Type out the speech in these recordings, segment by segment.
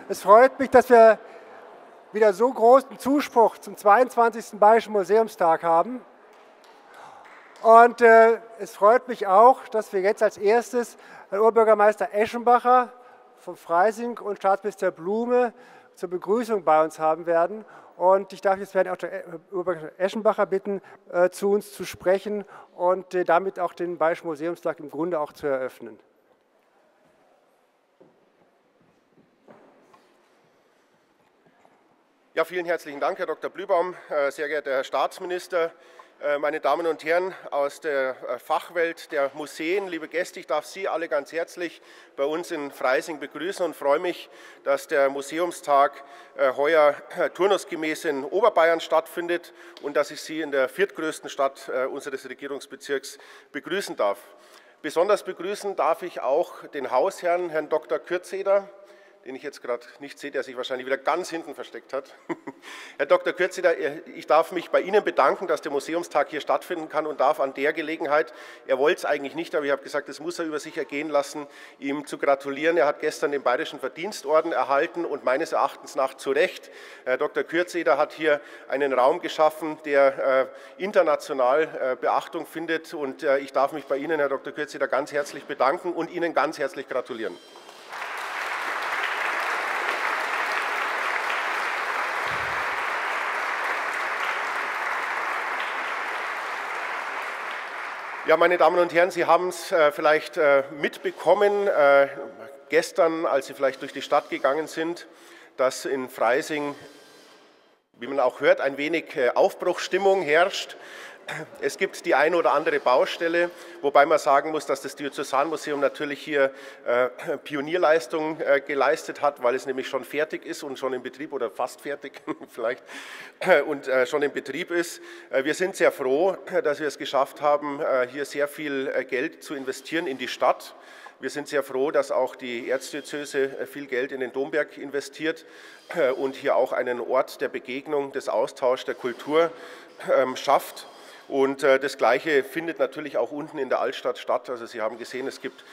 Es freut mich, dass wir wieder so großen Zuspruch zum 22. Bayerischen Museumstag haben. Und es freut mich auch, dass wir jetzt als erstes Herrn Oberbürgermeister Eschenbacher von Freising und Staatsminister Blume zur Begrüßung bei uns haben werden. Und ich darf jetzt Herrn Oberbürgermeister Eschenbacher bitten, zu uns zu sprechen und damit auch den Bayerischen Museumstag im Grunde auch zu eröffnen. Ja, vielen herzlichen Dank, Herr Dr. Blühbaum, sehr geehrter Herr Staatsminister, meine Damen und Herren aus der Fachwelt der Museen, liebe Gäste, ich darf Sie alle ganz herzlich bei uns in Freising begrüßen und freue mich, dass der Museumstag heuer turnusgemäß in Oberbayern stattfindet und dass ich Sie in der viertgrößten Stadt unseres Regierungsbezirks begrüßen darf. Besonders begrüßen darf ich auch den Hausherrn, Herrn Dr. Kürzeder, den ich jetzt gerade nicht sehe, der sich wahrscheinlich wieder ganz hinten versteckt hat. Herr Dr. Kürzeder, ich darf mich bei Ihnen bedanken, dass der Museumstag hier stattfinden kann und darf an der Gelegenheit, er wollte es eigentlich nicht, aber ich habe gesagt, das muss er über sich ergehen lassen, ihm zu gratulieren. Er hat gestern den Bayerischen Verdienstorden erhalten und meines Erachtens nach zu Recht. Herr Dr. Kürzeder hat hier einen Raum geschaffen, der international Beachtung findet und ich darf mich bei Ihnen, Herr Dr. Kürzeder, ganz herzlich bedanken und Ihnen ganz herzlich gratulieren. Ja, meine Damen und Herren, Sie haben es vielleicht mitbekommen, gestern, als Sie vielleicht durch die Stadt gegangen sind, dass in Freising, wie man auch hört, ein wenig Aufbruchsstimmung herrscht. Es gibt die eine oder andere Baustelle, wobei man sagen muss, dass das Diözesanmuseum natürlich hier Pionierleistung geleistet hat, weil es nämlich schon fertig ist und schon in Betrieb oder fast fertig vielleicht und schon in Betrieb ist. Wir sind sehr froh, dass wir es geschafft haben, hier sehr viel Geld zu investieren in die Stadt. Wir sind sehr froh, dass auch die Erzdiözese viel Geld in den Domberg investiert und hier auch einen Ort der Begegnung, des Austauschs, der Kultur schafft. Und das Gleiche findet natürlich auch unten in der Altstadt statt. Also Sie haben gesehen, es gibt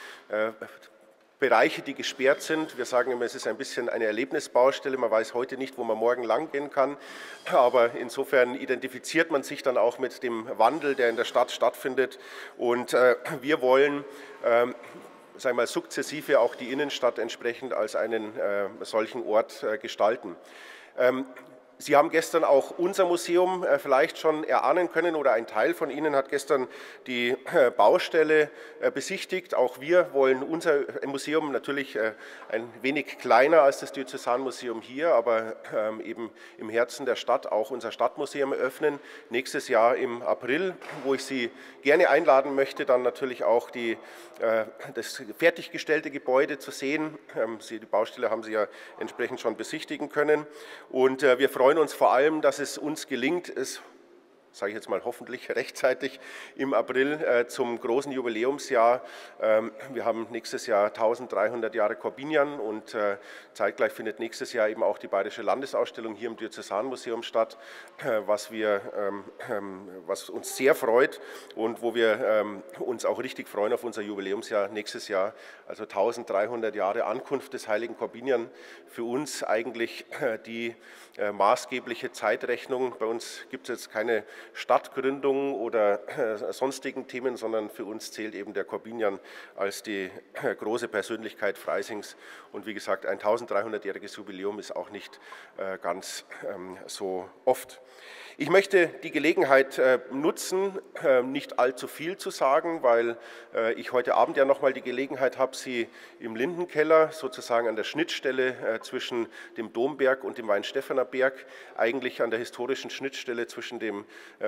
Bereiche, die gesperrt sind. Wir sagen immer, es ist ein bisschen eine Erlebnisbaustelle. Man weiß heute nicht, wo man morgen lang gehen kann. Aber insofern identifiziert man sich dann auch mit dem Wandel, der in der Stadt stattfindet. Und wir wollen sagen wir mal, sukzessive auch die Innenstadt entsprechend als einen solchen Ort gestalten. Sie haben gestern auch unser Museum vielleicht schon erahnen können oder ein Teil von Ihnen hat gestern die Baustelle besichtigt. Auch wir wollen unser Museum natürlich ein wenig kleiner als das Diözesanmuseum hier, aber eben im Herzen der Stadt auch unser Stadtmuseum eröffnen. Nächstes Jahr im April, wo ich Sie gerne einladen möchte, dann natürlich auch das fertiggestellte Gebäude zu sehen. Die Baustelle haben Sie ja entsprechend schon besichtigen können und wir freuen uns vor allem, dass es uns gelingt, es, sage ich jetzt mal hoffentlich rechtzeitig im April zum großen Jubiläumsjahr. Wir haben nächstes Jahr 1300 Jahre Korbinian und zeitgleich findet nächstes Jahr eben auch die Bayerische Landesausstellung hier im Diözesanmuseum statt, was uns sehr freut und wo wir uns auch richtig freuen auf unser Jubiläumsjahr nächstes Jahr. Also 1300 Jahre Ankunft des heiligen Korbinian, für uns eigentlich die maßgebliche Zeitrechnung. Bei uns gibt es jetzt keine Stadtgründung oder sonstigen Themen, sondern für uns zählt eben der Korbinian als die große Persönlichkeit Freisings. Und wie gesagt, ein 1300-jähriges Jubiläum ist auch nicht ganz so oft. Ich möchte die Gelegenheit nutzen, nicht allzu viel zu sagen, weil ich heute Abend ja nochmal die Gelegenheit habe, Sie im Lindenkeller, sozusagen an der Schnittstelle zwischen dem Domberg und dem Weinstephanerberg, eigentlich an der historischen Schnittstelle zwischen dem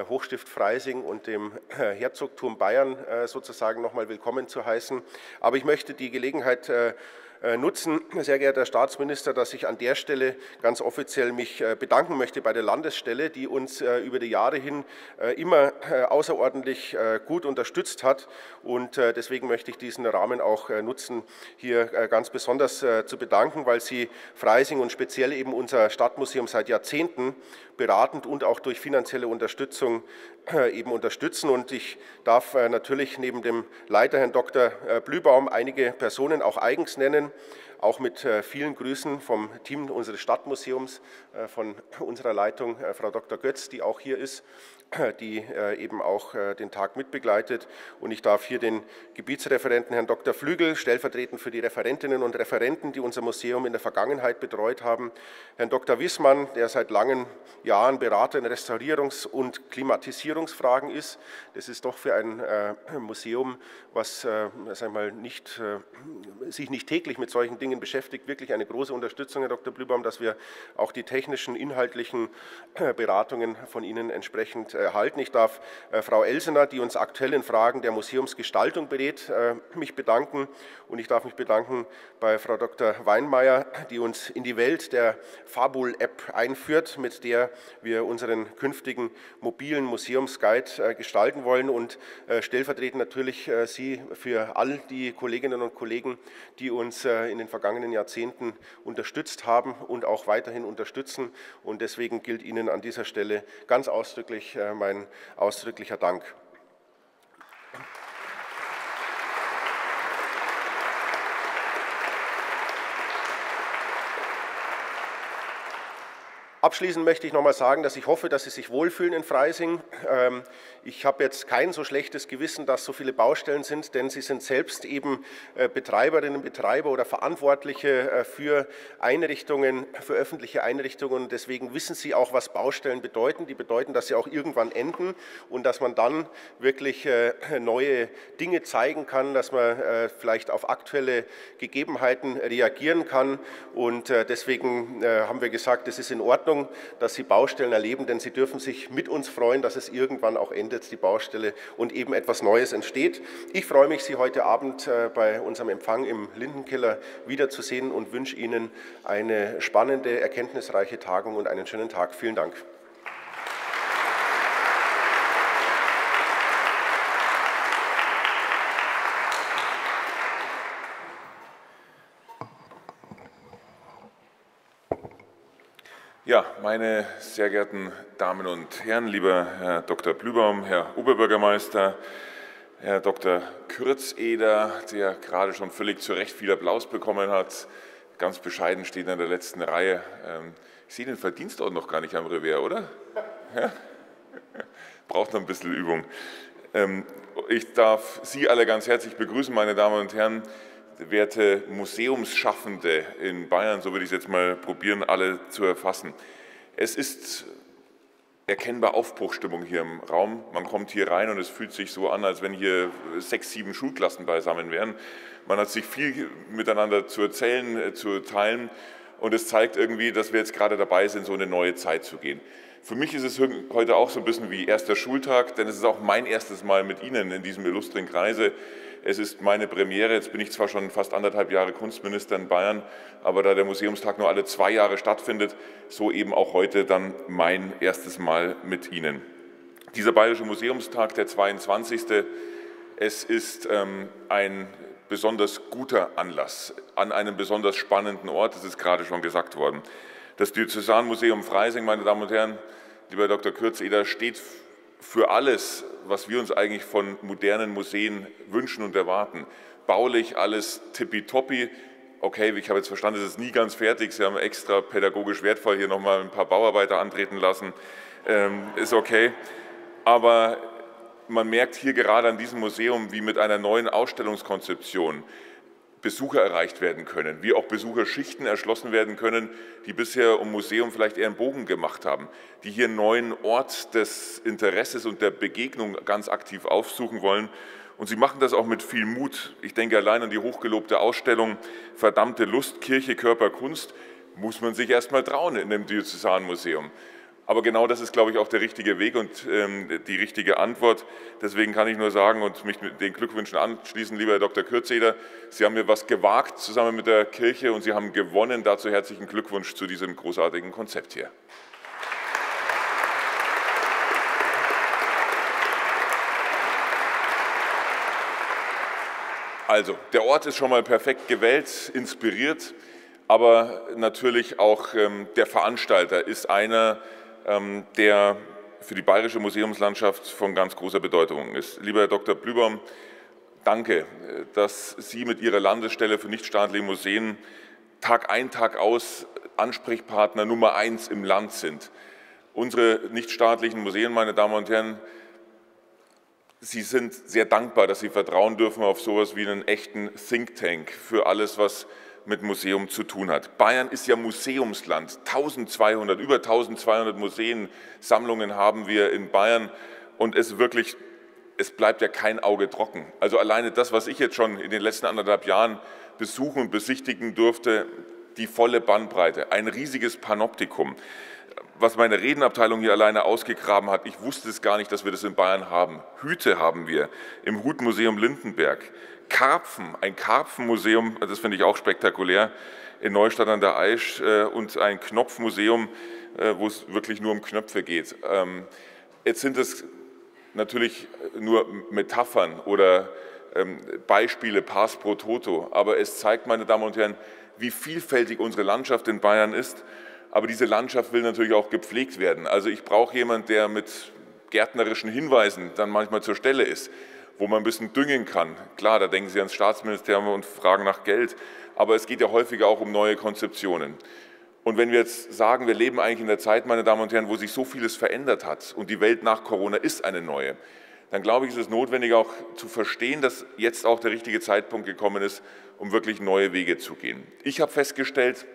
Hochstift Freising und dem Herzogtum Bayern sozusagen nochmal willkommen zu heißen. Aber ich möchte die Gelegenheit nutzen, sehr geehrter Herr Staatsminister, dass ich an der Stelle ganz offiziell mich bedanken möchte bei der Landesstelle, die uns über die Jahre hin immer außerordentlich gut unterstützt hat. Und deswegen möchte ich diesen Rahmen auch nutzen, hier ganz besonders zu bedanken, weil Sie Freising und speziell eben unser Stadtmuseum seit Jahrzehnten beratend und auch durch finanzielle Unterstützung eben unterstützen. Und ich darf natürlich neben dem Leiter, Herrn Dr. Blühbaum, einige Personen auch eigens nennen. auch mit vielen Grüßen vom Team unseres Stadtmuseums, von unserer Leitung, Frau Dr. Götz, die auch hier ist, die eben auch den Tag mitbegleitet. Und ich darf hier den Gebietsreferenten Herrn Dr. Flügel, stellvertretend für die Referentinnen und Referenten, die unser Museum in der Vergangenheit betreut haben, Herrn Dr. Wissmann, der seit langen Jahren Berater in Restaurierungs- und Klimatisierungsfragen ist. Das ist doch für ein Museum, was sag ich mal, sich nicht täglich mit solchen Dingen beschäftigt, wirklich eine große Unterstützung, Herr Dr. Blübaum, dass wir auch die technischen, inhaltlichen Beratungen von Ihnen entsprechend erhalten. Ich darf Frau Elsener, die uns aktuell in Fragen der Museumsgestaltung berät, mich bedanken. Und ich darf mich bedanken bei Frau Dr. Weinmeier, die uns in die Welt der Fabul-App einführt, mit der wir unseren künftigen mobilen Museumsguide gestalten wollen. Und stellvertretend natürlich Sie für all die Kolleginnen und Kollegen, die uns in den vergangenen Jahrzehnten unterstützt haben und auch weiterhin unterstützen. Und deswegen gilt Ihnen an dieser Stelle ganz ausdrücklich mein ausdrücklicher Dank. Abschließend möchte ich noch einmal sagen, dass ich hoffe, dass Sie sich wohlfühlen in Freising. Ich habe jetzt kein so schlechtes Gewissen, dass so viele Baustellen sind, denn Sie sind selbst eben Betreiberinnen, Betreiber oder Verantwortliche für Einrichtungen, für öffentliche Einrichtungen. Deswegen wissen Sie auch, was Baustellen bedeuten. Die bedeuten, dass sie auch irgendwann enden und dass man dann wirklich neue Dinge zeigen kann, dass man vielleicht auf aktuelle Gegebenheiten reagieren kann. Und deswegen haben wir gesagt, es ist in Ordnung, dass Sie Baustellen erleben, denn Sie dürfen sich mit uns freuen, dass es irgendwann auch endet, die Baustelle, und eben etwas Neues entsteht. Ich freue mich, Sie heute Abend bei unserem Empfang im Lindenkeller wiederzusehen und wünsche Ihnen eine spannende, erkenntnisreiche Tagung und einen schönen Tag. Vielen Dank. Ja, meine sehr geehrten Damen und Herren, lieber Herr Dr. Blübaum, Herr Oberbürgermeister, Herr Dr. Kürzeder, der gerade schon völlig zu Recht viel Applaus bekommen hat, ganz bescheiden steht in der letzten Reihe. Ich sehe den Verdienstorden noch gar nicht am Revers, oder? Ja? Braucht noch ein bisschen Übung. Ich darf Sie alle ganz herzlich begrüßen, meine Damen und Herren, werte Museumsschaffende in Bayern, so würde ich es jetzt mal probieren, alle zu erfassen. Es ist erkennbar Aufbruchsstimmung hier im Raum. Man kommt hier rein und es fühlt sich so an, als wenn hier 6, 7 Schulklassen beisammen wären. Man hat sich viel miteinander zu erzählen, zu teilen, und es zeigt irgendwie, dass wir jetzt gerade dabei sind, so eine neue Zeit zu gehen. Für mich ist es heute auch so ein bisschen wie erster Schultag, denn es ist auch mein erstes Mal mit Ihnen in diesem illustren Kreise. Es ist meine Premiere. Jetzt bin ich zwar schon fast 1,5 Jahre Kunstminister in Bayern, aber da der Museumstag nur alle 2 Jahre stattfindet, so eben auch heute dann mein erstes Mal mit Ihnen. Dieser Bayerische Museumstag, der 22. Es ist ein besonders guter Anlass an einem besonders spannenden Ort, das ist gerade schon gesagt worden. Das Diözesanmuseum Freising, meine Damen und Herren, lieber Dr. Kürzeder, steht für alles, was wir uns eigentlich von modernen Museen wünschen und erwarten. Baulich alles tippitoppi. Okay, ich habe jetzt verstanden, es ist nie ganz fertig. Sie haben extra pädagogisch wertvoll hier nochmal ein paar Bauarbeiter antreten lassen. Ist okay. Aber man merkt hier gerade an diesem Museum, wie mit einer neuen Ausstellungskonzeption Besucher erreicht werden können, wie auch Besucherschichten erschlossen werden können, die bisher um Museum vielleicht eher einen Bogen gemacht haben, die hier einen neuen Ort des Interesses und der Begegnung ganz aktiv aufsuchen wollen. Und sie machen das auch mit viel Mut. Ich denke allein an die hochgelobte Ausstellung Verdammte Lust, Kirche, Körper, Kunst, muss man sich erst mal trauen in dem Diözesanmuseum. Aber genau das ist, glaube ich, auch der richtige Weg und die richtige Antwort. Deswegen kann ich nur sagen und mich mit den Glückwünschen anschließen, lieber Herr Dr. Kürzeder, Sie haben hier was gewagt zusammen mit der Kirche und Sie haben gewonnen. Dazu herzlichen Glückwunsch zu diesem großartigen Konzept hier. Also, der Ort ist schon mal perfekt gewählt, inspiriert, aber natürlich auch der Veranstalter ist einer, der für die bayerische Museumslandschaft von ganz großer Bedeutung ist. Lieber Herr Dr. Blübaum, danke, dass Sie mit Ihrer Landesstelle für nichtstaatliche Museen Tag ein, Tag aus Ansprechpartner Nummer 1 im Land sind. Unsere nichtstaatlichen Museen, meine Damen und Herren, Sie sind sehr dankbar, dass Sie vertrauen dürfen auf sowas wie einen echten Think Tank für alles, was mit Museum zu tun hat. Bayern ist ja Museumsland, über 1200 Museen, Sammlungen haben wir in Bayern und es bleibt ja kein Auge trocken. Also alleine das, was ich jetzt schon in den letzten 1,5 Jahren besuchen und besichtigen durfte, die volle Bandbreite, ein riesiges Panoptikum. Was meine Redenabteilung hier alleine ausgegraben hat, ich wusste es gar nicht, dass wir das in Bayern haben. Hüte haben wir im Hutmuseum Lindenberg. Karpfen, ein Karpfenmuseum, das finde ich auch spektakulär, in Neustadt an der Aisch und ein Knopfmuseum, wo es wirklich nur um Knöpfe geht. Jetzt sind es natürlich nur Metaphern oder Beispiele pars pro toto, aber es zeigt, meine Damen und Herren, wie vielfältig unsere Landschaft in Bayern ist. Aber diese Landschaft will natürlich auch gepflegt werden. Also ich brauche jemanden, der mit gärtnerischen Hinweisen dann manchmal zur Stelle ist, wo man ein bisschen düngen kann. Klar, da denken Sie ans Staatsministerium und fragen nach Geld, aber es geht ja häufiger auch um neue Konzeptionen. Und wenn wir jetzt sagen, wir leben eigentlich in der Zeit, meine Damen und Herren, wo sich so vieles verändert hat und die Welt nach Corona ist eine neue, dann glaube ich, ist es notwendig auch zu verstehen, dass jetzt auch der richtige Zeitpunkt gekommen ist, um wirklich neue Wege zu gehen. Ich habe festgestellt,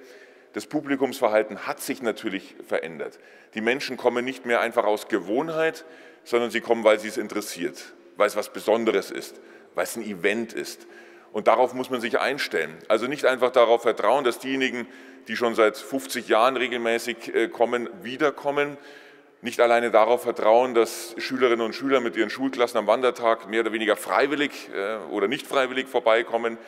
das Publikumsverhalten hat sich natürlich verändert. Die Menschen kommen nicht mehr einfach aus Gewohnheit, sondern sie kommen, weil sie es interessiert, weil es was Besonderes ist, weil es ein Event ist. Und darauf muss man sich einstellen. Also nicht einfach darauf vertrauen, dass diejenigen, die schon seit 50 Jahren regelmäßig kommen, wiederkommen. Nicht alleine darauf vertrauen, dass Schülerinnen und Schüler mit ihren Schulklassen am Wandertag mehr oder weniger freiwillig oder nicht freiwillig vorbeikommen,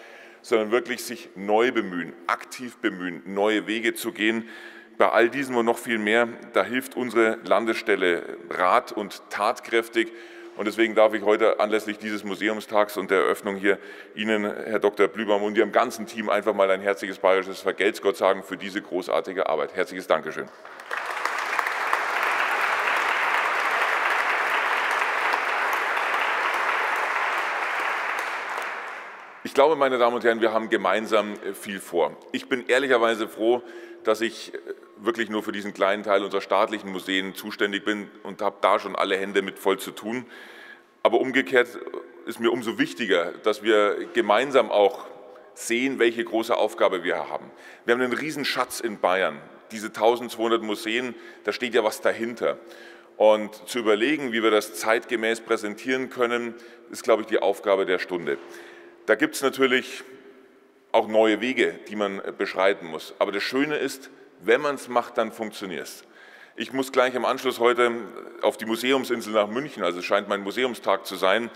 sondern wirklich sich neu bemühen, aktiv bemühen, neue Wege zu gehen. Bei all diesem und noch viel mehr, da hilft unsere Landesstelle rat- und tatkräftig. Und deswegen darf ich heute anlässlich dieses Museumstags und der Eröffnung hier Ihnen, Herr Dr. Blühbaum, und Ihrem ganzen Team einfach mal ein herzliches bayerisches Vergelt's Gott sagen für diese großartige Arbeit. Herzliches Dankeschön. Ich glaube, meine Damen und Herren, wir haben gemeinsam viel vor. Ich bin ehrlicherweise froh, dass ich wirklich nur für diesen kleinen Teil unserer staatlichen Museen zuständig bin und habe da schon alle Hände mit voll zu tun. Aber umgekehrt ist mir umso wichtiger, dass wir gemeinsam auch sehen, welche große Aufgabe wir haben. Wir haben einen Riesenschatz in Bayern. Diese 1200 Museen, da steht ja was dahinter. Und zu überlegen, wie wir das zeitgemäß präsentieren können, ist, glaube ich, die Aufgabe der Stunde. Da gibt es natürlich auch neue Wege, die man beschreiten muss. Aber das Schöne ist, wenn man es macht, dann funktioniert es. Ich muss gleich im Anschluss heute auf die Museumsinsel nach München, also es scheint mein Museumstag zu sein,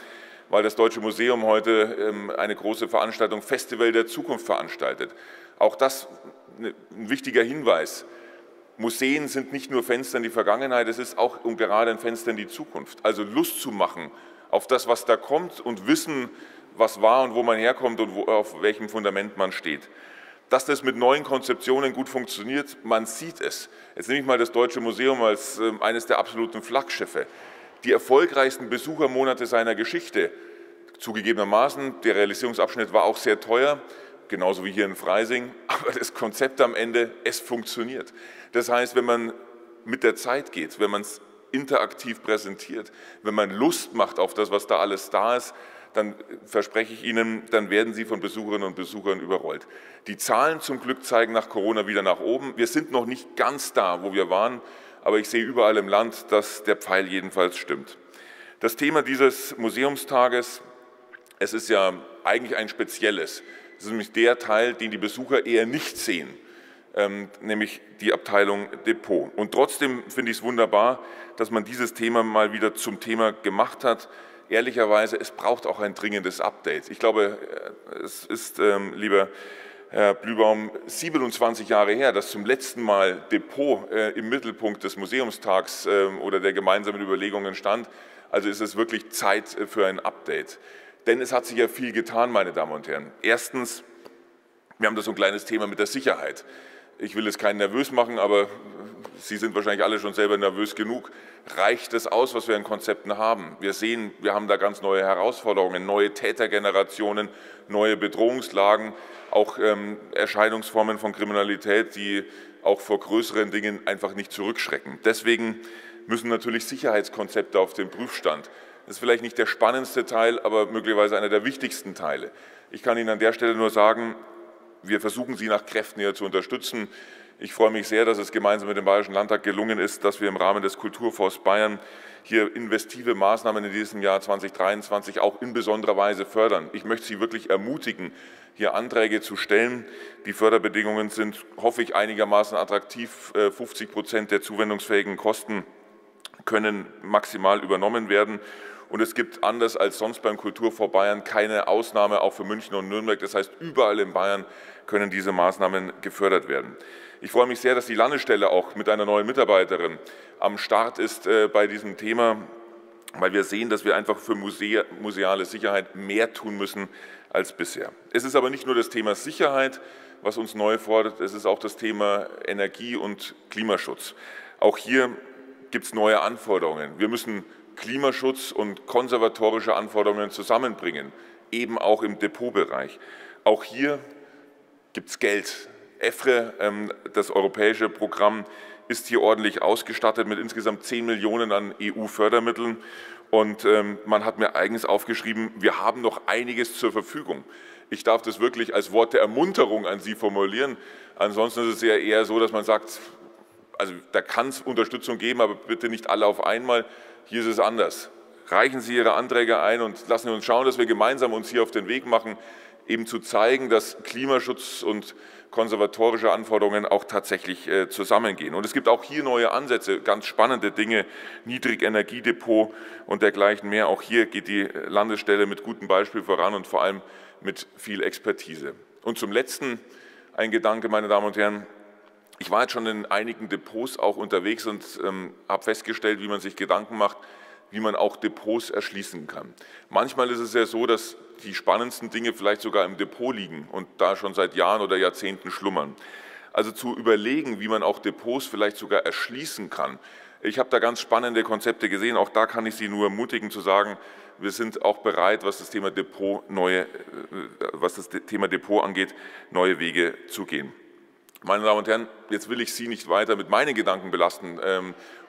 weil das Deutsche Museum heute eine große Veranstaltung Festival der Zukunft veranstaltet. Auch das ein wichtiger Hinweis. Museen sind nicht nur Fenster in die Vergangenheit, es ist auch und gerade ein Fenster in die Zukunft. Also Lust zu machen auf das, was da kommt und wissen, was war und wo man herkommt und auf welchem Fundament man steht. Dass das mit neuen Konzeptionen gut funktioniert, man sieht es. Jetzt nehme ich mal das Deutsche Museum als eines der absoluten Flaggschiffe. Die erfolgreichsten Besuchermonate seiner Geschichte, zugegebenermaßen, der Realisierungsabschnitt war auch sehr teuer, genauso wie hier in Freising, aber das Konzept am Ende, es funktioniert. Das heißt, wenn man mit der Zeit geht, wenn man es interaktiv präsentiert, wenn man Lust macht auf das, was da alles da ist, dann verspreche ich Ihnen, dann werden Sie von Besucherinnen und Besuchern überrollt. Die Zahlen zum Glück zeigen nach Corona wieder nach oben. Wir sind noch nicht ganz da, wo wir waren, aber ich sehe überall im Land, dass der Pfeil jedenfalls stimmt. Das Thema dieses Museumstages, es ist ja eigentlich ein spezielles. Es ist nämlich der Teil, den die Besucher eher nicht sehen, nämlich die Abteilung Depot. Und trotzdem finde ich es wunderbar, dass man dieses Thema mal wieder zum Thema gemacht hat. Ehrlicherweise, es braucht auch ein dringendes Update. Ich glaube, es ist, lieber Herr Blühbaum, 27 Jahre her, dass zum letzten Mal Depot im Mittelpunkt des Museumstags oder der gemeinsamen Überlegungen stand. Also ist es wirklich Zeit für ein Update. Denn es hat sich ja viel getan, meine Damen und Herren. Erstens, wir haben da so ein kleines Thema mit der Sicherheit. Ich will jetzt keinen nervös machen, aber Sie sind wahrscheinlich alle schon selber nervös genug. Reicht es aus, was wir in Konzepten haben? Wir sehen, wir haben da ganz neue Herausforderungen, neue Tätergenerationen, neue Bedrohungslagen, auch Erscheinungsformen von Kriminalität, die auch vor größeren Dingen einfach nicht zurückschrecken. Deswegen müssen natürlich Sicherheitskonzepte auf den Prüfstand. Das ist vielleicht nicht der spannendste Teil, aber möglicherweise einer der wichtigsten Teile. Ich kann Ihnen an der Stelle nur sagen, wir versuchen Sie nach Kräften hier zu unterstützen. Ich freue mich sehr, dass es gemeinsam mit dem Bayerischen Landtag gelungen ist, dass wir im Rahmen des Kulturfonds Bayern hier investive Maßnahmen in diesem Jahr 2023 auch in besonderer Weise fördern. Ich möchte Sie wirklich ermutigen, hier Anträge zu stellen. Die Förderbedingungen sind, hoffe ich, einigermaßen attraktiv. 50% der zuwendungsfähigen Kosten können maximal übernommen werden. Und es gibt, anders als sonst beim Kulturfonds Bayern, keine Ausnahme, auch für München und Nürnberg. Das heißt, überall in Bayern können diese Maßnahmen gefördert werden. Ich freue mich sehr, dass die Landesstelle auch mit einer neuen Mitarbeiterin am Start ist bei diesem Thema, weil wir sehen, dass wir einfach für museale Sicherheit mehr tun müssen als bisher. Es ist aber nicht nur das Thema Sicherheit, was uns neu fordert, es ist auch das Thema Energie- und Klimaschutz. Auch hier gibt es neue Anforderungen. Wir müssen Klimaschutz und konservatorische Anforderungen zusammenbringen, eben auch im Depotbereich. Auch hier gibt es Geld. EFRE, das europäische Programm, ist hier ordentlich ausgestattet mit insgesamt 10 Millionen an EU-Fördermitteln. Und man hat mir eigens aufgeschrieben, wir haben noch einiges zur Verfügung. Ich darf das wirklich als Wort der Ermunterung an Sie formulieren. Ansonsten ist es ja eher so, dass man sagt, also da kann es Unterstützung geben, aber bitte nicht alle auf einmal. Hier ist es anders. Reichen Sie Ihre Anträge ein und lassen Sie uns schauen, dass wir gemeinsam uns hier auf den Weg machen, eben zu zeigen, dass Klimaschutz und konservatorische Anforderungen auch tatsächlich zusammengehen. Und es gibt auch hier neue Ansätze, ganz spannende Dinge, Niedrigenergiedepot und dergleichen mehr. Auch hier geht die Landesstelle mit gutem Beispiel voran und vor allem mit viel Expertise. Und zum Letzten ein Gedanke, meine Damen und Herren. Ich war jetzt schon in einigen Depots auch unterwegs und habe festgestellt, wie man sich Gedanken macht, wie man auch Depots erschließen kann. Manchmal ist es ja so, dass die spannendsten Dinge vielleicht sogar im Depot liegen und da schon seit Jahren oder Jahrzehnten schlummern. Also zu überlegen, wie man auch Depots vielleicht sogar erschließen kann. Ich habe da ganz spannende Konzepte gesehen, auch da kann ich Sie nur ermutigen zu sagen, wir sind auch bereit, was das Thema Depot angeht, neue Wege zu gehen. Meine Damen und Herren, jetzt will ich Sie nicht weiter mit meinen Gedanken belasten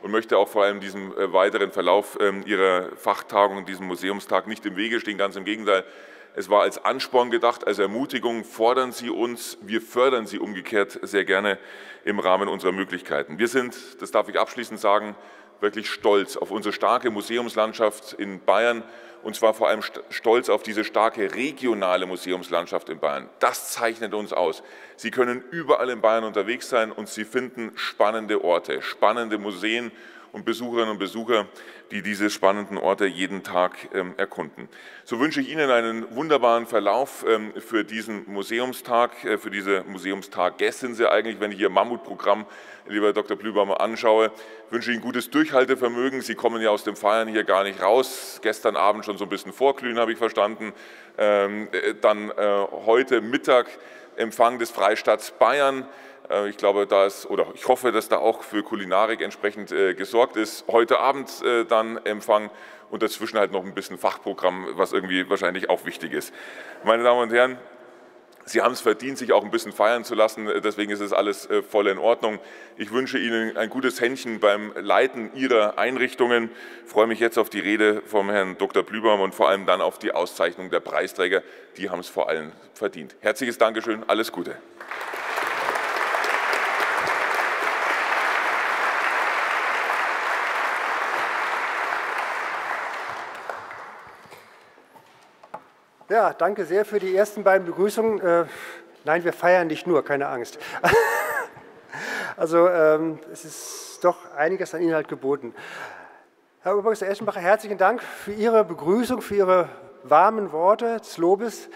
und möchte auch vor allem diesem weiteren Verlauf Ihrer Fachtagung, diesem Museumstag nicht im Wege stehen, ganz im Gegenteil. Es war als Ansporn gedacht, als Ermutigung, fordern Sie uns, wir fördern Sie umgekehrt sehr gerne im Rahmen unserer Möglichkeiten. Wir sind, das darf ich abschließend sagen, wirklich stolz auf unsere starke Museumslandschaft in Bayern und zwar vor allem stolz auf diese starke regionale Museumslandschaft in Bayern. Das zeichnet uns aus. Sie können überall in Bayern unterwegs sein und Sie finden spannende Orte, spannende Museen und Besucherinnen und Besucher, die diese spannenden Orte jeden Tag erkunden. So wünsche ich Ihnen einen wunderbaren Verlauf für diesen Museumstag, für diese Museumstage sind Sie eigentlich, wenn ich Ihr Mammutprogramm, lieber Dr. Blühbaum, anschaue, wünsche Ihnen gutes Durchhaltevermögen. Sie kommen ja aus dem Feiern hier gar nicht raus. Gestern Abend schon so ein bisschen vorglühen, habe ich verstanden. Dann heute Mittag Empfang des Freistaats Bayern. Ich glaube, ich hoffe, dass da auch für Kulinarik entsprechend gesorgt ist. Heute Abend dann Empfang und dazwischen halt noch ein bisschen Fachprogramm, was irgendwie wahrscheinlich auch wichtig ist. Meine Damen und Herren, Sie haben es verdient, sich auch ein bisschen feiern zu lassen, deswegen ist es alles voll in Ordnung. Ich wünsche Ihnen ein gutes Händchen beim Leiten Ihrer Einrichtungen. Ich freue mich jetzt auf die Rede vom Herrn Dr. Blühbaum und vor allem dann auf die Auszeichnung der Preisträger. Die haben es vor allem verdient. Herzliches Dankeschön, alles Gute. Ja, danke sehr für die ersten beiden Begrüßungen. Nein, wir feiern nicht nur, keine Angst. Also es ist doch einiges an Inhalt geboten. Herr Obermeister Eschenbacher, herzlichen Dank für Ihre Begrüßung, für Ihre warmen Worte des Lobes,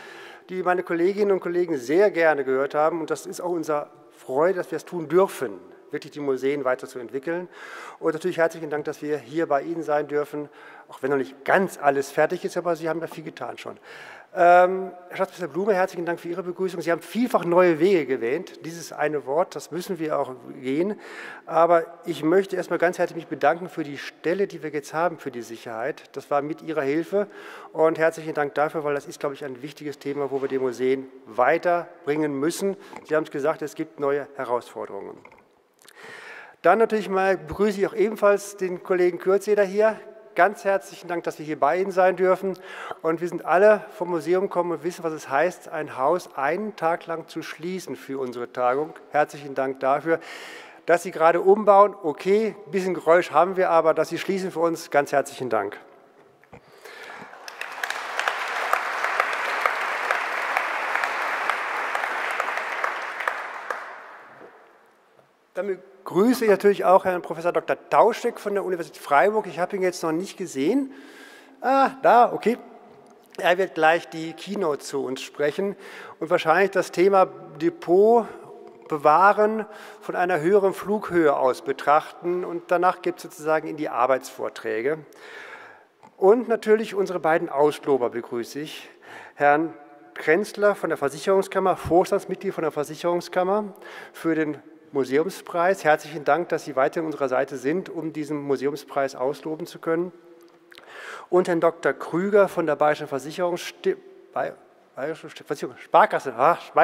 die meine Kolleginnen und Kollegen sehr gerne gehört haben. Und das ist auch unsere Freude, dass wir es tun dürfen. wirklich die Museen weiterzuentwickeln. Und natürlich herzlichen Dank, dass wir hier bei Ihnen sein dürfen, auch wenn noch nicht ganz alles fertig ist, aber Sie haben ja viel getan schon. Herr Staatsminister Blume, herzlichen Dank für Ihre Begrüßung. Sie haben vielfach neue Wege gewählt. Dieses eine Wort, das müssen wir auch gehen. Aber ich möchte erstmal ganz herzlich mich bedanken für die Stelle, die wir jetzt haben für die Sicherheit. Das war mit Ihrer Hilfe. Und herzlichen Dank dafür, weil das ist, glaube ich, ein wichtiges Thema, wo wir die Museen weiterbringen müssen. Sie haben es gesagt, es gibt neue Herausforderungen. Dann natürlich mal begrüße ich auch ebenfalls den Kollegen Kürzeder hier. Ganz herzlichen Dank, dass wir hier bei Ihnen sein dürfen. Und wir sind alle vom Museum gekommen und wissen, was es heißt, ein Haus einen Tag lang zu schließen für unsere Tagung. Herzlichen Dank dafür. Dass Sie gerade umbauen, okay, ein bisschen Geräusch haben wir, aber dass Sie schließen für uns, ganz herzlichen Dank. Dann begrüße ich natürlich auch Herrn Professor Dr. Tauschek von der Universität Freiburg. Ich habe ihn jetzt noch nicht gesehen. Ah, da, okay. Er wird gleich die Keynote zu uns sprechen und wahrscheinlich das Thema Depot bewahren von einer höheren Flughöhe aus betrachten. Und danach gibt es sozusagen in die Arbeitsvorträge. Und natürlich unsere beiden Auslober begrüße ich. Herrn Krenzler von der Versicherungskammer, Vorstandsmitglied von der Versicherungskammer, für den Museumspreis. Herzlichen Dank, dass Sie weiter an unserer Seite sind, um diesen Museumspreis ausloben zu können. Und Herrn Dr. Krüger von der Bayerischen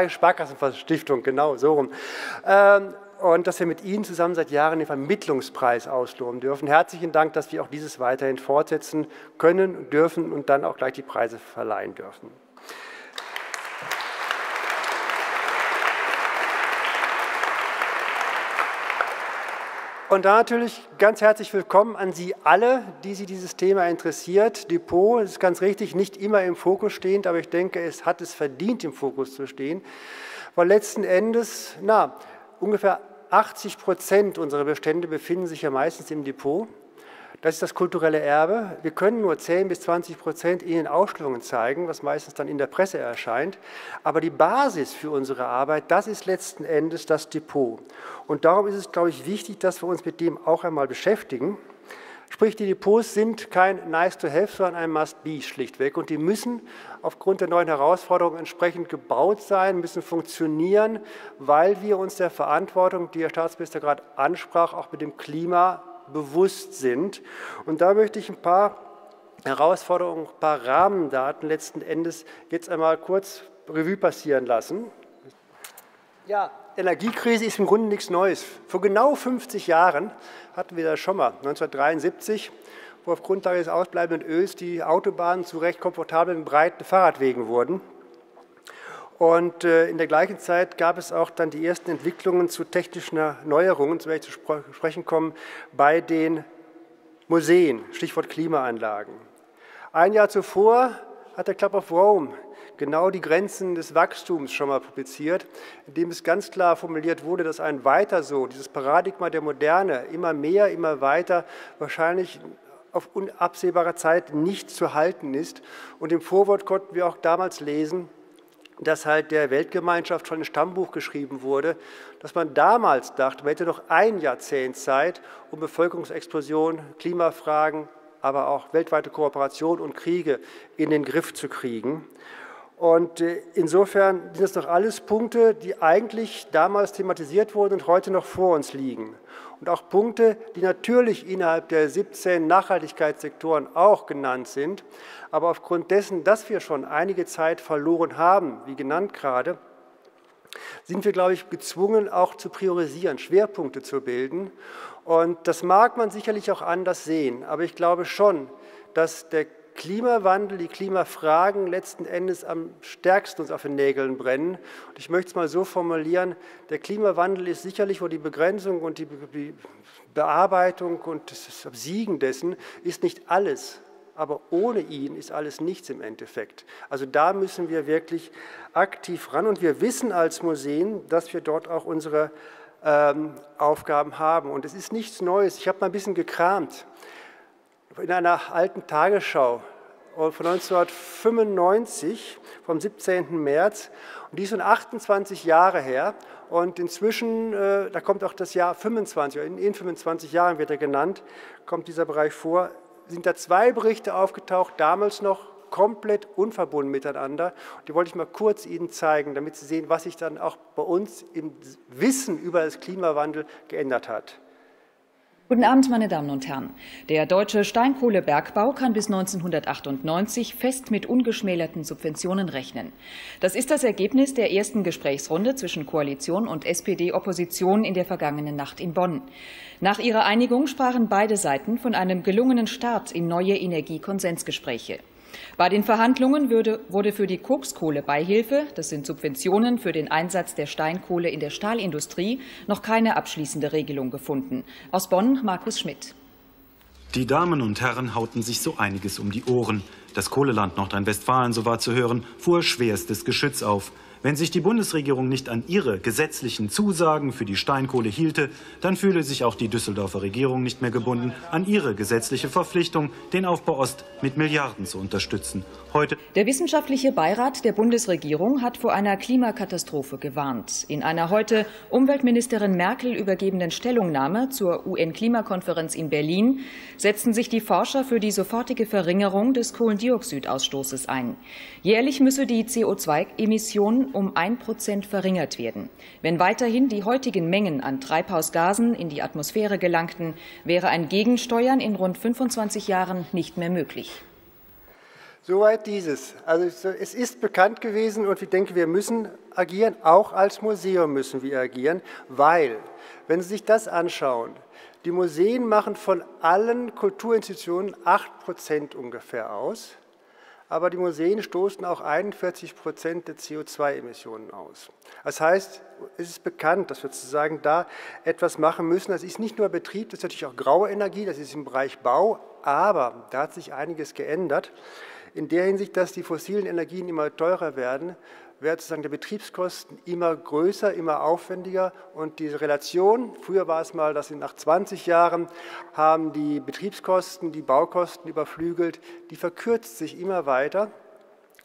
Sparkassenstiftung, genau, so rum. Und dass wir mit Ihnen zusammen seit Jahren den Vermittlungspreis ausloben dürfen. Herzlichen Dank, dass wir auch dieses weiterhin fortsetzen können, dürfen und dann auch gleich die Preise verleihen dürfen. Und da natürlich ganz herzlich willkommen an Sie alle, die Sie dieses Thema interessiert. Depot ist ganz richtig, nicht immer im Fokus stehend, aber ich denke, es hat es verdient, im Fokus zu stehen, weil letzten Endes, ungefähr 80% unserer Bestände befinden sich ja meistens im Depot. Das ist das kulturelle Erbe. Wir können nur 10 bis 20% in den Ausstellungen zeigen, was meistens dann in der Presse erscheint. Aber die Basis für unsere Arbeit, das ist letzten Endes das Depot. Und darum ist es, glaube ich, wichtig, dass wir uns mit dem auch einmal beschäftigen. Sprich, die Depots sind kein Nice-to-have, sondern ein Must-be schlichtweg. Und die müssen aufgrund der neuen Herausforderungen entsprechend gebaut sein, müssen funktionieren, weil wir uns der Verantwortung, die Herr Staatsminister gerade ansprach, auch mit dem Klima bewusst sind. Und da möchte ich ein paar Herausforderungen, ein paar Rahmendaten letzten Endes jetzt einmal kurz Revue passieren lassen. Ja, Energiekrise ist im Grunde nichts Neues. Vor genau 50 Jahren hatten wir das schon mal, 1973, wo auf Grundlage des ausbleibenden Öls die Autobahnen zu recht komfortablen, breiten Fahrradwegen wurden. Und in der gleichen Zeit gab es auch dann die ersten Entwicklungen zu technischen Neuerungen, zu welchen zu sprechen kommen, bei den Museen, Stichwort Klimaanlagen. Ein Jahr zuvor hat der Club of Rome genau die Grenzen des Wachstums schon mal publiziert, in dem es ganz klar formuliert wurde, dass ein Weiter so, dieses Paradigma der Moderne, immer mehr, immer weiter, wahrscheinlich auf unabsehbare Zeit nicht zu halten ist. Und im Vorwort konnten wir auch damals lesen, dass halt der Weltgemeinschaft schon ein Stammbuch geschrieben wurde, dass man damals dachte, man hätte noch ein Jahrzehnt Zeit, um Bevölkerungsexplosion, Klimafragen, aber auch weltweite Kooperation und Kriege in den Griff zu kriegen. Und insofern sind das doch alles Punkte, die eigentlich damals thematisiert wurden und heute noch vor uns liegen. Und auch Punkte, die natürlich innerhalb der 17 Nachhaltigkeitssektoren auch genannt sind, aber aufgrund dessen, dass wir schon einige Zeit verloren haben, wie genannt gerade, sind wir, glaube ich, gezwungen, auch zu priorisieren, Schwerpunkte zu bilden. Und das mag man sicherlich auch anders sehen, aber ich glaube schon, dass der Klimawandel, die Klimafragen letzten Endes am stärksten uns auf den Nägeln brennen. Und ich möchte es mal so formulieren, der Klimawandel ist sicherlich, wo die Begrenzung und die Bearbeitung und das Obsiegen dessen ist nicht alles, aber ohne ihn ist alles nichts im Endeffekt. Also da müssen wir wirklich aktiv ran und wir wissen als Museen, dass wir dort auch unsere Aufgaben haben. Und es ist nichts Neues. Ich habe mal ein bisschen gekramt in einer alten Tagesschau von 1995, vom 17. März. Und die ist schon 28 Jahre her. Und inzwischen, da kommt auch das Jahr 25, in 25 Jahren wird er genannt, kommt dieser Bereich vor, sind da 2 Berichte aufgetaucht, damals noch komplett unverbunden miteinander. Die wollte ich mal kurz Ihnen zeigen, damit Sie sehen, was sich dann auch bei uns im Wissen über das Klimawandel geändert hat. Guten Abend, meine Damen und Herren. Der deutsche Steinkohlebergbau kann bis 1998 fest mit ungeschmälerten Subventionen rechnen. Das ist das Ergebnis der ersten Gesprächsrunde zwischen Koalition und SPD-Opposition in der vergangenen Nacht in Bonn. Nach ihrer Einigung sprachen beide Seiten von einem gelungenen Start in neue Energiekonsensgespräche. Bei den Verhandlungen wurde für die Kokskohlebeihilfe, das sind Subventionen für den Einsatz der Steinkohle in der Stahlindustrie, noch keine abschließende Regelung gefunden. Aus Bonn, Markus Schmidt. Die Damen und Herren hauten sich so einiges um die Ohren. Das Kohleland Nordrhein-Westfalen, so war zu hören, fuhr schwerstes Geschütz auf. Wenn sich die Bundesregierung nicht an ihre gesetzlichen Zusagen für die Steinkohle hielte, dann fühle sich auch die Düsseldorfer Regierung nicht mehr gebunden an ihre gesetzliche Verpflichtung, den Aufbau Ost mit Milliarden zu unterstützen. Heute Der wissenschaftliche Beirat der Bundesregierung hat vor einer Klimakatastrophe gewarnt. In einer heute Umweltministerin Merkel übergebenen Stellungnahme zur UN-Klimakonferenz in Berlin setzten sich die Forscher für die sofortige Verringerung des Kohlendioxidausstoßes ein. Jährlich müsse die CO2-Emission um 1% verringert werden. Wenn weiterhin die heutigen Mengen an Treibhausgasen in die Atmosphäre gelangten, wäre ein Gegensteuern in rund 25 Jahren nicht mehr möglich. Soweit dieses. Also es ist bekannt gewesen und ich denke, wir müssen agieren, auch als Museum müssen wir agieren, weil, wenn Sie sich das anschauen, die Museen machen von allen Kulturinstitutionen 8% ungefähr aus, aber die Museen stoßen auch 41% der CO2-Emissionen aus. Das heißt, es ist bekannt, dass wir sozusagen da etwas machen müssen. Das ist nicht nur Betrieb, das ist natürlich auch graue Energie, das ist im Bereich Bau, aber da hat sich einiges geändert. In der Hinsicht, dass die fossilen Energien immer teurer werden, werden sozusagen die Betriebskosten immer größer, immer aufwendiger und diese Relation, früher war es mal, dass nach 20 Jahren haben die Betriebskosten, die Baukosten überflügelt, die verkürzt sich immer weiter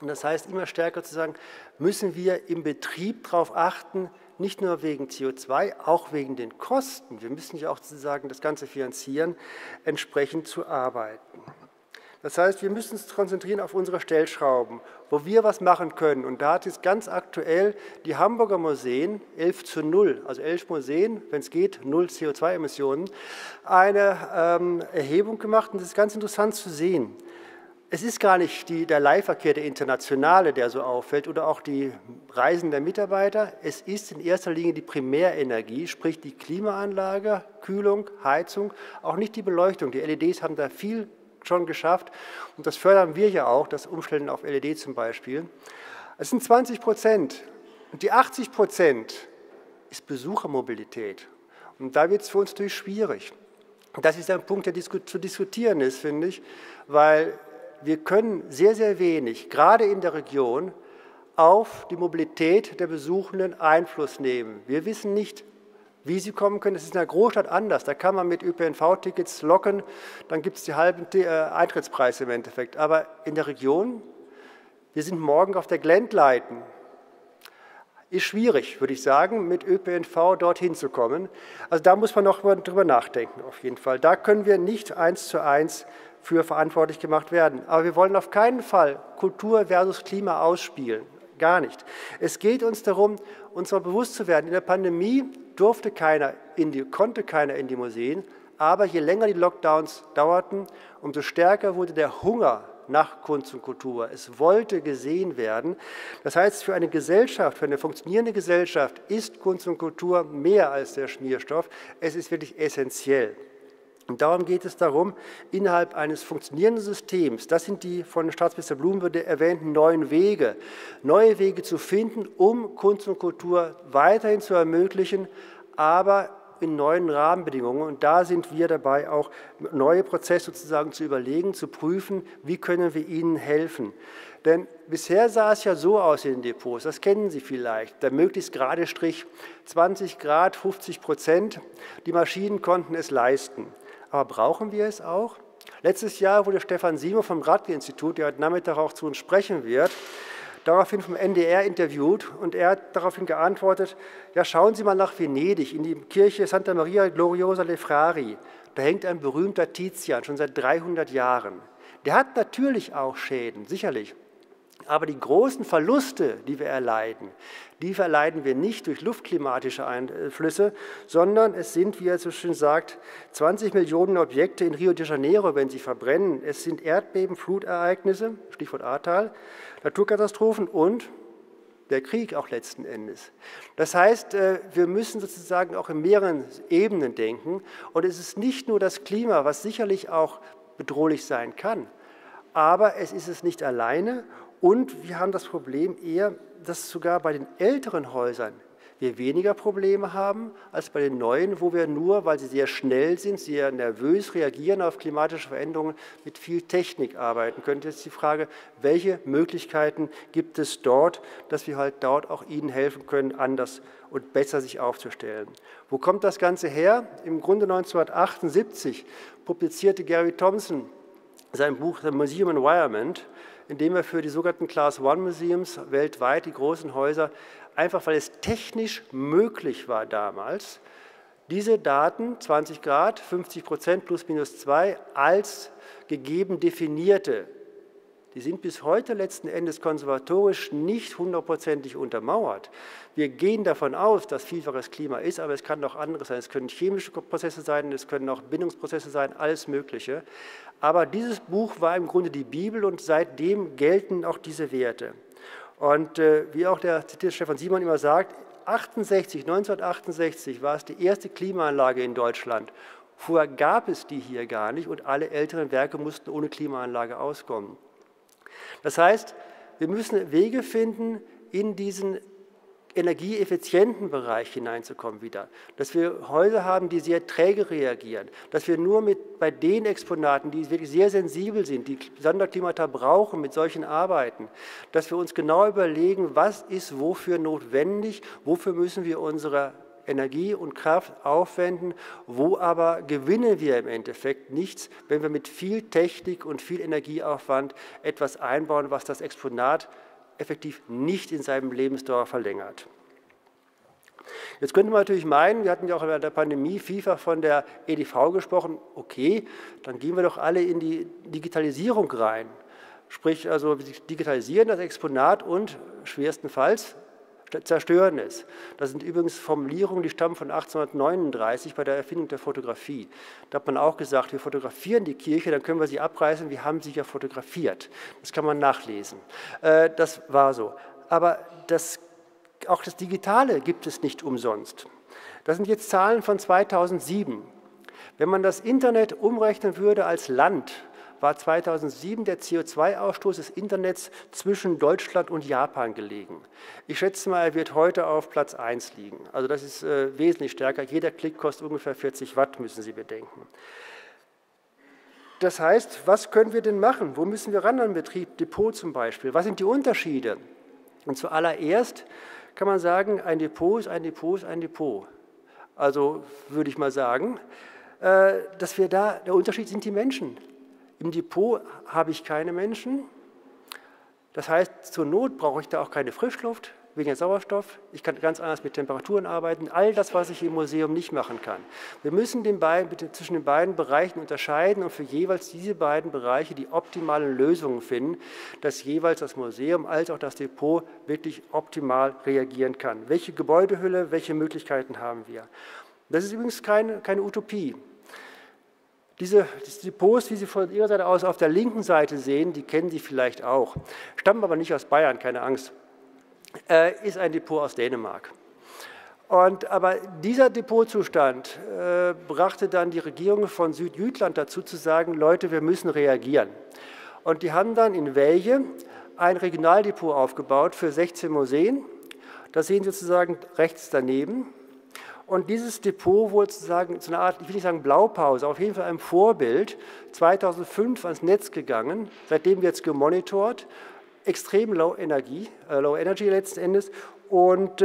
und das heißt immer stärker zu sagen, müssen wir im Betrieb darauf achten, nicht nur wegen CO2, auch wegen den Kosten, wir müssen ja auch sozusagen das Ganze finanzieren, entsprechend zu arbeiten. Das heißt, wir müssen uns konzentrieren auf unsere Stellschrauben, wo wir was machen können. Und da hat jetzt ganz aktuell die Hamburger Museen 11:0, also 11 Museen, wenn es geht, 0 CO2-Emissionen, eine Erhebung gemacht. Und das ist ganz interessant zu sehen. Es ist gar nicht der Leihverkehr, der internationale, der so auffällt, oder auch die Reisen der Mitarbeiter. Es ist in erster Linie die Primärenergie, sprich die Klimaanlage, Kühlung, Heizung, auch nicht die Beleuchtung. Die LEDs haben da viel schon geschafft und das fördern wir ja auch, das Umstellen auf LED zum Beispiel. Es sind 20% und die 80% ist Besuchermobilität und da wird es für uns natürlich schwierig. Das ist ein Punkt, der zu diskutieren ist, finde ich, weil wir können sehr, sehr wenig, gerade in der Region, auf die Mobilität der Besuchenden Einfluss nehmen. Wir wissen nicht, wie sie kommen können. Das ist in der Großstadt anders. Da kann man mit ÖPNV-Tickets locken, dann gibt es die halben Eintrittspreise im Endeffekt. Aber in der Region, wir sind morgen auf der Glendleiten, ist schwierig, würde ich sagen, mit ÖPNV dorthin zu kommen. Also da muss man noch drüber nachdenken, auf jeden Fall. Da können wir nicht 1:1 für verantwortlich gemacht werden. Aber wir wollen auf keinen Fall Kultur versus Klima ausspielen. Gar nicht. Es geht uns darum, uns mal bewusst zu werden. In der Pandemie konnte keiner in die Museen, aber je länger die Lockdowns dauerten, umso stärker wurde der Hunger nach Kunst und Kultur. Es wollte gesehen werden. Das heißt, für eine Gesellschaft, für eine funktionierende Gesellschaft ist Kunst und Kultur mehr als der Schmierstoff. Es ist wirklich essentiell. Und darum geht es darum, innerhalb eines funktionierenden Systems, das sind die von Staatsminister Blumenberg erwähnten neue Wege zu finden, um Kunst und Kultur weiterhin zu ermöglichen, aber in neuen Rahmenbedingungen. Und da sind wir dabei, auch neue Prozesse sozusagen zu überlegen, zu prüfen, wie können wir ihnen helfen. Denn bisher sah es ja so aus in den Depots, das kennen Sie vielleicht, der möglichst gerade Strich, 20 Grad, 50%, die Maschinen konnten es leisten. Aber brauchen wir es auch? Letztes Jahr wurde Stefan Siemer vom Radke-Institut, der heute Nachmittag auch zu uns sprechen wird, daraufhin vom NDR interviewt und er hat daraufhin geantwortet, ja, schauen Sie mal nach Venedig, in die Kirche Santa Maria Gloriosa dei Frari. Da hängt ein berühmter Tizian, schon seit 300 Jahren. Der hat natürlich auch Schäden, sicherlich. Aber die großen Verluste, die wir erleiden, die verleiden wir nicht durch luftklimatische Einflüsse, sondern es sind, wie er so schön sagt, 20 Millionen Objekte in Rio de Janeiro, wenn sie verbrennen. Es sind Erdbeben, Flutereignisse, Stichwort Ahrtal, Naturkatastrophen und der Krieg auch letzten Endes. Das heißt, wir müssen sozusagen auch in mehreren Ebenen denken. Und es ist nicht nur das Klima, was sicherlich auch bedrohlich sein kann, aber es ist es nicht alleine. Und wir haben das Problem eher, dass sogar bei den älteren Häusern wir weniger Probleme haben als bei den neuen, wo wir nur, weil sie sehr schnell sind, sehr nervös reagieren auf klimatische Veränderungen, mit viel Technik arbeiten können. Jetzt ist die Frage, welche Möglichkeiten gibt es dort, dass wir halt dort auch ihnen helfen können, anders und besser sich aufzustellen. Wo kommt das Ganze her? Im Grunde 1978 publizierte Gary Thompson sein Buch The Museum Environment, in dem er für die sogenannten Class I Museums weltweit, die großen Häuser, einfach weil es technisch möglich war damals, diese Daten, 20 Grad, 50% plus minus 2, als gegeben definierte. Die sind bis heute letzten Endes konservatorisch nicht hundertprozentig untermauert. Wir gehen davon aus, dass vielfaches Klima ist, aber es kann auch anderes sein. Es können chemische Prozesse sein, es können auch Bindungsprozesse sein, alles Mögliche. Aber dieses Buch war im Grunde die Bibel und seitdem gelten auch diese Werte. Und wie auch der zitierte Stefan Siemer immer sagt, 1968 war es die erste Klimaanlage in Deutschland. Vorher gab es die hier gar nicht und alle älteren Werke mussten ohne Klimaanlage auskommen. Das heißt, wir müssen Wege finden, in diesen energieeffizienten Bereich hineinzukommen wieder. Dass wir Häuser haben, die sehr träge reagieren. Dass wir nur bei den Exponaten, die wirklich sehr sensibel sind, die Sonderklimata brauchen, mit solchen arbeiten. Dass wir uns genau überlegen, was ist wofür notwendig, wofür müssen wir unsere Energie und Kraft aufwenden, wo aber gewinnen wir im Endeffekt nichts, wenn wir mit viel Technik und viel Energieaufwand etwas einbauen, was das Exponat effektiv nicht in seinem Lebensdauer verlängert. Jetzt könnte man natürlich meinen, wir hatten ja auch während der Pandemie vielfach von der EDV gesprochen, okay, dann gehen wir doch alle in die Digitalisierung rein. Sprich, also wir digitalisieren das Exponat und schwerstenfalls zerstören es. Das sind übrigens Formulierungen, die stammen von 1839 bei der Erfindung der Fotografie. Da hat man auch gesagt, wir fotografieren die Kirche, dann können wir sie abreißen, wir haben sie ja fotografiert. Das kann man nachlesen. Das war so. Aber auch das Digitale gibt es nicht umsonst. Das sind jetzt Zahlen von 2007. Wenn man das Internet umrechnen würde als Land, war 2007 der CO2-Ausstoß des Internets zwischen Deutschland und Japan gelegen. Ich schätze mal, er wird heute auf Platz 1 liegen. Also das ist wesentlich stärker. Jeder Klick kostet ungefähr 40 Watt, müssen Sie bedenken. Das heißt, was können wir denn machen? Wo müssen wir ran an den Betrieb? Depot zum Beispiel. Was sind die Unterschiede? Und zuallererst kann man sagen, ein Depot ist ein Depot ist ein Depot. Also würde ich mal sagen, dass der Unterschied sind die Menschen. Im Depot habe ich keine Menschen. Das heißt, zur Not brauche ich da auch keine Frischluft, weniger Sauerstoff. Ich kann ganz anders mit Temperaturen arbeiten. All das, was ich im Museum nicht machen kann. Wir müssen zwischen den beiden Bereichen unterscheiden und für jeweils diese beiden Bereiche die optimalen Lösungen finden, dass jeweils das Museum als auch das Depot wirklich optimal reagieren kann. Welche Gebäudehülle, welche Möglichkeiten haben wir? Das ist übrigens keine Utopie. Diese Depots, wie Sie von Ihrer Seite aus auf der linken Seite sehen, die kennen Sie vielleicht auch, stammen aber nicht aus Bayern, keine Angst, ist ein Depot aus Dänemark. Aber dieser Depotzustand brachte dann die Regierung von Südjütland dazu zu sagen, Leute, wir müssen reagieren. Und die haben dann in Welje ein Regionaldepot aufgebaut für 16 Museen. Das sehen Sie sozusagen rechts daneben. Und dieses Depot wurde sozusagen zu einer Art, ich will nicht sagen Blaupause, auf jeden Fall einem Vorbild, 2005 ans Netz gegangen, seitdem wird es gemonitort, extrem Low Energy letzten Endes und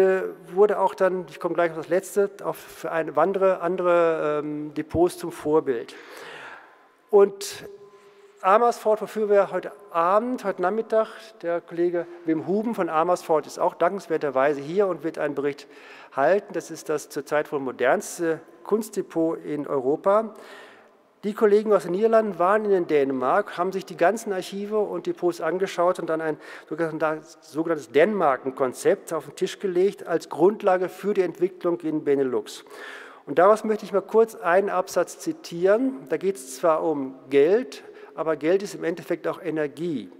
wurde auch dann, ich komme gleich auf das Letzte, auch für andere Depots zum Vorbild. Und Amersfoort, wofür wir heute Nachmittag, der Kollege Wim Huben von Amersfoort ist auch dankenswerterweise hier und wird einen Bericht halten. Das ist das zurzeit wohl modernste Kunstdepot in Europa. Die Kollegen aus den Niederlanden waren in Dänemark, haben sich die ganzen Archive und Depots angeschaut und dann ein sogenanntes Dänemarken-Konzept auf den Tisch gelegt als Grundlage für die Entwicklung in Benelux. Und daraus möchte ich mal kurz einen Absatz zitieren. Da geht es zwar um Geld, aber Geld ist im Endeffekt auch Energie.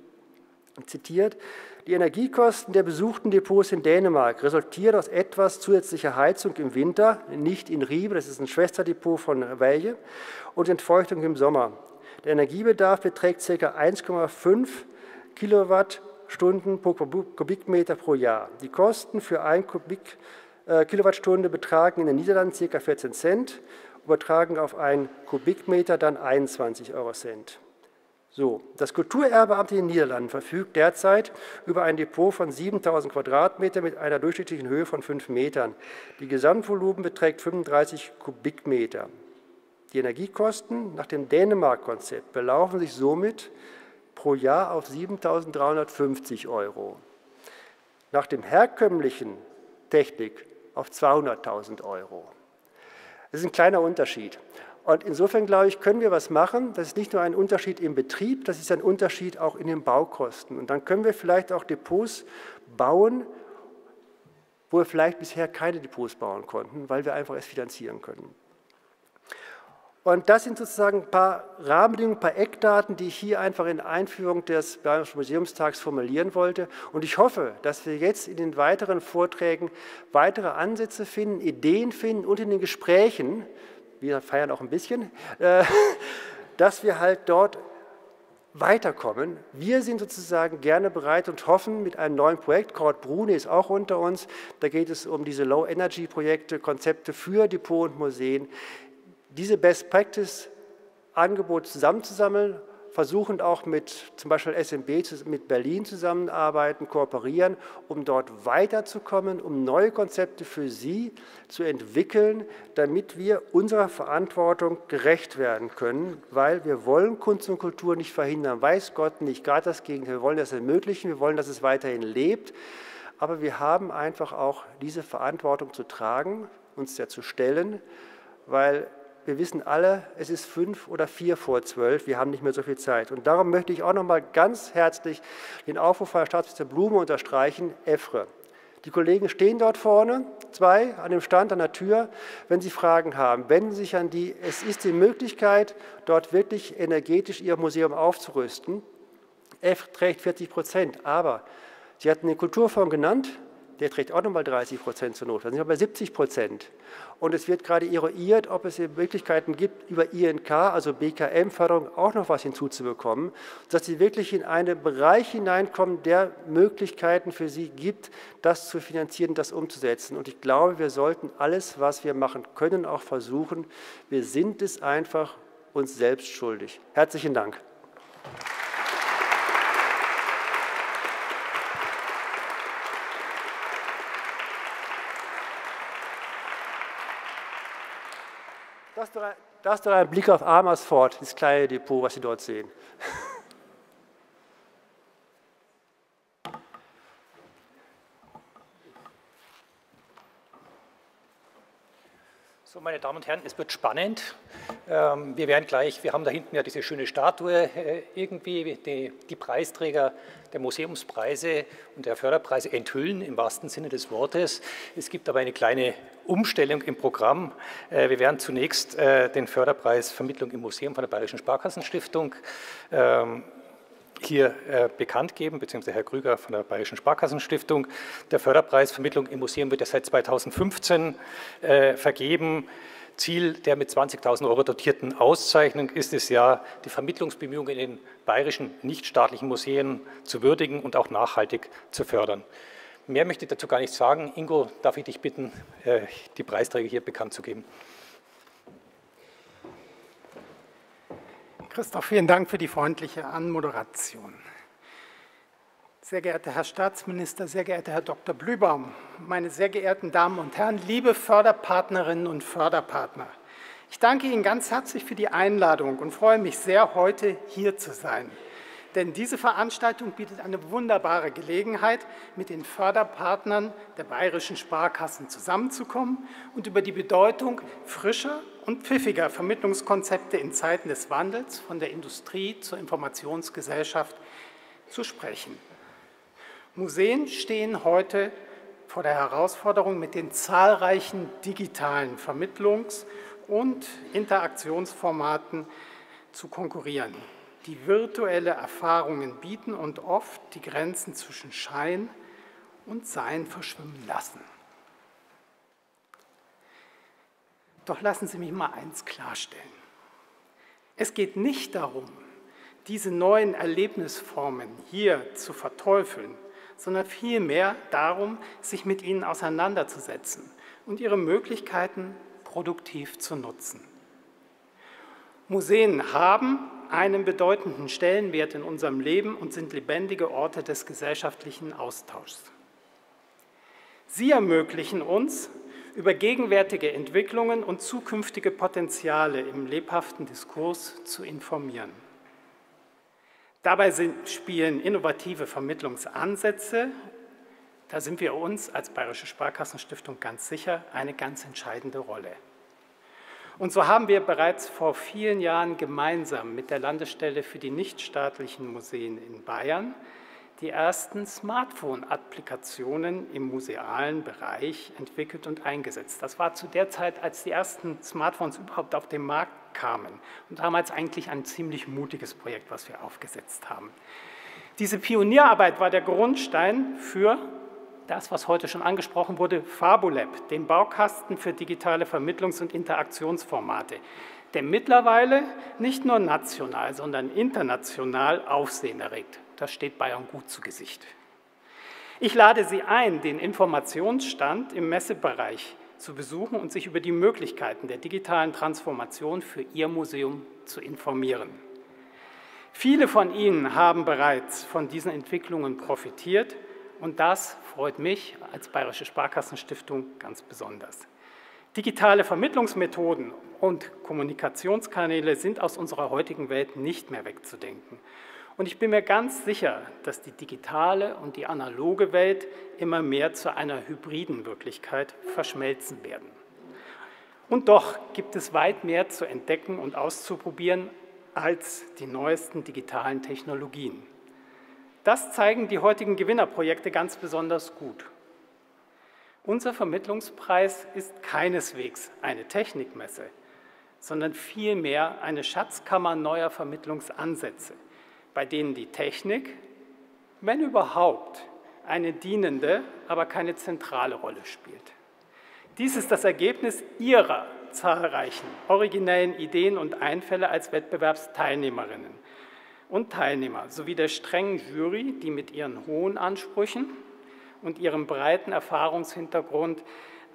Zitiert: Die Energiekosten der besuchten Depots in Dänemark resultieren aus etwas zusätzlicher Heizung im Winter, nicht in Ribe, das ist ein Schwesterdepot von Welje, und Entfeuchtung im Sommer. Der Energiebedarf beträgt ca. 1,5 Kilowattstunden pro Kubikmeter pro Jahr. Die Kosten für 1 Kilowattstunde betragen in den Niederlanden ca. 14 Cent, übertragen auf 1 Kubikmeter dann 21 Eurocent. So, das Kulturerbeamt in den Niederlanden verfügt derzeit über ein Depot von 7.000 Quadratmeter mit einer durchschnittlichen Höhe von 5 Metern. Die Gesamtvolumen beträgt 35 Kubikmeter. Die Energiekosten nach dem Dänemark-Konzept belaufen sich somit pro Jahr auf 7.350 €. Nach dem herkömmlichen Technik auf 200.000 €. Das ist ein kleiner Unterschied. Und insofern, glaube ich, können wir was machen. Das ist nicht nur ein Unterschied im Betrieb, das ist ein Unterschied auch in den Baukosten. Und dann können wir vielleicht auch Depots bauen, wo wir vielleicht bisher keine Depots bauen konnten, weil wir einfach es finanzieren können. Und das sind sozusagen ein paar Rahmenbedingungen, ein paar Eckdaten, die ich hier einfach in Einführung des Bayerischen Museumstags formulieren wollte. Und ich hoffe, dass wir jetzt in den weiteren Vorträgen weitere Ansätze finden, Ideen finden und in den Gesprächen, wir feiern auch ein bisschen, dass wir halt dort weiterkommen. Wir sind sozusagen gerne bereit und hoffen mit einem neuen Projekt, Kurt Brune ist auch unter uns, da geht es um diese Low-Energy-Projekte, Konzepte für Depot und Museen, diese Best-Practice-Angebote zusammenzusammeln, versuchen auch mit zum Beispiel SMB, mit Berlin zusammenarbeiten, kooperieren, um dort weiterzukommen, um neue Konzepte für Sie zu entwickeln, damit wir unserer Verantwortung gerecht werden können, weil wir wollen Kunst und Kultur nicht verhindern, weiß Gott nicht, gerade das Gegenteil, wir wollen das ermöglichen, wir wollen, dass es weiterhin lebt, aber wir haben einfach auch diese Verantwortung zu tragen, uns der zu stellen, weil wir wissen alle, es ist 5 oder 4 vor 12, wir haben nicht mehr so viel Zeit. Und darum möchte ich auch noch mal ganz herzlich den Aufruf von Herrn Staatsminister Blume unterstreichen, EFRE. Die Kollegen stehen dort vorne, 2 an dem Stand, an der Tür. Wenn Sie Fragen haben, wenden Sie sich an die. Es ist die Möglichkeit, dort wirklich energetisch Ihr Museum aufzurüsten. EFRE trägt 40%, aber Sie hatten den Kulturfonds genannt, der trägt auch nochmal 30% zur Not. Wir sind aber bei 70%. Und es wird gerade eruiert, ob es Möglichkeiten gibt, über INK, also BKM-Förderung, auch noch was hinzuzubekommen, sodass Sie wirklich in einen Bereich hineinkommen, der Möglichkeiten für Sie gibt, das zu finanzieren, das umzusetzen. Und ich glaube, wir sollten alles, was wir machen können, auch versuchen. Wir sind es einfach uns selbst schuldig. Herzlichen Dank. Das ist doch ein Blick auf Amersfoort, das kleine Depot, was Sie dort sehen. So, meine Damen und Herren, es wird spannend. Wir haben da hinten ja diese schöne Statue, irgendwie die Preisträger der Museumspreise und der Förderpreise enthüllen, im wahrsten Sinne des Wortes. Es gibt aber eine kleine Umstellung im Programm. Wir werden zunächst den Förderpreis Vermittlung im Museum von der Bayerischen Sparkassenstiftung hier bekannt geben, beziehungsweise Herr Krüger von der Bayerischen Sparkassenstiftung. Der Förderpreis Vermittlung im Museum wird ja seit 2015 vergeben. Ziel der mit 20.000 € dotierten Auszeichnung ist es ja, die Vermittlungsbemühungen in den bayerischen nichtstaatlichen Museen zu würdigen und auch nachhaltig zu fördern. Mehr möchte ich dazu gar nicht sagen. Ingo, darf ich dich bitten, die Preisträger hier bekannt zu geben. Christoph, vielen Dank für die freundliche Anmoderation. Sehr geehrter Herr Staatsminister, sehr geehrter Herr Dr. Blühbaum, meine sehr geehrten Damen und Herren, liebe Förderpartnerinnen und Förderpartner. Ich danke Ihnen ganz herzlich für die Einladung und freue mich sehr, heute hier zu sein. Denn diese Veranstaltung bietet eine wunderbare Gelegenheit, mit den Förderpartnern der bayerischen Sparkassen zusammenzukommen und über die Bedeutung frischer und pfiffiger Vermittlungskonzepte in Zeiten des Wandels von der Industrie zur Informationsgesellschaft zu sprechen. Museen stehen heute vor der Herausforderung, mit den zahlreichen digitalen Vermittlungs- und Interaktionsformaten zu konkurrieren, die virtuelle Erfahrungen bieten und oft die Grenzen zwischen Schein und Sein verschwimmen lassen. Doch lassen Sie mich mal eins klarstellen. Es geht nicht darum, diese neuen Erlebnisformen hier zu verteufeln, sondern vielmehr darum, sich mit ihnen auseinanderzusetzen und ihre Möglichkeiten produktiv zu nutzen. Museen haben einen bedeutenden Stellenwert in unserem Leben und sind lebendige Orte des gesellschaftlichen Austauschs. Sie ermöglichen uns, über gegenwärtige Entwicklungen und zukünftige Potenziale im lebhaften Diskurs zu informieren. Dabei spielen innovative Vermittlungsansätze, da sind wir uns als Bayerische Sparkassenstiftung ganz sicher, eine ganz entscheidende Rolle. Und so haben wir bereits vor vielen Jahren gemeinsam mit der Landesstelle für die nichtstaatlichen Museen in Bayern die ersten Smartphone-Applikationen im musealen Bereich entwickelt und eingesetzt. Das war zu der Zeit, als die ersten Smartphones überhaupt auf den Markt kamen und damals eigentlich ein ziemlich mutiges Projekt, was wir aufgesetzt haben. Diese Pionierarbeit war der Grundstein für das, was heute schon angesprochen wurde, FabuLab, den Baukasten für digitale Vermittlungs- und Interaktionsformate, der mittlerweile nicht nur national, sondern international Aufsehen erregt. Das steht Bayern gut zu Gesicht. Ich lade Sie ein, den Informationsstand im Messebereich zu besuchen und sich über die Möglichkeiten der digitalen Transformation für Ihr Museum zu informieren. Viele von Ihnen haben bereits von diesen Entwicklungen profitiert und das freut mich als Bayerische Sparkassenstiftung ganz besonders. Digitale Vermittlungsmethoden und Kommunikationskanäle sind aus unserer heutigen Welt nicht mehr wegzudenken. Und ich bin mir ganz sicher, dass die digitale und die analoge Welt immer mehr zu einer hybriden Wirklichkeit verschmelzen werden. Und doch gibt es weit mehr zu entdecken und auszuprobieren als die neuesten digitalen Technologien. Das zeigen die heutigen Gewinnerprojekte ganz besonders gut. Unser Vermittlungspreis ist keineswegs eine Technikmesse, sondern vielmehr eine Schatzkammer neuer Vermittlungsansätze, bei denen die Technik, wenn überhaupt, eine dienende, aber keine zentrale Rolle spielt. Dies ist das Ergebnis Ihrer zahlreichen originellen Ideen und Einfälle als Wettbewerbsteilnehmerinnen und Teilnehmer sowie der strengen Jury, die mit ihren hohen Ansprüchen und ihrem breiten Erfahrungshintergrund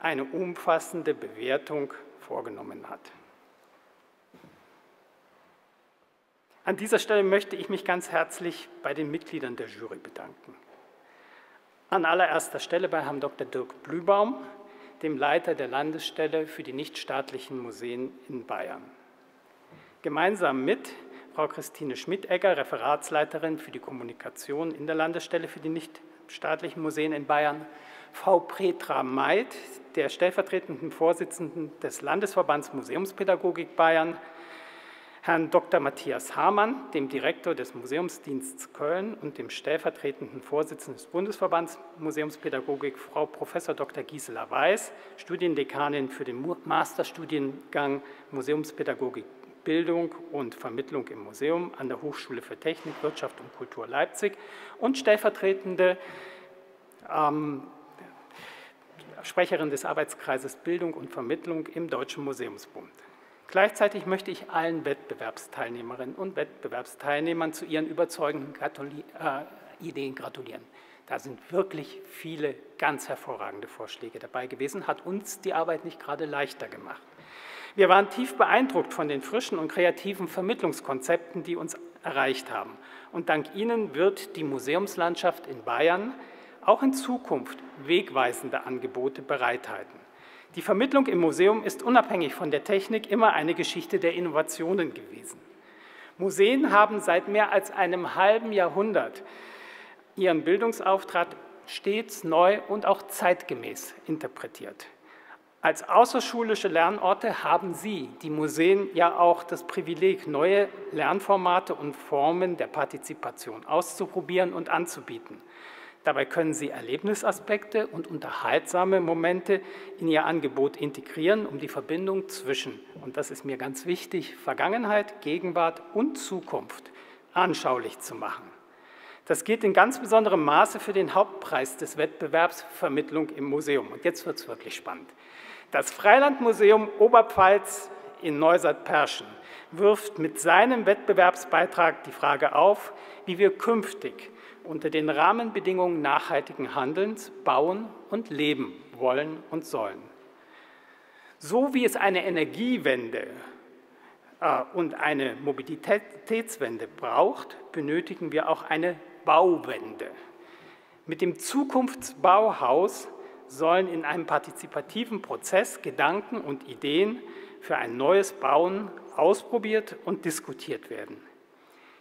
eine umfassende Bewertung vorgenommen hat. An dieser Stelle möchte ich mich ganz herzlich bei den Mitgliedern der Jury bedanken. An allererster Stelle bei Herrn Dr. Dirk Blühbaum, dem Leiter der Landesstelle für die nichtstaatlichen Museen in Bayern. Gemeinsam mit Frau Christine Schmidegger, Referatsleiterin für die Kommunikation in der Landesstelle für die nichtstaatlichen Museen in Bayern, Frau Petra Meid, der stellvertretenden Vorsitzenden des Landesverbands Museumspädagogik Bayern, Herrn Dr. Matthias Hamann, dem Direktor des Museumsdienstes Köln und dem stellvertretenden Vorsitzenden des Bundesverbands Museumspädagogik, Frau Prof. Dr. Gisela Weiß, Studiendekanin für den Masterstudiengang Museumspädagogik, Bildung und Vermittlung im Museum an der Hochschule für Technik, Wirtschaft und Kultur Leipzig und stellvertretende Sprecherin des Arbeitskreises Bildung und Vermittlung im Deutschen Museumsbund. Gleichzeitig möchte ich allen Wettbewerbsteilnehmerinnen und Wettbewerbsteilnehmern zu ihren überzeugenden Ideen gratulieren. Da sind wirklich viele ganz hervorragende Vorschläge dabei gewesen, hat uns die Arbeit nicht gerade leichter gemacht. Wir waren tief beeindruckt von den frischen und kreativen Vermittlungskonzepten, die uns erreicht haben. Und dank ihnen wird die Museumslandschaft in Bayern auch in Zukunft wegweisende Angebote bereithalten. Die Vermittlung im Museum ist unabhängig von der Technik immer eine Geschichte der Innovationen gewesen. Museen haben seit mehr als einem halben Jahrhundert ihren Bildungsauftrag stets neu und auch zeitgemäß interpretiert. Als außerschulische Lernorte haben Sie, die Museen, ja auch das Privileg, neue Lernformate und Formen der Partizipation auszuprobieren und anzubieten. Dabei können Sie Erlebnisaspekte und unterhaltsame Momente in Ihr Angebot integrieren, um die Verbindung zwischen, und das ist mir ganz wichtig, Vergangenheit, Gegenwart und Zukunft anschaulich zu machen. Das gilt in ganz besonderem Maße für den Hauptpreis des Wettbewerbs Vermittlung im Museum. Und jetzt wird es wirklich spannend. Das Freilandmuseum Oberpfalz in Neustadt-Perschen wirft mit seinem Wettbewerbsbeitrag die Frage auf, wie wir künftig unter den Rahmenbedingungen nachhaltigen Handelns bauen und leben wollen und sollen. So wie es eine Energiewende und eine Mobilitätswende braucht, benötigen wir auch eine Bauwende. Mit dem Zukunftsbauhaus sollen in einem partizipativen Prozess Gedanken und Ideen für ein neues Bauen ausprobiert und diskutiert werden.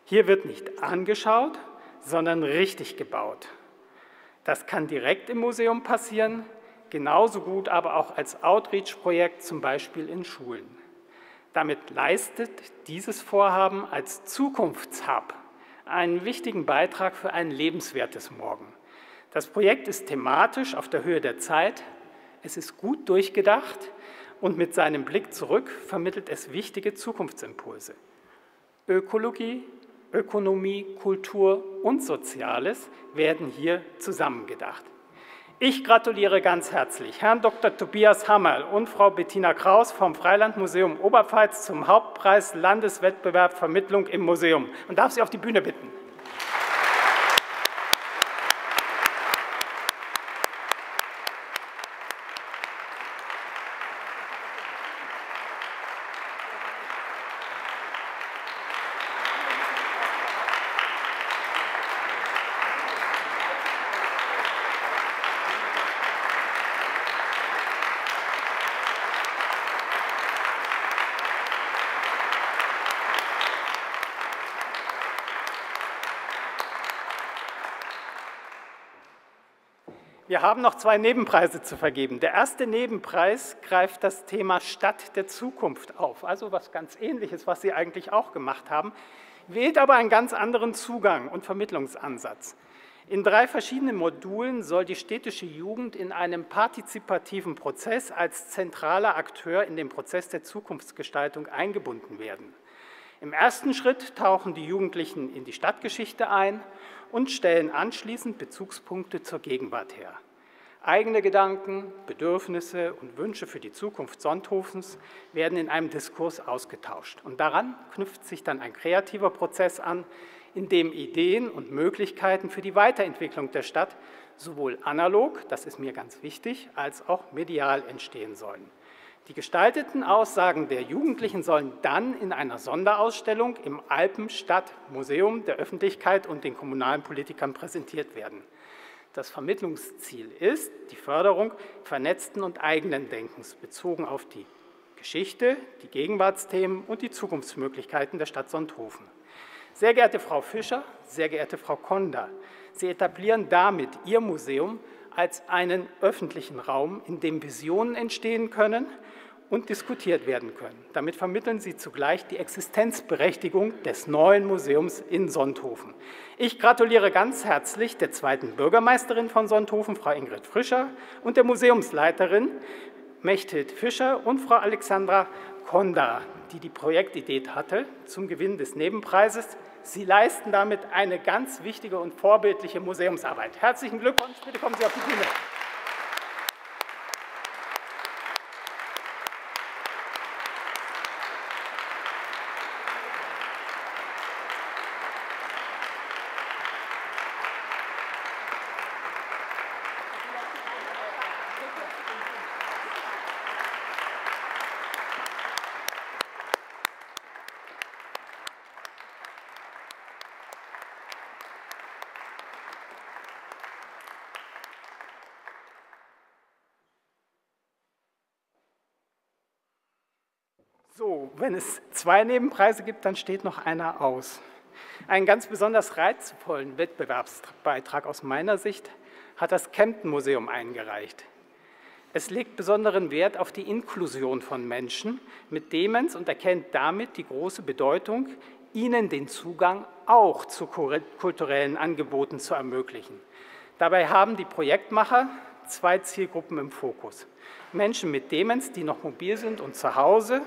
Hier wird nicht angeschaut, sondern richtig gebaut. Das kann direkt im Museum passieren, genauso gut aber auch als Outreach-Projekt, zum Beispiel in Schulen. Damit leistet dieses Vorhaben als Zukunftshub einen wichtigen Beitrag für ein lebenswertes Morgen. Das Projekt ist thematisch auf der Höhe der Zeit, es ist gut durchgedacht und mit seinem Blick zurück vermittelt es wichtige Zukunftsimpulse. Ökologie, Ökonomie, Kultur und Soziales werden hier zusammengedacht. Ich gratuliere ganz herzlich Herrn Dr. Tobias Hammerl und Frau Bettina Kraus vom Freilandmuseum Oberpfalz zum Hauptpreis Landeswettbewerb Vermittlung im Museum und darf Sie auf die Bühne bitten. Wir haben noch 2 Nebenpreise zu vergeben. Der erste Nebenpreis greift das Thema Stadt der Zukunft auf, also was ganz Ähnliches, was Sie eigentlich auch gemacht haben, wählt aber einen ganz anderen Zugang und Vermittlungsansatz. In 3 verschiedenen Modulen soll die städtische Jugend in einem partizipativen Prozess als zentraler Akteur in den Prozess der Zukunftsgestaltung eingebunden werden. Im ersten Schritt tauchen die Jugendlichen in die Stadtgeschichte ein und stellen anschließend Bezugspunkte zur Gegenwart her. Eigene Gedanken, Bedürfnisse und Wünsche für die Zukunft Sonthofens werden in einem Diskurs ausgetauscht. Und daran knüpft sich dann ein kreativer Prozess an, in dem Ideen und Möglichkeiten für die Weiterentwicklung der Stadt sowohl analog, das ist mir ganz wichtig, als auch medial entstehen sollen. Die gestalteten Aussagen der Jugendlichen sollen dann in einer Sonderausstellung im Alpenstadtmuseum der Öffentlichkeit und den kommunalen Politikern präsentiert werden. Das Vermittlungsziel ist die Förderung vernetzten und eigenen Denkens bezogen auf die Geschichte, die Gegenwartsthemen und die Zukunftsmöglichkeiten der Stadt Sonthofen. Sehr geehrte Frau Fischer, sehr geehrte Frau Konda, Sie etablieren damit Ihr Museum als einen öffentlichen Raum, in dem Visionen entstehen können und diskutiert werden können. Damit vermitteln Sie zugleich die Existenzberechtigung des neuen Museums in Sonthofen. Ich gratuliere ganz herzlich der 2. Bürgermeisterin von Sonthofen, Frau Ingrid Frischer, und der Museumsleiterin Mechthild Fischer und Frau Alexandra Konda, die die Projektidee hatte, zum Gewinn des Nebenpreises. Sie leisten damit eine ganz wichtige und vorbildliche Museumsarbeit. Herzlichen Glückwunsch, bitte kommen Sie auf die Bühne. So, wenn es 2 Nebenpreise gibt, dann steht noch einer aus. Einen ganz besonders reizvollen Wettbewerbsbeitrag aus meiner Sicht hat das Kempten-Museum eingereicht. Es legt besonderen Wert auf die Inklusion von Menschen mit Demenz und erkennt damit die große Bedeutung, ihnen den Zugang auch zu kulturellen Angeboten zu ermöglichen. Dabei haben die Projektmacher 2 Zielgruppen im Fokus. Menschen mit Demenz, die noch mobil sind und zu Hause,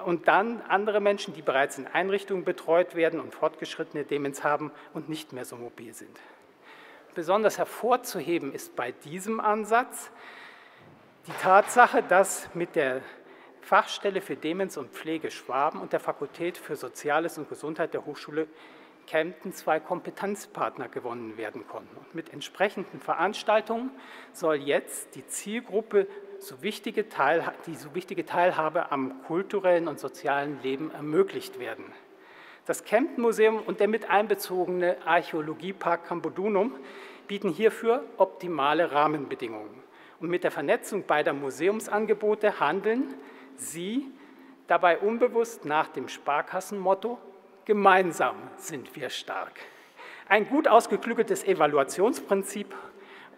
und dann andere Menschen, die bereits in Einrichtungen betreut werden und fortgeschrittene Demenz haben und nicht mehr so mobil sind. Besonders hervorzuheben ist bei diesem Ansatz die Tatsache, dass mit der Fachstelle für Demenz und Pflege Schwaben und der Fakultät für Soziales und Gesundheit der Hochschule Kempten 2 Kompetenzpartner gewonnen werden konnten. Und mit entsprechenden Veranstaltungen soll jetzt die Zielgruppe die so wichtige Teilhabe am kulturellen und sozialen Leben ermöglicht werden. Das Kempten-Museum und der mit einbezogene Archäologiepark Campodunum bieten hierfür optimale Rahmenbedingungen. Und mit der Vernetzung beider Museumsangebote handeln sie dabei unbewusst nach dem Sparkassenmotto: Gemeinsam sind wir stark. Ein gut ausgeklügeltes Evaluationsprinzip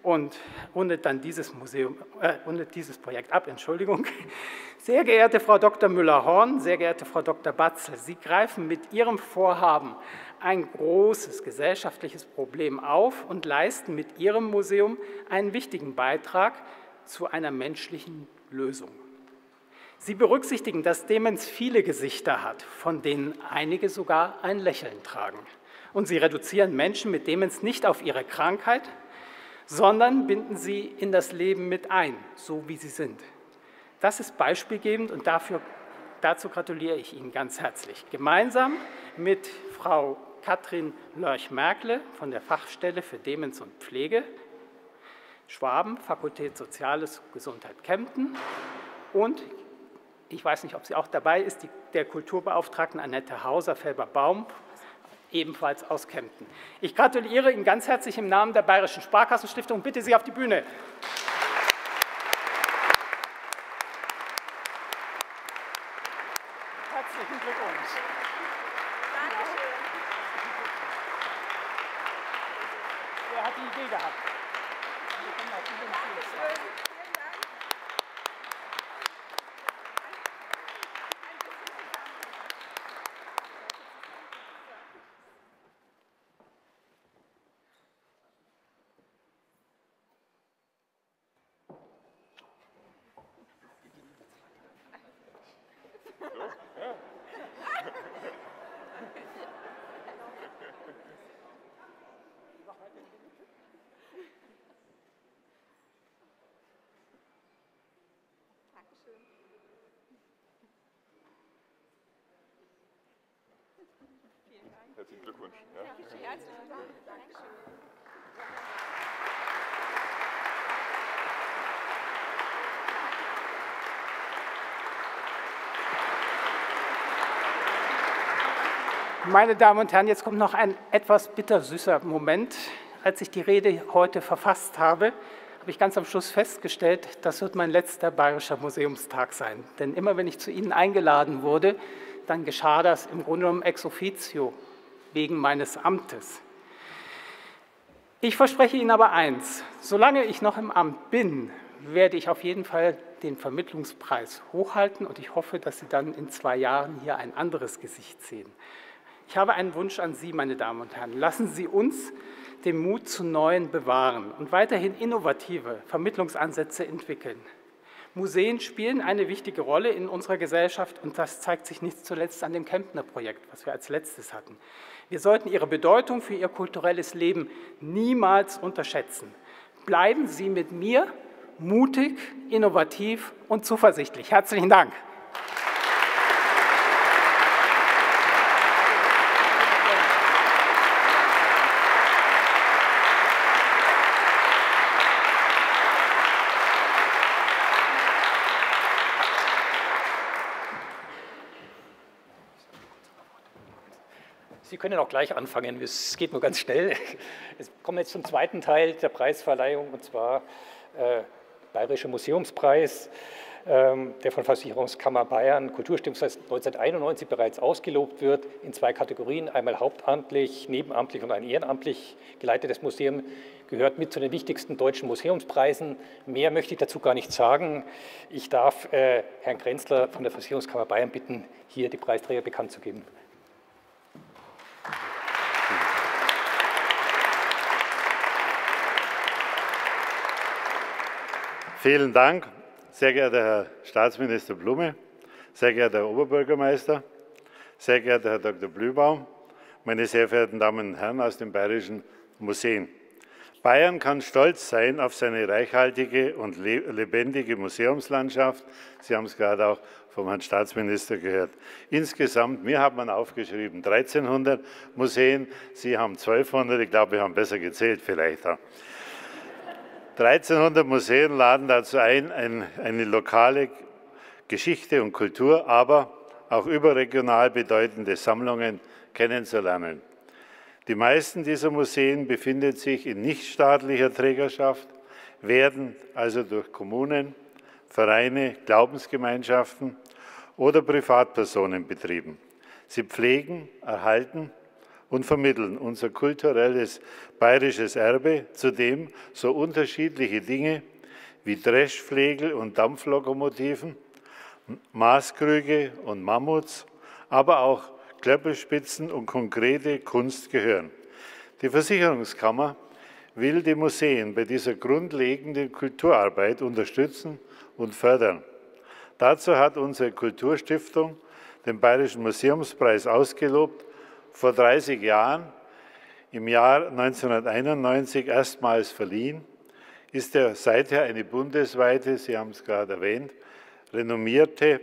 und rundet dann dieses Projekt ab. Entschuldigung. Sehr geehrte Frau Dr. Müller-Horn, sehr geehrte Frau Dr. Batzel, Sie greifen mit Ihrem Vorhaben ein großes gesellschaftliches Problem auf und leisten mit Ihrem Museum einen wichtigen Beitrag zu einer menschlichen Lösung. Sie berücksichtigen, dass Demenz viele Gesichter hat, von denen einige sogar ein Lächeln tragen. Und Sie reduzieren Menschen mit Demenz nicht auf ihre Krankheit, sondern binden sie in das Leben mit ein, so wie sie sind. Das ist beispielgebend und dazu gratuliere ich Ihnen ganz herzlich. Gemeinsam mit Frau Katrin Lörch-Merkle von der Fachstelle für Demenz und Pflege, Schwaben, Fakultät Soziales und Gesundheit Kempten und ich weiß nicht, ob sie auch dabei ist, der Kulturbeauftragten Annette Hauser-Felber-Baum, ebenfalls aus Kempten. Ich gratuliere Ihnen ganz herzlich im Namen der Bayerischen Sparkassenstiftung und bitte Sie auf die Bühne. Herzlichen Glückwunsch. Dankeschön. Wer hat die Idee gehabt? Dankeschön. Herzlichen Glückwunsch. Ja. Herzlichen Dank. Dankeschön. Meine Damen und Herren, jetzt kommt noch ein etwas bittersüßer Moment. Als ich die Rede heute verfasst habe, habe ich ganz am Schluss festgestellt, das wird mein letzter Bayerischer Museumstag sein. Denn immer wenn ich zu Ihnen eingeladen wurde, dann geschah das im Grunde genommen ex officio, wegen meines Amtes. Ich verspreche Ihnen aber eins: Solange ich noch im Amt bin, werde ich auf jeden Fall den Vermittlungspreis hochhalten und ich hoffe, dass Sie dann in 2 Jahren hier ein anderes Gesicht sehen. Ich habe einen Wunsch an Sie, meine Damen und Herren. Lassen Sie uns den Mut zu Neuen bewahren und weiterhin innovative Vermittlungsansätze entwickeln. Museen spielen eine wichtige Rolle in unserer Gesellschaft und das zeigt sich nicht zuletzt an dem Kemptner Projekt, was wir als letztes hatten. Wir sollten ihre Bedeutung für ihr kulturelles Leben niemals unterschätzen. Bleiben Sie mit mir mutig, innovativ und zuversichtlich. Herzlichen Dank. Sie können auch gleich anfangen, es geht nur ganz schnell. Es kommen jetzt zum zweiten Teil der Preisverleihung, und zwar Bayerischer Museumspreis. der von Versicherungskammer Bayern Kulturstiftung seit 1991 bereits ausgelobt wird, in 2 Kategorien, einmal hauptamtlich, nebenamtlich und ein ehrenamtlich geleitetes Museum, gehört mit zu den wichtigsten deutschen Museumspreisen. Mehr möchte ich dazu gar nicht sagen. Ich darf Herrn Grenzler von der Versicherungskammer Bayern bitten, hier die Preisträger bekannt zu geben. Vielen Dank, sehr geehrter Herr Staatsminister Blume, sehr geehrter Herr Oberbürgermeister, sehr geehrter Herr Dr. Blühbaum, meine sehr verehrten Damen und Herren aus den Bayerischen Museen. Bayern kann stolz sein auf seine reichhaltige und lebendige Museumslandschaft. Sie haben es gerade auch vom Herrn Staatsminister gehört. Insgesamt, mir hat man aufgeschrieben, 1300 Museen, Sie haben 1200, ich glaube, wir haben besser gezählt vielleicht auch. 1300 Museen laden dazu ein, eine lokale Geschichte und Kultur, aber auch überregional bedeutende Sammlungen kennenzulernen. Die meisten dieser Museen befinden sich in nichtstaatlicher Trägerschaft, werden also durch Kommunen, Vereine, Glaubensgemeinschaften oder Privatpersonen betrieben. Sie pflegen, erhalten und vermitteln unser kulturelles bayerisches Erbe, zudem so unterschiedliche Dinge wie Dreschflegel und Dampflokomotiven, Maßkrüge und Mammuts, aber auch Klöppelspitzen und konkrete Kunst gehören. Die Versicherungskammer will die Museen bei dieser grundlegenden Kulturarbeit unterstützen und fördern. Dazu hat unsere Kulturstiftung den Bayerischen Museumspreis ausgelobt, vor 30 Jahren, im Jahr 1991 erstmals verliehen, ist er seither eine bundesweite, Sie haben es gerade erwähnt, renommierte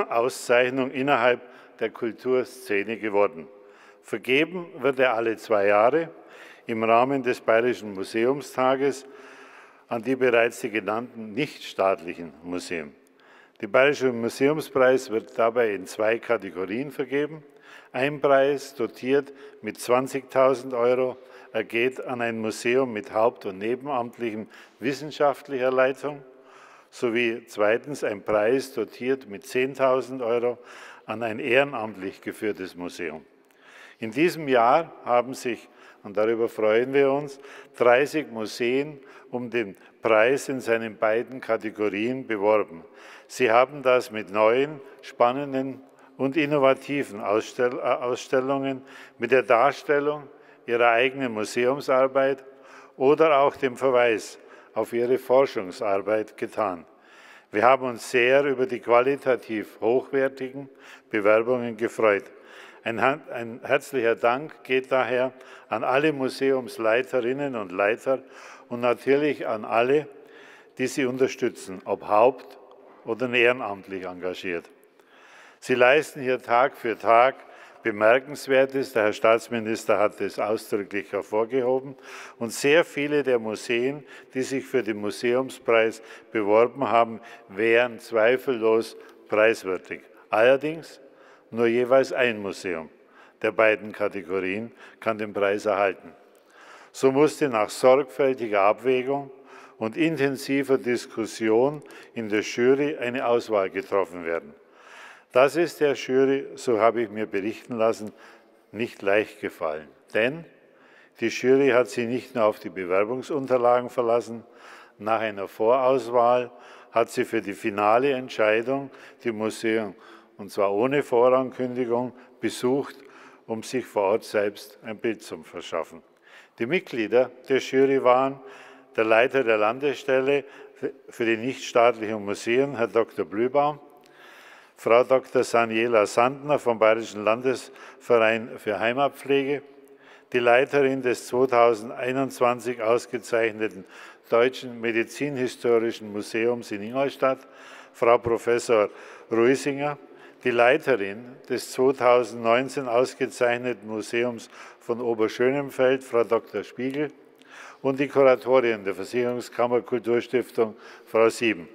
Auszeichnung innerhalb der Kulturszene geworden. Vergeben wird er alle 2 Jahre im Rahmen des Bayerischen Museumstages an die bereits die genannten nichtstaatlichen Museen. Der Bayerische Museumspreis wird dabei in 2 Kategorien vergeben. Ein Preis, dotiert mit 20.000 € ergeht an ein Museum mit haupt- und nebenamtlichem wissenschaftlicher Leitung, sowie zweitens ein Preis, dotiert mit 10.000 € an ein ehrenamtlich geführtes Museum. In diesem Jahr haben sich, und darüber freuen wir uns, 30 Museen um den Preis in seinen beiden Kategorien beworben. Sie haben das mit neuen, spannenden und innovativen Ausstellungen, mit der Darstellung ihrer eigenen Museumsarbeit oder auch dem Verweis auf ihre Forschungsarbeit getan. Wir haben uns sehr über die qualitativ hochwertigen Bewerbungen gefreut. Ein herzlicher Dank geht daher an alle Museumsleiterinnen und Leiter und natürlich an alle, die sie unterstützen, ob haupt- oder ehrenamtlich engagiert. Sie leisten hier Tag für Tag Bemerkenswertes, der Herr Staatsminister hat es ausdrücklich hervorgehoben, und sehr viele der Museen, die sich für den Museumspreis beworben haben, wären zweifellos preiswürdig. Allerdings nur jeweils ein Museum der beiden Kategorien kann den Preis erhalten. So musste nach sorgfältiger Abwägung und intensiver Diskussion in der Jury eine Auswahl getroffen werden. Das ist der Jury, so habe ich mir berichten lassen, nicht leicht gefallen. Denn die Jury hat sich nicht nur auf die Bewerbungsunterlagen verlassen, nach einer Vorauswahl hat sie für die finale Entscheidung die Museen, und zwar ohne Vorankündigung, besucht, um sich vor Ort selbst ein Bild zu verschaffen. Die Mitglieder der Jury waren der Leiter der Landesstelle für die nichtstaatlichen Museen, Herr Dr. Blühbaum, Frau Dr. Sanjela Sandner vom Bayerischen Landesverein für Heimatpflege, die Leiterin des 2021 ausgezeichneten Deutschen Medizinhistorischen Museums in Ingolstadt, Frau Professor Ruisinger, die Leiterin des 2019 ausgezeichneten Museums von Oberschönenfeld, Frau Dr. Spiegel, und die Kuratorin der Versicherungskammer Kulturstiftung, Frau Sieben.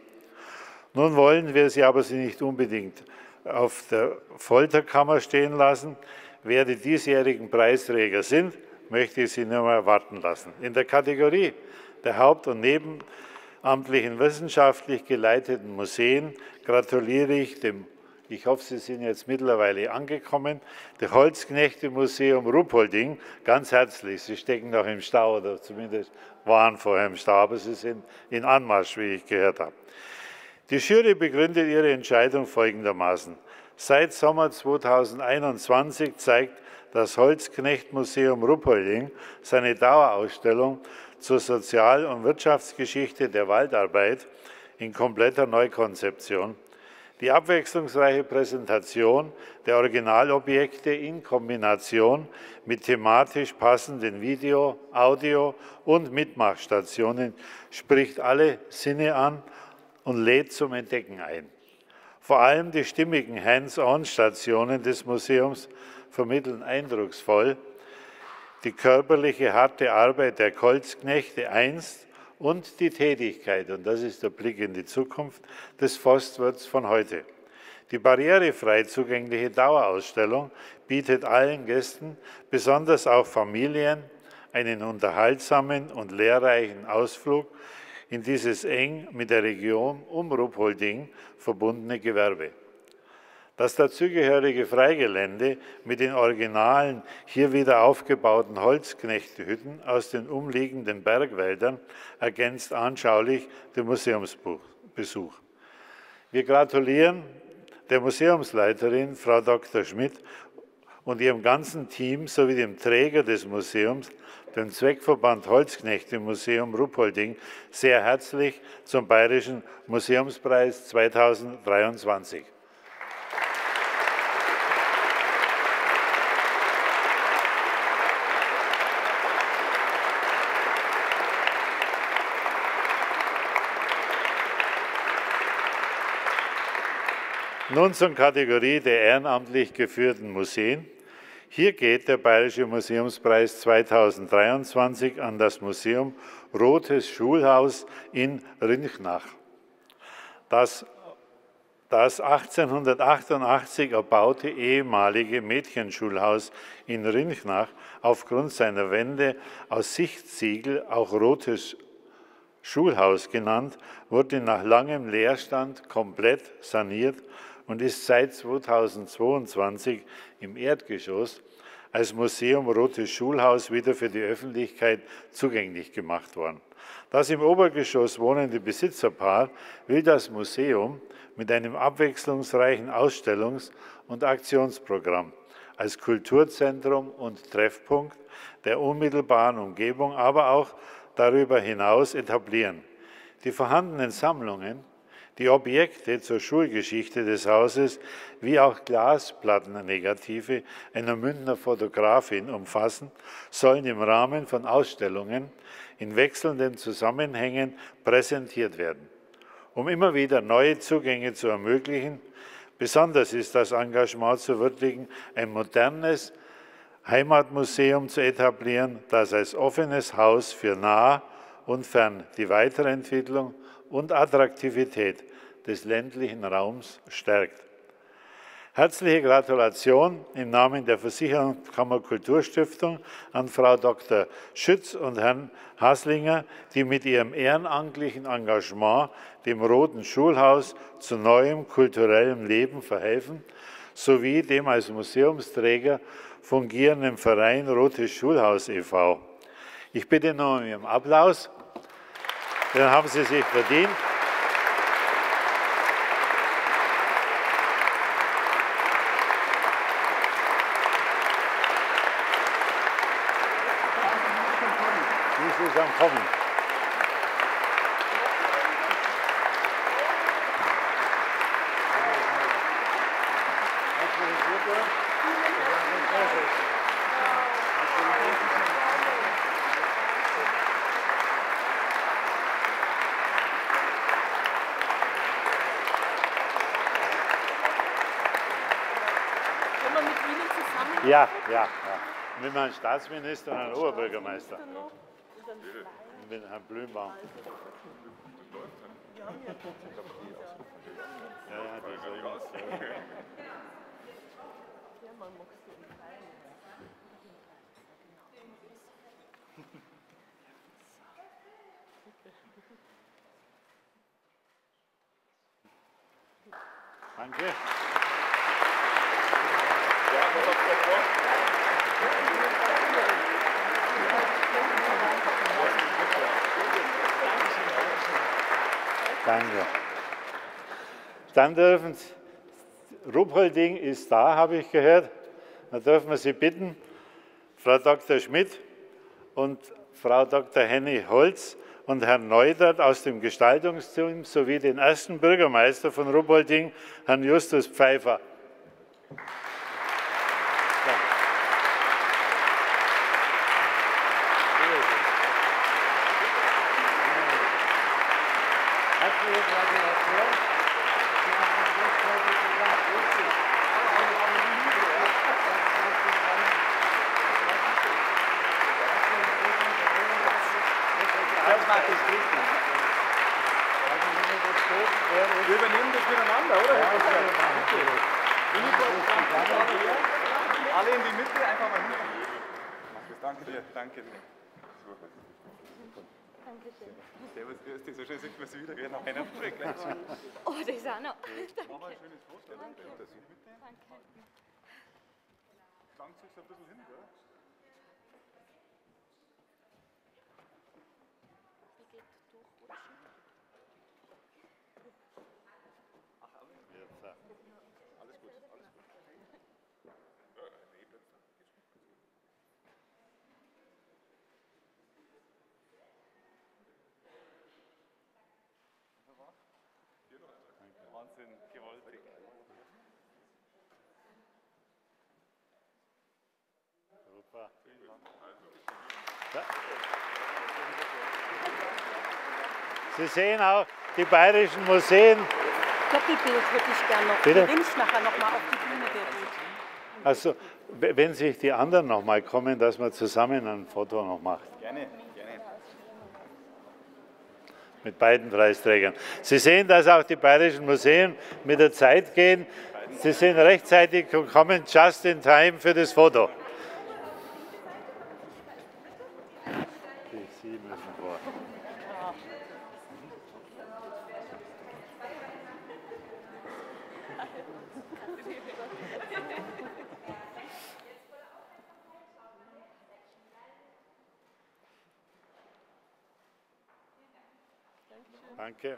Nun wollen wir sie aber nicht unbedingt auf der Folterkammer stehen lassen. Wer die diesjährigen Preisträger sind, möchte ich Sie nur mal warten lassen. In der Kategorie der Haupt- und ehrenamtlichen wissenschaftlich geleiteten Museen gratuliere ich dem, ich hoffe, Sie sind jetzt mittlerweile angekommen, dem Holzknechte-Museum Ruhpolding ganz herzlich. Sie stecken noch im Stau oder zumindest waren vorher im Stau, aber Sie sind in Anmarsch, wie ich gehört habe. Die Jury begründet ihre Entscheidung folgendermaßen. Seit Sommer 2021 zeigt das Holzknecht-Museum Ruhpolding seine Dauerausstellung zur Sozial- und Wirtschaftsgeschichte der Waldarbeit in kompletter Neukonzeption. Die abwechslungsreiche Präsentation der Originalobjekte in Kombination mit thematisch passenden Video-, Audio- und Mitmachstationen spricht alle Sinne an und lädt zum Entdecken ein. Vor allem die stimmigen Hands-on-Stationen des Museums vermitteln eindrucksvoll die körperliche, harte Arbeit der Holzknechte einst und die Tätigkeit, und das ist der Blick in die Zukunft, des Forstwirts von heute. Die barrierefrei zugängliche Dauerausstellung bietet allen Gästen, besonders auch Familien, einen unterhaltsamen und lehrreichen Ausflug in dieses eng mit der Region um Ruhpolding verbundene Gewerbe. Das dazugehörige Freigelände mit den originalen, hier wieder aufgebauten Holzknechtehütten aus den umliegenden Bergwäldern ergänzt anschaulich den Museumsbesuch. Wir gratulieren der Museumsleiterin, Frau Dr. Schmidt, und ihrem ganzen Team sowie dem Träger des Museums, dem Zweckverband Holzknechte-Museum Ruhpolding, sehr herzlich zum Bayerischen Museumspreis 2023. Nun zur Kategorie der ehrenamtlich geführten Museen. Hier geht der Bayerische Museumspreis 2023 an das Museum Rotes Schulhaus in Rinchnach. Das 1888 erbaute ehemalige Mädchenschulhaus in Rinchnach, aufgrund seiner Wände aus Sichtziegel auch Rotes Schulhaus genannt, wurde nach langem Leerstand komplett saniert und ist seit 2022 im Erdgeschoss als Museum Rotes Schulhaus wieder für die Öffentlichkeit zugänglich gemacht worden. Das im Obergeschoss wohnende Besitzerpaar will das Museum mit einem abwechslungsreichen Ausstellungs- und Aktionsprogramm als Kulturzentrum und Treffpunkt der unmittelbaren Umgebung, aber auch darüber hinaus etablieren. Die vorhandenen Sammlungen, die Objekte zur Schulgeschichte des Hauses wie auch Glasplattennegative einer Münchner Fotografin umfassen, sollen im Rahmen von Ausstellungen in wechselnden Zusammenhängen präsentiert werden. Um immer wieder neue Zugänge zu ermöglichen, besonders ist das Engagement zu würdigen, ein modernes Heimatmuseum zu etablieren, das als offenes Haus für nah und fern die Weiterentwicklung und Attraktivität des ländlichen Raums stärkt. Herzliche Gratulation im Namen der Versicherungskammer Kulturstiftung an Frau Dr. Schütz und Herrn Haslinger, die mit ihrem ehrenamtlichen Engagement dem Roten Schulhaus zu neuem kulturellem Leben verhelfen, sowie dem als Museumsträger fungierenden Verein Rotes Schulhaus e.V. Ich bitte noch um Ihren Applaus. Den haben Sie sich verdient. Dies ist am Kommen. Ja. Mit meinem Staatsminister und einem Oberbürgermeister. Mit Herrn Blümbaum. Danke. Danke. Dann dürfen Sie, Ruppolding ist da, habe ich gehört. Dann dürfen wir Sie bitten, Frau Dr. Schmidt und Frau Dr. Henny Holz und Herrn Neudert aus dem Gestaltungsteam sowie den ersten Bürgermeister von Ruppolding, Herrn Justus Pfeiffer. Wir übernehmen das miteinander, oder? Ja, okay. Alle in die Mitte, einfach mal hin. Danke dir, danke dir. Dankeschön. Servus, grüß dich, so schön sieht man Sie wieder, noch einer zurück. Oh, das ist auch noch. Danke. Mach mal ein schönes Foto. Danke. Danke. Klang sich so ein bisschen hin, gell? Wahnsinn, gewaltig. Super. Sie sehen auch die bayerischen Museen. Doppelbild würde ich gerne noch. Bitte? Den Winch nachher noch mal auf die Bühne geht. Also, wenn sich die anderen noch mal kommen, dass man zusammen ein Foto noch macht. Gerne. Mit beiden Preisträgern. Sie sehen, dass auch die bayerischen Museen mit der Zeit gehen. Sie sind rechtzeitig gekommen, just in time für das Foto. Sie müssen vor. Danke.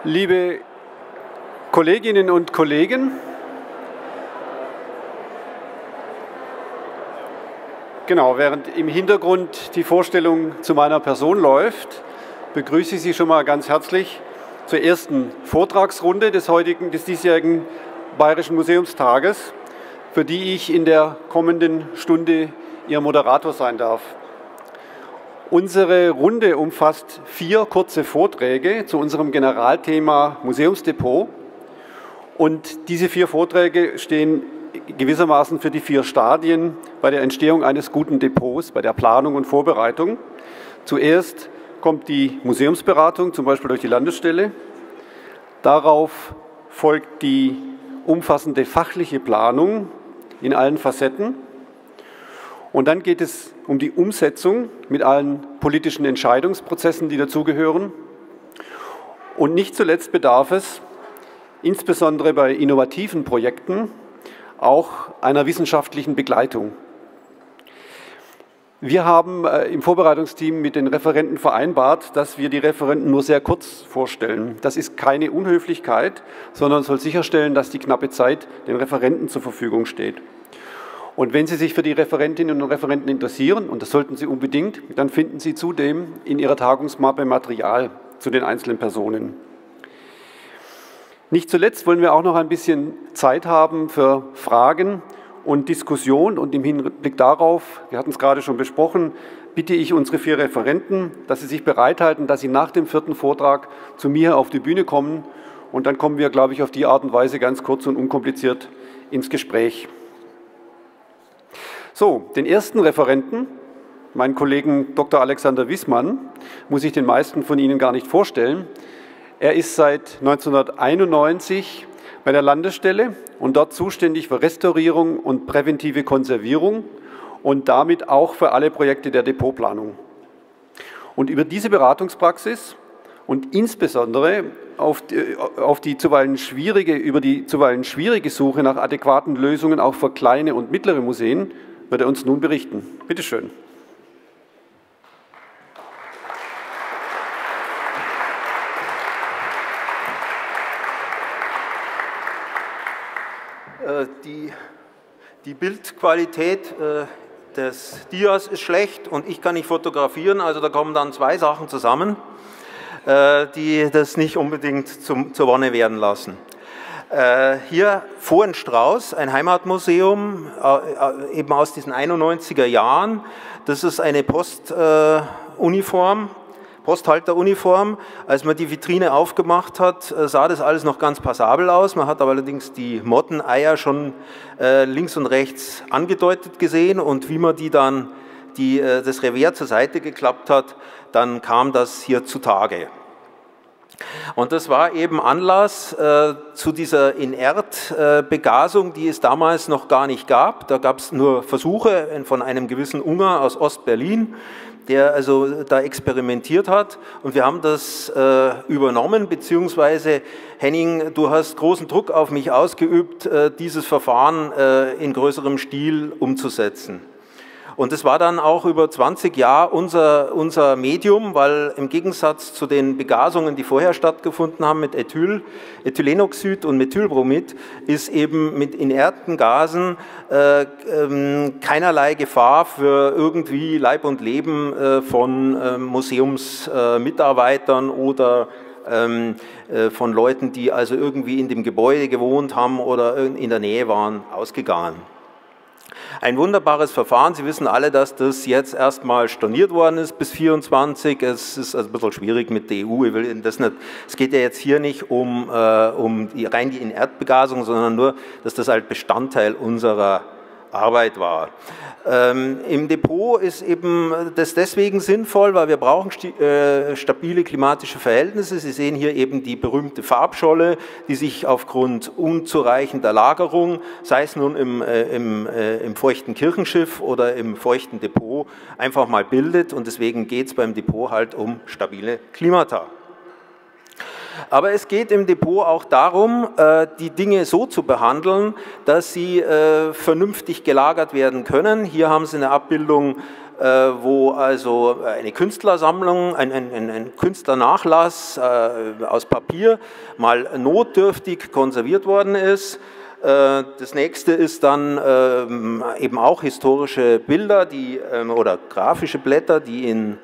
Liebe Kolleginnen und Kollegen, genau, während im Hintergrund die Vorstellung zu meiner Person läuft, begrüße ich Sie schon mal ganz herzlich zur ersten Vortragsrunde des diesjährigen Bayerischen Museumstages, für die ich in der kommenden Stunde Ihr Moderator sein darf. Unsere Runde umfasst 4 kurze Vorträge zu unserem Generalthema Museumsdepot. Und diese 4 Vorträge stehen gewissermaßen für die 4 Stadien bei der Entstehung eines guten Depots, bei der Planung und Vorbereitung. Zuerst kommt die Museumsberatung, zum Beispiel durch die Landesstelle. Darauf folgt die umfassende fachliche Planung in allen Facetten. Und dann geht es um die Umsetzung mit allen politischen Entscheidungsprozessen, die dazugehören. Und nicht zuletzt bedarf es, insbesondere bei innovativen Projekten, auch einer wissenschaftlichen Begleitung. Wir haben im Vorbereitungsteam mit den Referenten vereinbart, dass wir die Referenten nur sehr kurz vorstellen. Das ist keine Unhöflichkeit, sondern soll sicherstellen, dass die knappe Zeit den Referenten zur Verfügung steht. Und wenn Sie sich für die Referentinnen und Referenten interessieren, und das sollten Sie unbedingt, dann finden Sie zudem in Ihrer Tagungsmappe Material zu den einzelnen Personen. Nicht zuletzt wollen wir auch noch ein bisschen Zeit haben für Fragen und Diskussion. Und im Hinblick darauf, wir hatten es gerade schon besprochen, bitte ich unsere 4 Referenten, dass sie sich bereithalten, dass sie nach dem 4. Vortrag zu mir auf die Bühne kommen. Und dann kommen wir, glaube ich, auf die Art und Weise ganz kurz und unkompliziert ins Gespräch. So, den ersten Referenten, meinen Kollegen Dr. Alexander Wissmann, muss ich den meisten von Ihnen gar nicht vorstellen. Er ist seit 1991 bei der Landesstelle und dort zuständig für Restaurierung und präventive Konservierung und damit auch für alle Projekte der Depotplanung. Und über diese Beratungspraxis und insbesondere über die zuweilen schwierige Suche nach adäquaten Lösungen auch für kleine und mittlere Museen wird er uns nun berichten. Bitte schön. Die Bildqualität des Dias ist schlecht und ich kann nicht fotografieren, also da kommen dann zwei Sachen zusammen, die das nicht unbedingt zur Wonne werden lassen. Hier Vohenstrauß, ein Heimatmuseum, eben aus diesen 91er Jahren. Das ist eine Posthalteruniform. Als man die Vitrine aufgemacht hat, sah das alles noch ganz passabel aus. Man hat aber allerdings die Motteneier schon links und rechts angedeutet gesehen und wie man das Revers zur Seite geklappt hat, dann kam das hier zutage. Und das war eben Anlass zu dieser Inertbegasung, die es damals noch gar nicht gab. Da gab es nur Versuche von einem gewissen Ungar aus Ostberlin, der also da experimentiert hat. Und wir haben das übernommen, beziehungsweise Henning, du hast großen Druck auf mich ausgeübt, dieses Verfahren in größerem Stil umzusetzen. Und das war dann auch über 20 Jahre unser Medium, weil im Gegensatz zu den Begasungen, die vorher stattgefunden haben mit Ethylenoxid und Methylbromid, ist eben mit inerten Gasen keinerlei Gefahr für irgendwie Leib und Leben von Museumsmitarbeitern oder von Leuten, die also irgendwie in dem Gebäude gewohnt haben oder in der Nähe waren, ausgegangen. Ein wunderbares Verfahren. Sie wissen alle, dass das jetzt erstmal storniert worden ist bis 24. Es ist also ein bisschen schwierig mit der EU. Ich will das nicht, es geht ja jetzt hier nicht um rein die Inertbegasung, sondern nur, dass das halt Bestandteil unserer Arbeit war. Im Depot ist eben das deswegen sinnvoll, weil wir brauchen stabile klimatische Verhältnisse. Sie sehen hier eben die berühmte Farbscholle, die sich aufgrund unzureichender Lagerung, sei es nun im feuchten Kirchenschiff oder im feuchten Depot, einfach mal bildet. Und deswegen geht es beim Depot halt um stabile Klimata. Aber es geht im Depot auch darum, die Dinge so zu behandeln, dass sie vernünftig gelagert werden können. Hier haben Sie eine Abbildung, wo also eine Künstlersammlung, ein Künstlernachlass aus Papier mal notdürftig konserviert worden ist. Das nächste ist dann eben auch historische Bilder oder grafische Blätter, die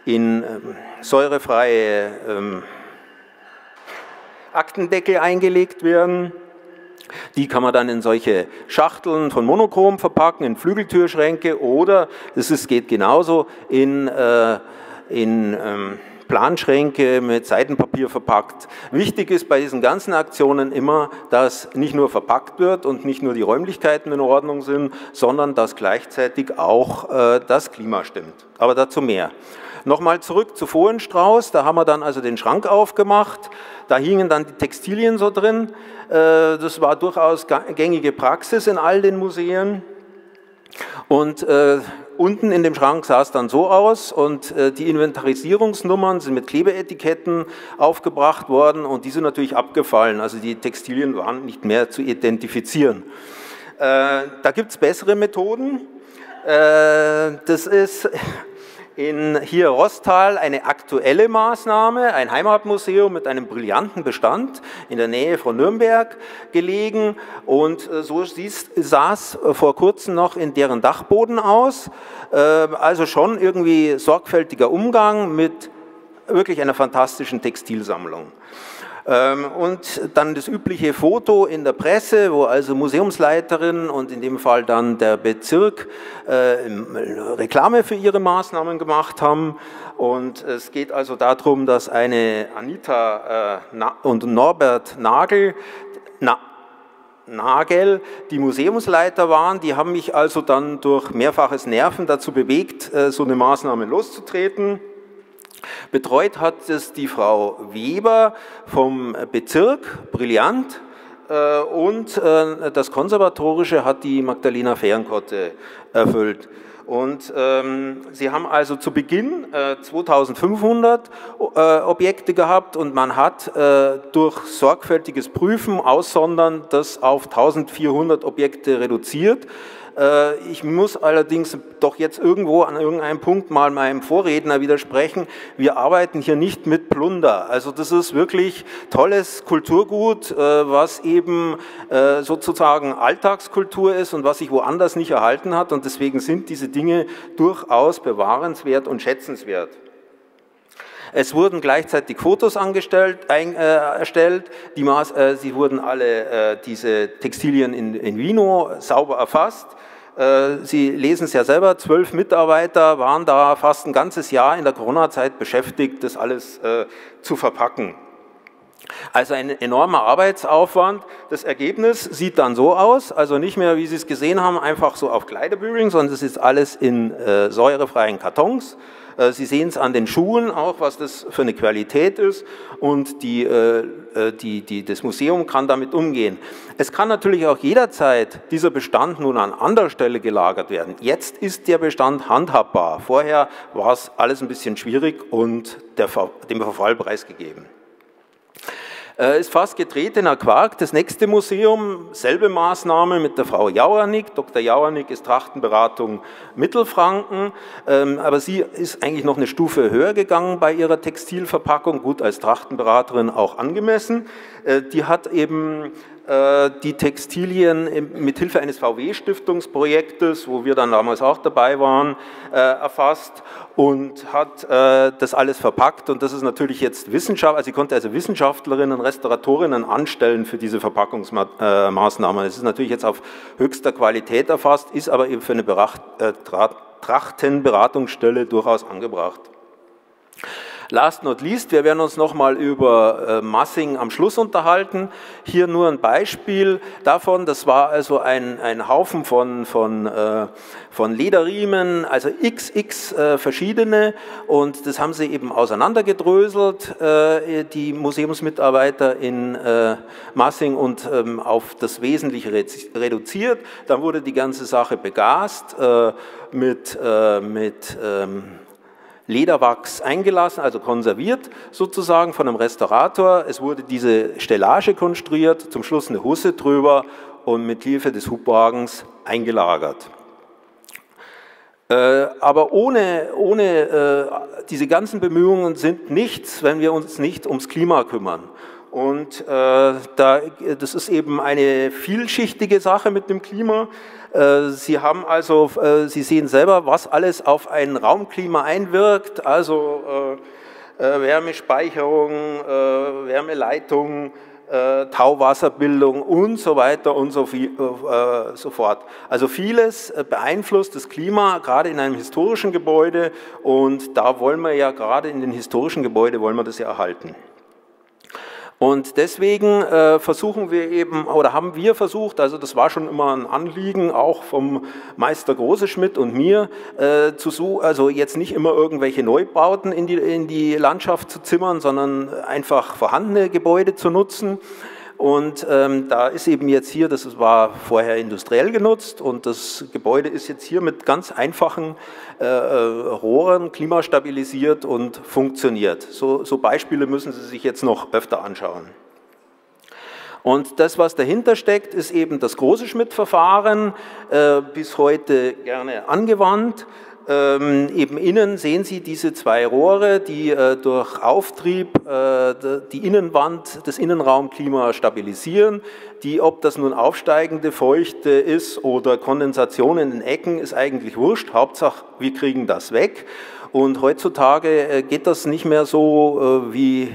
in säurefreie Aktendeckel eingelegt werden. Die kann man dann in solche Schachteln von Monochrom verpacken, in Flügeltürschränke oder, geht genauso, in Planschränke mit Seitenpapier verpackt. Wichtig ist bei diesen ganzen Aktionen immer, dass nicht nur verpackt wird und nicht nur die Räumlichkeiten in Ordnung sind, sondern dass gleichzeitig auch das Klima stimmt. Aber dazu mehr. Nochmal zurück zu Vohenstrauß, da haben wir dann also den Schrank aufgemacht, da hingen dann die Textilien so drin, das war durchaus gängige Praxis in all den Museen und unten in dem Schrank sah es dann so aus und die Inventarisierungsnummern sind mit Klebeetiketten aufgebracht worden und die sind natürlich abgefallen, also die Textilien waren nicht mehr zu identifizieren. Da gibt es bessere Methoden, das ist hier Rostal eine aktuelle Maßnahme, ein Heimatmuseum mit einem brillanten Bestand in der Nähe von Nürnberg gelegen und so sah es vor kurzem noch in deren Dachboden aus, also schon irgendwie sorgfältiger Umgang mit wirklich einer fantastischen Textilsammlung. Und dann das übliche Foto in der Presse, wo also Museumsleiterin und in dem Fall dann der Bezirk Reklame für ihre Maßnahmen gemacht haben. Und es geht also darum, dass eine Anita und Norbert Nagel, die Museumsleiter waren, die haben mich also dann durch mehrfaches Nerven dazu bewegt, so eine Maßnahme loszutreten. Betreut hat es die Frau Weber vom Bezirk, brillant, und das Konservatorische hat die Magdalena Fehrenkotte erfüllt. Und sie haben also zu Beginn 2500 Objekte gehabt und man hat durch sorgfältiges Prüfen, Aussondern das auf 1400 Objekte reduziert. Ich muss allerdings doch jetzt irgendwo an irgendeinem Punkt mal meinem Vorredner widersprechen. Wir arbeiten hier nicht mit Plunder. Also das ist wirklich tolles Kulturgut, was eben sozusagen Alltagskultur ist und was sich woanders nicht erhalten hat. Und deswegen sind diese Dinge durchaus bewahrenswert und schätzenswert. Es wurden gleichzeitig Fotos erstellt. Sie wurden alle diese Textilien in Vino sauber erfasst. Sie lesen es ja selber, 12 Mitarbeiter waren da fast ein ganzes Jahr in der Corona-Zeit beschäftigt, das alles zu verpacken. Also ein enormer Arbeitsaufwand. Das Ergebnis sieht dann so aus, also nicht mehr, wie Sie es gesehen haben, einfach so auf Kleiderbügeln, sondern es ist alles in säurefreien Kartons. Sie sehen es an den Schuhen auch, was das für eine Qualität ist und das Museum kann damit umgehen. Es kann natürlich auch jederzeit dieser Bestand nun an anderer Stelle gelagert werden. Jetzt ist der Bestand handhabbar. Vorher war es alles ein bisschen schwierig und dem Verfall preisgegeben. Ist fast getretener Quark. Das nächste Museum, selbe Maßnahme mit der Frau Jauernick. Dr. Jauernick ist Trachtenberatung Mittelfranken, aber sie ist eigentlich noch eine Stufe höher gegangen bei ihrer Textilverpackung, gut als Trachtenberaterin auch angemessen. Die hat eben die Textilien mit Hilfe eines VW-Stiftungsprojektes, wo wir dann damals auch dabei waren, erfasst und hat das alles verpackt. Und das ist natürlich jetzt Wissenschaft, also sie konnte also Wissenschaftlerinnen, Restauratorinnen anstellen für diese Verpackungsmaßnahmen. Es ist natürlich jetzt auf höchster Qualität erfasst, ist aber eben für eine Trachtenberatungsstelle durchaus angebracht. Last not least, wir werden uns nochmal über Massing am Schluss unterhalten. Hier nur ein Beispiel davon, das war also ein Haufen von Lederriemen, also XX verschiedene und das haben sie eben auseinandergedröselt, die Museumsmitarbeiter in Massing und auf das Wesentliche reduziert. Dann wurde die ganze Sache begast mit Lederwachs eingelassen, also konserviert sozusagen von einem Restaurator. Es wurde diese Stellage konstruiert, zum Schluss eine Husse drüber und mit Hilfe des Hubwagens eingelagert. Aber ohne diese ganzen Bemühungen sind nichts, wenn wir uns nicht ums Klima kümmern. Und das ist eben eine vielschichtige Sache mit dem Klima. Sie haben also, Sie sehen selber, was alles auf ein Raumklima einwirkt, also Wärmespeicherung, Wärmeleitung, Tauwasserbildung und so weiter und so fort. Also vieles beeinflusst das Klima, gerade in einem historischen Gebäude und da wollen wir ja, gerade in den historischen Gebäuden, wollen wir das ja erhalten. Und deswegen versuchen wir eben, oder haben wir versucht, also das war schon immer ein Anliegen, auch vom Meister Großeschmidt und mir, also jetzt nicht immer irgendwelche Neubauten in die Landschaft zu zimmern, sondern einfach vorhandene Gebäude zu nutzen. Und da ist eben jetzt hier, das war vorher industriell genutzt und das Gebäude ist jetzt hier mit ganz einfachen Rohren klimastabilisiert und funktioniert. So Beispiele müssen Sie sich jetzt noch öfter anschauen. Und das, was dahinter steckt, ist eben das Großeschmidt-Verfahren, bis heute gerne angewandt. Eben innen sehen Sie diese zwei Rohre, die durch Auftrieb die Innenwand, das Innenraumklima stabilisieren. Ob das nun aufsteigende Feuchte ist oder Kondensation in den Ecken, ist eigentlich wurscht. Hauptsache, wir kriegen das weg. Und heutzutage geht das nicht mehr so wie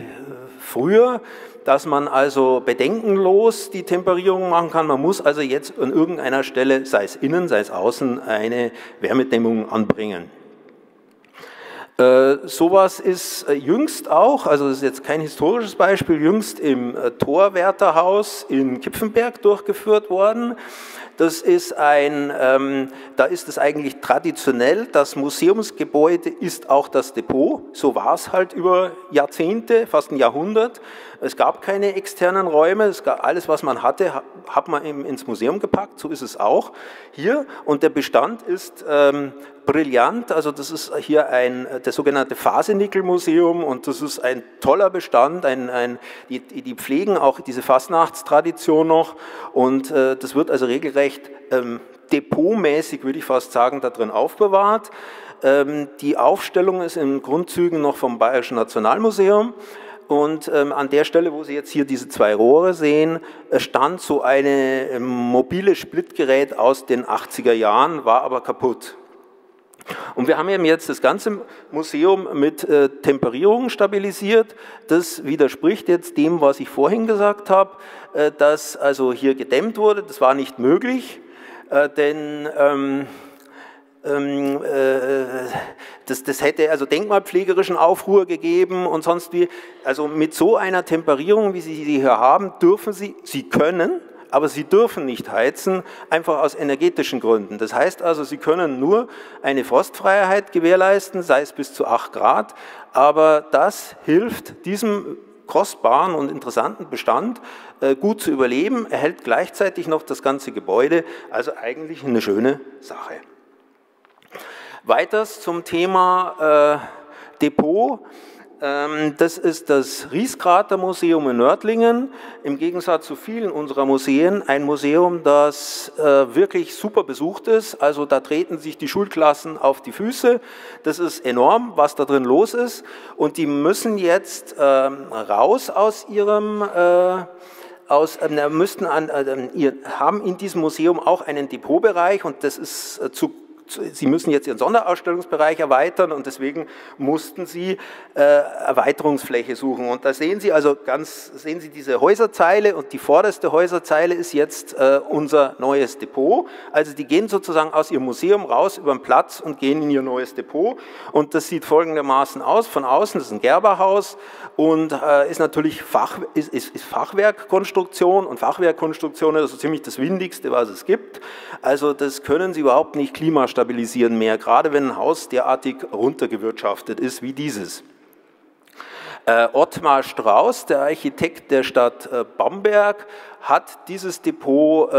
früher, dass man also bedenkenlos die Temperierung machen kann. Man muss also jetzt an irgendeiner Stelle, sei es innen, sei es außen, eine Wärmedämmung anbringen. Sowas ist jüngst auch, also das ist jetzt kein historisches Beispiel, jüngst im Torwärterhaus in Kipfenberg durchgeführt worden. Das ist da ist es eigentlich traditionell, das Museumsgebäude ist auch das Depot, so war es halt über Jahrzehnte, fast ein Jahrhundert. Es gab keine externen Räume, alles was man hatte, hat man ins Museum gepackt, so ist es auch hier. Und der Bestand ist brillant, also das ist hier das sogenannte Fasenickel-Museum und das ist ein toller Bestand, die pflegen auch diese Fastnachtstradition noch und das wird also regelrecht depotmäßig, würde ich fast sagen, da drin aufbewahrt. Die Aufstellung ist in Grundzügen noch vom Bayerischen Nationalmuseum. Und an der Stelle, wo Sie jetzt hier diese zwei Rohre sehen, stand so ein mobile Splitgerät aus den 80er Jahren, war aber kaputt. Und wir haben eben jetzt das ganze Museum mit Temperierung stabilisiert. Das widerspricht jetzt dem, was ich vorhin gesagt habe, dass also hier gedämmt wurde. Das war nicht möglich, denn das hätte also denkmalpflegerischen Aufruhr gegeben und sonst wie. Also mit so einer Temperierung, wie Sie sie hier haben, dürfen Sie können, aber Sie dürfen nicht heizen, einfach aus energetischen Gründen. Das heißt also, Sie können nur eine Frostfreiheit gewährleisten, sei es bis zu 8 Grad, aber das hilft diesem kostbaren und interessanten Bestand gut zu überleben, erhält gleichzeitig noch das ganze Gebäude, also eigentlich eine schöne Sache. Weiters zum Thema Depot. Das ist das Rieskrater-Museum in Nördlingen. Im Gegensatz zu vielen unserer Museen ein Museum, das wirklich super besucht ist. Also da treten sich die Schulklassen auf die Füße. Das ist enorm, was da drin los ist. Und die müssen jetzt raus aus ihrem... haben in diesem Museum auch einen Depotbereich und das ist Sie müssen jetzt Ihren Sonderausstellungsbereich erweitern und deswegen mussten Sie Erweiterungsfläche suchen. Und da sehen Sie also sehen Sie diese Häuserzeile und die vorderste Häuserzeile ist jetzt unser neues Depot. Also die gehen sozusagen aus Ihrem Museum raus über den Platz und gehen in Ihr neues Depot. Und das sieht folgendermaßen aus. Von außen, das ist ein Gerberhaus und ist natürlich Fachwerkkonstruktion und Fachwerkkonstruktion ist also ziemlich das Windigste, was es gibt. Also das können Sie überhaupt nicht klimastabilisieren mehr, gerade wenn ein Haus derartig runtergewirtschaftet ist wie dieses. Ottmar Strauß, der Architekt der Stadt Bamberg, hat dieses Depot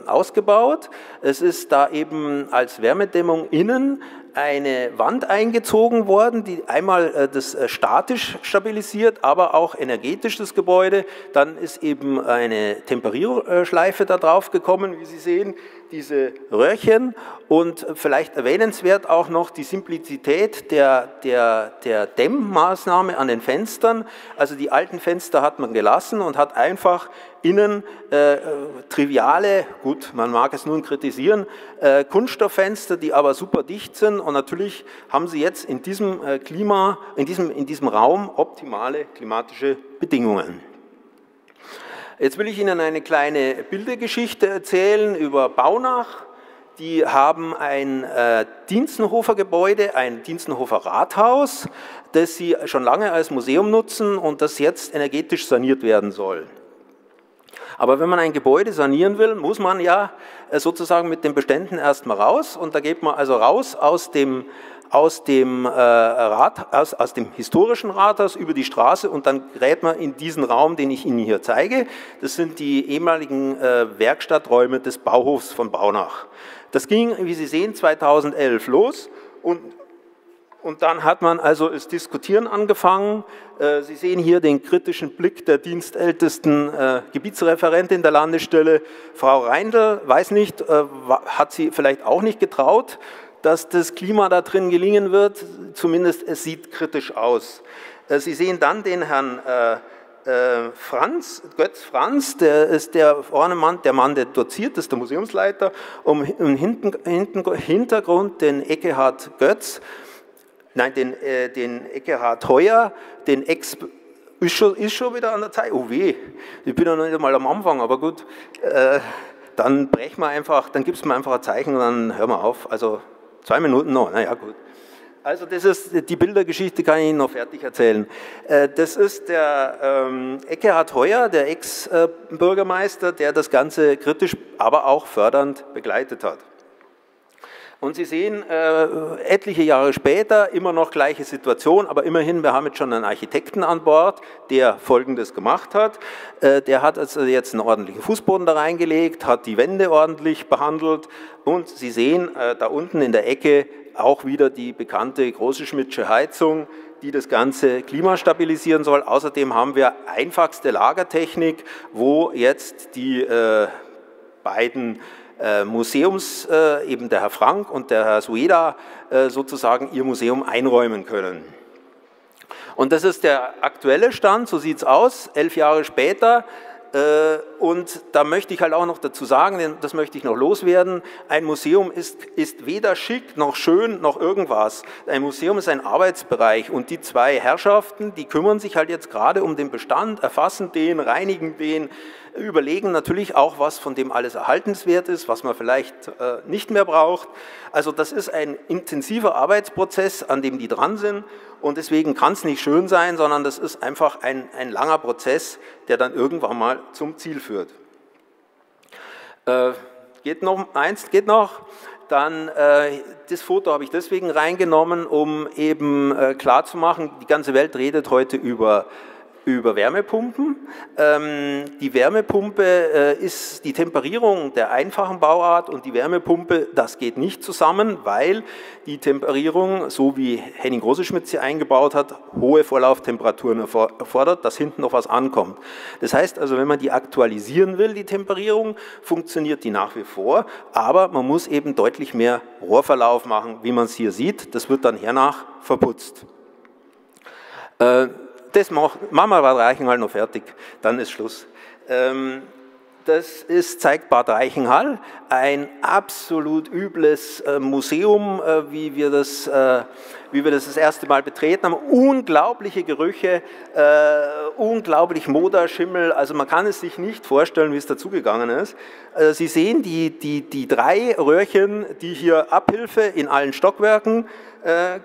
ausgebaut. Es ist da eben als Wärmedämmung innen eine Wand eingezogen worden, die einmal das statisch stabilisiert, aber auch energetisch das Gebäude. Dann ist eben eine Temperierschleife da drauf gekommen, wie Sie sehen, diese Röhrchen. Und vielleicht erwähnenswert auch noch die Simplizität der Dämmmaßnahme an den Fenstern. Also die alten Fenster hat man gelassen und hat einfach innen triviale, gut, man mag es nun kritisieren, Kunststofffenster, die aber super dicht sind und natürlich haben sie jetzt in diesem in diesem Raum optimale klimatische Bedingungen. Jetzt will ich Ihnen eine kleine Bildergeschichte erzählen über Baunach. Die haben ein Dienstenhofer Gebäude, ein Dienstenhofer Rathaus, das sie schon lange als Museum nutzen und das jetzt energetisch saniert werden soll. Aber wenn man ein Gebäude sanieren will, muss man ja sozusagen mit den Beständen erstmal raus und da geht man also raus aus dem historischen Rathaus über die Straße und dann gerät man in diesen Raum, den ich Ihnen hier zeige. Das sind die ehemaligen Werkstatträume des Bauhofs von Baunach. Das ging, wie Sie sehen, 2011 los und dann hat man also das Diskutieren angefangen. Sie sehen hier den kritischen Blick der dienstältesten Gebietsreferentin der Landesstelle, Frau Reindl. Weiß nicht, hat sie vielleicht auch nicht getraut, dass das Klima da drin gelingen wird. Zumindest es sieht kritisch aus. Sie sehen dann den Herrn Götz Franz, der ist der Mann, der doziert, das ist der Museumsleiter, im Hintergrund den Ekkehard Götz, den Ekkehard Heuer, den ist schon wieder an der Zeit. Oh weh, ich bin ja noch nicht mal am Anfang, aber gut. Dann brechen wir einfach, dann gibt es mir einfach ein Zeichen und dann hören wir auf. Also 2 Minuten noch, naja gut. Also das ist die Bildergeschichte, kann ich Ihnen noch fertig erzählen. Das ist der Ekkehard Heuer, der Ex-Bürgermeister, der das Ganze kritisch, aber auch fördernd begleitet hat. Und Sie sehen, etliche Jahre später, immer noch gleiche Situation, aber immerhin, wir haben jetzt schon einen Architekten an Bord, der Folgendes gemacht hat. Der hat also jetzt einen ordentlichen Fußboden da reingelegt, hat die Wände ordentlich behandelt und Sie sehen da unten in der Ecke auch wieder die bekannte große Schmidtsche Heizung, die das Ganze klimastabilisieren soll. Außerdem haben wir einfachste Lagertechnik, wo jetzt die beiden Museums, eben der Herr Frank und der Herr Sueda, sozusagen ihr Museum einräumen können. Und das ist der aktuelle Stand, so sieht es aus, 11 Jahre später. Und da möchte ich halt auch noch dazu sagen, denn das möchte ich noch loswerden, ein Museum ist weder schick noch schön noch irgendwas. Ein Museum ist ein Arbeitsbereich und die zwei Herrschaften, die kümmern sich halt jetzt gerade um den Bestand, erfassen den, reinigen den, überlegen natürlich auch, was von dem alles erhaltenswert ist, was man vielleicht nicht mehr braucht. Also das ist ein intensiver Arbeitsprozess, an dem die dran sind. Und deswegen kann es nicht schön sein, sondern das ist einfach ein langer Prozess, der dann irgendwann mal zum Ziel führt. Geht noch eins, geht noch. Dann das Foto habe ich deswegen reingenommen, um eben klarzumachen, die ganze Welt redet heute über Wärmepumpen. Die Wärmepumpe ist die Temperierung der einfachen Bauart und die Wärmepumpe, das geht nicht zusammen, weil die Temperierung, so wie Henning Großeschmidt sie eingebaut hat, hohe Vorlauftemperaturen erfordert, dass hinten noch was ankommt. Das heißt also, wenn man die aktualisieren will, die Temperierung, funktioniert die nach wie vor, aber man muss eben deutlich mehr Rohrverlauf machen, wie man es hier sieht. Das wird dann hernach verputzt. Das machen wir Bad Reichenhall noch fertig, dann ist Schluss. Das zeigt Bad Reichenhall, ein absolut übles Museum, wie wir das erste Mal betreten haben. Unglaubliche Gerüche, unglaublich Moderschimmel, also man kann es sich nicht vorstellen, wie es dazugegangen ist. Sie sehen die drei Röhrchen, die hier Abhilfe in allen Stockwerken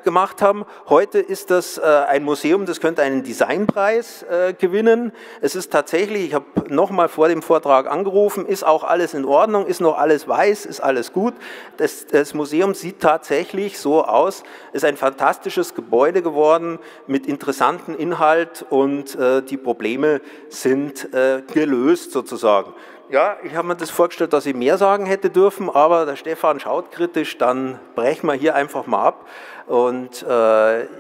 gemacht haben. Heute ist das ein Museum, das könnte einen Designpreis gewinnen. Es ist tatsächlich, ich habe nochmal vor dem Vortrag angerufen, ist auch alles in Ordnung, ist noch alles weiß, ist alles gut. Das Museum sieht tatsächlich so aus, ist ein fantastisches Gebäude geworden mit interessantem Inhalt und die Probleme sind gelöst sozusagen. Ja, ich habe mir das vorgestellt, dass ich mehr sagen hätte dürfen, aber der Stefan schaut kritisch, dann brechen wir hier einfach mal ab und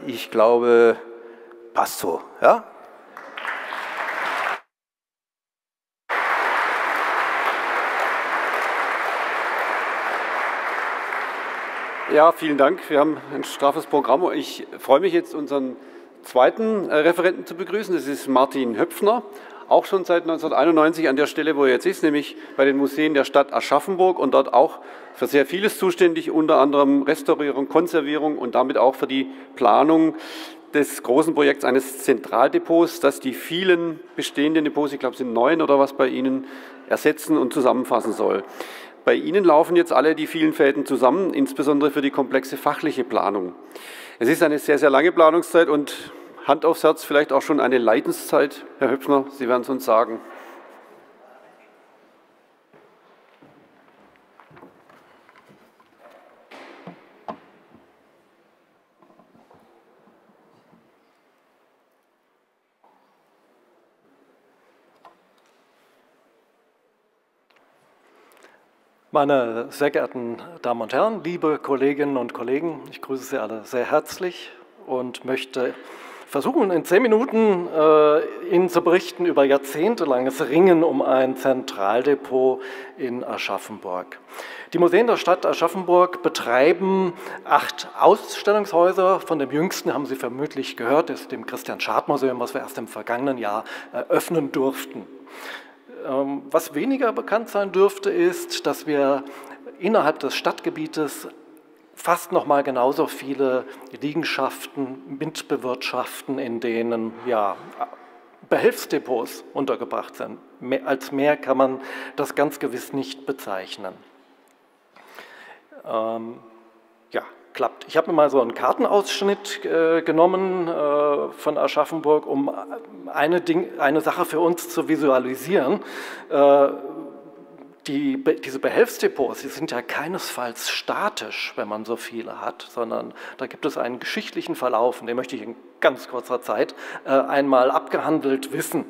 ich glaube, passt so. Ja? Ja, vielen Dank. Wir haben ein straffes Programm. Ich freue mich jetzt, unseren zweiten Referenten zu begrüßen. Das ist Martin Höpfner. Auch schon seit 1991 an der Stelle, wo er jetzt ist, nämlich bei den Museen der Stadt Aschaffenburg und dort auch für sehr vieles zuständig, unter anderem Restaurierung, Konservierung und damit auch für die Planung des großen Projekts eines Zentraldepots, das die vielen bestehenden Depots, ich glaube es sind 9 oder was bei Ihnen, ersetzen und zusammenfassen soll. Bei Ihnen laufen jetzt alle die vielen Fäden zusammen, insbesondere für die komplexe fachliche Planung. Es ist eine sehr, sehr lange Planungszeit und Hand aufs Herz, vielleicht auch schon eine Leidenszeit, Herr Höpfner, Sie werden es uns sagen. Meine sehr geehrten Damen und Herren, liebe Kolleginnen und Kollegen, ich grüße Sie alle sehr herzlich und möchte versuchen, in 10 Minuten Ihnen zu berichten über jahrzehntelanges Ringen um ein Zentraldepot in Aschaffenburg. Die Museen der Stadt Aschaffenburg betreiben 8 Ausstellungshäuser. Von dem jüngsten haben Sie vermutlich gehört, ist dem Christian-Schad-Museum, was wir erst im vergangenen Jahr eröffnen durften. Was weniger bekannt sein dürfte, ist, dass wir innerhalb des Stadtgebietes fast noch mal genauso viele Liegenschaften mitbewirtschaften, in denen ja, Behelfsdepots untergebracht sind. Als mehr kann man das ganz gewiss nicht bezeichnen. Ja, klappt. Ich habe mir mal so einen Kartenausschnitt genommen von Aschaffenburg, um eine Sache für uns zu visualisieren. Diese Behelfsdepots, die sind ja keinesfalls statisch, wenn man so viele hat, sondern da gibt es einen geschichtlichen Verlauf, und den möchte ich in ganz kurzer Zeit einmal abgehandelt wissen.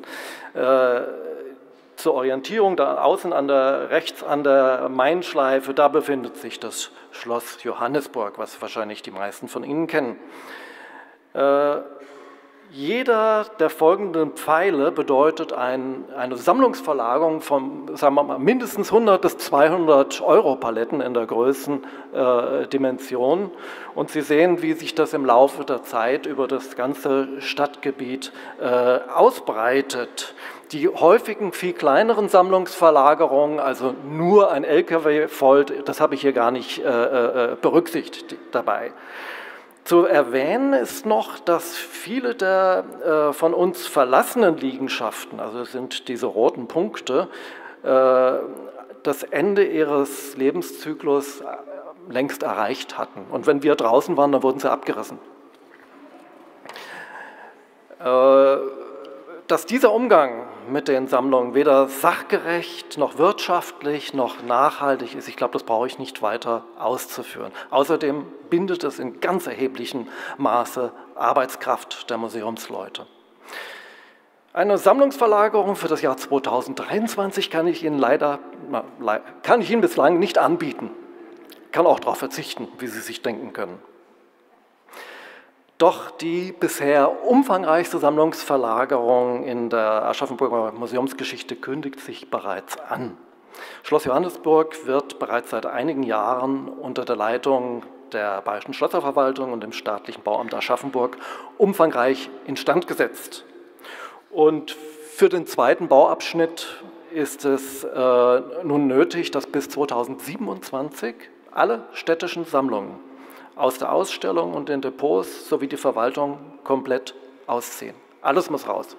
Zur Orientierung, da außen rechts an der Mainschleife, da befindet sich das Schloss Johannesburg, was wahrscheinlich die meisten von Ihnen kennen. Jeder der folgenden Pfeile bedeutet eine Sammlungsverlagerung von, sagen wir mal, mindestens 100 bis 200 Euro-Paletten in der Größendimension. Und Sie sehen, wie sich das im Laufe der Zeit über das ganze Stadtgebiet ausbreitet. Die häufigen, viel kleineren Sammlungsverlagerungen, also nur ein LKW voll, das habe ich hier gar nicht berücksichtigt dabei. Zu erwähnen ist noch, dass viele der von uns verlassenen Liegenschaften, also das sind diese roten Punkte, das Ende ihres Lebenszyklus längst erreicht hatten. Und wenn wir draußen waren, dann wurden sie abgerissen. Dass dieser Umgang mit den Sammlungen weder sachgerecht noch wirtschaftlich noch nachhaltig ist, ich glaube, das brauche ich nicht weiter auszuführen. Außerdem bindet es in ganz erheblichem Maße Arbeitskraft der Museumsleute. Eine Sammlungsverlagerung für das Jahr 2023 kann ich Ihnen bislang nicht anbieten. Ich kann auch darauf verzichten, wie Sie sich denken können. Doch die bisher umfangreichste Sammlungsverlagerung in der Aschaffenburger Museumsgeschichte kündigt sich bereits an. Schloss Johannesburg wird bereits seit einigen Jahren unter der Leitung der Bayerischen Schlösserverwaltung und dem staatlichen Bauamt Aschaffenburg umfangreich instand gesetzt. Und für den zweiten Bauabschnitt ist es nun nötig, dass bis 2027 alle städtischen Sammlungen aus der Ausstellung und den Depots sowie die Verwaltung komplett ausziehen. Alles muss raus.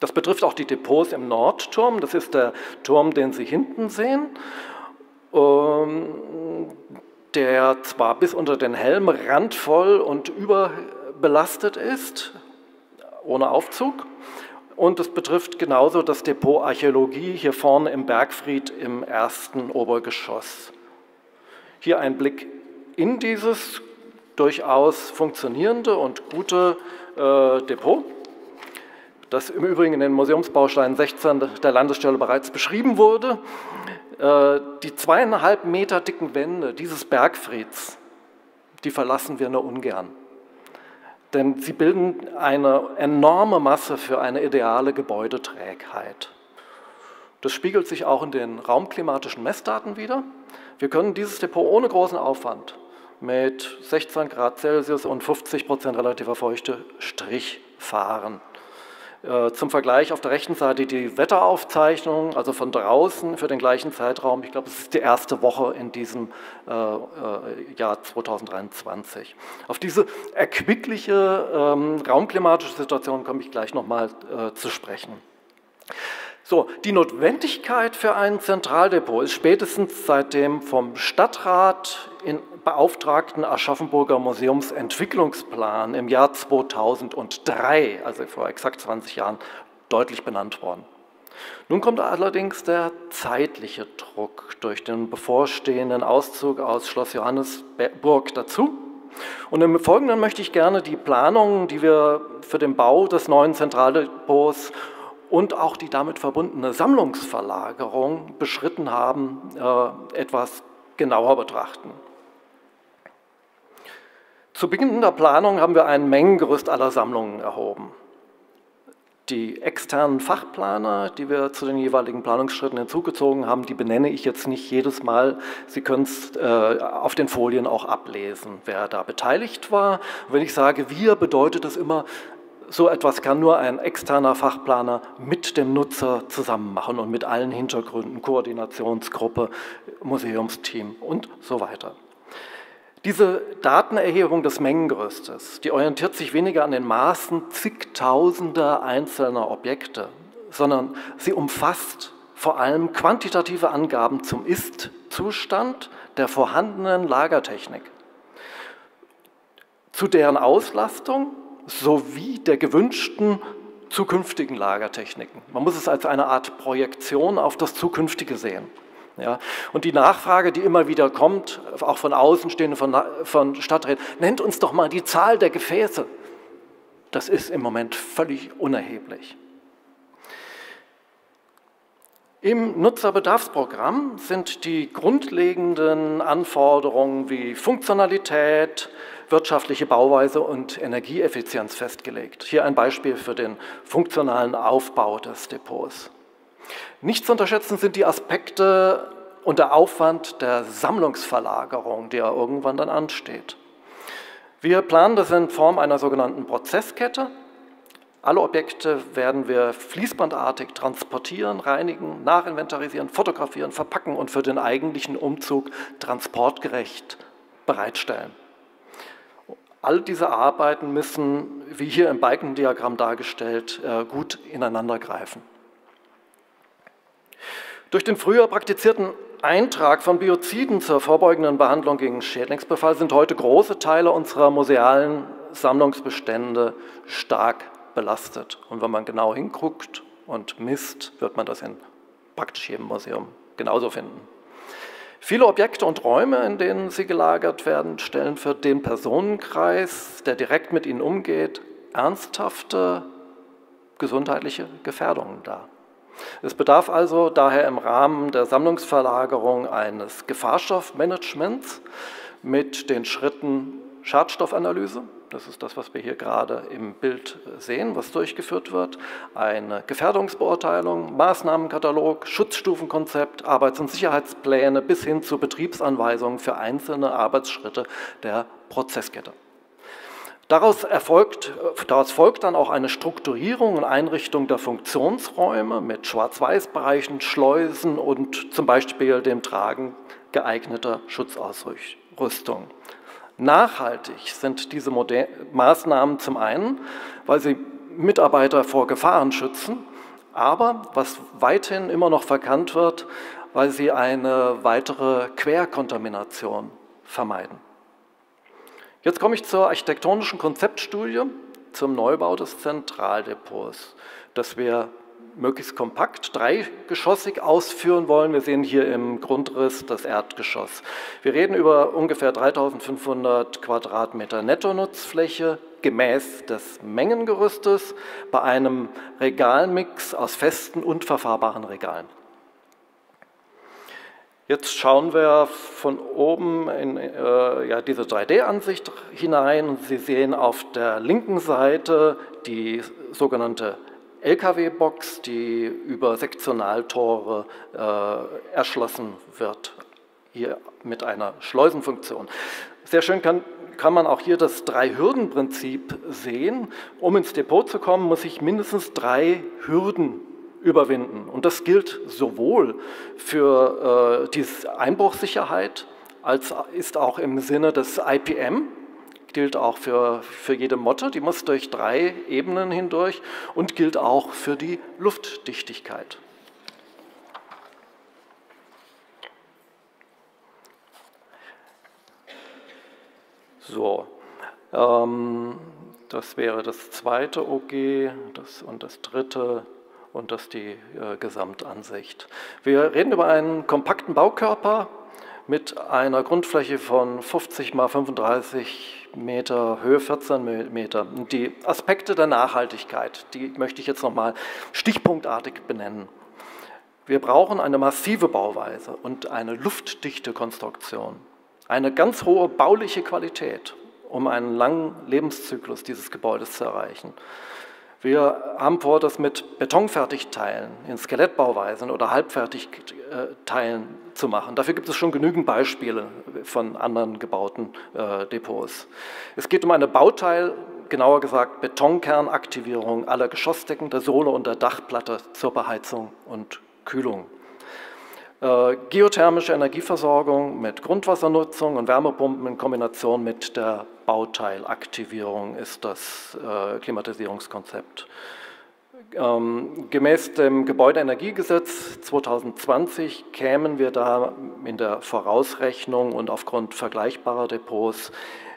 Das betrifft auch die Depots im Nordturm. Das ist der Turm, den Sie hinten sehen, der zwar bis unter den Helm randvoll und überbelastet ist, ohne Aufzug. Und es betrifft genauso das Depot Archäologie hier vorne im Bergfried im ersten Obergeschoss. Hier ein Blick in dieses durchaus funktionierende und gute Depot, das im Übrigen in den Museumsbausteinen 16 der Landesstelle bereits beschrieben wurde. Die 2,5 Meter dicken Wände dieses Bergfrieds, die verlassen wir nur ungern. Denn sie bilden eine enorme Masse für eine ideale Gebäudeträgheit. Das spiegelt sich auch in den raumklimatischen Messdaten wider. Wir können dieses Depot ohne großen Aufwand mit 16 Grad Celsius und 50% relativer Feuchte Strich fahren. Zum Vergleich auf der rechten Seite die Wetteraufzeichnung, also von draußen für den gleichen Zeitraum. Ich glaube, es ist die erste Woche in diesem Jahr 2023. Auf diese erquickliche raumklimatische Situation komme ich gleich nochmal zu sprechen. So, die Notwendigkeit für ein Zentraldepot ist spätestens seit dem vom Stadtrat beauftragten Aschaffenburger Museumsentwicklungsplan im Jahr 2003, also vor exakt 20 Jahren, deutlich benannt worden. Nun kommt allerdings der zeitliche Druck durch den bevorstehenden Auszug aus Schloss Johannesburg dazu. Und im Folgenden möchte ich gerne die Planungen, die wir für den Bau des neuen Zentraldepots und auch die damit verbundene Sammlungsverlagerung beschritten haben, etwas genauer betrachten. Zu Beginn der Planung haben wir ein Mengengerüst aller Sammlungen erhoben. Die externen Fachplaner, die wir zu den jeweiligen Planungsschritten hinzugezogen haben, die benenne ich jetzt nicht jedes Mal. Sie können es auf den Folien auch ablesen, wer da beteiligt war. Und wenn ich sage wir, bedeutet das immer, so etwas kann nur ein externer Fachplaner mit dem Nutzer zusammen machen und mit allen Hintergründen, Koordinationsgruppe, Museumsteam und so weiter. Diese Datenerhebung des Mengengerüstes, die orientiert sich weniger an den Maßen zigtausender einzelner Objekte, sondern sie umfasst vor allem quantitative Angaben zum Ist-Zustand der vorhandenen Lagertechnik, zu deren Auslastung sowie der gewünschten zukünftigen Lagertechniken. Man muss es als eine Art Projektion auf das Zukünftige sehen. Ja, und die Nachfrage, die immer wieder kommt, auch von Außenstehenden, von Stadträten, nennt uns doch mal die Zahl der Gefäße. Das ist im Moment völlig unerheblich. Im Nutzerbedarfsprogramm sind die grundlegenden Anforderungen wie Funktionalität, wirtschaftliche Bauweise und Energieeffizienz festgelegt. Hier ein Beispiel für den funktionalen Aufbau des Depots. Nicht zu unterschätzen sind die Aspekte und der Aufwand der Sammlungsverlagerung, die ja irgendwann dann ansteht. Wir planen das in Form einer sogenannten Prozesskette. Alle Objekte werden wir fließbandartig transportieren, reinigen, nachinventarisieren, fotografieren, verpacken und für den eigentlichen Umzug transportgerecht bereitstellen. All diese Arbeiten müssen, wie hier im Balkendiagramm dargestellt, gut ineinandergreifen. Durch den früher praktizierten Eintrag von Bioziden zur vorbeugenden Behandlung gegen Schädlingsbefall sind heute große Teile unserer musealen Sammlungsbestände stark belastet. Und wenn man genau hinguckt und misst, wird man das in praktisch jedem Museum genauso finden. Viele Objekte und Räume, in denen sie gelagert werden, stellen für den Personenkreis, der direkt mit ihnen umgeht, ernsthafte gesundheitliche Gefährdungen dar. Es bedarf also daher im Rahmen der Sammlungsverlagerung eines Gefahrstoffmanagements mit den Schritten Schadstoffanalyse, das ist das, was wir hier gerade im Bild sehen, was durchgeführt wird, eine Gefährdungsbeurteilung, Maßnahmenkatalog, Schutzstufenkonzept, Arbeits- und Sicherheitspläne bis hin zu Betriebsanweisungen für einzelne Arbeitsschritte der Prozesskette. Daraus folgt dann auch eine Strukturierung und Einrichtung der Funktionsräume mit Schwarz-Weiß-Bereichen, Schleusen und zum Beispiel dem Tragen geeigneter Schutzausrüstung. Nachhaltig sind diese Maßnahmen zum einen, weil sie Mitarbeiter vor Gefahren schützen, aber, was weithin immer noch verkannt wird, weil sie eine weitere Querkontamination vermeiden. Jetzt komme ich zur architektonischen Konzeptstudie zum Neubau des Zentraldepots, das wir möglichst kompakt, dreigeschossig ausführen wollen. Wir sehen hier im Grundriss das Erdgeschoss. Wir reden über ungefähr 3.500 Quadratmeter Nettonutzfläche gemäß des Mengengerüstes bei einem Regalmix aus festen und verfahrbaren Regalen. Jetzt schauen wir von oben in diese 3D-Ansicht hinein und Sie sehen auf der linken Seite die sogenannte LKW-Box, die über Sektionaltore erschlossen wird, hier mit einer Schleusenfunktion. Sehr schön kann man auch hier das 3-Hürden-Prinzip sehen. Um ins Depot zu kommen, muss ich mindestens 3 Hürden überwinden. Und das gilt sowohl für die Einbruchssicherheit, als ist auch im Sinne des IPM, gilt auch für jede Motte, die muss durch 3 Ebenen hindurch und gilt auch für die Luftdichtigkeit. So, das wäre das zweite OG und das dritte und das die Gesamtansicht. Wir reden über einen kompakten Baukörper mit einer Grundfläche von 50 mal 35 Meter, Höhe 14 Meter. Die Aspekte der Nachhaltigkeit, die möchte ich jetzt nochmal stichpunktartig benennen. Wir brauchen eine massive Bauweise und eine luftdichte Konstruktion, eine ganz hohe bauliche Qualität, um einen langen Lebenszyklus dieses Gebäudes zu erreichen. Wir haben vor, das mit Betonfertigteilen in Skelettbauweisen oder Halbfertigteilen zu machen. Dafür gibt es schon genügend Beispiele von anderen gebauten Depots. Es geht um eine Bauteil, genauer gesagt Betonkernaktivierung aller Geschossdecken, der Sohle und der Dachplatte zur Beheizung und Kühlung. Geothermische Energieversorgung mit Grundwassernutzung und Wärmepumpen in Kombination mit der Bauteilaktivierung ist das Klimatisierungskonzept. Gemäß dem Gebäudeenergiegesetz 2020 kämen wir da in der Vorausrechnung und aufgrund vergleichbarer Depots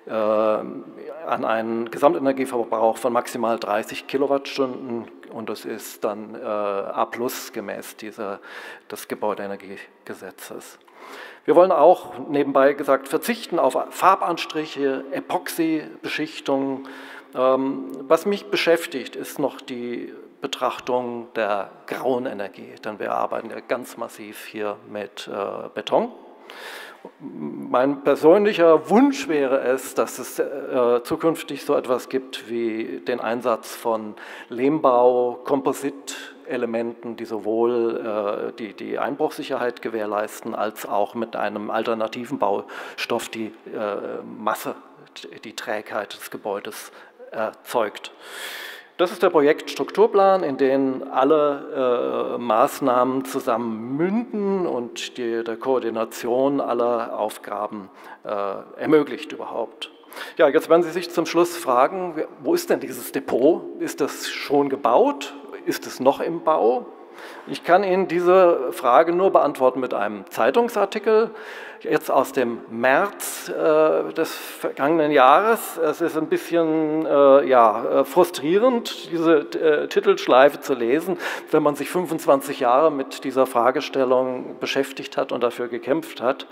an einen Gesamtenergieverbrauch von maximal 30 Kilowattstunden und das ist dann A+ gemäß des Gebäudeenergiegesetzes. Wir wollen auch, nebenbei gesagt, verzichten auf Farbanstriche, Epoxy-Beschichtung. Was mich beschäftigt, ist noch die Betrachtung der grauen Energie, denn wir arbeiten ja ganz massiv hier mit Beton. Mein persönlicher Wunsch wäre es, dass es zukünftig so etwas gibt wie den Einsatz von Lehmbau, Kompositelementen, die sowohl die Einbruchsicherheit gewährleisten, als auch mit einem alternativen Baustoff die Masse, die Trägheit des Gebäudes erzeugt. Das ist der Projektstrukturplan, in den alle Maßnahmen zusammen münden und der Koordination aller Aufgaben ermöglicht überhaupt. Ja, jetzt werden Sie sich zum Schluss fragen, wo ist denn dieses Depot? Ist das schon gebaut? Ist es noch im Bau? Ich kann Ihnen diese Frage nur beantworten mit einem Zeitungsartikel, jetzt aus dem März des vergangenen Jahres. Es ist ein bisschen frustrierend, diese Titelschleife zu lesen, wenn man sich 25 Jahre mit dieser Fragestellung beschäftigt hat und dafür gekämpft hat.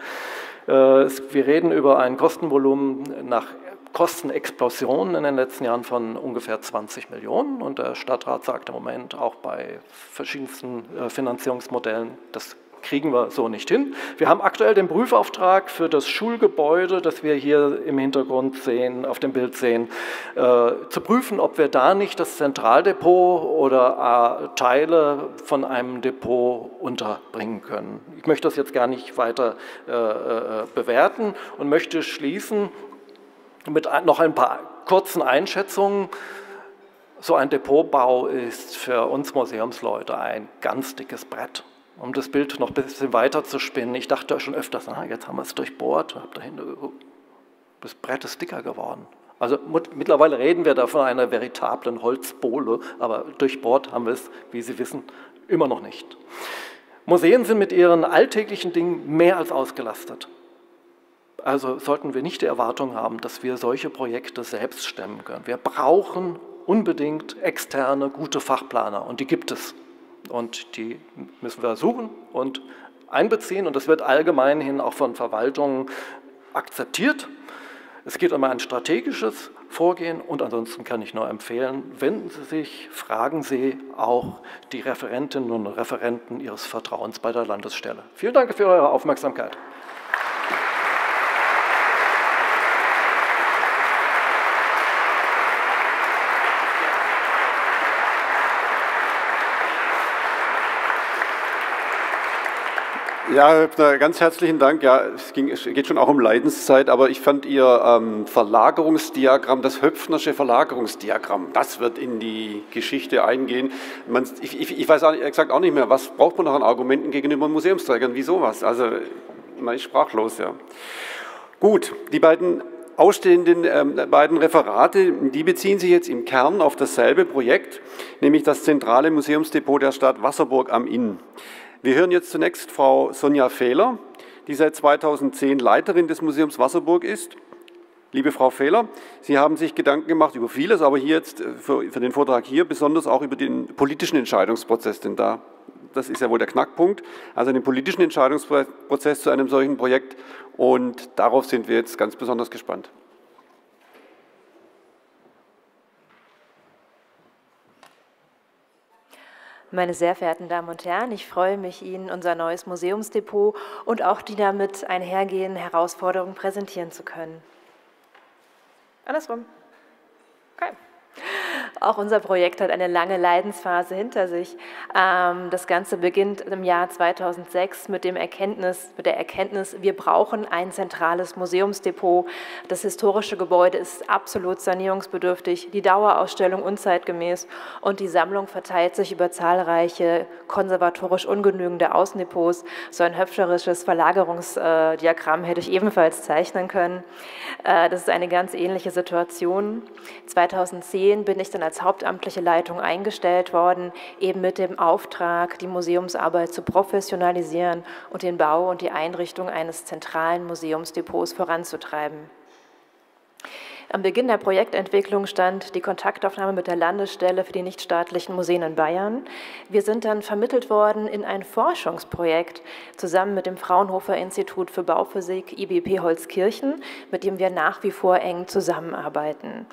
Wir reden über ein Kostenvolumen nach Kostenexplosionen in den letzten Jahren von ungefähr 20 Millionen und der Stadtrat sagt im Moment auch bei verschiedensten Finanzierungsmodellen, das kriegen wir so nicht hin. Wir haben aktuell den Prüfauftrag für das Schulgebäude, das wir hier im Hintergrund sehen, auf dem Bild sehen, zu prüfen, ob wir da nicht das Zentraldepot oder Teile von einem Depot unterbringen können. Ich möchte das jetzt gar nicht weiter bewerten und möchte schließen mit noch ein paar kurzen Einschätzungen. So ein Depotbau ist für uns Museumsleute ein ganz dickes Brett. Um das Bild noch ein bisschen weiter zu spinnen, ich dachte schon öfters, jetzt haben wir es durchbohrt, habe dahinter geguckt, das Brett ist dicker geworden. Also mittlerweile reden wir da von einer veritablen Holzbohle, aber durchbohrt haben wir es, wie Sie wissen, immer noch nicht. Museen sind mit ihren alltäglichen Dingen mehr als ausgelastet. Also sollten wir nicht die Erwartung haben, dass wir solche Projekte selbst stemmen können. Wir brauchen unbedingt externe, gute Fachplaner und die gibt es. Und die müssen wir suchen und einbeziehen und das wird allgemein hin auch von Verwaltungen akzeptiert. Es geht um ein strategisches Vorgehen und ansonsten kann ich nur empfehlen, wenden Sie sich, fragen Sie auch die Referentinnen und Referenten Ihres Vertrauens bei der Landesstelle. Vielen Dank für eure Aufmerksamkeit. Ja, Herr Höppner, ganz herzlichen Dank. Ja, es geht schon auch um Leidenszeit, aber ich fand Ihr Verlagerungsdiagramm, das Höpfnersche Verlagerungsdiagramm, das wird in die Geschichte eingehen. Ich weiß ehrlich gesagt auch nicht mehr, was braucht man noch an Argumenten gegenüber Museumsträgern, wie sowas? Also, man ist sprachlos, ja. Gut, die beiden ausstehenden beiden Referate, die beziehen sich jetzt im Kern auf dasselbe Projekt, nämlich das zentrale Museumsdepot der Stadt Wasserburg am Inn. Wir hören jetzt zunächst Frau Sonja Fehler, die seit 2010 Leiterin des Museums Wasserburg ist. Liebe Frau Fehler, Sie haben sich Gedanken gemacht über vieles, aber hier jetzt für den Vortrag hier besonders auch über den politischen Entscheidungsprozess, denn das ist ja wohl der Knackpunkt, also den politischen Entscheidungsprozess zu einem solchen Projekt und darauf sind wir jetzt ganz besonders gespannt. Meine sehr verehrten Damen und Herren, ich freue mich, Ihnen unser neues Museumsdepot und auch die damit einhergehenden Herausforderungen präsentieren zu können. Andersrum. Okay. Auch unser Projekt hat eine lange Leidensphase hinter sich. Das Ganze beginnt im Jahr 2006 mit der Erkenntnis, wir brauchen ein zentrales Museumsdepot. Das historische Gebäude ist absolut sanierungsbedürftig, die Dauerausstellung unzeitgemäß und die Sammlung verteilt sich über zahlreiche konservatorisch ungenügende Außendepots. So ein höpfnerisches Verlagerungsdiagramm hätte ich ebenfalls zeichnen können. Das ist eine ganz ähnliche Situation. 2010 bin ich dann als hauptamtliche Leitung eingestellt worden, eben mit dem Auftrag, die Museumsarbeit zu professionalisieren und den Bau und die Einrichtung eines zentralen Museumsdepots voranzutreiben. Am Beginn der Projektentwicklung stand die Kontaktaufnahme mit der Landesstelle für die nichtstaatlichen Museen in Bayern. Wir sind dann vermittelt worden in ein Forschungsprojekt zusammen mit dem Fraunhofer Institut für Bauphysik IBP Holzkirchen, mit dem wir nach wie vor eng zusammenarbeiten.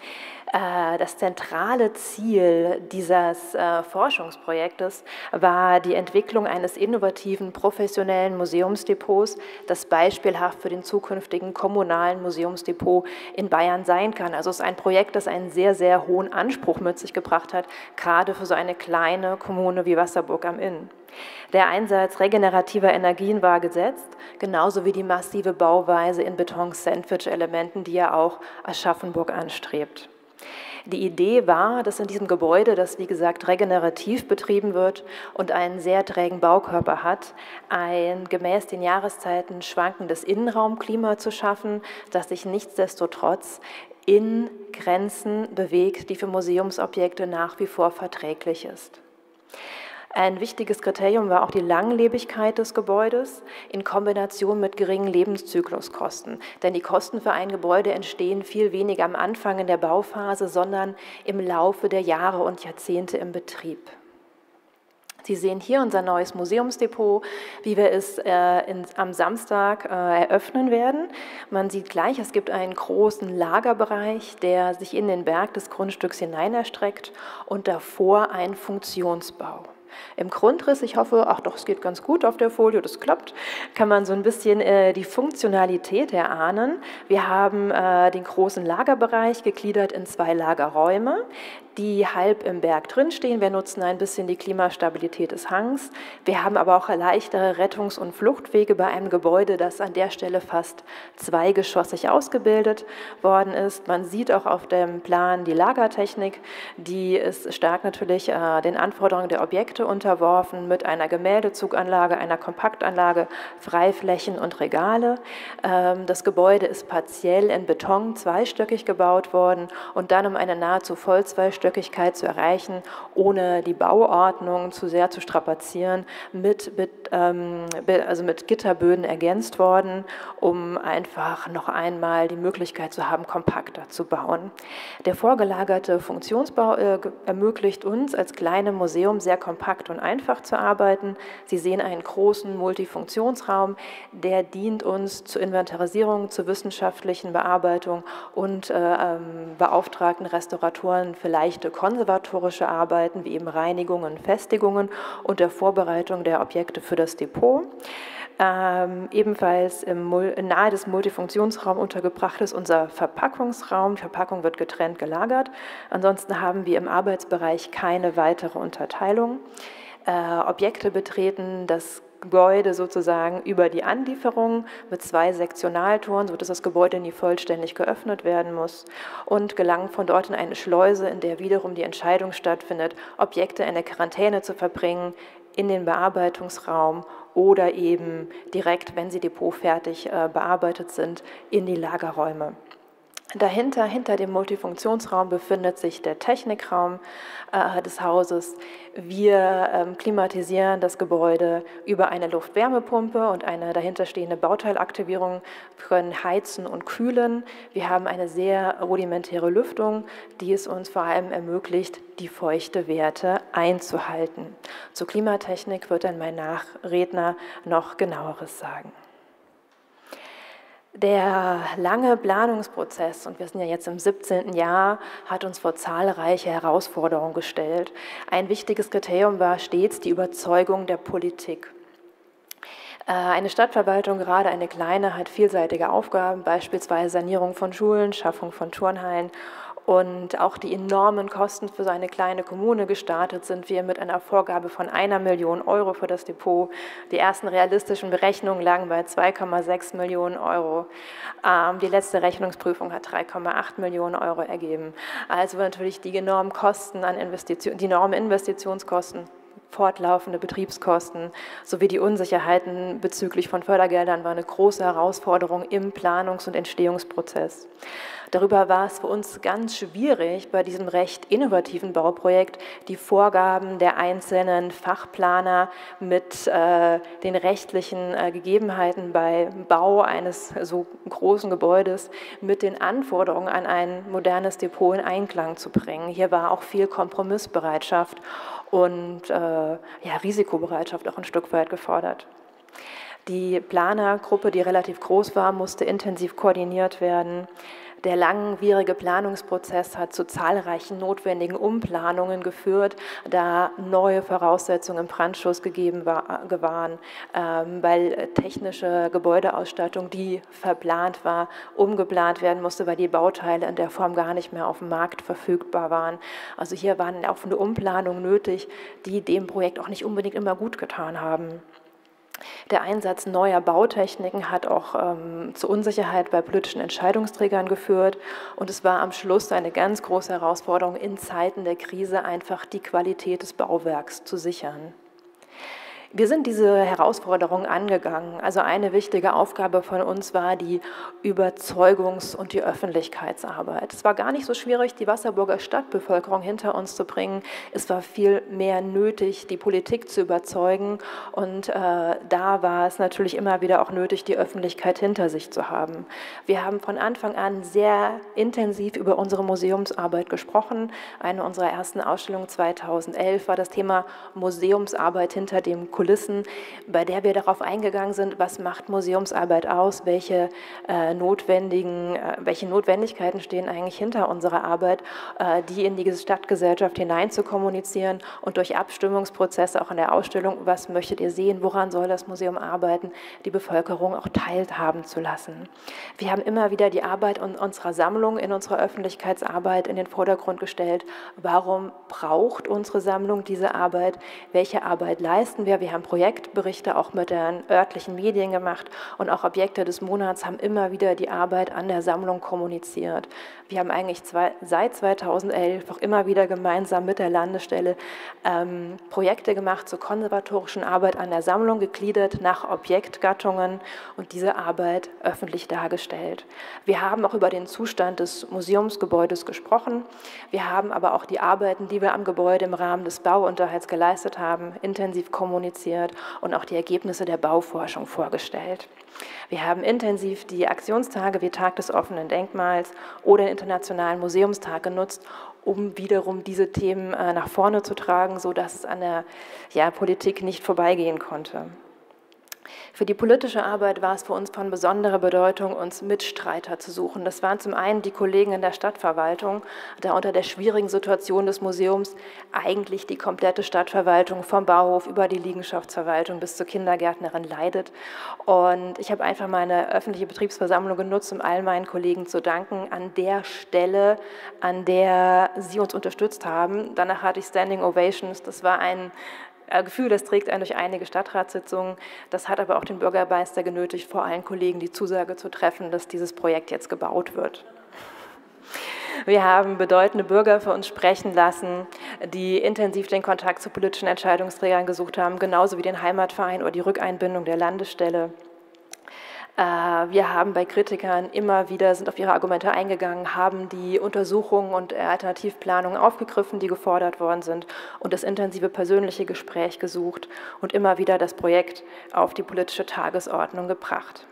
Das zentrale Ziel dieses Forschungsprojektes war die Entwicklung eines innovativen, professionellen Museumsdepots, das beispielhaft für den zukünftigen kommunalen Museumsdepot in Bayern sein kann. Also es ist ein Projekt, das einen sehr, sehr hohen Anspruch mit sich gebracht hat, gerade für so eine kleine Kommune wie Wasserburg am Inn. Der Einsatz regenerativer Energien war gesetzt, genauso wie die massive Bauweise in Beton-Sandwich-Elementen, die ja auch Aschaffenburg anstrebt. Die Idee war, dass in diesem Gebäude, das wie gesagt regenerativ betrieben wird und einen sehr trägen Baukörper hat, ein gemäß den Jahreszeiten schwankendes Innenraumklima zu schaffen, das sich nichtsdestotrotz in Grenzen bewegt, die für Museumsobjekte nach wie vor verträglich ist. Ein wichtiges Kriterium war auch die Langlebigkeit des Gebäudes in Kombination mit geringen Lebenszykluskosten. Denn die Kosten für ein Gebäude entstehen viel weniger am Anfang in der Bauphase, sondern im Laufe der Jahre und Jahrzehnte im Betrieb. Sie sehen hier unser neues Museumsdepot, wie wir es am Samstag eröffnen werden. Man sieht gleich, es gibt einen großen Lagerbereich, der sich in den Berg des Grundstücks hinein erstreckt und davor ein Funktionsbau. Im Grundriss, ich hoffe, ach doch, es geht ganz gut auf der Folie, das klappt, kann man so ein bisschen die Funktionalität erahnen. Wir haben den großen Lagerbereich gegliedert in 2 Lagerräume, die halb im Berg drinstehen. Wir nutzen ein bisschen die Klimastabilität des Hangs. Wir haben aber auch leichtere Rettungs- und Fluchtwege bei einem Gebäude, das an der Stelle fast zweigeschossig ausgebildet worden ist. Man sieht auch auf dem Plan die Lagertechnik, die ist stark natürlich den Anforderungen der Objekte unterworfen, mit einer Gemäldezuganlage, einer Kompaktanlage, Freiflächen und Regale. Das Gebäude ist partiell in Beton zweistöckig gebaut worden und dann, um eine nahezu Vollzweistöckigkeit zu erreichen, ohne die Bauordnung zu sehr zu strapazieren, mit Gitterböden ergänzt worden, um einfach noch einmal die Möglichkeit zu haben, kompakter zu bauen. Der vorgelagerte Funktionsbau ermöglicht uns als kleines Museum sehr kompakt und einfach zu arbeiten. Sie sehen einen großen Multifunktionsraum, der dient uns zur Inventarisierung, zur wissenschaftlichen Bearbeitung und beauftragten Restauratoren für leichte konservatorische Arbeiten wie eben Reinigungen, Festigungen und der Vorbereitung der Objekte für das Depot. Ebenfalls nahe des Multifunktionsraums untergebracht ist unser Verpackungsraum. Die Verpackung wird getrennt gelagert. Ansonsten haben wir im Arbeitsbereich keine weitere Unterteilung. Objekte betreten das Gebäude sozusagen über die Anlieferung mit 2 Sektionaltoren, sodass das Gebäude nie vollständig geöffnet werden muss, und gelangen von dort in eine Schleuse, in der wiederum die Entscheidung stattfindet, Objekte in der Quarantäne zu verbringen, in den Bearbeitungsraum oder eben direkt, wenn sie depotfertig bearbeitet sind, in die Lagerräume. Dahinter, hinter dem Multifunktionsraum, befindet sich der Technikraum des Hauses. Wir klimatisieren das Gebäude über eine Luft-Wärmepumpe und eine dahinterstehende Bauteilaktivierung, können heizen und kühlen. Wir haben eine sehr rudimentäre Lüftung, die es uns vor allem ermöglicht, die feuchte Werte einzuhalten. Zur Klimatechnik wird dann mein Nachredner noch Genaueres sagen. Der lange Planungsprozess, und wir sind ja jetzt im 17. Jahr, hat uns vor zahlreiche Herausforderungen gestellt. Ein wichtiges Kriterium war stets die Überzeugung der Politik. Eine Stadtverwaltung, gerade eine kleine, hat vielseitige Aufgaben, beispielsweise Sanierung von Schulen, Schaffung von Turnhallen. Und auch die enormen Kosten für so eine kleine Kommune gestartet sind wir mit einer Vorgabe von 1 Million Euro für das Depot. Die ersten realistischen Berechnungen lagen bei 2,6 Millionen Euro. Die letzte Rechnungsprüfung hat 3,8 Millionen Euro ergeben. Also natürlich die enormen Kosten an Investitionen, die enormen Investitionskosten, fortlaufende Betriebskosten sowie die Unsicherheiten bezüglich von Fördergeldern war eine große Herausforderung im Planungs- und Entstehungsprozess. Darüber war es für uns ganz schwierig, bei diesem recht innovativen Bauprojekt die Vorgaben der einzelnen Fachplaner mit den rechtlichen Gegebenheiten bei Bau eines so großen Gebäudes mit den Anforderungen an ein modernes Depot in Einklang zu bringen. Hier war auch viel Kompromissbereitschaft und Risikobereitschaft auch ein Stück weit gefordert. Die Planergruppe, die relativ groß war, musste intensiv koordiniert werden. Der langwierige Planungsprozess hat zu zahlreichen notwendigen Umplanungen geführt, da neue Voraussetzungen im Brandschutz gegeben waren, weil technische Gebäudeausstattung, die verplant war, umgeplant werden musste, weil die Bauteile in der Form gar nicht mehr auf dem Markt verfügbar waren. Also hier waren auch eine Umplanung nötig, die dem Projekt auch nicht unbedingt immer gut getan haben. Der Einsatz neuer Bautechniken hat auch zu Unsicherheit bei politischen Entscheidungsträgern geführt und es war am Schluss eine ganz große Herausforderung, in Zeiten der Krise einfach die Qualität des Bauwerks zu sichern. Wir sind diese Herausforderung angegangen. Also eine wichtige Aufgabe von uns war die Überzeugungs- und die Öffentlichkeitsarbeit. Es war gar nicht so schwierig, die Wasserburger Stadtbevölkerung hinter uns zu bringen. Es war viel mehr nötig, die Politik zu überzeugen. Und da war es natürlich immer wieder auch nötig, die Öffentlichkeit hinter sich zu haben. Wir haben von Anfang an sehr intensiv über unsere Museumsarbeit gesprochen. Eine unserer ersten Ausstellungen 2011 war das Thema Museumsarbeit hinter dem Kulissen, bei der wir darauf eingegangen sind, was macht Museumsarbeit aus, welche Notwendigkeiten stehen eigentlich hinter unserer Arbeit, die in die Stadtgesellschaft hinein zu kommunizieren und durch Abstimmungsprozesse auch in der Ausstellung, was möchtet ihr sehen, woran soll das Museum arbeiten, die Bevölkerung auch teilhaben zu lassen. Wir haben immer wieder die Arbeit unserer Sammlung in unserer Öffentlichkeitsarbeit in den Vordergrund gestellt. Warum braucht unsere Sammlung diese Arbeit? Welche Arbeit leisten wir? Wir haben Projektberichte auch mit den örtlichen Medien gemacht und auch Objekte des Monats haben immer wieder die Arbeit an der Sammlung kommuniziert. Wir haben eigentlich seit 2011 auch immer wieder gemeinsam mit der Landesstelle Projekte gemacht zur konservatorischen Arbeit an der Sammlung, gegliedert nach Objektgattungen und diese Arbeit öffentlich dargestellt. Wir haben auch über den Zustand des Museumsgebäudes gesprochen. Wir haben aber auch die Arbeiten, die wir am Gebäude im Rahmen des Bauunterhalts geleistet haben, intensiv kommuniziert und auch die Ergebnisse der Bauforschung vorgestellt. Wir haben intensiv die Aktionstage wie Tag des offenen Denkmals oder den Internationalen Museumstag genutzt, um wiederum diese Themen nach vorne zu tragen, sodass es an der Politik nicht vorbeigehen konnte. Für die politische Arbeit war es für uns von besonderer Bedeutung, uns Mitstreiter zu suchen. Das waren zum einen die Kollegen in der Stadtverwaltung, da unter der schwierigen Situation des Museums eigentlich die komplette Stadtverwaltung vom Bauhof über die Liegenschaftsverwaltung bis zur Kindergärtnerin leidet. Und ich habe einfach meine öffentliche Betriebsversammlung genutzt, um all meinen Kollegen zu danken an der Stelle, an der sie uns unterstützt haben. Danach hatte ich Standing Ovations. Das war ein Gefühl, das trägt einen durch einige Stadtratssitzungen. Das hat aber auch den Bürgermeister genötigt, vor allen Kollegen die Zusage zu treffen, dass dieses Projekt jetzt gebaut wird. Wir haben bedeutende Bürger für uns sprechen lassen, die intensiv den Kontakt zu politischen Entscheidungsträgern gesucht haben, genauso wie den Heimatverein oder die Rückeinbindung der Landesstelle. Wir haben bei Kritikern immer wieder, sind auf ihre Argumente eingegangen, haben die Untersuchungen und Alternativplanungen aufgegriffen, die gefordert worden sind und das intensive persönliche Gespräch gesucht und immer wieder das Projekt auf die politische Tagesordnung gebracht.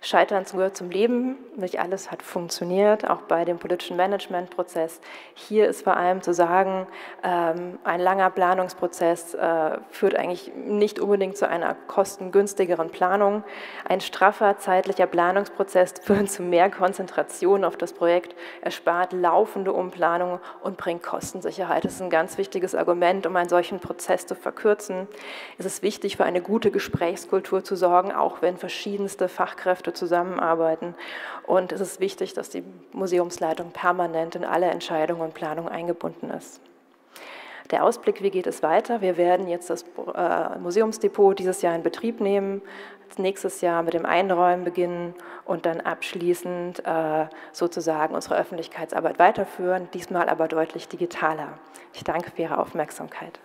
Scheitern gehört zum Leben, nicht alles hat funktioniert, auch bei dem politischen Managementprozess. Hier ist vor allem zu sagen, ein langer Planungsprozess führt eigentlich nicht unbedingt zu einer kostengünstigeren Planung. Ein straffer zeitlicher Planungsprozess führt zu mehr Konzentration auf das Projekt, erspart laufende Umplanung und bringt Kostensicherheit. Das ist ein ganz wichtiges Argument, um einen solchen Prozess zu verkürzen. Es ist wichtig, für eine gute Gesprächskultur zu sorgen, auch wenn verschiedenste Fachkräfte zusammenarbeiten. Und es ist wichtig, dass die Museumsleitung permanent in alle Entscheidungen und Planungen eingebunden ist. Der Ausblick, wie geht es weiter? Wir werden jetzt das Museumsdepot dieses Jahr in Betrieb nehmen, nächstes Jahr mit dem Einräumen beginnen und dann abschließend sozusagen unsere Öffentlichkeitsarbeit weiterführen, diesmal aber deutlich digitaler. Ich danke für Ihre Aufmerksamkeit.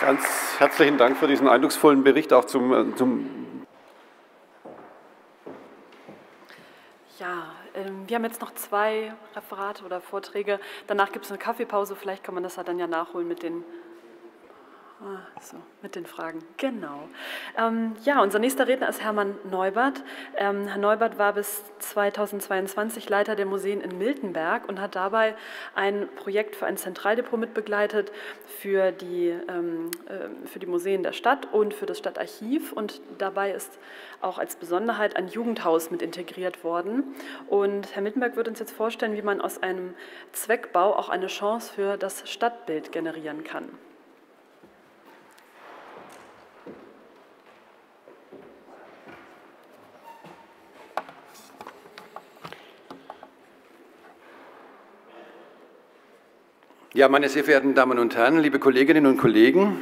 Ganz herzlichen Dank für diesen eindrucksvollen Bericht, auch zum Ja, wir haben jetzt noch 2 Referate oder Vorträge. Danach gibt es eine Kaffeepause. Vielleicht kann man das dann ja nachholen mit den Fragen. Genau. Ja, unser nächster Redner ist Hermann Neubert. Herr Neubert war bis 2022 Leiter der Museen in Miltenberg und hat dabei ein Projekt für ein Zentraldepot mitbegleitet für die Museen der Stadt und für das Stadtarchiv. Und dabei ist auch als Besonderheit ein Jugendhaus mit integriert worden. Und Herr Miltenberg wird uns jetzt vorstellen, wie man aus einem Zweckbau auch eine Chance für das Stadtbild generieren kann. Ja, meine sehr verehrten Damen und Herren, liebe Kolleginnen und Kollegen,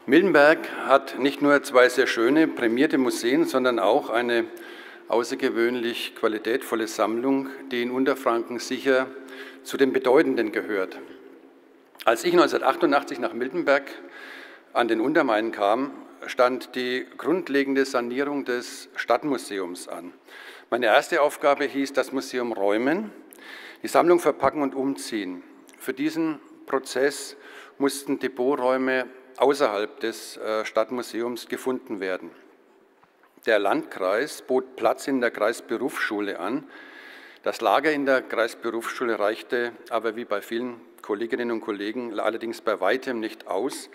Miltenberg hat nicht nur 2 sehr schöne, prämierte Museen, sondern auch eine außergewöhnlich qualitätvolle Sammlung, die in Unterfranken sicher zu den bedeutenden gehört. Als ich 1988 nach Miltenberg an den Untermain kam, stand die grundlegende Sanierung des Stadtmuseums an. Meine erste Aufgabe hieß, das Museum räumen, die Sammlung verpacken und umziehen. Für diesen Prozess mussten Depoträume außerhalb des Stadtmuseums gefunden werden. Der Landkreis bot Platz in der Kreisberufsschule an. Das Lager in der Kreisberufsschule reichte aber wie bei vielen Kolleginnen und Kollegen allerdings bei weitem nicht aus,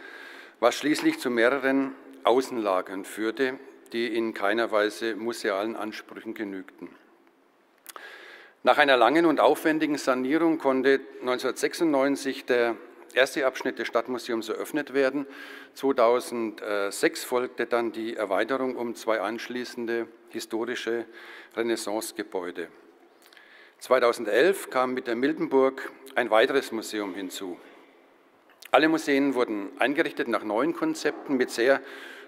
was schließlich zu mehreren Außenlagern führte, die in keiner Weise musealen Ansprüchen genügten. Nach einer langen und aufwendigen Sanierung konnte 1996 der erste Abschnitt des Stadtmuseums eröffnet werden. 2006 folgte dann die Erweiterung um 2 anschließende historische Renaissancegebäude. 2011 kam mit der Miltenburg ein weiteres Museum hinzu. Alle Museen wurden eingerichtet nach neuen Konzepten mit sehr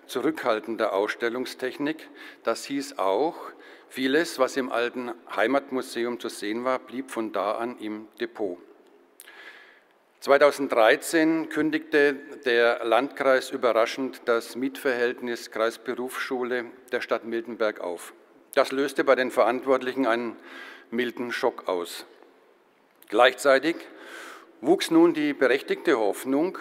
zurückhaltender Ausstellungstechnik. Das hieß auch, vieles, was im alten Heimatmuseum zu sehen war, blieb von da an im Depot. 2013 kündigte der Landkreis überraschend das Mietverhältnis Kreisberufsschule der Stadt Miltenberg auf. Das löste bei den Verantwortlichen einen milden Schock aus. Gleichzeitig wuchs nun die berechtigte Hoffnung,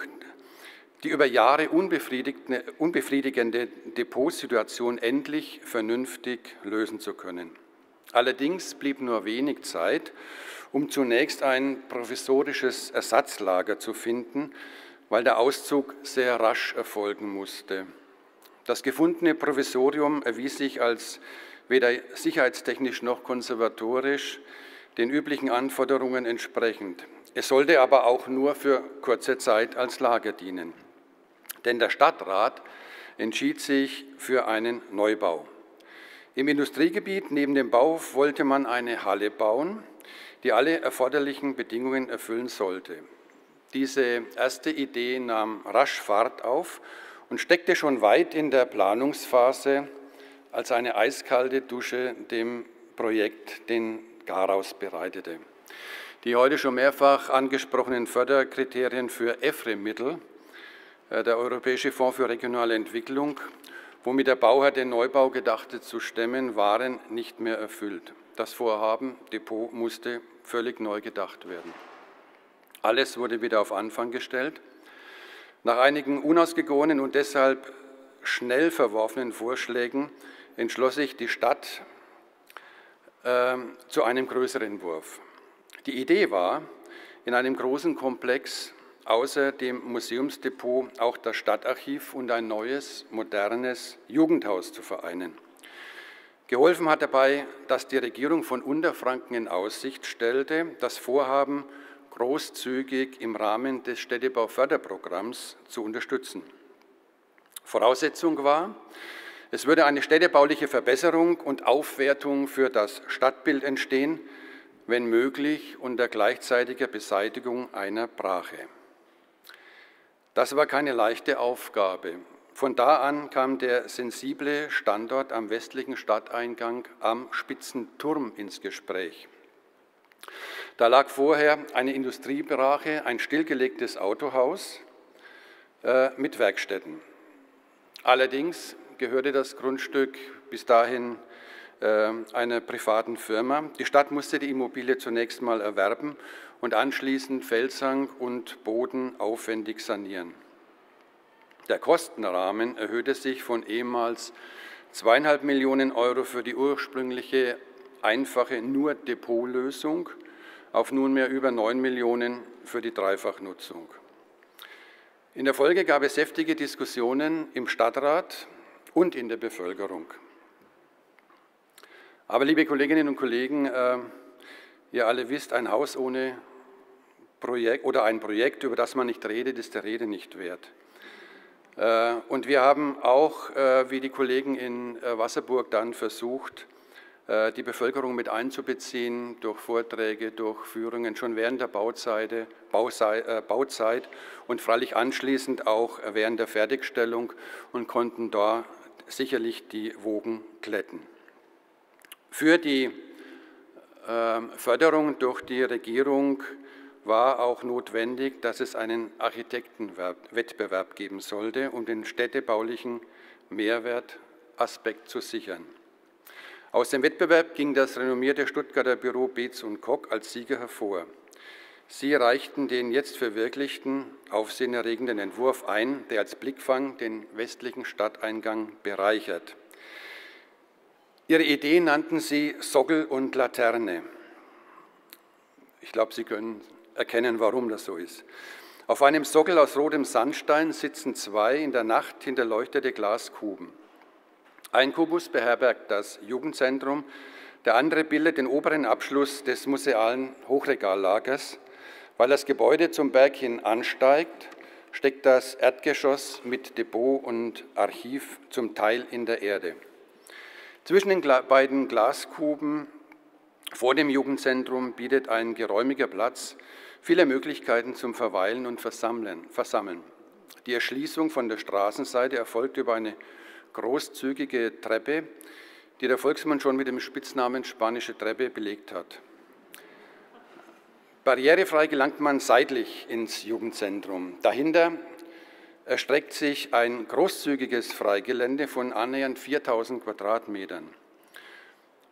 die über Jahre unbefriedigende Depotsituation endlich vernünftig lösen zu können. Allerdings blieb nur wenig Zeit, um zunächst ein provisorisches Ersatzlager zu finden, weil der Auszug sehr rasch erfolgen musste. Das gefundene Provisorium erwies sich als weder sicherheitstechnisch noch konservatorisch den üblichen Anforderungen entsprechend. Es sollte aber auch nur für kurze Zeit als Lager dienen. Denn der Stadtrat entschied sich für einen Neubau. Im Industriegebiet neben dem Bau wollte man eine Halle bauen, die alle erforderlichen Bedingungen erfüllen sollte. Diese erste Idee nahm rasch Fahrt auf und steckte schon weit in der Planungsphase, als eine eiskalte Dusche dem Projekt den Garaus bereitete. Die heute schon mehrfach angesprochenen Förderkriterien für EFRE-Mittel, der Europäische Fonds für regionale Entwicklung, womit der Bauherr den Neubau gedachte zu stemmen, waren nicht mehr erfüllt. Das Vorhaben Depot musste völlig neu gedacht werden. Alles wurde wieder auf Anfang gestellt. Nach einigen unausgegorenen und deshalb schnell verworfenen Vorschlägen entschloss sich die Stadt zu einem größeren Wurf. Die Idee war, in einem großen Komplex außer dem Museumsdepot auch das Stadtarchiv und ein neues, modernes Jugendhaus zu vereinen. Geholfen hat dabei, dass die Regierung von Unterfranken in Aussicht stellte, das Vorhaben großzügig im Rahmen des Städtebauförderprogramms zu unterstützen. Voraussetzung war, es würde eine städtebauliche Verbesserung und Aufwertung für das Stadtbild entstehen, wenn möglich unter gleichzeitiger Beseitigung einer Brache. Das war keine leichte Aufgabe. Von da an kam der sensible Standort am westlichen Stadteingang am Spitzenturm ins Gespräch. Da lag vorher eine Industriebrache, ein stillgelegtes Autohaus, mit Werkstätten. Allerdings gehörte das Grundstück bis dahin einer privaten Firma. Die Stadt musste die Immobilie zunächst mal erwerben und anschließend Felshang und Boden aufwendig sanieren. Der Kostenrahmen erhöhte sich von ehemals 2,5 Millionen Euro für die ursprüngliche einfache nur Depotlösung auf nunmehr über 9 Millionen für die Dreifachnutzung. In der Folge gab es heftige Diskussionen im Stadtrat und in der Bevölkerung. Aber liebe Kolleginnen und Kollegen, ihr alle wisst, ein Haus ohne Projekt oder ein Projekt, über das man nicht redet, ist der Rede nicht wert. Und wir haben auch, wie die Kollegen in Wasserburg dann versucht, die Bevölkerung mit einzubeziehen durch Vorträge, durch Führungen schon während der Bauzeit und freilich anschließend auch während der Fertigstellung und konnten da sicherlich die Wogen glätten. Für die Förderung durch die Regierung war auch notwendig, dass es einen Architektenwettbewerb geben sollte, um den städtebaulichen Mehrwertaspekt zu sichern. Aus dem Wettbewerb ging das renommierte Stuttgarter Büro Beetz & Koch als Sieger hervor. Sie reichten den jetzt verwirklichten, aufsehenerregenden Entwurf ein, der als Blickfang den westlichen Stadteingang bereichert. Ihre Idee nannten sie Sockel und Laterne. Ich glaube, Sie können erkennen, warum das so ist. Auf einem Sockel aus rotem Sandstein sitzen zwei in der Nacht hinterleuchtete Glaskuben. Ein Kubus beherbergt das Jugendzentrum, der andere bildet den oberen Abschluss des musealen Hochregallagers. Weil das Gebäude zum Berg hin ansteigt, steckt das Erdgeschoss mit Depot und Archiv zum Teil in der Erde. Zwischen den beiden Glaskuben vor dem Jugendzentrum bietet ein geräumiger Platz viele Möglichkeiten zum Verweilen und Versammeln. Die Erschließung von der Straßenseite erfolgt über eine großzügige Treppe, die der Volksmund schon mit dem Spitznamen Spanische Treppe belegt hat. Barrierefrei gelangt man seitlich ins Jugendzentrum. Dahinter erstreckt sich ein großzügiges Freigelände von annähernd 4000 Quadratmetern.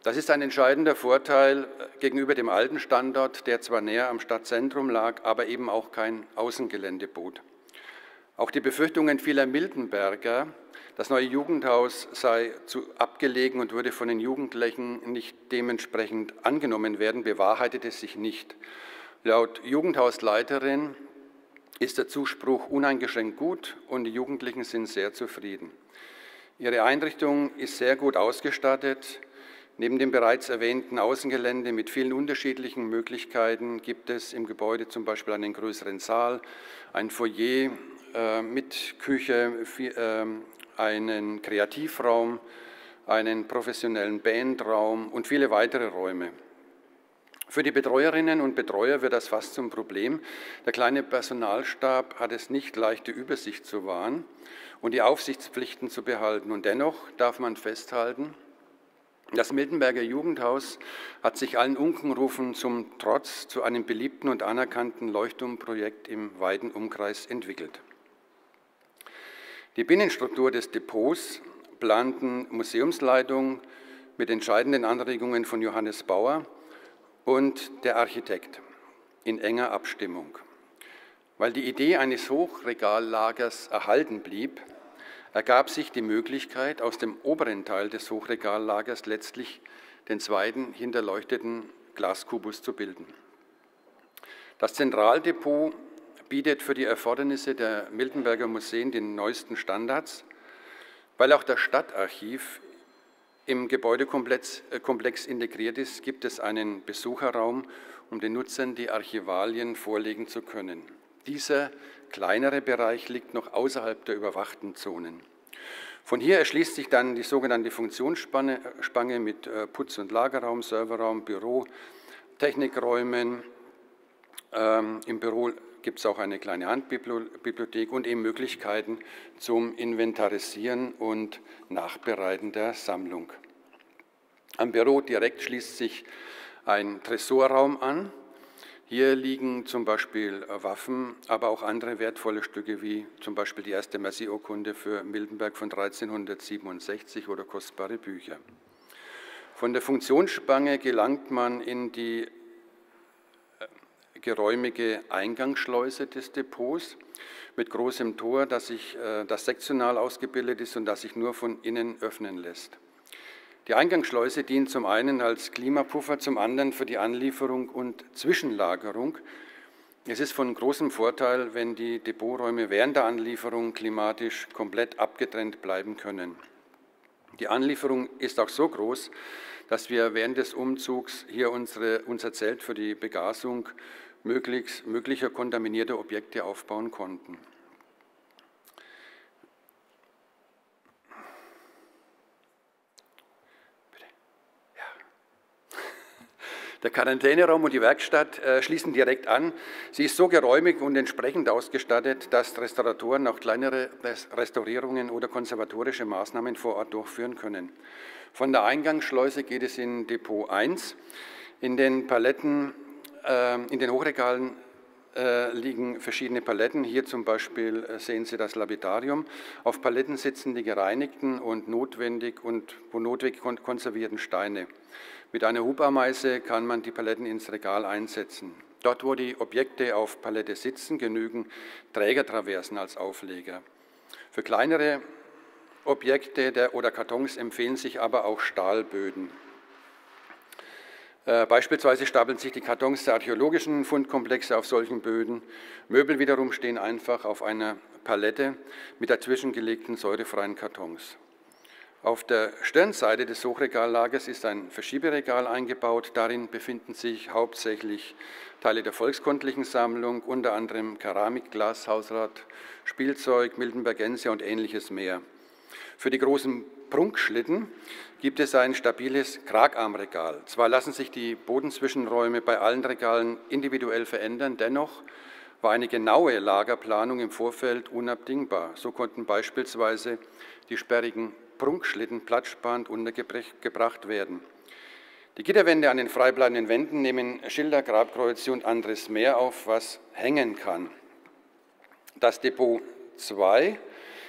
Das ist ein entscheidender Vorteil gegenüber dem alten Standort, der zwar näher am Stadtzentrum lag, aber eben auch kein Außengelände bot. Auch die Befürchtungen vieler Miltenberger, das neue Jugendhaus sei zu abgelegen und würde von den Jugendlichen nicht dementsprechend angenommen werden, bewahrheitete sich nicht. Laut Jugendhausleiterin ist der Zuspruch uneingeschränkt gut und die Jugendlichen sind sehr zufrieden. Ihre Einrichtung ist sehr gut ausgestattet. Neben dem bereits erwähnten Außengelände mit vielen unterschiedlichen Möglichkeiten gibt es im Gebäude zum Beispiel einen größeren Saal, ein Foyer mit Küche, einen Kreativraum, einen professionellen Bandraum und viele weitere Räume. Für die Betreuerinnen und Betreuer wird das fast zum Problem. Der kleine Personalstab hat es nicht leicht, die Übersicht zu wahren und die Aufsichtspflichten zu behalten. Und dennoch darf man festhalten, das Miltenberger Jugendhaus hat sich allen Unkenrufen zum Trotz zu einem beliebten und anerkannten Leuchtturmprojekt im weiten Umkreis entwickelt. Die Binnenstruktur des Depots planten Museumsleitung mit entscheidenden Anregungen von Johannes Bauer und der Architekt in enger Abstimmung. Weil die Idee eines Hochregallagers erhalten blieb, ergab sich die Möglichkeit, aus dem oberen Teil des Hochregallagers letztlich den zweiten hinterleuchteten Glaskubus zu bilden. Das Zentraldepot bietet für die Erfordernisse der Miltenberger Museen den neuesten Standards, weil auch das Stadtarchiv im Gebäudekomplex integriert ist, gibt es einen Besucherraum, um den Nutzern die Archivalien vorlegen zu können. Dieser kleinere Bereich liegt noch außerhalb der überwachten Zonen. Von hier erschließt sich dann die sogenannte Funktionsspange mit Putz- und Lagerraum, Serverraum, Büro, Technikräumen. Im Büro gibt es auch eine kleine Handbibliothek und eben Möglichkeiten zum Inventarisieren und Nachbereiten der Sammlung. Am Büro direkt schließt sich ein Tresorraum an. Hier liegen zum Beispiel Waffen, aber auch andere wertvolle Stücke, wie zum Beispiel die erste Merci-Urkunde für Miltenberg von 1367 oder kostbare Bücher. Von der Funktionsspange gelangt man in die geräumige Eingangsschleuse des Depots mit großem Tor, das sektional ausgebildet ist und das sich nur von innen öffnen lässt. Die Eingangsschleuse dient zum einen als Klimapuffer, zum anderen für die Anlieferung und Zwischenlagerung. Es ist von großem Vorteil, wenn die Depoträume während der Anlieferung klimatisch komplett abgetrennt bleiben können. Die Anlieferung ist auch so groß, dass wir während des Umzugs hier unser Zelt für die Begasung möglicher kontaminierter Objekte aufbauen konnten. Der Quarantäneraum und die Werkstatt schließen direkt an. Sie ist so geräumig und entsprechend ausgestattet, dass Restauratoren auch kleinere Restaurierungen oder konservatorische Maßnahmen vor Ort durchführen können. Von der Eingangsschleuse geht es in Depot 1. In den Hochregalen liegen verschiedene Paletten. Hier zum Beispiel sehen Sie das Lapidarium. Auf Paletten sitzen die gereinigten und notwendig konservierten Steine. Mit einer Hubameise kann man die Paletten ins Regal einsetzen. Dort, wo die Objekte auf Palette sitzen, genügen Trägertraversen als Aufleger. Für kleinere Objekte oder Kartons empfehlen sich aber auch Stahlböden. Beispielsweise stapeln sich die Kartons der archäologischen Fundkomplexe auf solchen Böden. Möbel wiederum stehen einfach auf einer Palette mit dazwischen gelegten säurefreien Kartons. Auf der Stirnseite des Hochregallagers ist ein Verschieberegal eingebaut. Darin befinden sich hauptsächlich Teile der volkskundlichen Sammlung, unter anderem Keramik, Glas, Hausrat, Spielzeug, Miltenbergenser und ähnliches mehr. Für die großen Prunkschlitten gibt es ein stabiles Kragarmregal. Zwar lassen sich die Bodenzwischenräume bei allen Regalen individuell verändern, dennoch war eine genaue Lagerplanung im Vorfeld unabdingbar. So konnten beispielsweise die sperrigen Prunkschlitten platzsparend untergebracht werden. Die Gitterwände an den freibleibenden Wänden nehmen Schilder, Grabkreuze und anderes mehr auf, was hängen kann. Das Depot 2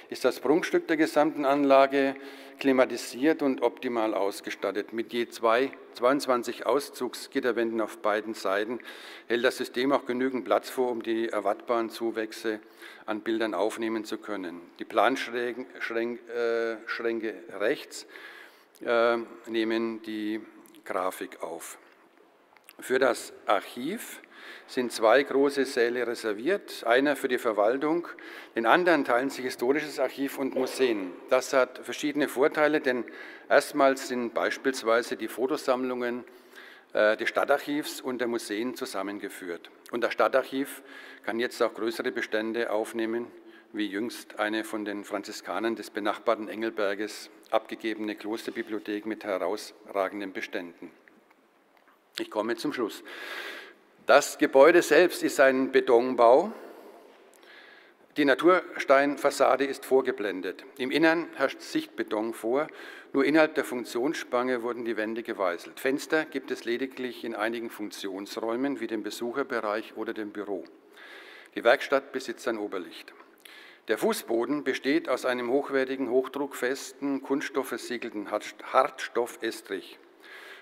ist das Prunkstück der gesamten Anlage, klimatisiert und optimal ausgestattet. Mit je 22 Auszugsgitterwänden auf beiden Seiten hält das System auch genügend Platz vor, um die erwartbaren Zuwächse an Bildern aufnehmen zu können. Die Planschränke rechts nehmen die Grafik auf. Für das Archiv sind 2 große Säle reserviert, einer für die Verwaltung, den anderen teilen sich Historisches Archiv und Museen. Das hat verschiedene Vorteile, denn erstmals sind beispielsweise die Fotosammlungen des Stadtarchivs und der Museen zusammengeführt. Und das Stadtarchiv kann jetzt auch größere Bestände aufnehmen, wie jüngst eine von den Franziskanern des benachbarten Engelberges abgegebene Klosterbibliothek mit herausragenden Beständen. Ich komme zum Schluss. Das Gebäude selbst ist ein Betonbau. Die Natursteinfassade ist vorgeblendet. Im Innern herrscht Sichtbeton vor. Nur innerhalb der Funktionsspange wurden die Wände geweißelt. Fenster gibt es lediglich in einigen Funktionsräumen, wie dem Besucherbereich oder dem Büro. Die Werkstatt besitzt ein Oberlicht. Der Fußboden besteht aus einem hochwertigen, hochdruckfesten, kunststoffversiegelten Hartstoff-Estrich.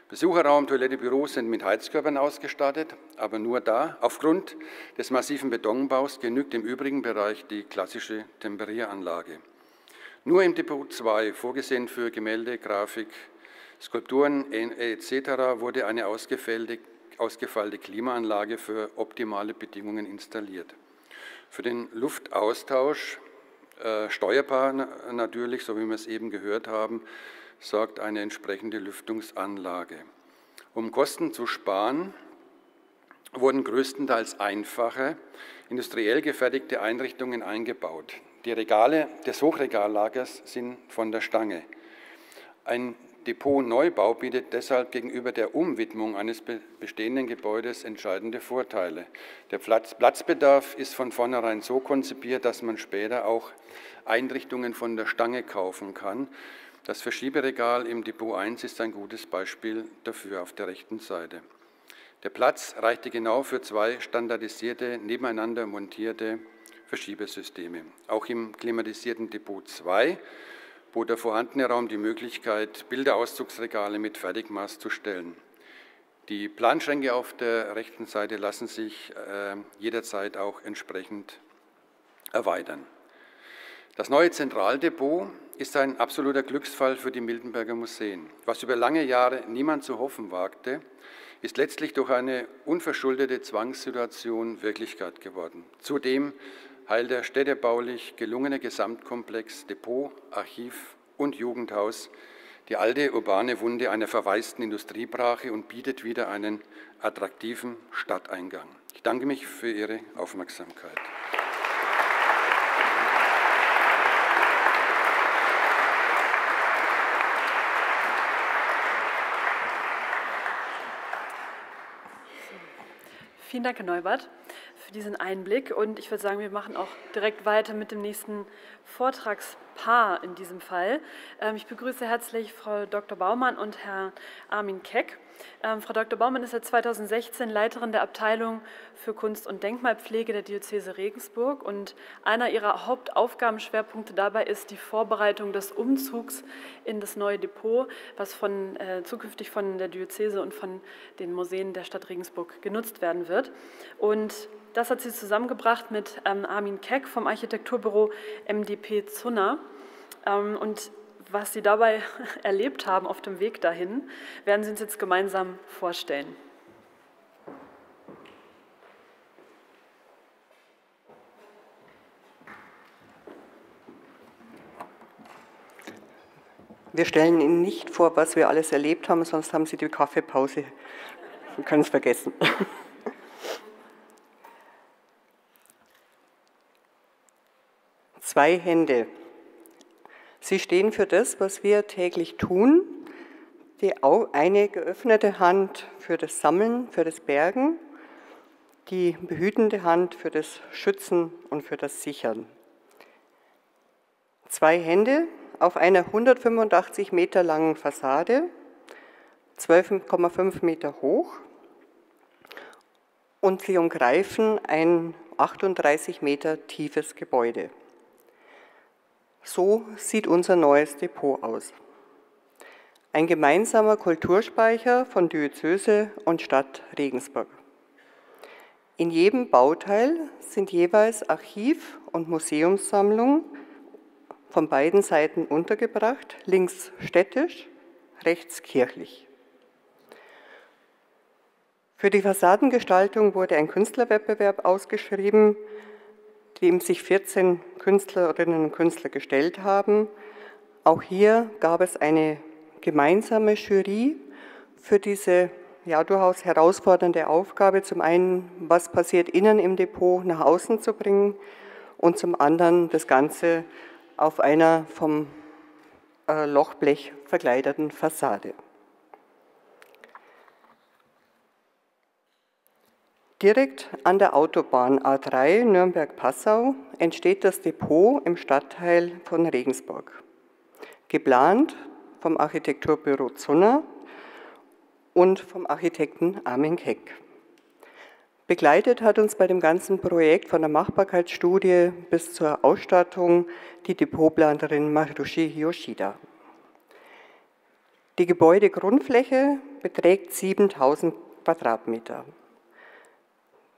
Besucherraum, Toilette, Büro sind mit Heizkörpern ausgestattet, aber nur da. Aufgrund des massiven Betonbaus genügt im übrigen Bereich die klassische Temperieranlage. Nur im Depot 2, vorgesehen für Gemälde, Grafik, Skulpturen etc., wurde eine ausgefeilte Klimaanlage für optimale Bedingungen installiert. Für den Luftaustausch, steuerbar natürlich, so wie wir es eben gehört haben, sorgt eine entsprechende Lüftungsanlage. Um Kosten zu sparen, wurden größtenteils einfache, industriell gefertigte Einrichtungen eingebaut. Die Regale des Hochregallagers sind von der Stange. Ein Depotneubau bietet deshalb gegenüber der Umwidmung eines bestehenden Gebäudes entscheidende Vorteile. Der Platzbedarf ist von vornherein so konzipiert, dass man später auch Einrichtungen von der Stange kaufen kann. Das Verschieberegal im Depot 1 ist ein gutes Beispiel dafür auf der rechten Seite. Der Platz reichte genau für 2 standardisierte, nebeneinander montierte Verschiebesysteme. Auch im klimatisierten Depot 2 bot der vorhandene Raum die Möglichkeit, Bilderauszugsregale mit Fertigmaß zu stellen. Die Planschränke auf der rechten Seite lassen sich jederzeit auch entsprechend erweitern. Das neue Zentraldepot ist ein absoluter Glücksfall für die Miltenberger Museen. Was über lange Jahre niemand zu hoffen wagte, ist letztlich durch eine unverschuldete Zwangssituation Wirklichkeit geworden. Zudem heilt der städtebaulich gelungene Gesamtkomplex Depot, Archiv und Jugendhaus die alte urbane Wunde einer verwaisten Industriebrache und bietet wieder einen attraktiven Stadteingang. Ich danke mich für Ihre Aufmerksamkeit. Vielen Dank, Herr Neubert, für diesen Einblick. Und ich würde sagen, wir machen auch direkt weiter mit dem nächsten Vortragspaar in diesem Fall. Ich begrüße herzlich Frau Dr. Baumann und Herrn Armin Keck. Frau Dr. Baumann ist seit 2016 Leiterin der Abteilung für Kunst- und Denkmalpflege der Diözese Regensburg und einer ihrer Hauptaufgabenschwerpunkte dabei ist die Vorbereitung des Umzugs in das neue Depot, was zukünftig von der Diözese und von den Museen der Stadt Regensburg genutzt werden wird. Und das hat sie zusammengebracht mit Armin Keck vom Architekturbüro MDP Zunner. Und was Sie dabei erlebt haben auf dem Weg dahin, werden Sie uns jetzt gemeinsam vorstellen. Wir stellen Ihnen nicht vor, was wir alles erlebt haben, sonst haben Sie die Kaffeepause. Sie können es vergessen. Zwei Hände. Sie stehen für das, was wir täglich tun. Eine geöffnete Hand für das Sammeln, für das Bergen, die behütende Hand für das Schützen und für das Sichern. Zwei Hände auf einer 185 Meter langen Fassade, 12,5 Meter hoch, und sie umgreifen ein 38 Meter tiefes Gebäude. So sieht unser neues Depot aus. Ein gemeinsamer Kulturspeicher von Diözese und Stadt Regensburg. In jedem Bauteil sind jeweils Archiv- und Museumssammlungen von beiden Seiten untergebracht, links städtisch, rechts kirchlich. Für die Fassadengestaltung wurde ein Künstlerwettbewerb ausgeschrieben, dem sich 14 Künstlerinnen und Künstler gestellt haben. Auch hier gab es eine gemeinsame Jury für diese durchaus herausfordernde Aufgabe. Zum einen, was passiert innen im Depot, nach außen zu bringen, und zum anderen das Ganze auf einer vom Lochblech verkleideten Fassade. Direkt an der Autobahn A3 Nürnberg-Passau entsteht das Depot im Stadtteil von Regensburg. Geplant vom Architekturbüro Zunner und vom Architekten Armin Keck. Begleitet hat uns bei dem ganzen Projekt von der Machbarkeitsstudie bis zur Ausstattung die Depotplanerin Marushi Yoshida. Die Gebäudegrundfläche beträgt 7000 Quadratmeter.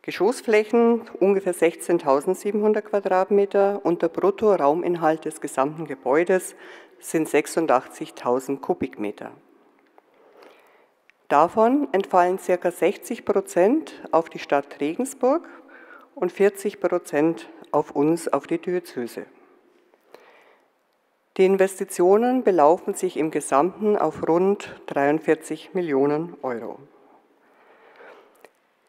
Geschossflächen ungefähr 16.700 Quadratmeter und der Bruttorauminhalt des gesamten Gebäudes sind 86.000 Kubikmeter. Davon entfallen ca. 60% auf die Stadt Regensburg und 40% auf uns, auf die Diözese. Die Investitionen belaufen sich im Gesamten auf rund 43 Millionen Euro.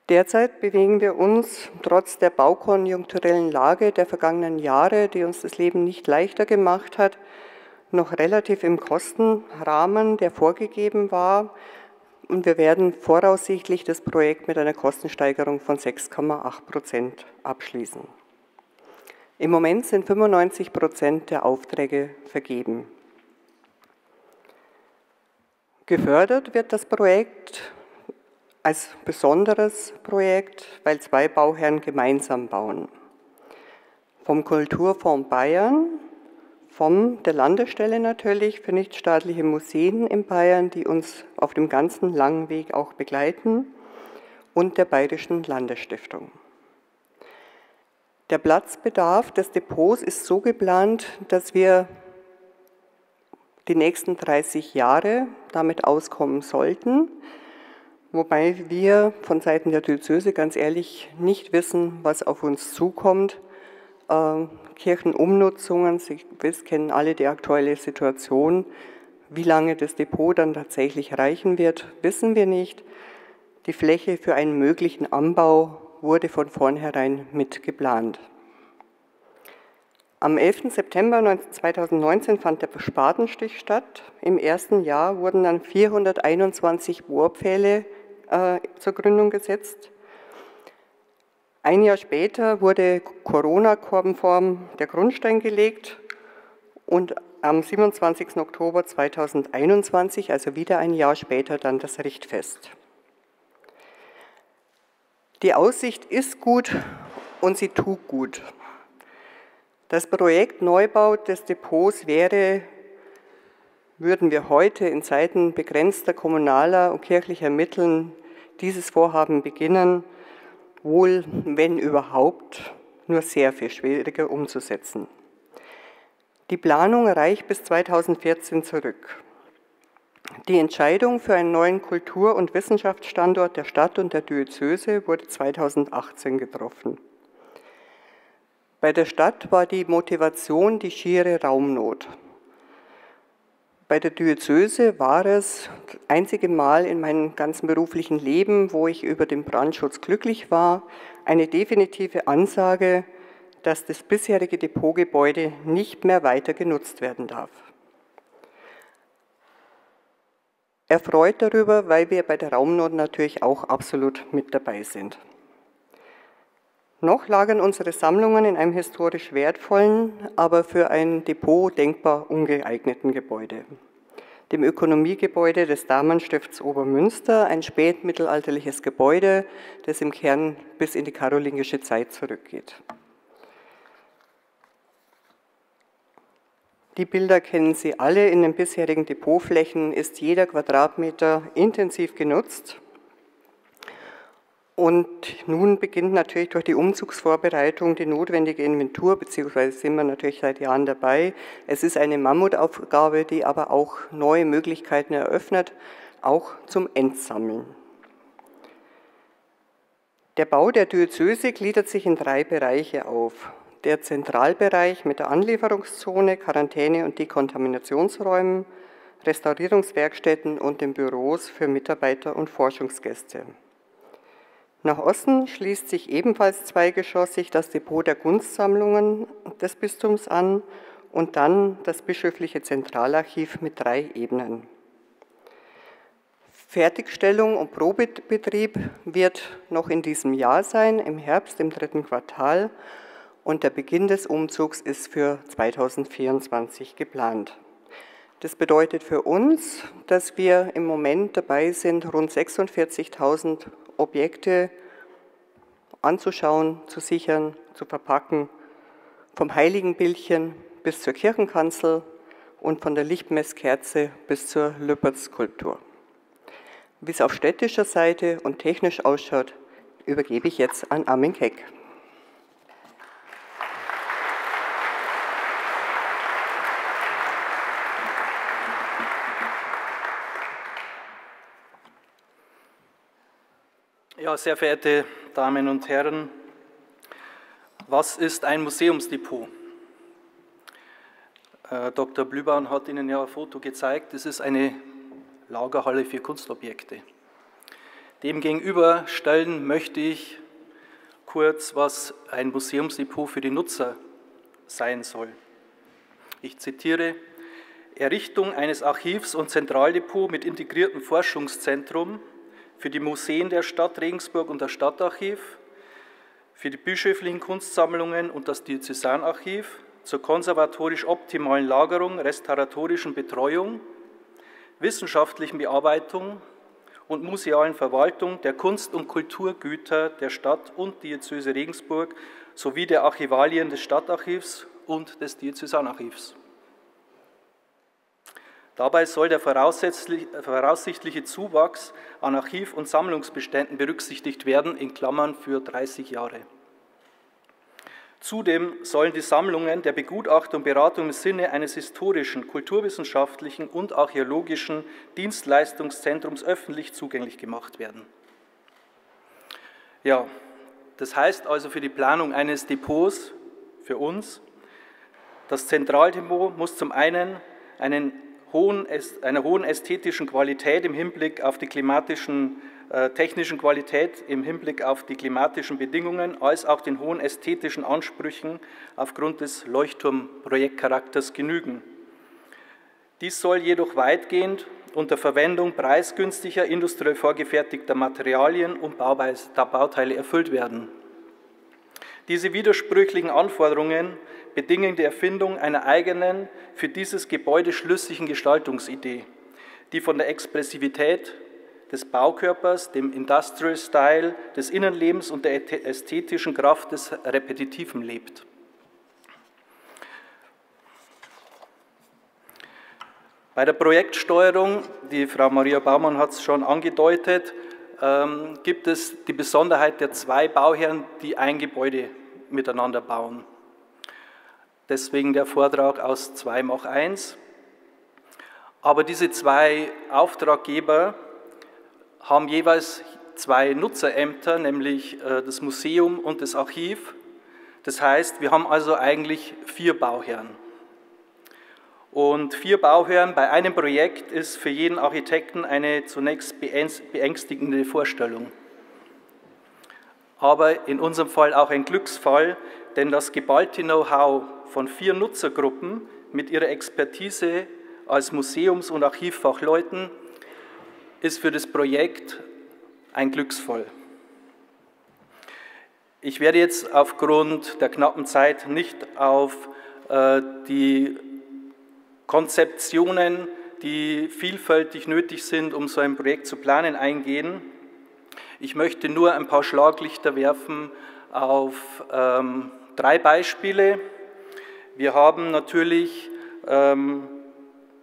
Derzeit bewegen wir uns trotz der baukonjunkturellen Lage der vergangenen Jahre, die uns das Leben nicht leichter gemacht hat, noch relativ im Kostenrahmen, der vorgegeben war. Und wir werden voraussichtlich das Projekt mit einer Kostensteigerung von 6,8% abschließen. Im Moment sind 95% der Aufträge vergeben. Gefördert wird das Projekt als besonderes Projekt, weil zwei Bauherren gemeinsam bauen. Vom Kulturfonds Bayern, von der Landesstelle natürlich für nichtstaatliche Museen in Bayern, die uns auf dem ganzen langen Weg auch begleiten, und der Bayerischen Landesstiftung. Der Platzbedarf des Depots ist so geplant, dass wir die nächsten 30 Jahre damit auskommen sollten, wobei wir von Seiten der Diözese ganz ehrlich nicht wissen, was auf uns zukommt. Kirchenumnutzungen, Sie kennen alle die aktuelle Situation. Wie lange das Depot dann tatsächlich reichen wird, wissen wir nicht. Die Fläche für einen möglichen Anbau wurde von vornherein mit geplant. Am 11. September 2019 fand der Spatenstich statt. Im ersten Jahr wurden dann 421 Bohrpfähle zur Gründung gesetzt. Ein Jahr später wurde Corona-konform der Grundstein gelegt und am 27. Oktober 2021, also wieder ein Jahr später, dann das Richtfest. Die Aussicht ist gut und sie tut gut. Das Projekt Neubau des Depots würden wir heute in Zeiten begrenzter kommunaler und kirchlicher Mittel dieses Vorhaben beginnen, wohl, wenn überhaupt, nur sehr viel schwieriger umzusetzen. Die Planung reicht bis 2014 zurück. Die Entscheidung für einen neuen Kultur- und Wissenschaftsstandort der Stadt und der Diözese wurde 2018 getroffen. Bei der Stadt war die Motivation die schiere Raumnot. Bei der Diözese war es das einzige Mal in meinem ganzen beruflichen Leben, wo ich über den Brandschutz glücklich war, eine definitive Ansage, dass das bisherige Depotgebäude nicht mehr weiter genutzt werden darf. Erfreut darüber, weil wir bei der Raumnot natürlich auch absolut mit dabei sind. Noch lagern unsere Sammlungen in einem historisch wertvollen, aber für ein Depot denkbar ungeeigneten Gebäude, dem Ökonomiegebäude des Damenstifts Obermünster, ein spätmittelalterliches Gebäude, das im Kern bis in die karolingische Zeit zurückgeht. Die Bilder kennen Sie alle. In den bisherigen Depotflächen ist jeder Quadratmeter intensiv genutzt. Und nun beginnt natürlich durch die Umzugsvorbereitung die notwendige Inventur, beziehungsweise sind wir natürlich seit Jahren dabei. Es ist eine Mammutaufgabe, die aber auch neue Möglichkeiten eröffnet, auch zum Entsammeln. Der Bau der Diözese gliedert sich in 3 Bereiche auf. Der Zentralbereich mit der Anlieferungszone, Quarantäne- und Dekontaminationsräumen, Restaurierungswerkstätten und den Büros für Mitarbeiter und Forschungsgäste. Nach Osten schließt sich ebenfalls zweigeschossig das Depot der Kunstsammlungen des Bistums an und dann das bischöfliche Zentralarchiv mit 3 Ebenen. Fertigstellung und Probebetrieb wird noch in diesem Jahr sein, im Herbst, im 3. Quartal, und der Beginn des Umzugs ist für 2024 geplant. Das bedeutet für uns, dass wir im Moment dabei sind, rund 46.000 Objekte anzuschauen, zu sichern, zu verpacken, vom Heiligenbildchen bis zur Kirchenkanzel und von der Lichtmesskerze bis zur Lüpertz-Skulptur. Wie es auf städtischer Seite und technisch ausschaut, übergebe ich jetzt an Armin Keck. Ja, sehr verehrte Damen und Herren, was ist ein Museumsdepot? Dr. Blübaum hat Ihnen ja ein Foto gezeigt. Es ist eine Lagerhalle für Kunstobjekte. Demgegenüber stellen möchte ich kurz, was ein Museumsdepot für die Nutzer sein soll. Ich zitiere: Errichtung eines Archivs und Zentraldepot mit integriertem Forschungszentrum für die Museen der Stadt Regensburg und das Stadtarchiv, für die bischöflichen Kunstsammlungen und das Diözesanarchiv, zur konservatorisch optimalen Lagerung, restauratorischen Betreuung, wissenschaftlichen Bearbeitung und musealen Verwaltung der Kunst- und Kulturgüter der Stadt und Diözese Regensburg sowie der Archivalien des Stadtarchivs und des Diözesanarchivs. Dabei soll der voraussichtliche Zuwachs an Archiv- und Sammlungsbeständen berücksichtigt werden, in Klammern für 30 Jahre. Zudem sollen die Sammlungen der Begutachtung und Beratung im Sinne eines historischen, kulturwissenschaftlichen und archäologischen Dienstleistungszentrums öffentlich zugänglich gemacht werden. Ja, das heißt also für die Planung eines Depots für uns, das Zentraldepot muss zum einen einer hohen ästhetischen Qualität im Hinblick auf die technischen Qualität im Hinblick auf die klimatischen Bedingungen als auch den hohen ästhetischen Ansprüchen aufgrund des Leuchtturmprojektcharakters genügen. Dies soll jedoch weitgehend unter Verwendung preisgünstiger, industriell vorgefertigter Materialien und Bauteile erfüllt werden. Diese widersprüchlichen Anforderungen bedingen die Erfindung einer eigenen, für dieses Gebäude schlüssigen Gestaltungsidee, die von der Expressivität des Baukörpers, dem Industrial Style, des Innenlebens und der ästhetischen Kraft des Repetitiven lebt. Bei der Projektsteuerung, die Frau Maria Baumann hat es schon angedeutet, gibt es die Besonderheit der zwei Bauherren, die ein Gebäude miteinander bauen. Deswegen der Vortrag aus 2x1. Aber diese zwei Auftraggeber haben jeweils zwei Nutzerämter, nämlich das Museum und das Archiv. Das heißt, wir haben also eigentlich 4 Bauherren. Und 4 Bauherren bei einem Projekt ist für jeden Architekten eine zunächst beängstigende Vorstellung. Aber in unserem Fall auch ein Glücksfall, denn das geballte Know-how von 4 Nutzergruppen mit ihrer Expertise als Museums- und Archivfachleuten ist für das Projekt ein Glücksfall. Ich werde jetzt aufgrund der knappen Zeit nicht auf die Konzeptionen, die vielfältig nötig sind, um so ein Projekt zu planen, eingehen. Ich möchte nur ein paar Schlaglichter werfen auf 3 Beispiele. Wir haben natürlich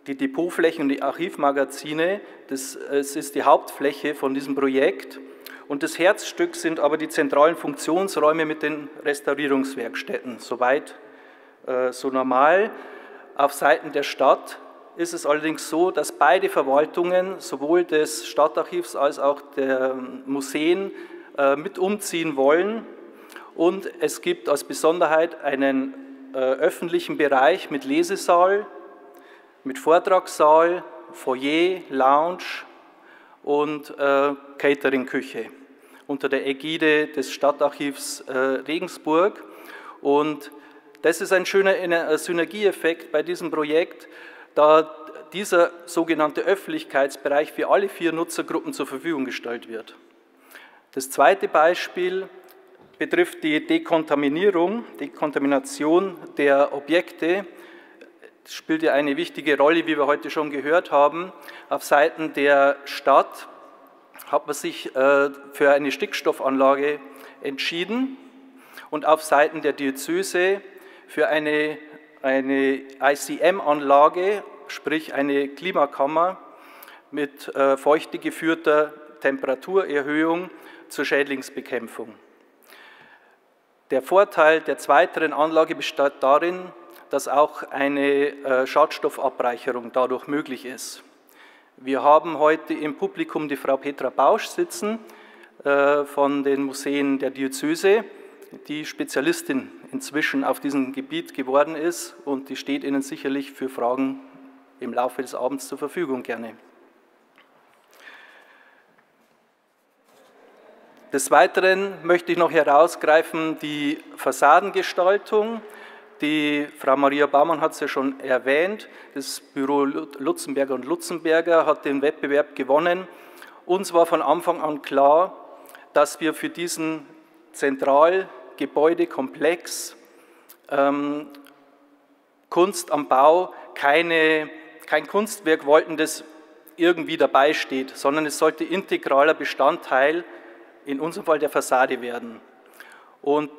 die Depotflächen und die Archivmagazine. Das ist die Hauptfläche von diesem Projekt. Und das Herzstück sind aber die zentralen Funktionsräume mit den Restaurierungswerkstätten. Soweit so normal. Auf Seiten der Stadt ist es allerdings so, dass beide Verwaltungen, sowohl des Stadtarchivs als auch der Museen, mit umziehen wollen. Und es gibt als Besonderheit einen öffentlichen Bereich mit Lesesaal, mit Vortragssaal, Foyer, Lounge und Cateringküche unter der Ägide des Stadtarchivs Regensburg. Und das ist ein schöner Synergieeffekt bei diesem Projekt, da dieser sogenannte Öffentlichkeitsbereich für alle 4 Nutzergruppen zur Verfügung gestellt wird. Das zweite Beispiel betrifft die Dekontamination der Objekte. Das spielt ja eine wichtige Rolle, wie wir heute schon gehört haben. Auf Seiten der Stadt hat man sich für eine Stickstoffanlage entschieden und auf Seiten der Diözese für eine ICM-Anlage, sprich eine Klimakammer mit feuchtegeführter Temperaturerhöhung zur Schädlingsbekämpfung. Der Vorteil der zweiteren Anlage besteht darin, dass auch eine Schadstoffabreicherung dadurch möglich ist. Wir haben heute im Publikum die Frau Petra Bausch sitzen von den Museen der Diözese, die Spezialistin inzwischen auf diesem Gebiet geworden ist und die steht Ihnen sicherlich für Fragen im Laufe des Abends zur Verfügung gerne. Des Weiteren möchte ich noch herausgreifen die Fassadengestaltung. Die Frau Maria Baumann hat es ja schon erwähnt, das Büro Lutzenberger und Lutzenberger hat den Wettbewerb gewonnen. Uns war von Anfang an klar, dass wir für diesen Zentralgebäudekomplex Kunst am Bau kein Kunstwerk wollten, das irgendwie dabei steht, sondern es sollte integraler Bestandteil, in unserem Fall der Fassade werden. Und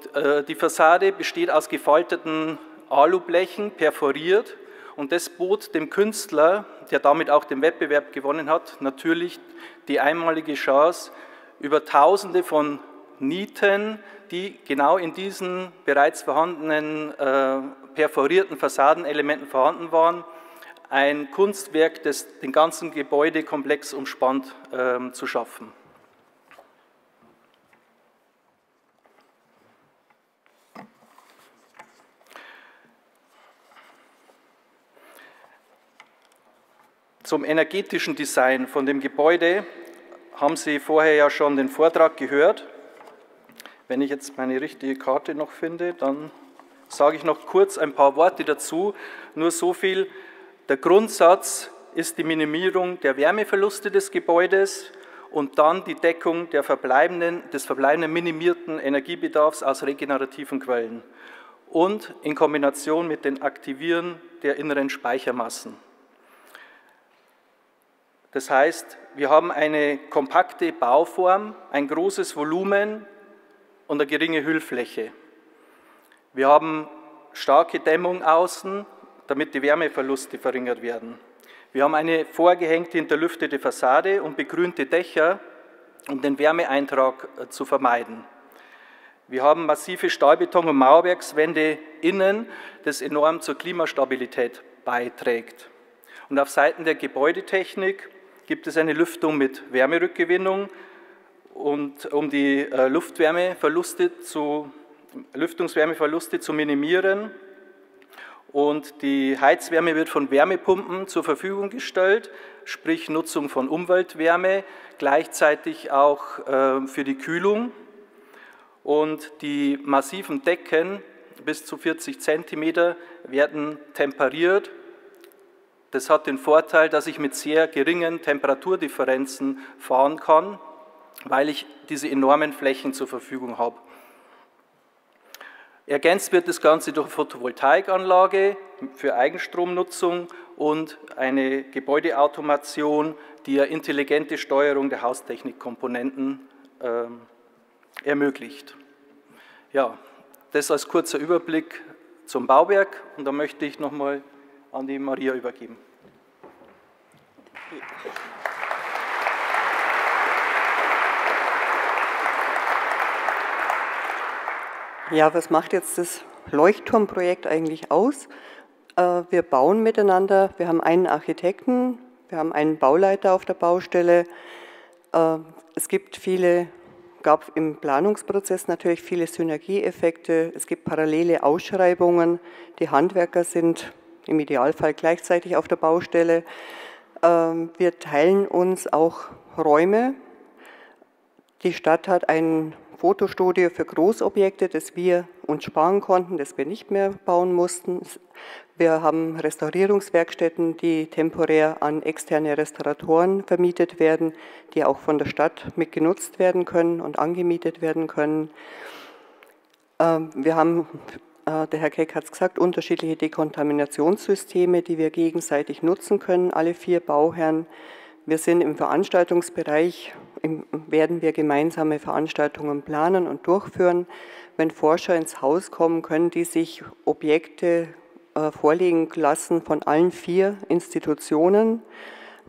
die Fassade besteht aus gefalteten Alublechen, perforiert, und das bot dem Künstler, der damit auch den Wettbewerb gewonnen hat, natürlich die einmalige Chance, über Tausende von Nieten, die genau in diesen bereits vorhandenen perforierten Fassadenelementen vorhanden waren, ein Kunstwerk, das den ganzen Gebäudekomplex umspannt, zu schaffen. Zum energetischen Design von dem Gebäude haben Sie vorher ja schon den Vortrag gehört. Wenn ich jetzt meine richtige Karte noch finde, dann sage ich noch kurz ein paar Worte dazu. Nur so viel: Der Grundsatz ist die Minimierung der Wärmeverluste des Gebäudes und dann die Deckung des verbleibenden minimierten Energiebedarfs aus regenerativen Quellen und in Kombination mit dem Aktivieren der inneren Speichermassen. Das heißt, wir haben eine kompakte Bauform, ein großes Volumen und eine geringe Hüllfläche. Wir haben starke Dämmung außen, damit die Wärmeverluste verringert werden. Wir haben eine vorgehängte, hinterlüftete Fassade und begrünte Dächer, um den Wärmeeintrag zu vermeiden. Wir haben massive Stahlbeton- und Mauerwerkswände innen, das enorm zur Klimastabilität beiträgt. Und auf Seiten der Gebäudetechnik gibt es eine Lüftung mit Wärmerückgewinnung, und um die Lüftungswärmeverluste zu minimieren. Und die Heizwärme wird von Wärmepumpen zur Verfügung gestellt, sprich Nutzung von Umweltwärme, gleichzeitig auch für die Kühlung. Und die massiven Decken bis zu 40 cm werden temperiert. Das hat den Vorteil, dass ich mit sehr geringen Temperaturdifferenzen fahren kann, weil ich diese enormen Flächen zur Verfügung habe. Ergänzt wird das Ganze durch eine Photovoltaikanlage für Eigenstromnutzung und eine Gebäudeautomation, die eine intelligente Steuerung der Haustechnikkomponenten ermöglicht. Ja, das als kurzer Überblick zum Bauwerk, und da möchte ich nochmal an die Maria übergeben. Ja, was macht jetzt das Leuchtturmprojekt eigentlich aus? Wir bauen miteinander, wir haben einen Architekten, wir haben einen Bauleiter auf der Baustelle. Es gab im Planungsprozess natürlich viele Synergieeffekte, es gibt parallele Ausschreibungen, die Handwerker sind im Idealfall gleichzeitig auf der Baustelle. Wir teilen uns auch Räume. Die Stadt hat ein Fotostudio für Großobjekte, das wir uns sparen konnten, das wir nicht mehr bauen mussten. Wir haben Restaurierungswerkstätten, die temporär an externe Restauratoren vermietet werden, die auch von der Stadt mit genutzt werden können und angemietet werden können. Wir haben, der Herr Keck hat es gesagt, unterschiedliche Dekontaminationssysteme, die wir gegenseitig nutzen können, alle 4 Bauherren. Wir sind im Veranstaltungsbereich, werden wir gemeinsame Veranstaltungen planen und durchführen. Wenn Forscher ins Haus kommen, können die sich Objekte vorlegen lassen von allen 4 Institutionen,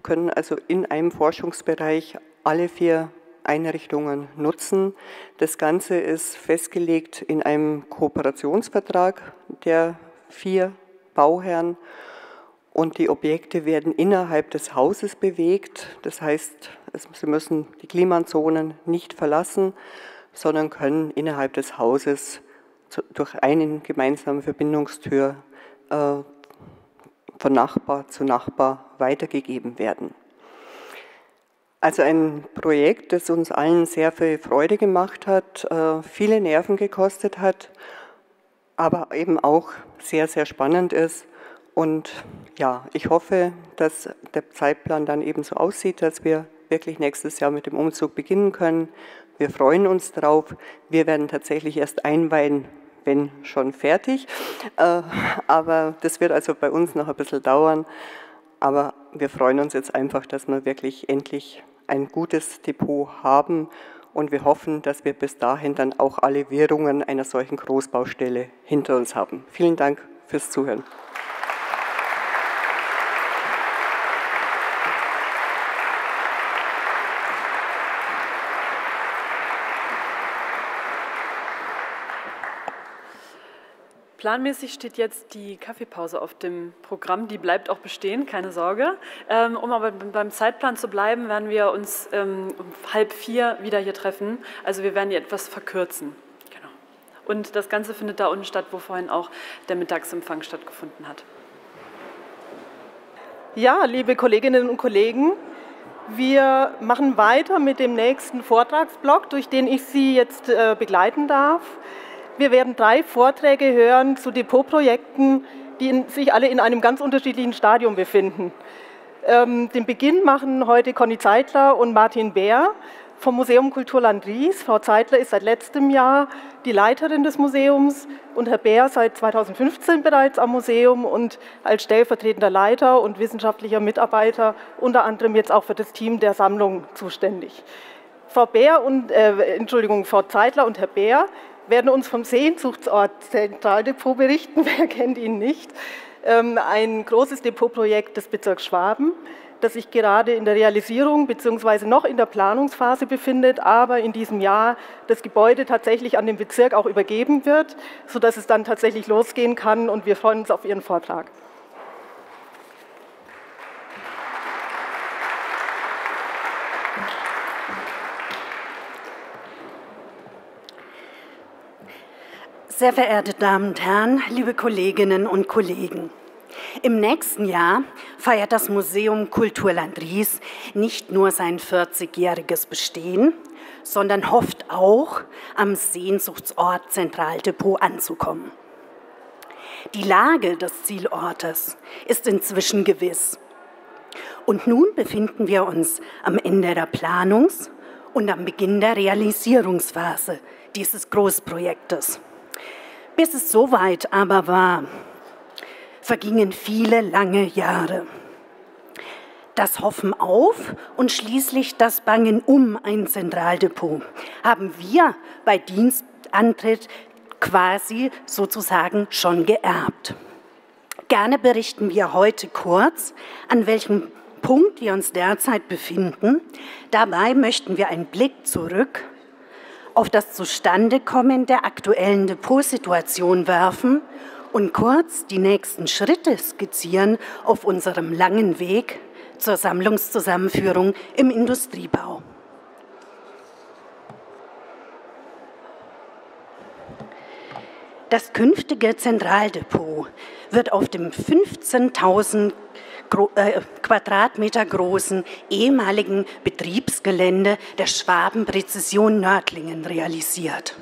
können also in einem Forschungsbereich alle 4 Einrichtungen nutzen. Das Ganze ist festgelegt in einem Kooperationsvertrag der 4 Bauherren. Und die Objekte werden innerhalb des Hauses bewegt. Das heißt, sie müssen die Klimazonen nicht verlassen, sondern können innerhalb des Hauses durch eine gemeinsame Verbindungstür von Nachbar zu Nachbar weitergegeben werden. Also ein Projekt, das uns allen sehr viel Freude gemacht hat, viele Nerven gekostet hat, aber eben auch sehr, sehr spannend ist. Und ja, ich hoffe, dass der Zeitplan dann eben so aussieht, dass wir wirklich nächstes Jahr mit dem Umzug beginnen können. Wir freuen uns drauf. Wir werden tatsächlich erst einweihen, wenn schon fertig. Aber das wird also bei uns noch ein bisschen dauern. Aber wir freuen uns jetzt einfach, dass wir wirklich endlich ein gutes Depot haben und wir hoffen, dass wir bis dahin dann auch alle Wirrungen einer solchen Großbaustelle hinter uns haben. Vielen Dank fürs Zuhören. Planmäßig steht jetzt die Kaffeepause auf dem Programm, die bleibt auch bestehen, keine Sorge. Um aber beim Zeitplan zu bleiben, werden wir uns um 3:30 wieder hier treffen. Also wir werden hier etwas verkürzen. Genau. Und das Ganze findet da unten statt, wo vorhin auch der Mittagsempfang stattgefunden hat. Ja, liebe Kolleginnen und Kollegen, wir machen weiter mit dem nächsten Vortragsblock, durch den ich Sie jetzt begleiten darf. Wir werden 3 Vorträge hören zu Depotprojekten, die sich alle in einem ganz unterschiedlichen Stadium befinden. Den Beginn machen heute Conny Zeitler und Martin Bär vom Museum Kulturland Ries. Frau Zeitler ist seit letztem Jahr die Leiterin des Museums und Herr Bär seit 2015 bereits am Museum und als stellvertretender Leiter und wissenschaftlicher Mitarbeiter unter anderem jetzt auch für das Team der Sammlung zuständig. Frau Zeitler und Herr Bär werden uns vom Sehnsuchtsort Zentraldepot berichten, wer kennt ihn nicht, ein großes Depotprojekt des Bezirks Schwaben, das sich gerade in der Realisierung bzw. noch in der Planungsphase befindet, aber in diesem Jahr das Gebäude tatsächlich an den Bezirk auch übergeben wird, sodass es dann tatsächlich losgehen kann und wir freuen uns auf Ihren Vortrag. Sehr verehrte Damen und Herren, liebe Kolleginnen und Kollegen, im nächsten Jahr feiert das Museum Kulturland Ries nicht nur sein 40-jähriges Bestehen, sondern hofft auch, am Sehnsuchtsort Zentraldepot anzukommen. Die Lage des Zielortes ist inzwischen gewiss. Und nun befinden wir uns am Ende der Planungs- und am Beginn der Realisierungsphase dieses Großprojektes. Bis es soweit aber war, vergingen viele lange Jahre. Das Hoffen auf und schließlich das Bangen um ein Zentraldepot haben wir bei Dienstantritt quasi sozusagen schon geerbt. Gerne berichten wir heute kurz, an welchem Punkt wir uns derzeit befinden. Dabei möchten wir einen Blick zurück auf das Zustandekommen der aktuellen Depotsituation werfen und kurz die nächsten Schritte skizzieren auf unserem langen Weg zur Sammlungszusammenführung im Industriebau. Das künftige Zentraldepot wird auf dem 15.000 Quadratmeter großen ehemaligen Betriebsgelände der Schwaben Präzision Nördlingen realisiert.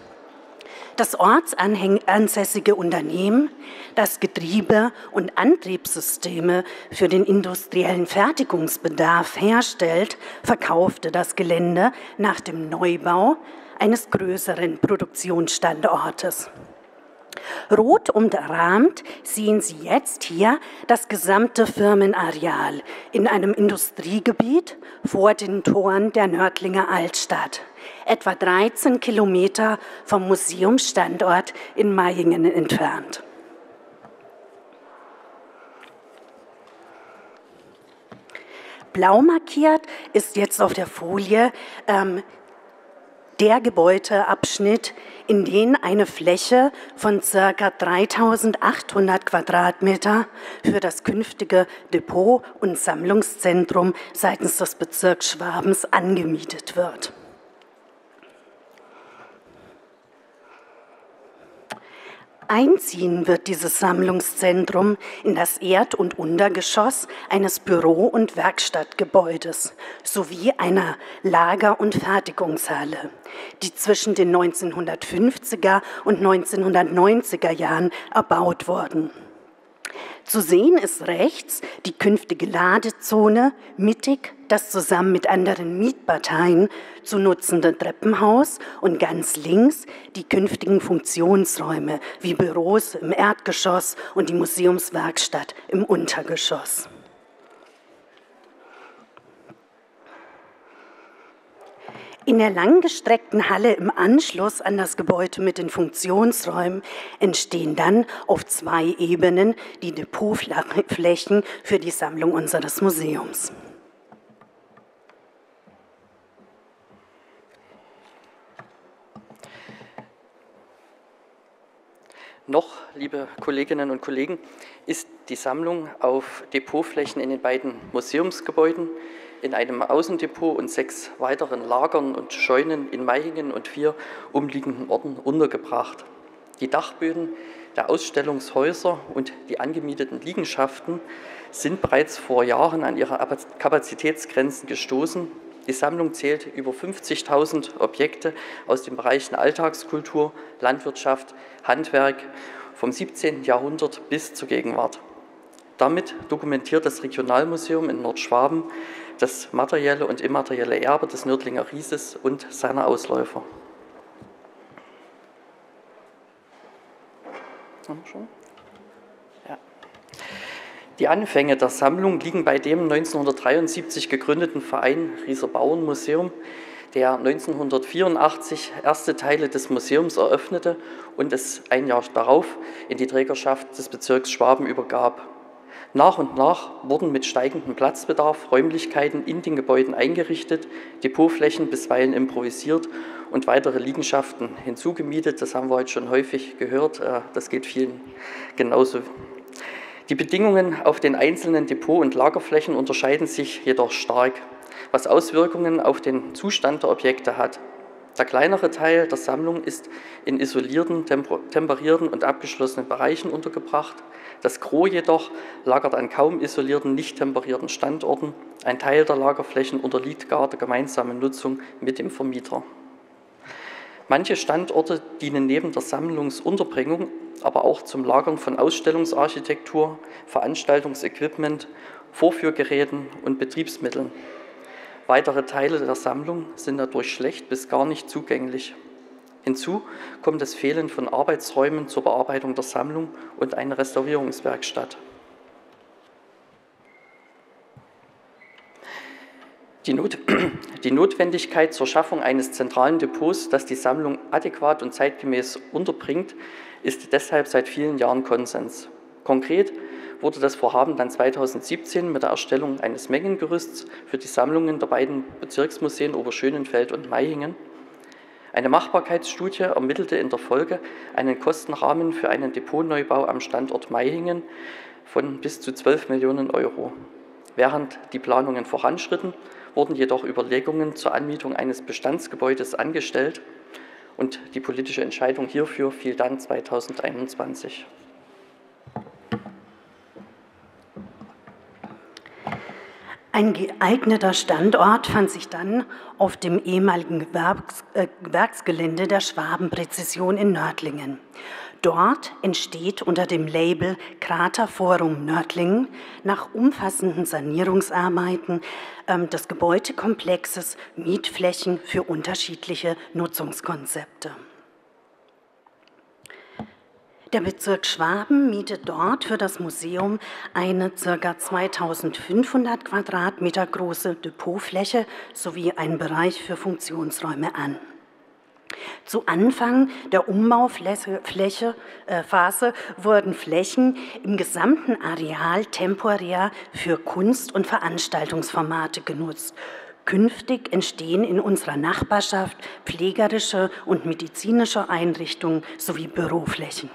Das ortsansässige Unternehmen, das Getriebe und Antriebssysteme für den industriellen Fertigungsbedarf herstellt, verkaufte das Gelände nach dem Neubau eines größeren Produktionsstandortes. Rot umrahmt sehen Sie jetzt hier das gesamte Firmenareal in einem Industriegebiet vor den Toren der Nördlinger Altstadt, etwa 13 Kilometer vom Museumsstandort in Mayingen entfernt. Blau markiert ist jetzt auf der Folie der Gebäudeabschnitt, in den eine Fläche von ca. 3.800 Quadratmeter für das künftige Depot- und Sammlungszentrum seitens des Bezirks Schwabens angemietet wird. Einziehen wird dieses Sammlungszentrum in das Erd- und Untergeschoss eines Büro- und Werkstattgebäudes sowie einer Lager- und Fertigungshalle, die zwischen den 1950er und 1990er Jahren erbaut wurden. Zu sehen ist rechts die künftige Ladezone, mittig das zusammen mit anderen Mietparteien zu nutzende Treppenhaus und ganz links die künftigen Funktionsräume wie Büros im Erdgeschoss und die Museumswerkstatt im Untergeschoss. In der langgestreckten Halle im Anschluss an das Gebäude mit den Funktionsräumen entstehen dann auf 2 Ebenen die Depotflächen für die Sammlung unseres Museums. Noch, liebe Kolleginnen und Kollegen, ist die Sammlung auf Depotflächen in den beiden Museumsgebäuden, in einem Außendepot und 6 weiteren Lagern und Scheunen in Maihingen und 4 umliegenden Orten untergebracht. Die Dachböden der Ausstellungshäuser und die angemieteten Liegenschaften sind bereits vor Jahren an ihre Kapazitätsgrenzen gestoßen. Die Sammlung zählt über 50.000 Objekte aus den Bereichen Alltagskultur, Landwirtschaft, Handwerk vom 17. Jahrhundert bis zur Gegenwart. Damit dokumentiert das Regionalmuseum in Nordschwaben das materielle und immaterielle Erbe des Nördlinger Rieses und seiner Ausläufer. Ja. Die Anfänge der Sammlung liegen bei dem 1973 gegründeten Verein Rieser Bauernmuseum, der 1984 erste Teile des Museums eröffnete und es ein Jahr darauf in die Trägerschaft des Bezirks Schwaben übergab. Nach und nach wurden mit steigendem Platzbedarf Räumlichkeiten in den Gebäuden eingerichtet, Depotflächen bisweilen improvisiert und weitere Liegenschaften hinzugemietet. Das haben wir heute schon häufig gehört, das geht vielen genauso. Die Bedingungen auf den einzelnen Depot- und Lagerflächen unterscheiden sich jedoch stark, was Auswirkungen auf den Zustand der Objekte hat. Der kleinere Teil der Sammlung ist in isolierten, temperierten und abgeschlossenen Bereichen untergebracht. Das Gros jedoch lagert an kaum isolierten, nicht temperierten Standorten. Ein Teil der Lagerflächen unterliegt gar der gemeinsamen Nutzung mit dem Vermieter. Manche Standorte dienen neben der Sammlungsunterbringung aber auch zum Lagern von Ausstellungsarchitektur, Veranstaltungsequipment, Vorführgeräten und Betriebsmitteln. Weitere Teile der Sammlung sind dadurch schlecht bis gar nicht zugänglich. Hinzu kommt das Fehlen von Arbeitsräumen zur Bearbeitung der Sammlung und eine Restaurierungswerkstatt. Die Notwendigkeit zur Schaffung eines zentralen Depots, das die Sammlung adäquat und zeitgemäß unterbringt, ist deshalb seit vielen Jahren Konsens. Konkret wurde das Vorhaben dann 2017 mit der Erstellung eines Mengengerüsts für die Sammlungen der beiden Bezirksmuseen Oberschönenfeld und Maihingen. Eine Machbarkeitsstudie ermittelte in der Folge einen Kostenrahmen für einen Depotneubau am Standort Maihingen von bis zu 12 Millionen Euro. Während die Planungen voranschritten, wurden jedoch Überlegungen zur Anmietung eines Bestandsgebäudes angestellt und die politische Entscheidung hierfür fiel dann 2021. Ein geeigneter Standort fand sich dann auf dem ehemaligen Werksgelände der Schwabenpräzision in Nördlingen. Dort entsteht unter dem Label Kraterforum Nördlingen nach umfassenden Sanierungsarbeiten des Gebäudekomplexes Mietflächen für unterschiedliche Nutzungskonzepte. Der Bezirk Schwaben mietet dort für das Museum eine ca. 2500 Quadratmeter große Depotfläche sowie einen Bereich für Funktionsräume an. Zu Anfang der Umbauphase wurden Flächen im gesamten Areal temporär für Kunst- und Veranstaltungsformate genutzt. Künftig entstehen in unserer Nachbarschaft pflegerische und medizinische Einrichtungen sowie Büroflächen.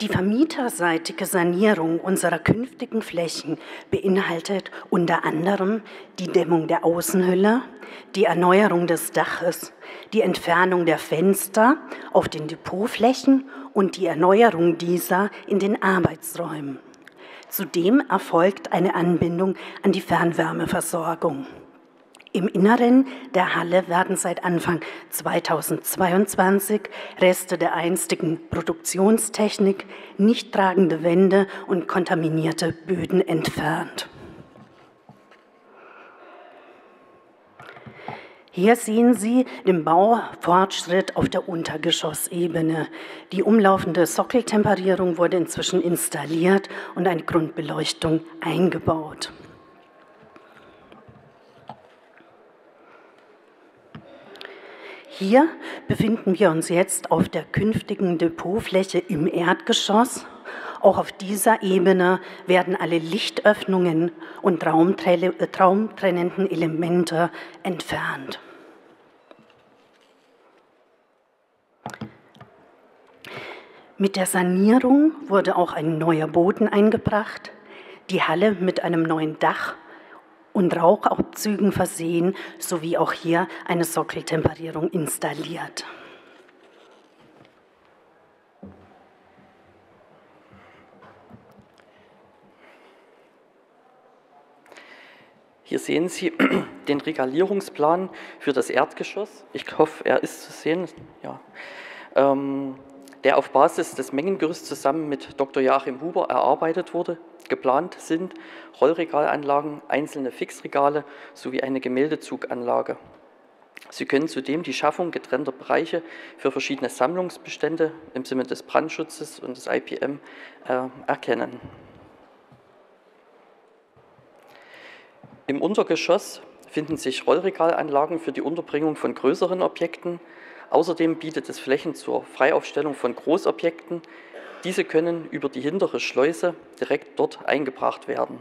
Die vermieterseitige Sanierung unserer künftigen Flächen beinhaltet unter anderem die Dämmung der Außenhülle, die Erneuerung des Daches, die Entfernung der Fenster auf den Depotflächen und die Erneuerung dieser in den Arbeitsräumen. Zudem erfolgt eine Anbindung an die Fernwärmeversorgung. Im Inneren der Halle werden seit Anfang 2022 Reste der einstigen Produktionstechnik, nicht tragende Wände und kontaminierte Böden entfernt. Hier sehen Sie den Baufortschritt auf der Untergeschossebene. Die umlaufende Sockeltemperierung wurde inzwischen installiert und eine Grundbeleuchtung eingebaut. Hier befinden wir uns jetzt auf der künftigen Depotfläche im Erdgeschoss. Auch auf dieser Ebene werden alle Lichtöffnungen und raumtrennenden Elemente entfernt. Mit der Sanierung wurde auch ein neuer Boden eingebracht, die Halle mit einem neuen Dach und Rauchabzügen versehen, sowie auch hier eine Sockeltemperierung installiert. Hier sehen Sie den Regalierungsplan für das Erdgeschoss. Ich hoffe, er ist zu sehen. Ja. Der auf Basis des Mengengerüsts zusammen mit Dr. Joachim Huber erarbeitet wurde. Geplant sind Rollregalanlagen, einzelne Fixregale sowie eine Gemäldezuganlage. Sie können zudem die Schaffung getrennter Bereiche für verschiedene Sammlungsbestände im Sinne des Brandschutzes und des IPM erkennen. Im Untergeschoss finden sich Rollregalanlagen für die Unterbringung von größeren Objekten. Außerdem bietet es Flächen zur Freiaufstellung von Großobjekten. Diese können über die hintere Schleuse direkt dort eingebracht werden.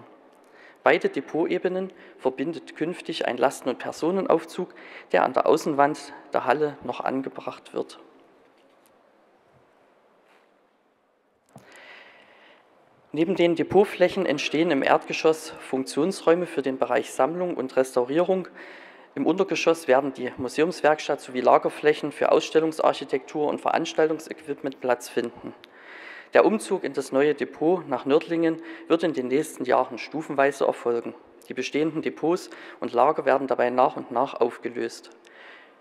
Beide Depotebenen verbindet künftig ein Lasten- und Personenaufzug, der an der Außenwand der Halle noch angebracht wird. Neben den Depotflächen entstehen im Erdgeschoss Funktionsräume für den Bereich Sammlung und Restaurierung. Im Untergeschoss werden die Museumswerkstatt sowie Lagerflächen für Ausstellungsarchitektur und Veranstaltungsequipment Platz finden. Der Umzug in das neue Depot nach Nördlingen wird in den nächsten Jahren stufenweise erfolgen. Die bestehenden Depots und Lager werden dabei nach und nach aufgelöst.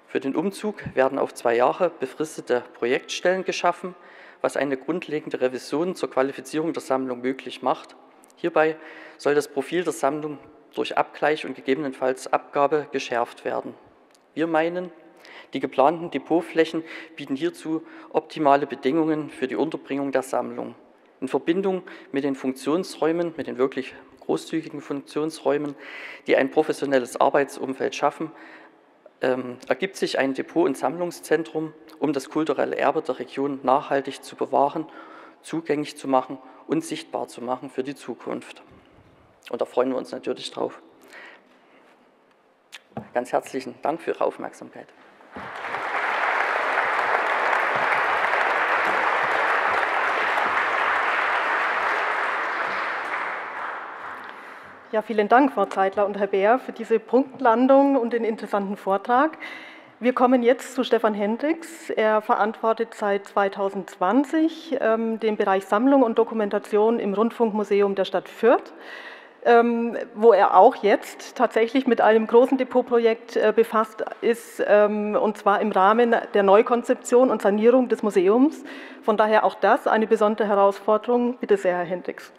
Für den Umzug werden auf 2 Jahre befristete Projektstellen geschaffen, was eine grundlegende Revision zur Qualifizierung der Sammlung möglich macht. Hierbei soll das Profil der Sammlung durch Abgleich und gegebenenfalls Abgabe geschärft werden. Wir meinen, die geplanten Depotflächen bieten hierzu optimale Bedingungen für die Unterbringung der Sammlung. In Verbindung mit den Funktionsräumen, mit den wirklich großzügigen Funktionsräumen, die ein professionelles Arbeitsumfeld schaffen, ergibt sich ein Depot- und Sammlungszentrum, um das kulturelle Erbe der Region nachhaltig zu bewahren, zugänglich zu machen und sichtbar zu machen für die Zukunft. Und da freuen wir uns natürlich drauf. Ganz herzlichen Dank für Ihre Aufmerksamkeit. Ja, vielen Dank, Frau Zeitler und Herr Beer, für diese Punktlandung und den interessanten Vortrag. Wir kommen jetzt zu Stefan Hendricks. Er verantwortet seit 2020 den Bereich Sammlung und Dokumentation im Rundfunkmuseum der Stadt Fürth, wo er auch jetzt tatsächlich mit einem großen Depotprojekt befasst ist, und zwar im Rahmen der Neukonzeption und Sanierung des Museums. Von daher auch das eine besondere Herausforderung. Bitte sehr, Herr Hendricks.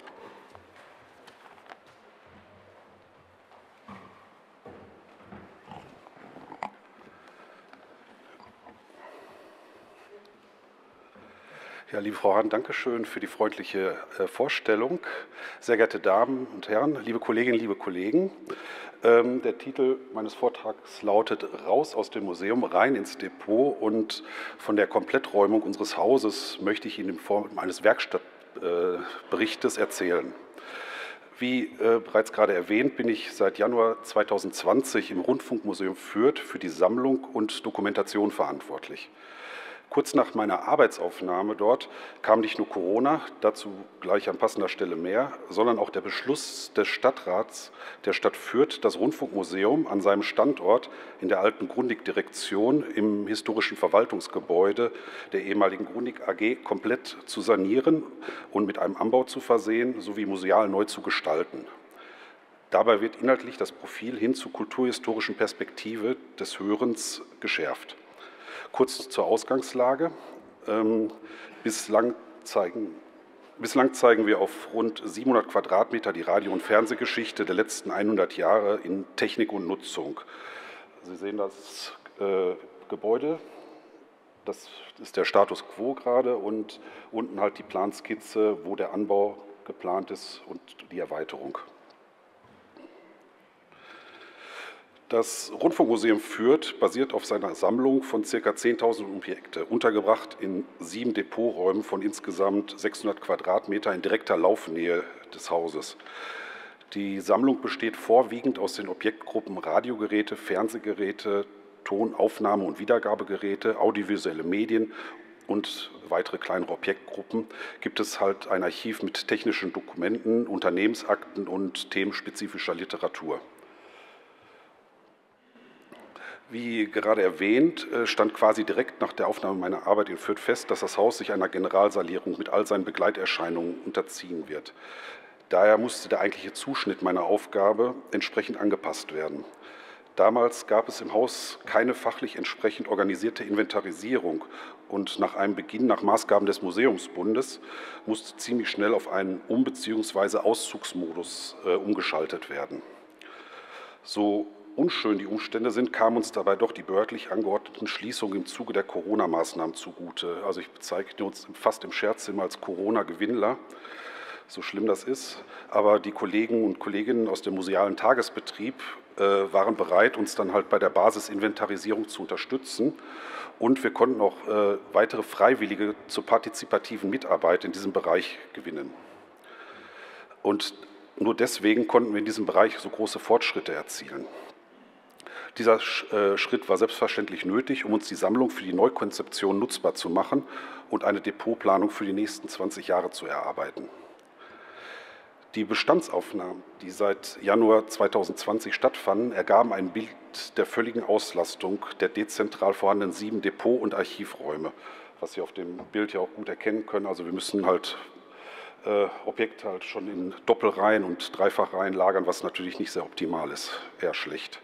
Ja, liebe Frau Hahn, danke schön für die freundliche Vorstellung. Sehr geehrte Damen und Herren, liebe Kolleginnen, liebe Kollegen, der Titel meines Vortrags lautet Raus aus dem Museum, rein ins Depot, und von der Kompletträumung unseres Hauses möchte ich Ihnen in Form eines Werkstattberichtes erzählen. Wie bereits gerade erwähnt, bin ich seit Januar 2020 im Rundfunkmuseum Fürth für die Sammlung und Dokumentation verantwortlich. Kurz nach meiner Arbeitsaufnahme dort kam nicht nur Corona, dazu gleich an passender Stelle mehr, sondern auch der Beschluss des Stadtrats der Stadt Fürth, das Rundfunkmuseum an seinem Standort in der alten Grundig-Direktion im historischen Verwaltungsgebäude der ehemaligen Grundig AG komplett zu sanieren und mit einem Anbau zu versehen sowie museal neu zu gestalten. Dabei wird inhaltlich das Profil hin zur kulturhistorischen Perspektive des Hörens geschärft. Kurz zur Ausgangslage. Bislang zeigen wir auf rund 700 Quadratmeter die Radio- und Fernsehgeschichte der letzten 100 Jahre in Technik und Nutzung. Sie sehen das Gebäude, das ist der Status quo gerade, und unten halt die Planskizze, wo der Anbau geplant ist und die Erweiterung. Das Rundfunkmuseum Fürth basiert auf seiner Sammlung von ca. 10.000 Objekte, untergebracht in 7 Depoträumen von insgesamt 600 Quadratmeter in direkter Laufnähe des Hauses. Die Sammlung besteht vorwiegend aus den Objektgruppen Radiogeräte, Fernsehgeräte, Tonaufnahme- und Wiedergabegeräte, audiovisuelle Medien und weitere kleinere Objektgruppen. Gibt es halt ein Archiv mit technischen Dokumenten, Unternehmensakten und themenspezifischer Literatur. Wie gerade erwähnt, stand quasi direkt nach der Aufnahme meiner Arbeit in Fürth fest, dass das Haus sich einer Generalsanierung mit all seinen Begleiterscheinungen unterziehen wird. Daher musste der eigentliche Zuschnitt meiner Aufgabe entsprechend angepasst werden. Damals gab es im Haus keine fachlich entsprechend organisierte Inventarisierung und nach einem Beginn nach Maßgaben des Museumsbundes musste ziemlich schnell auf einen Um- bzw. Auszugsmodus umgeschaltet werden. So unschön die Umstände sind, kamen uns dabei doch die behördlich angeordneten Schließungen im Zuge der Corona-Maßnahmen zugute. Also ich bezeichne uns fast im Scherz immer als Corona-Gewinnler, so schlimm das ist. Aber die Kollegen und Kolleginnen aus dem musealen Tagesbetrieb waren bereit, uns dann halt bei der Basisinventarisierung zu unterstützen. Und wir konnten auch weitere Freiwillige zur partizipativen Mitarbeit in diesem Bereich gewinnen. Und nur deswegen konnten wir in diesem Bereich so große Fortschritte erzielen. Dieser Schritt war selbstverständlich nötig, um uns die Sammlung für die Neukonzeption nutzbar zu machen und eine Depotplanung für die nächsten 20 Jahre zu erarbeiten. Die Bestandsaufnahmen, die seit Januar 2020 stattfanden, ergaben ein Bild der völligen Auslastung der dezentral vorhandenen 7 Depot- und Archivräume, was Sie auf dem Bild ja auch gut erkennen können. Also wir müssen halt Objekte halt schon in Doppelreihen und Dreifachreihen lagern, was natürlich nicht sehr optimal ist, eher schlecht.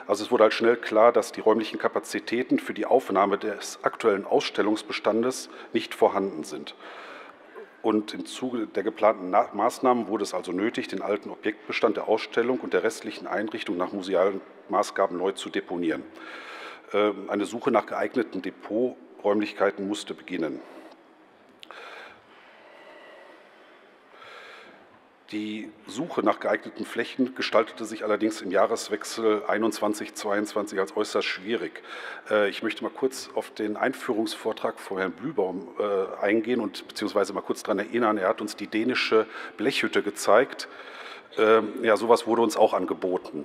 Also es wurde halt schnell klar, dass die räumlichen Kapazitäten für die Aufnahme des aktuellen Ausstellungsbestandes nicht vorhanden sind. Und im Zuge der geplanten Maßnahmen wurde es also nötig, den alten Objektbestand der Ausstellung und der restlichen Einrichtung nach musealen Maßgaben neu zu deponieren. Eine Suche nach geeigneten Depoträumlichkeiten musste beginnen. Die Suche nach geeigneten Flächen gestaltete sich allerdings im Jahreswechsel 21/22 als äußerst schwierig. Ich möchte mal kurz auf den Einführungsvortrag von Herrn Blübaum eingehen und beziehungsweise mal kurz daran erinnern. Er hat uns die dänische Blechhütte gezeigt. Ja, sowas wurde uns auch angeboten.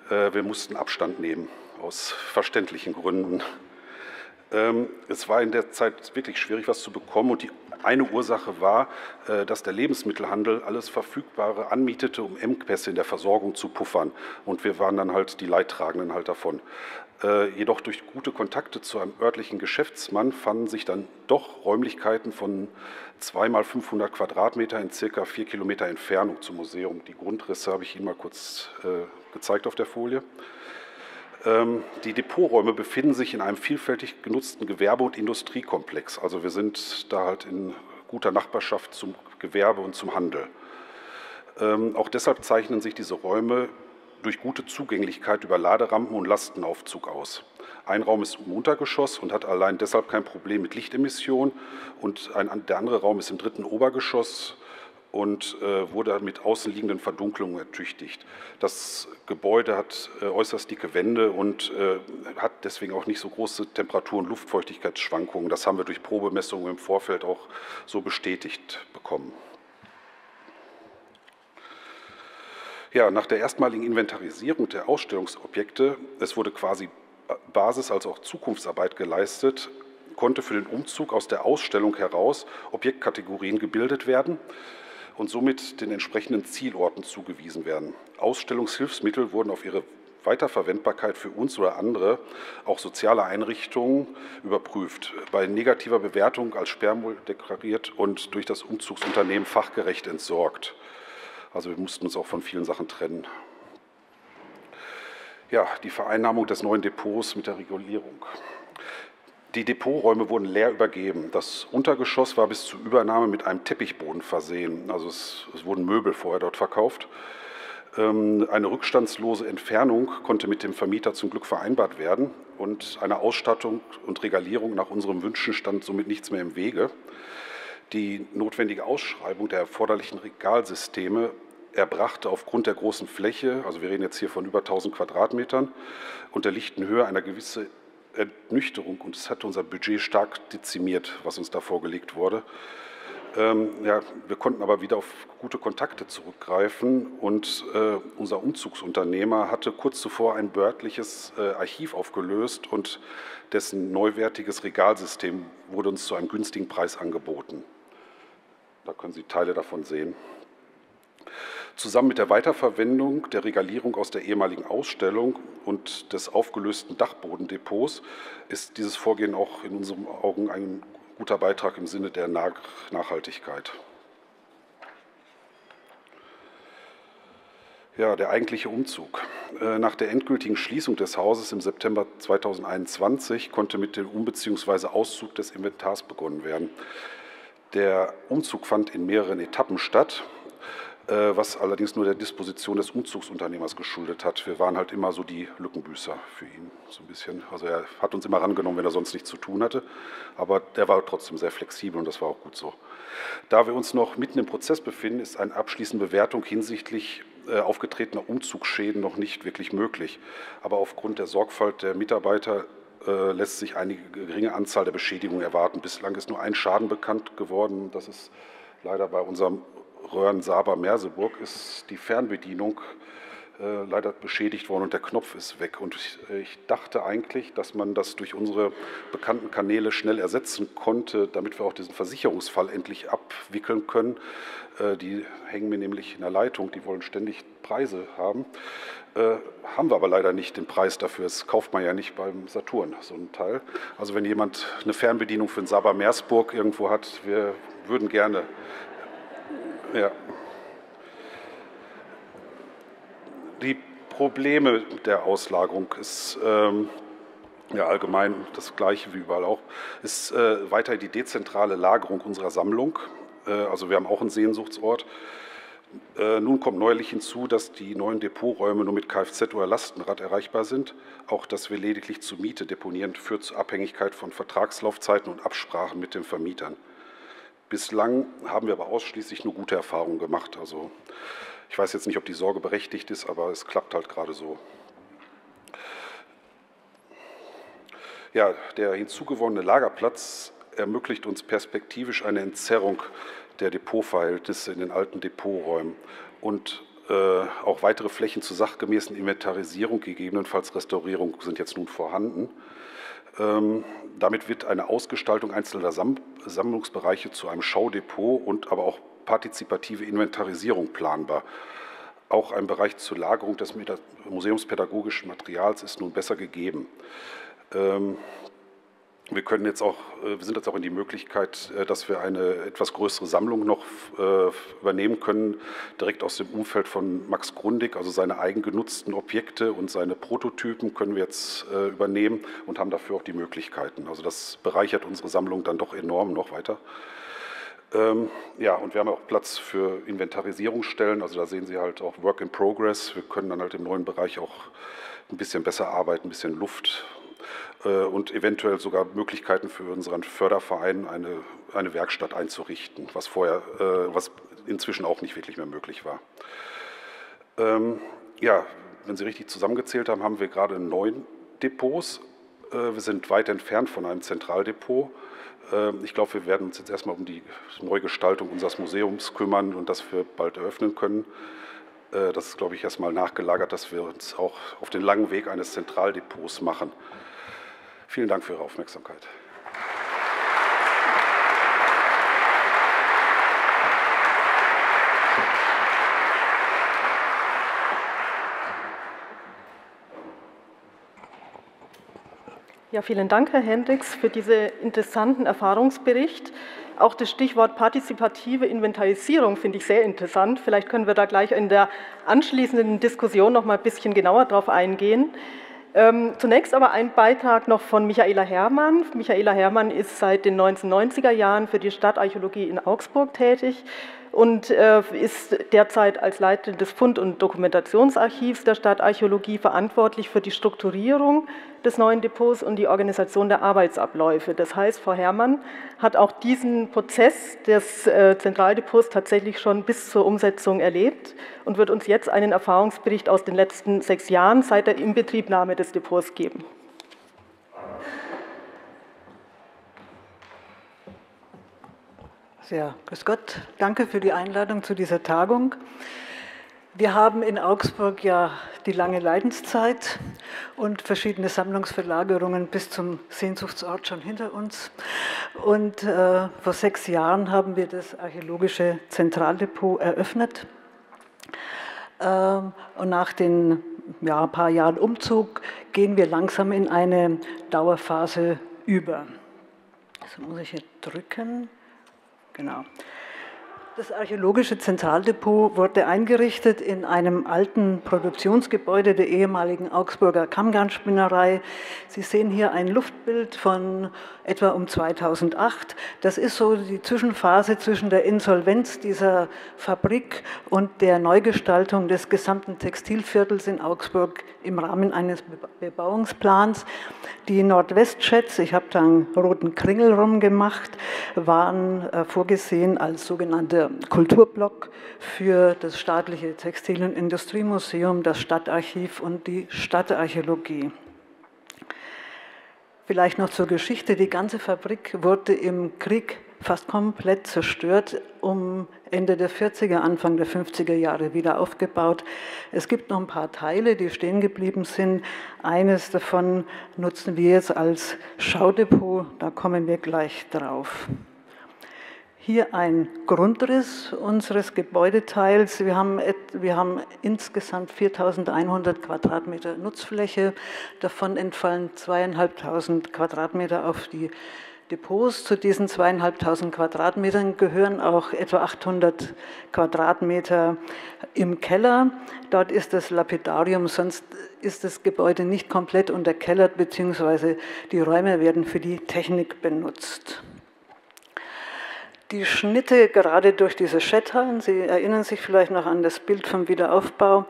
Wir mussten Abstand nehmen, aus verständlichen Gründen. Es war in der Zeit wirklich schwierig, was zu bekommen, und die eine Ursache war, dass der Lebensmittelhandel alles Verfügbare anmietete, um Engpässe in der Versorgung zu puffern, und wir waren dann halt die Leidtragenden halt davon. Jedoch durch gute Kontakte zu einem örtlichen Geschäftsmann fanden sich dann doch Räumlichkeiten von 2 mal 500 Quadratmeter in circa 4 Kilometer Entfernung zum Museum. Die Grundrisse habe ich Ihnen mal kurz gezeigt auf der Folie. Die Depoträume befinden sich in einem vielfältig genutzten Gewerbe- und Industriekomplex. Also wir sind da halt in guter Nachbarschaft zum Gewerbe und zum Handel. Auch deshalb zeichnen sich diese Räume durch gute Zugänglichkeit über Laderampen und Lastenaufzug aus. Ein Raum ist im Untergeschoss und hat allein deshalb kein Problem mit Lichtemission, und der andere Raum ist im 3. Obergeschoss und wurde mit außenliegenden Verdunklungen ertüchtigt. Das Gebäude hat äußerst dicke Wände und hat deswegen auch nicht so große Temperatur- und Luftfeuchtigkeitsschwankungen. Das haben wir durch Probemessungen im Vorfeld auch so bestätigt bekommen. Ja, nach der erstmaligen Inventarisierung der Ausstellungsobjekte, es wurde quasi Basis- als auch Zukunftsarbeit geleistet, konnte für den Umzug aus der Ausstellung heraus Objektkategorien gebildet werden und somit den entsprechenden Zielorten zugewiesen werden. Ausstellungshilfsmittel wurden auf ihre Weiterverwendbarkeit für uns oder andere, auch soziale Einrichtungen, überprüft. Bei negativer Bewertung als Sperrmüll deklariert und durch das Umzugsunternehmen fachgerecht entsorgt. Also wir mussten uns auch von vielen Sachen trennen. Ja, die Vereinnahmung des neuen Depots mit der Regulierung. Die Depoträume wurden leer übergeben. Das Untergeschoss war bis zur Übernahme mit einem Teppichboden versehen. Also es wurden Möbel vorher dort verkauft. Eine rückstandslose Entfernung konnte mit dem Vermieter zum Glück vereinbart werden, und eine Ausstattung und Regalierung nach unseren Wünschen stand somit nichts mehr im Wege. Die notwendige Ausschreibung der erforderlichen Regalsysteme erbrachte aufgrund der großen Fläche, also wir reden jetzt hier von über 1000 Quadratmetern, und der lichten Höhe eine gewisse Ernüchterung, und es hat unser Budget stark dezimiert, was uns da vorgelegt wurde. Ja, wir konnten aber wieder auf gute Kontakte zurückgreifen, und unser Umzugsunternehmer hatte kurz zuvor ein behördliches Archiv aufgelöst, und dessen neuwertiges Regalsystem wurde uns zu einem günstigen Preis angeboten. Da können Sie Teile davon sehen. Zusammen mit der Weiterverwendung der Regalierung aus der ehemaligen Ausstellung und des aufgelösten Dachbodendepots ist dieses Vorgehen auch in unseren Augen ein guter Beitrag im Sinne der Nachhaltigkeit. Ja, der eigentliche Umzug. Nach der endgültigen Schließung des Hauses im September 2021 konnte mit dem Um- bzw. Auszug des Inventars begonnen werden. Der Umzug fand in mehreren Etappen statt, was allerdings nur der Disposition des Umzugsunternehmers geschuldet hat. Wir waren halt immer so die Lückenbüßer für ihn, so ein bisschen. Also er hat uns immer rangenommen, wenn er sonst nichts zu tun hatte, aber er war trotzdem sehr flexibel, und das war auch gut so. Da wir uns noch mitten im Prozess befinden, ist eine abschließende Bewertung hinsichtlich aufgetretener Umzugsschäden noch nicht wirklich möglich. Aber aufgrund der Sorgfalt der Mitarbeiter lässt sich eine geringe Anzahl der Beschädigungen erwarten. Bislang ist nur ein Schaden bekannt geworden. Das ist leider bei unserem Röhren-Saber-Merseburg, ist die Fernbedienung leider beschädigt worden und der Knopf ist weg. Und ich dachte eigentlich, dass man das durch unsere bekannten Kanäle schnell ersetzen konnte, damit wir auch diesen Versicherungsfall endlich abwickeln können. Die hängen mir nämlich in der Leitung, die wollen ständig Preise haben. Haben wir aber leider nicht den Preis dafür. Das kauft man ja nicht beim Saturn, so ein Teil. Also wenn jemand eine Fernbedienung für den Saber-Mersburg irgendwo hat, wir würden gerne. Ja. Die Probleme der Auslagerung ist ja allgemein das Gleiche wie überall auch, ist weiter die dezentrale Lagerung unserer Sammlung. Also wir haben auch einen Sehnsuchtsort. Nun kommt neuerlich hinzu, dass die neuen Depoträume nur mit Kfz oder Lastenrad erreichbar sind. Auch dass wir lediglich zur Miete deponieren, führt zur Abhängigkeit von Vertragslaufzeiten und Absprachen mit den Vermietern. Bislang haben wir aber ausschließlich nur gute Erfahrungen gemacht. Also ich weiß jetzt nicht, ob die Sorge berechtigt ist, aber es klappt halt gerade so. Ja, der hinzugewonnene Lagerplatz ermöglicht uns perspektivisch eine Entzerrung der Depotverhältnisse in den alten Depoträumen und auch weitere Flächen zur sachgemäßen Inventarisierung, gegebenenfalls Restaurierung, sind jetzt nun vorhanden. Damit wird eine Ausgestaltung einzelner Sammlungsbereiche zu einem Schaudepot und aber auch partizipative Inventarisierung planbar. Auch ein Bereich zur Lagerung des museumspädagogischen Materials ist nun besser gegeben. Wir sind jetzt auch in die Möglichkeit, dass wir eine etwas größere Sammlung noch übernehmen können, direkt aus dem Umfeld von Max Grundig, also seine eigengenutzten Objekte und seine Prototypen können wir jetzt übernehmen und haben dafür auch die Möglichkeiten. Also das bereichert unsere Sammlung dann doch enorm noch weiter. Ja, und wir haben auch Platz für Inventarisierungsstellen, also da sehen Sie halt auch Work in Progress. Wir können dann halt im neuen Bereich auch ein bisschen besser arbeiten, ein bisschen Luft und eventuell sogar Möglichkeiten für unseren Förderverein, eine Werkstatt einzurichten, was inzwischen auch nicht wirklich mehr möglich war. Ja, wenn Sie richtig zusammengezählt haben, haben wir gerade 9 Depots. Wir sind weit entfernt von einem Zentraldepot. Ich glaube, wir werden uns jetzt erstmal um die Neugestaltung unseres Museums kümmern und das wir bald eröffnen können. Das ist, glaube ich, erstmal nachgelagert, dass wir uns auch auf den langen Weg eines Zentraldepots machen. Vielen Dank für Ihre Aufmerksamkeit. Ja, vielen Dank, Herr Hendricks, für diesen interessanten Erfahrungsbericht. Auch das Stichwort partizipative Inventarisierung finde ich sehr interessant. Vielleicht können wir da gleich in der anschließenden Diskussion noch mal ein bisschen genauer drauf eingehen. Zunächst aber ein Beitrag noch von Michaela Herrmann. Michaela Herrmann ist seit den 1990er Jahren für die Stadtarchäologie in Augsburg tätig und ist derzeit als Leiter des Fund- und Dokumentationsarchivs der Stadtarchäologie verantwortlich für die Strukturierung des neuen Depots und die Organisation der Arbeitsabläufe. Das heißt, Frau Herrmann hat auch diesen Prozess des Zentraldepots tatsächlich schon bis zur Umsetzung erlebt und wird uns jetzt einen Erfahrungsbericht aus den letzten 6 Jahren seit der Inbetriebnahme des Depots geben. Ja, grüß Gott, danke für die Einladung zu dieser Tagung. Wir haben in Augsburg ja die lange Leidenszeit und verschiedene Sammlungsverlagerungen bis zum Sehnsuchtsort schon hinter uns. Und vor 6 Jahren haben wir das Archäologische Zentraldepot eröffnet. Und nach den paar Jahren Umzug gehen wir langsam in eine Dauerphase über. Das muss ich hier drücken. Genau. Das Archäologische Zentraldepot wurde eingerichtet in einem alten Produktionsgebäude der ehemaligen Augsburger Kammgarnspinnerei. Sie sehen hier ein Luftbild von etwa um 2008. Das ist so die Zwischenphase zwischen der Insolvenz dieser Fabrik und der Neugestaltung des gesamten Textilviertels in Augsburg im Rahmen eines Bebauungsplans. Die Nordwestschätze, ich habe da einen roten Kringel rumgemacht, waren vorgesehen als sogenannter Kulturblock für das staatliche Textil- und Industriemuseum, das Stadtarchiv und die Stadtarchäologie. Vielleicht noch zur Geschichte. Die ganze Fabrik wurde im Krieg fast komplett zerstört, um Ende der 40er, Anfang der 50er Jahre wieder aufgebaut. Es gibt noch ein paar Teile, die stehen geblieben sind. Eines davon nutzen wir jetzt als Schaudepot, da kommen wir gleich drauf. Hier ein Grundriss unseres Gebäudeteils. Wir haben insgesamt 4.100 Quadratmeter Nutzfläche. Davon entfallen 2.500 Quadratmeter auf die Depots. Zu diesen 2.500 Quadratmetern gehören auch etwa 800 Quadratmeter im Keller. Dort ist das Lapidarium, sonst ist das Gebäude nicht komplett unterkellert, beziehungsweise die Räume werden für die Technik benutzt. Die Schnitte gerade durch diese Schetthallen, Sie erinnern sich vielleicht noch an das Bild vom Wiederaufbau,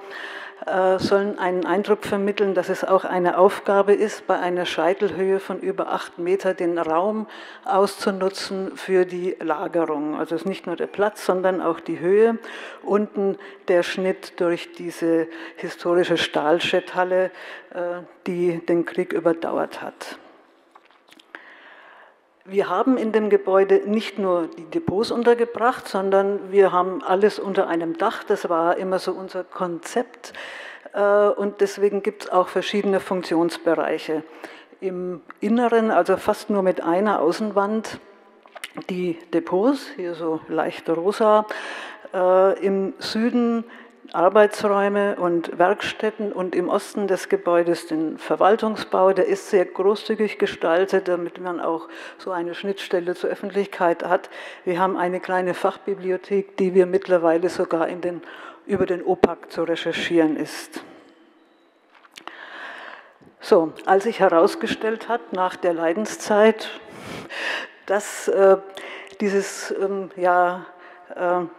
sollen einen Eindruck vermitteln, dass es auch eine Aufgabe ist, bei einer Scheitelhöhe von über 8 Meter den Raum auszunutzen für die Lagerung. Also es ist nicht nur der Platz, sondern auch die Höhe. Unten der Schnitt durch diese historische Stahlschetthalle, die den Krieg überdauert hat. Wir haben in dem Gebäude nicht nur die Depots untergebracht, sondern wir haben alles unter einem Dach. Das war immer so unser Konzept und deswegen gibt es auch verschiedene Funktionsbereiche. Im Inneren, also fast nur mit einer Außenwand, die Depots, hier so leicht rosa, im Süden Arbeitsräume und Werkstätten und im Osten des Gebäudes den Verwaltungsbau. Der ist sehr großzügig gestaltet, damit man auch so eine Schnittstelle zur Öffentlichkeit hat. Wir haben eine kleine Fachbibliothek, die wir mittlerweile sogar über den OPAC zu recherchieren ist. So, als sich herausgestellt hat, nach der Leidenszeit, dass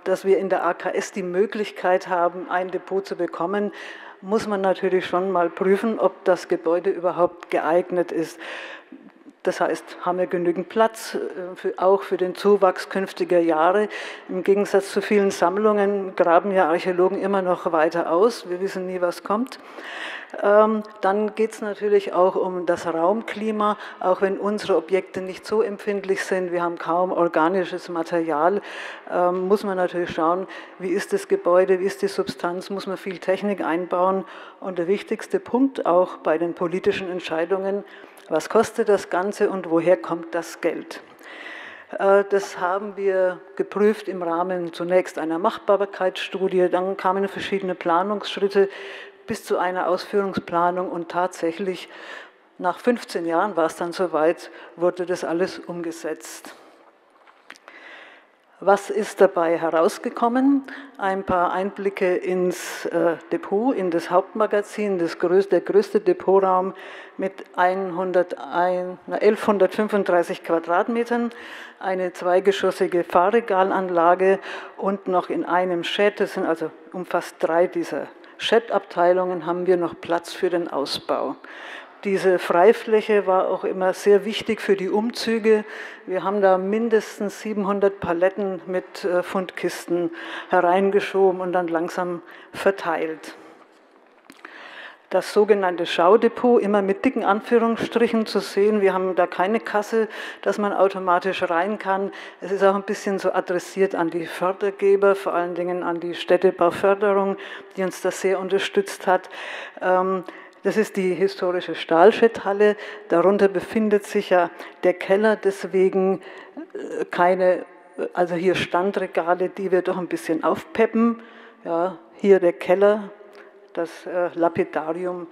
dass wir in der AKS die Möglichkeit haben, ein Depot zu bekommen, muss man natürlich schon mal prüfen, ob das Gebäude überhaupt geeignet ist. Das heißt, haben wir genügend Platz, auch für den Zuwachs künftiger Jahre. Im Gegensatz zu vielen Sammlungen graben ja Archäologen immer noch weiter aus. Wir wissen nie, was kommt. Dann geht es natürlich auch um das Raumklima, auch wenn unsere Objekte nicht so empfindlich sind, wir haben kaum organisches Material, muss man natürlich schauen, wie ist das Gebäude, wie ist die Substanz, muss man viel Technik einbauen. Und der wichtigste Punkt auch bei den politischen Entscheidungen, was kostet das Ganze und woher kommt das Geld? Das haben wir geprüft im Rahmen zunächst einer Machbarkeitsstudie, dann kamen verschiedene Planungsschritte bis zu einer Ausführungsplanung und tatsächlich nach 15 Jahren war es dann soweit, wurde das alles umgesetzt. Was ist dabei herausgekommen? Ein paar Einblicke ins Depot, in das Hauptmagazin, der größte Depotraum mit 1135 Quadratmetern, eine zweigeschossige Fahrregalanlage und noch in einem Shed, das sind also umfasst 3 dieser Shed-Abteilungen, haben wir noch Platz für den Ausbau. Diese Freifläche war auch immer sehr wichtig für die Umzüge. Wir haben da mindestens 700 Paletten mit Fundkisten hereingeschoben und dann langsam verteilt. Das sogenannte Schaudepot, immer mit dicken Anführungsstrichen zu sehen. Wir haben da keine Kasse, dass man automatisch rein kann. Es ist auch ein bisschen so adressiert an die Fördergeber, vor allen Dingen an die Städtebauförderung, die uns da sehr unterstützt hat. Das ist die historische Stahlschätthalle. Darunter befindet sich ja der Keller, deswegen also hier Standregale, die wir doch ein bisschen aufpeppen. Ja, hier der Keller, das Lapidarium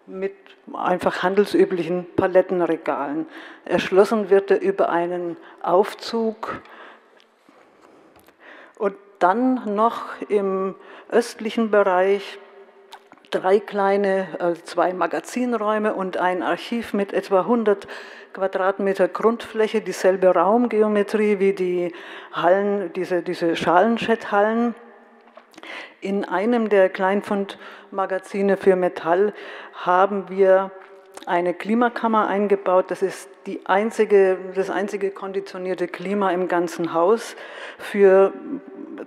mit einfach handelsüblichen Palettenregalen. Erschlossen wird er über einen Aufzug. Und dann noch im östlichen Bereich 2 Magazinräume und ein Archiv mit etwa 100 Quadratmeter Grundfläche, dieselbe Raumgeometrie wie die Hallen, diese Schalenschätthallen. In einem der Kleinfundmagazine für Metall haben wir eine Klimakammer eingebaut. Das ist das einzige konditionierte Klima im ganzen Haus.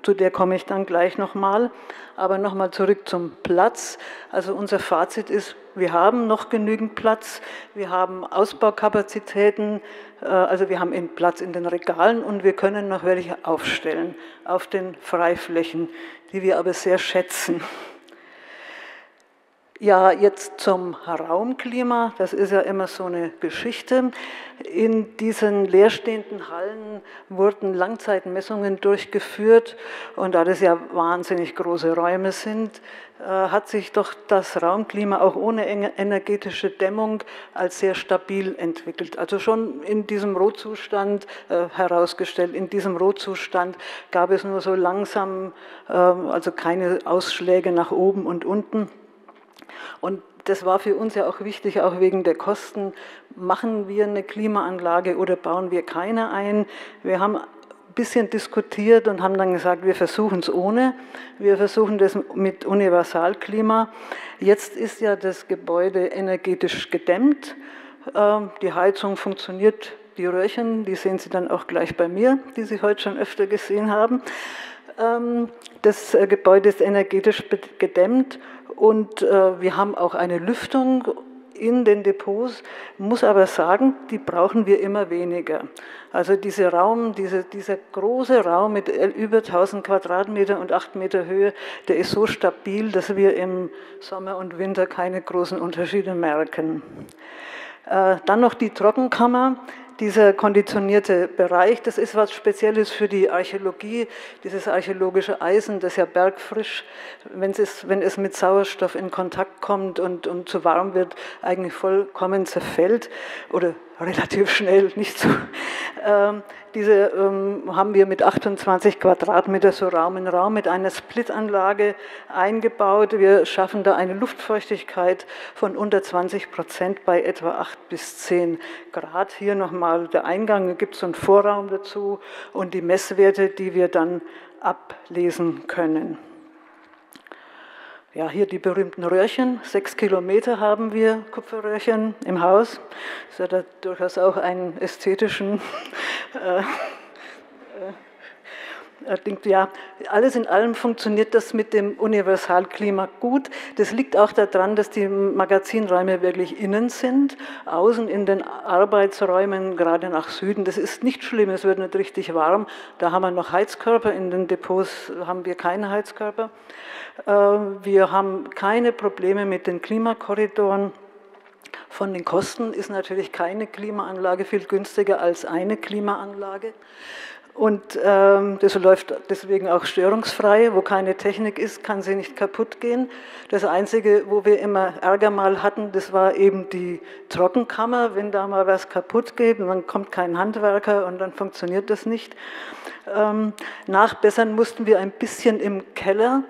Zu der komme ich dann gleich nochmal. Aber nochmal zurück zum Platz. Also unser Fazit ist, wir haben noch genügend Platz. Wir haben Ausbaukapazitäten. Also wir haben Platz in den Regalen und wir können noch welche aufstellen auf den Freiflächen, die wir aber sehr schätzen. Ja, jetzt zum Raumklima. Das ist ja immer so eine Geschichte. In diesen leerstehenden Hallen wurden Langzeitmessungen durchgeführt und da das ja wahnsinnig große Räume sind, hat sich doch das Raumklima auch ohne energetische Dämmung als sehr stabil entwickelt. Also schon in diesem Rohzustand herausgestellt, in diesem Rohzustand gab es nur so langsam, also keine Ausschläge nach oben und unten. Und das war für uns ja auch wichtig, auch wegen der Kosten. Machen wir eine Klimaanlage oder bauen wir keine ein? Wir haben ein bisschen diskutiert und haben dann gesagt, wir versuchen es ohne. Wir versuchen das mit Universalklima. Jetzt ist ja das Gebäude energetisch gedämmt. Die Heizung funktioniert, die Röhrchen, die sehen Sie dann auch gleich bei mir, die Sie heute schon öfter gesehen haben. Das Gebäude ist energetisch gedämmt. Und wir haben auch eine Lüftung in den Depots, muss aber sagen, die brauchen wir immer weniger. Also dieser große Raum mit über 1000 Quadratmeter und 8 Meter Höhe, der ist so stabil, dass wir im Sommer und Winter keine großen Unterschiede merken. Dann noch die Trockenkammer. Dieser konditionierte Bereich, das ist was Spezielles für die Archäologie, dieses archäologische Eisen, das ja bergfrisch, wenn es mit Sauerstoff in Kontakt kommt und zu warm wird, eigentlich vollkommen zerfällt oder relativ schnell, nicht so. Diese haben wir mit 28 Quadratmeter so Raum in Raum mit einer Splitanlage eingebaut. Wir schaffen da eine Luftfeuchtigkeit von unter 20% bei etwa 8 bis 10 Grad. Hier nochmal der Eingang, da gibt es so einen Vorraum dazu und die Messwerte, die wir dann ablesen können. Ja, hier die berühmten Röhrchen, 6 Kilometer haben wir Kupferröhrchen im Haus. Das hat durchaus auch einen ästhetischen ja, alles in allem funktioniert das mit dem Universalklima gut. Das liegt auch daran, dass die Magazinräume wirklich innen sind, außen in den Arbeitsräumen, gerade nach Süden. Das ist nicht schlimm, es wird nicht richtig warm. Da haben wir noch Heizkörper, in den Depots haben wir keine Heizkörper. Wir haben keine Probleme mit den Klimakorridoren. Von den Kosten ist natürlich keine Klimaanlage viel günstiger als eine Klimaanlage. Und das läuft deswegen auch störungsfrei. Wo keine Technik ist, kann sie nicht kaputt gehen. Das Einzige, wo wir immer Ärger mal hatten, das war eben die Trockenkammer. Wenn da mal was kaputt geht, und dann kommt kein Handwerker und dann funktioniert das nicht. Nachbessern mussten wir ein bisschen im Keller.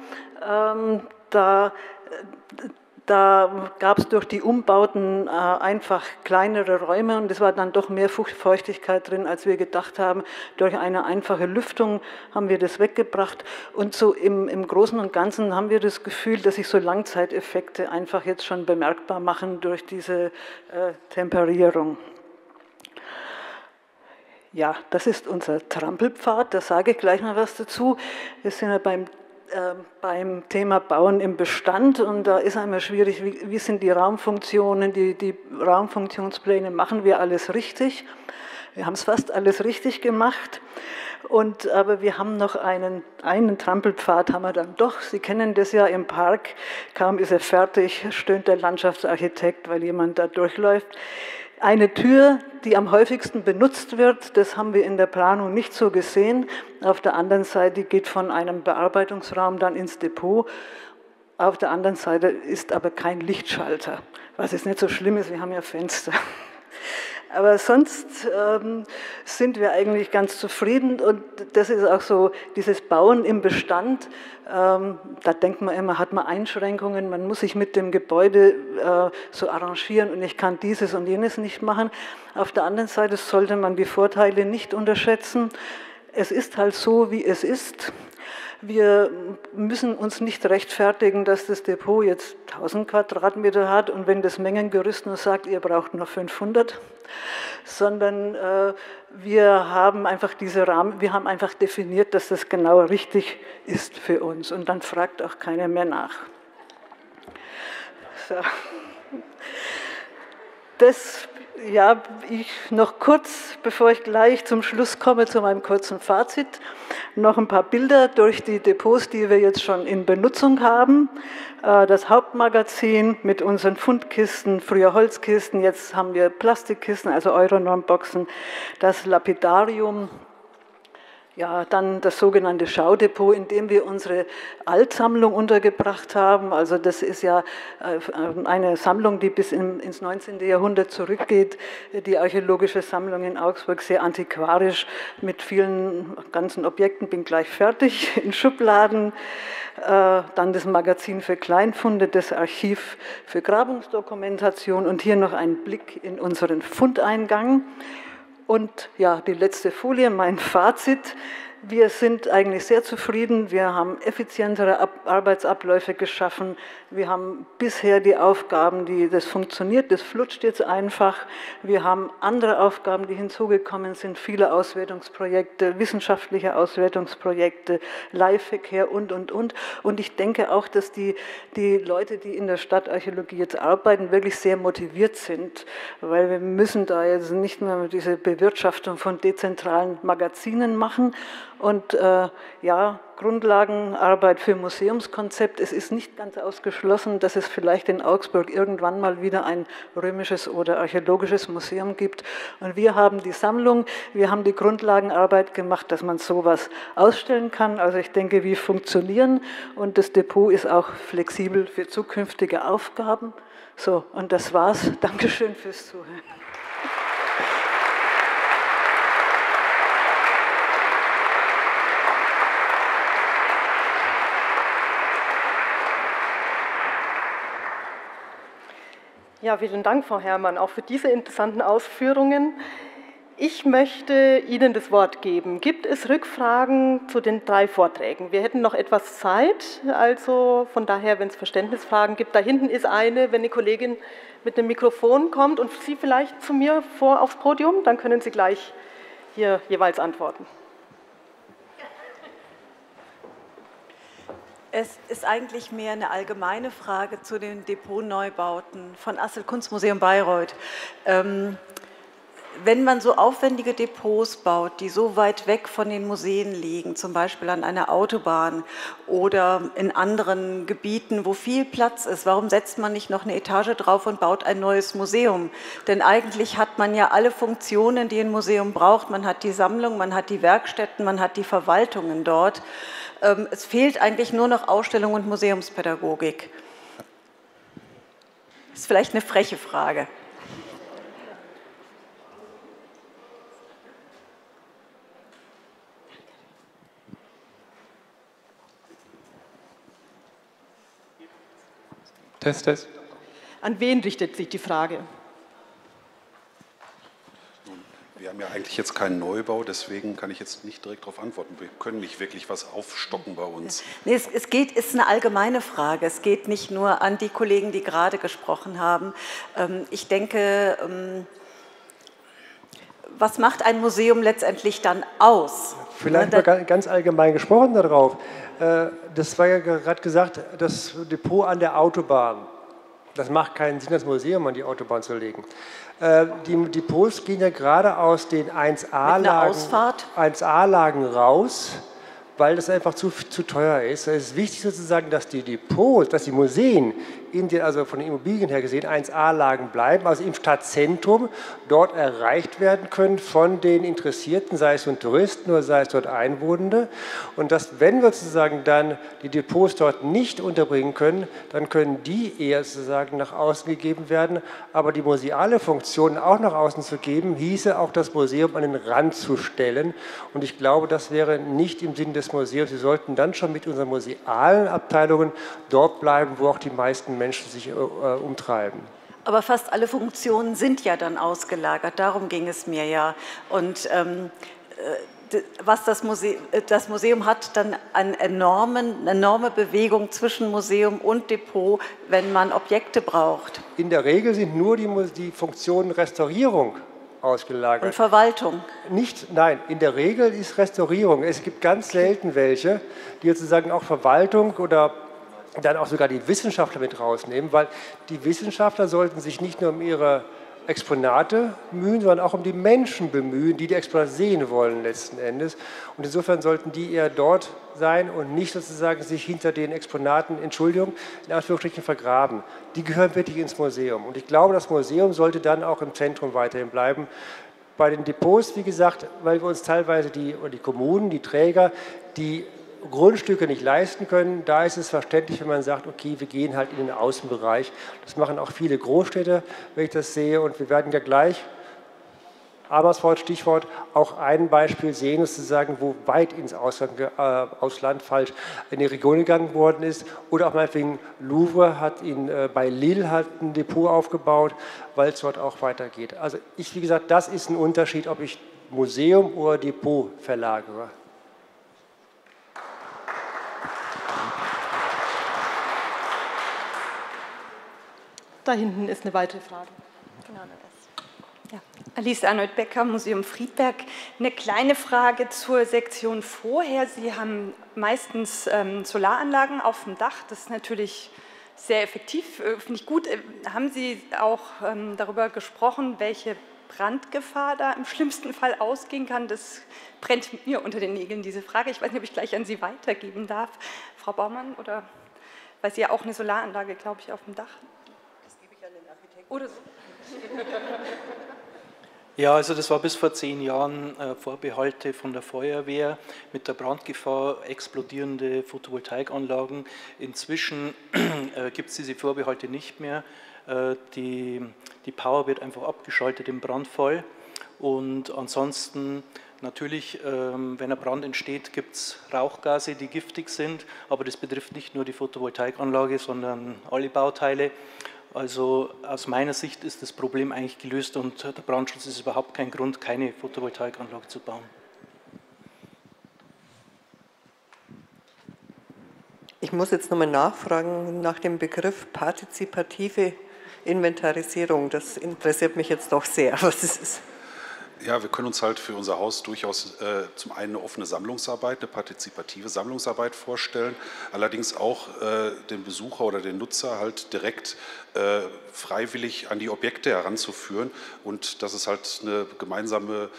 Da gab es durch die Umbauten einfach kleinere Räume und es war dann doch mehr Feuchtigkeit drin, als wir gedacht haben. Durch eine einfache Lüftung haben wir das weggebracht und so im Großen und Ganzen haben wir das Gefühl, dass sich so Langzeiteffekte einfach jetzt schon bemerkbar machen durch diese Temperierung. Ja, das ist unser Trampelpfad, da sage ich gleich mal was dazu. Wir sind ja beim Thema Bauen im Bestand und da ist einmal schwierig, wie sind die Raumfunktionen, die Raumfunktionspläne, machen wir alles richtig? Wir haben es fast alles richtig gemacht, aber wir haben noch einen Trampelpfad, haben wir dann doch. Sie kennen das ja im Park, kaum ist er fertig, stöhnt der Landschaftsarchitekt, weil jemand da durchläuft. Eine Tür, die am häufigsten benutzt wird, das haben wir in der Planung nicht so gesehen. Auf der anderen Seite geht von einem Bearbeitungsraum dann ins Depot. Auf der anderen Seite ist aber kein Lichtschalter, was jetzt nicht so schlimm ist, wir haben ja Fenster. Aber sonst sind wir eigentlich ganz zufrieden und das ist auch so dieses Bauen im Bestand. Da denkt man immer, hat man Einschränkungen, man muss sich mit dem Gebäude so arrangieren und ich kann dieses und jenes nicht machen. Auf der anderen Seite sollte man die Vorteile nicht unterschätzen. Es ist halt so, wie es ist. Wir müssen uns nicht rechtfertigen, dass das Depot jetzt 1000 Quadratmeter hat und wenn das Mengengerüst nur sagt, ihr braucht noch 500, sondern wir haben einfach diese Rahmen, wir haben einfach definiert, dass das genau richtig ist für uns und dann fragt auch keiner mehr nach. So. Das ich noch kurz, bevor ich gleich zum Schluss komme, zu meinem kurzen Fazit, noch ein paar Bilder durch die Depots, die wir jetzt schon in Benutzung haben. Das Hauptmagazin mit unseren Fundkisten, früher Holzkisten, jetzt haben wir Plastikkisten, also Euronorm-Boxen, das Lapidarium, ja, dann das sogenannte Schaudepot, in dem wir unsere Altsammlung untergebracht haben. Also das ist ja eine Sammlung, die bis ins 19. Jahrhundert zurückgeht. Die archäologische Sammlung in Augsburg, sehr antiquarisch, mit vielen ganzen Objekten, bin gleich fertig, in Schubladen. Dann das Magazin für Kleinfunde, das Archiv für Grabungsdokumentation und hier noch ein Blick in unseren Fundeingang. Und ja, die letzte Folie, mein Fazit. Wir sind eigentlich sehr zufrieden. Wir haben effizientere Arbeitsabläufe geschaffen. Wir haben bisher die Aufgaben, das funktioniert, das flutscht jetzt einfach. Wir haben andere Aufgaben, die hinzugekommen sind, viele Auswertungsprojekte, wissenschaftliche Auswertungsprojekte, Leihverkehr und. Und ich denke auch, dass die Leute, die in der Stadtarchäologie jetzt arbeiten, wirklich sehr motiviert sind, weil wir müssen da jetzt nicht mehr diese Bewirtschaftung von dezentralen Magazinen machen. Und Grundlagenarbeit für Museumskonzept. Es ist nicht ganz ausgeschlossen, dass es vielleicht in Augsburg irgendwann mal wieder ein römisches oder archäologisches Museum gibt. Und wir haben die Sammlung, wir haben die Grundlagenarbeit gemacht, dass man sowas ausstellen kann. Also ich denke, wir funktionieren und das Depot ist auch flexibel für zukünftige Aufgaben. So, und das war's. Dankeschön fürs Zuhören. Ja, vielen Dank, Frau Herrmann, auch für diese interessanten Ausführungen. Ich möchte Ihnen das Wort geben. Gibt es Rückfragen zu den 3 Vorträgen? Wir hätten noch etwas Zeit, also von daher, wenn es Verständnisfragen gibt, da hinten ist eine, wenn eine Kollegin mit einem Mikrofon kommt und Sie vielleicht zu mir vor aufs Podium, dann können Sie gleich hier jeweils antworten. Es ist eigentlich mehr eine allgemeine Frage zu den Depotneubauten von Assel Kunstmuseum Bayreuth. wenn man so aufwendige Depots baut, die so weit weg von den Museen liegen, zum Beispiel an einer Autobahn oder in anderen Gebieten, wo viel Platz ist, warum setzt man nicht noch eine Etage drauf und baut ein neues Museum? Denn eigentlich hat man ja alle Funktionen, die ein Museum braucht. Man hat die Sammlung, man hat die Werkstätten, man hat die Verwaltungen dort. Es fehlt eigentlich nur noch Ausstellung und Museumspädagogik. Das ist vielleicht eine freche Frage. Test, Test. An wen richtet sich die Frage? Wir haben ja eigentlich jetzt keinen Neubau, deswegen kann ich jetzt nicht direkt darauf antworten. Wir können nicht wirklich was aufstocken bei uns. Nee, es ist eine allgemeine Frage. Es geht nicht nur an die Kollegen, die gerade gesprochen haben. Ich denke, was macht ein Museum letztendlich dann aus? Vielleicht mal ganz allgemein gesprochen darauf. Das war ja gerade gesagt, das Depot an der Autobahn. Das macht keinen Sinn, das Museum an die Autobahn zu legen. Die Depots gehen ja gerade aus den 1A-Lagen raus, weil das einfach zu teuer ist. Es ist wichtig sozusagen, dass die Depots, dass die Museen, also von den Immobilien her gesehen, 1A-Lagen bleiben, also im Stadtzentrum dort erreicht werden können von den Interessierten, sei es von Touristen oder sei es dort Einwohnende. Und dass, wenn wir sozusagen dann die Depots dort nicht unterbringen können, dann können die eher sozusagen nach außen gegeben werden. Aber die museale Funktion auch nach außen zu geben, hieße auch das Museum an den Rand zu stellen. Und ich glaube, das wäre nicht im Sinne des Museums. Wir sollten dann schon mit unseren musealen Abteilungen dort bleiben, wo auch die meisten Menschen sich umtreiben. Aber fast alle Funktionen sind ja dann ausgelagert, darum ging es mir ja. Und was das Museum hat dann eine enorme Bewegung zwischen Museum und Depot, wenn man Objekte braucht. In der Regel sind nur die Funktionen Restaurierung ausgelagert. Und Verwaltung? Nein, in der Regel ist Restaurierung. Es gibt ganz selten welche, die sozusagen auch Verwaltung oder dann auch sogar die Wissenschaftler mit rausnehmen, weil die Wissenschaftler sollten sich nicht nur um ihre Exponate bemühen, sondern auch um die Menschen bemühen, die Exponate sehen wollen letzten Endes. Und insofern sollten die eher dort sein und nicht sozusagen sich hinter den Exponaten, Entschuldigung, in Anführungsstrichen vergraben. Die gehören wirklich ins Museum. Und ich glaube, das Museum sollte dann auch im Zentrum weiterhin bleiben. Bei den Depots, wie gesagt, weil wir uns teilweise die Kommunen, die Träger, die Grundstücke nicht leisten können, da ist es verständlich, wenn man sagt, okay, wir gehen halt in den Außenbereich. Das machen auch viele Großstädte, wenn ich das sehe. Und wir werden ja gleich, Amersfoort, Stichwort, auch ein Beispiel sehen, sozusagen, wo weit ins Ausland falsch in die Region gegangen worden ist. Oder auch meinetwegen Louvre hat bei Lille halt ein Depot aufgebaut, weil es dort auch weitergeht. Also wie gesagt, das ist ein Unterschied, ob ich Museum oder Depot verlagere. Da hinten ist eine weitere Frage. Genau, das. Ja. Alice Arnold-Becker, Museum Friedberg. Eine kleine Frage zur Sektion vorher. Sie haben meistens Solaranlagen auf dem Dach. Das ist natürlich sehr effektiv, finde ich gut. Haben Sie auch darüber gesprochen, welche Brandgefahr da im schlimmsten Fall ausgehen kann? Das brennt mir unter den Nägeln, diese Frage. Ich weiß nicht, ob ich gleich an Sie weitergeben darf. Frau Baumann, oder weil Sie ja auch eine Solaranlage, glaube ich, auf dem Dach. Oder so. Ja, also das war bis vor 10 Jahren Vorbehalte von der Feuerwehr mit der Brandgefahr, explodierende Photovoltaikanlagen. Inzwischen gibt es diese Vorbehalte nicht mehr. Die Power wird einfach abgeschaltet im Brandfall. Und ansonsten natürlich, wenn ein Brand entsteht, gibt es Rauchgase, die giftig sind. Aber das betrifft nicht nur die Photovoltaikanlage, sondern alle Bauteile. Also aus meiner Sicht ist das Problem eigentlich gelöst und der Brandschutz ist überhaupt kein Grund, keine Photovoltaikanlage zu bauen. Ich muss jetzt nochmal nachfragen nach dem Begriff partizipative Inventarisierung. Das interessiert mich jetzt doch sehr. Was ist es? Ja, wir können uns halt für unser Haus durchaus zum einen eine offene Sammlungsarbeit, eine partizipative Sammlungsarbeit vorstellen, allerdings auch den Besucher oder den Nutzer halt direkt freiwillig an die Objekte heranzuführen und dass es halt eine gemeinsame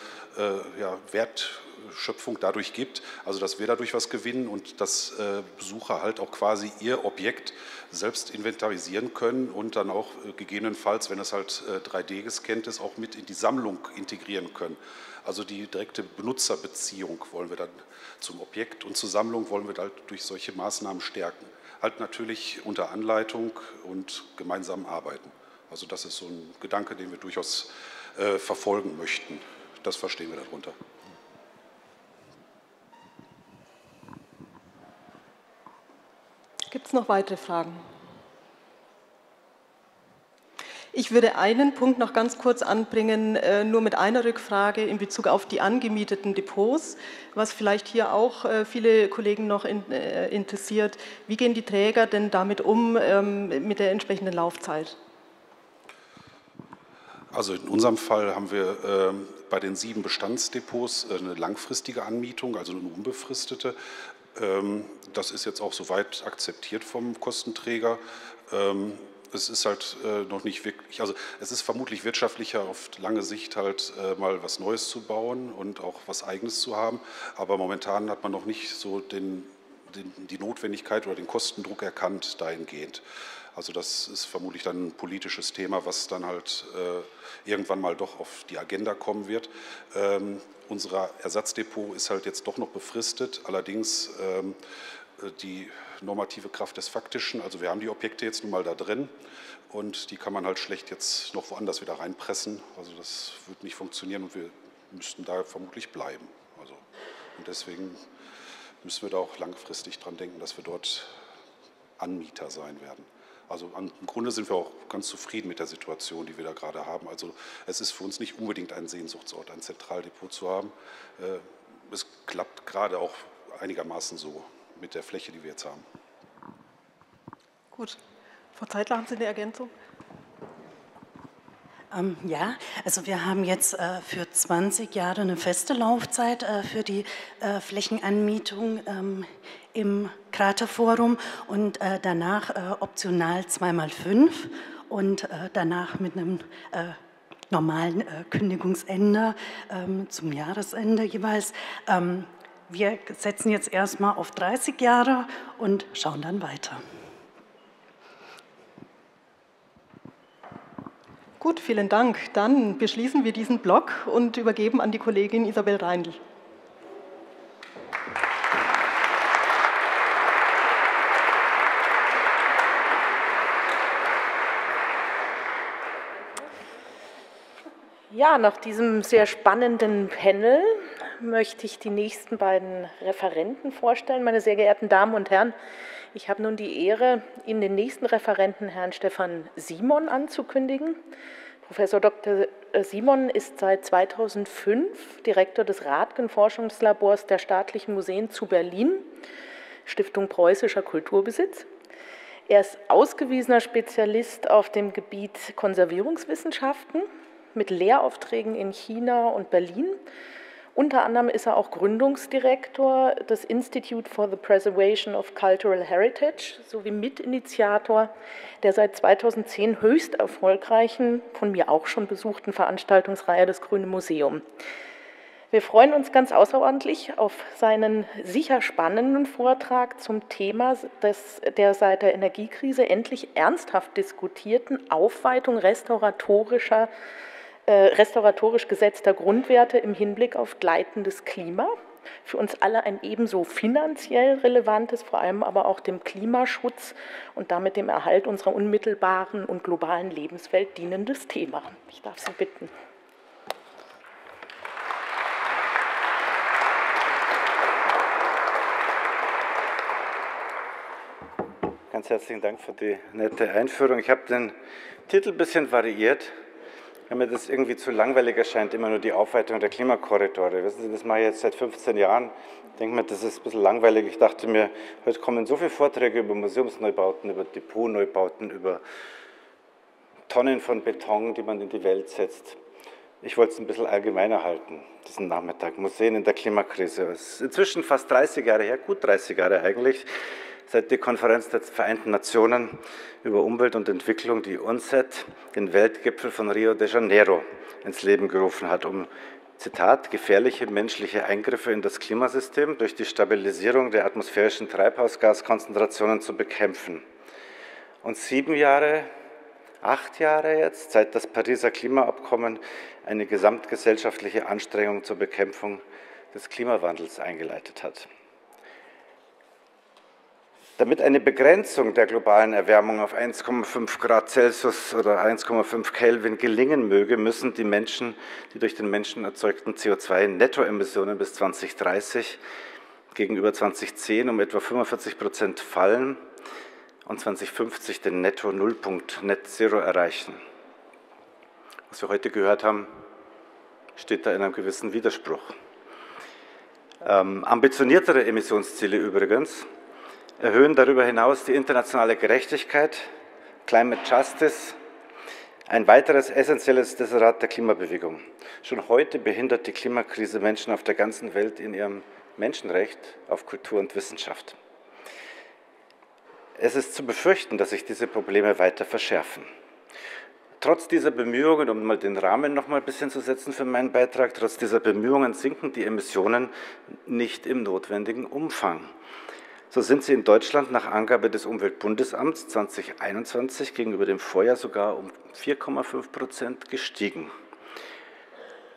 Wertschöpfung dadurch gibt, also dass wir dadurch was gewinnen und dass Besucher halt auch quasi ihr Objekt selbst inventarisieren können und dann auch gegebenenfalls, wenn es halt 3D gescannt ist, auch mit in die Sammlung integrieren können. Also die direkte Benutzerbeziehung wollen wir dann zum Objekt und zur Sammlung wollen wir halt durch solche Maßnahmen stärken. Halt natürlich unter Anleitung und gemeinsam arbeiten. Also das ist so ein Gedanke, den wir durchaus verfolgen möchten. Das verstehen wir darunter. Gibt es noch weitere Fragen? Ich würde einen Punkt noch ganz kurz anbringen, nur mit einer Rückfrage in Bezug auf die angemieteten Depots, was vielleicht hier auch viele Kollegen noch interessiert. Wie gehen die Träger denn damit um, mit der entsprechenden Laufzeit? Also in unserem Fall haben wir bei den 7 Bestandsdepots eine langfristige Anmietung, also eine unbefristete. Das ist jetzt auch soweit akzeptiert vom Kostenträger. Es ist halt noch nicht wirklich, also es ist vermutlich wirtschaftlicher auf lange Sicht halt mal was Neues zu bauen und auch was Eigenes zu haben, aber momentan hat man noch nicht so die Notwendigkeit oder den Kostendruck erkannt dahingehend. Also das ist vermutlich dann ein politisches Thema, was dann halt irgendwann mal doch auf die Agenda kommen wird. Unser Ersatzdepot ist halt jetzt doch noch befristet, allerdings die normative Kraft des Faktischen, also wir haben die Objekte jetzt nun mal da drin und die kann man halt schlecht jetzt noch woanders wieder reinpressen, also das wird nicht funktionieren und wir müssten da vermutlich bleiben. Also, und deswegen müssen wir da auch langfristig dran denken, dass wir dort Anmieter sein werden. Also im Grunde sind wir auch ganz zufrieden mit der Situation, die wir da gerade haben. Also es ist für uns nicht unbedingt ein Sehnsuchtsort, ein Zentraldepot zu haben. Es klappt gerade auch einigermaßen so mit der Fläche, die wir jetzt haben. Gut. Frau Zeitler, haben Sie eine Ergänzung? Ja, also wir haben jetzt für 20 Jahre eine feste Laufzeit für die Flächenanmietung im Kraterforum und danach optional 2x5 und danach mit einem normalen Kündigungsende zum Jahresende jeweils. Wir setzen jetzt erstmal auf 30 Jahre und schauen dann weiter. Gut, vielen Dank. Dann beschließen wir diesen Block und übergeben an die Kollegin Isabel Reindl. Ja, nach diesem sehr spannenden Panel möchte ich die nächsten beiden Referenten vorstellen. Meine sehr geehrten Damen und Herren, ich habe nun die Ehre, Ihnen den nächsten Referenten, Herrn Stefan Simon, anzukündigen. Professor Dr. Simon ist seit 2005 Direktor des Rathgen-Forschungslabors der Staatlichen Museen zu Berlin, Stiftung Preußischer Kulturbesitz. Er ist ausgewiesener Spezialist auf dem Gebiet Konservierungswissenschaften mit Lehraufträgen in China und Berlin. Unter anderem ist er auch Gründungsdirektor des Institute for the Preservation of Cultural Heritage sowie Mitinitiator der seit 2010 höchst erfolgreichen, von mir auch schon besuchten Veranstaltungsreihe des Grüne Museum. Wir freuen uns ganz außerordentlich auf seinen sicher spannenden Vortrag zum Thema der seit der Energiekrise endlich ernsthaft diskutierten Aufweitung restauratorisch gesetzter Grundwerte im Hinblick auf gleitendes Klima. Für uns alle ein ebenso finanziell relevantes, vor allem aber auch dem Klimaschutz und damit dem Erhalt unserer unmittelbaren und globalen Lebenswelt dienendes Thema. Ich darf Sie bitten. Ganz herzlichen Dank für die nette Einführung. Ich habe den Titel ein bisschen variiert, weil mir das irgendwie zu langweilig erscheint, immer nur die Aufweitung der Klimakorridore. Wissen Sie, das mache ich jetzt seit 15 Jahren. Ich denke mir, das ist ein bisschen langweilig. Ich dachte mir, heute kommen so viele Vorträge über Museumsneubauten, über Depotneubauten, über Tonnen von Beton, die man in die Welt setzt. Ich wollte es ein bisschen allgemeiner halten, diesen Nachmittag. Museen in der Klimakrise. Es ist inzwischen fast 30 Jahre her, gut 30 Jahre eigentlich, seit die Konferenz der Vereinten Nationen über Umwelt und Entwicklung, die UNCED, den Weltgipfel von Rio de Janeiro ins Leben gerufen hat, um, Zitat, gefährliche menschliche Eingriffe in das Klimasystem durch die Stabilisierung der atmosphärischen Treibhausgaskonzentrationen zu bekämpfen. Und 7 Jahre, 8 Jahre jetzt, seit das Pariser Klimaabkommen eine gesamtgesellschaftliche Anstrengung zur Bekämpfung des Klimawandels eingeleitet hat. Damit eine Begrenzung der globalen Erwärmung auf 1,5 Grad Celsius oder 1,5 Kelvin gelingen möge, müssen die Menschen, die durch den Menschen erzeugten CO2-Nettoemissionen bis 2030 gegenüber 2010 um etwa 45% fallen und 2050 den Netto-Nullpunkt Net Zero erreichen. Was wir heute gehört haben, steht da in einem gewissen Widerspruch. Ambitioniertere Emissionsziele übrigens erhöhen darüber hinaus die internationale Gerechtigkeit, Climate Justice, ein weiteres essentielles Desirat der Klimabewegung. Schon heute behindert die Klimakrise Menschen auf der ganzen Welt in ihrem Menschenrecht auf Kultur und Wissenschaft. Es ist zu befürchten, dass sich diese Probleme weiter verschärfen. Trotz dieser Bemühungen, um mal den Rahmen noch mal ein bisschen zu setzen für meinen Beitrag, trotz dieser Bemühungen sinken die Emissionen nicht im notwendigen Umfang. So sind sie in Deutschland nach Angabe des Umweltbundesamts 2021 gegenüber dem Vorjahr sogar um 4,5% gestiegen.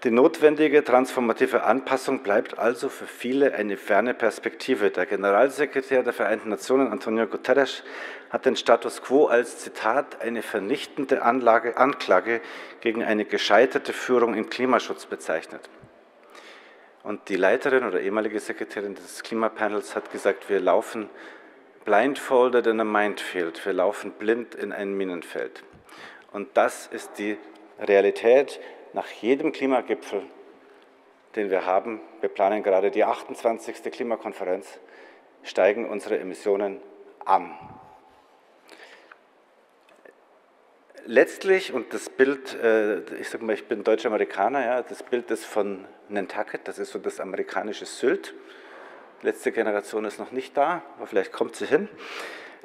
Die notwendige transformative Anpassung bleibt also für viele eine ferne Perspektive. Der Generalsekretär der Vereinten Nationen, Antonio Guterres, hat den Status quo als, Zitat, eine vernichtende Anklage gegen eine gescheiterte Führung im Klimaschutz bezeichnet. Und die Leiterin oder ehemalige Sekretärin des Klimapanels hat gesagt, wir laufen blindfolded in a minefield, wir laufen blind in ein Minenfeld. Und das ist die Realität nach jedem Klimagipfel, den wir haben. Wir planen gerade die 28. Klimakonferenz, steigen unsere Emissionen an. Letztlich, und das Bild, ich sage mal, ich bin Deutsch-Amerikaner, ja, das Bild ist von Nantucket, das ist so das amerikanische Sylt. Die letzte Generation ist noch nicht da, aber vielleicht kommt sie hin.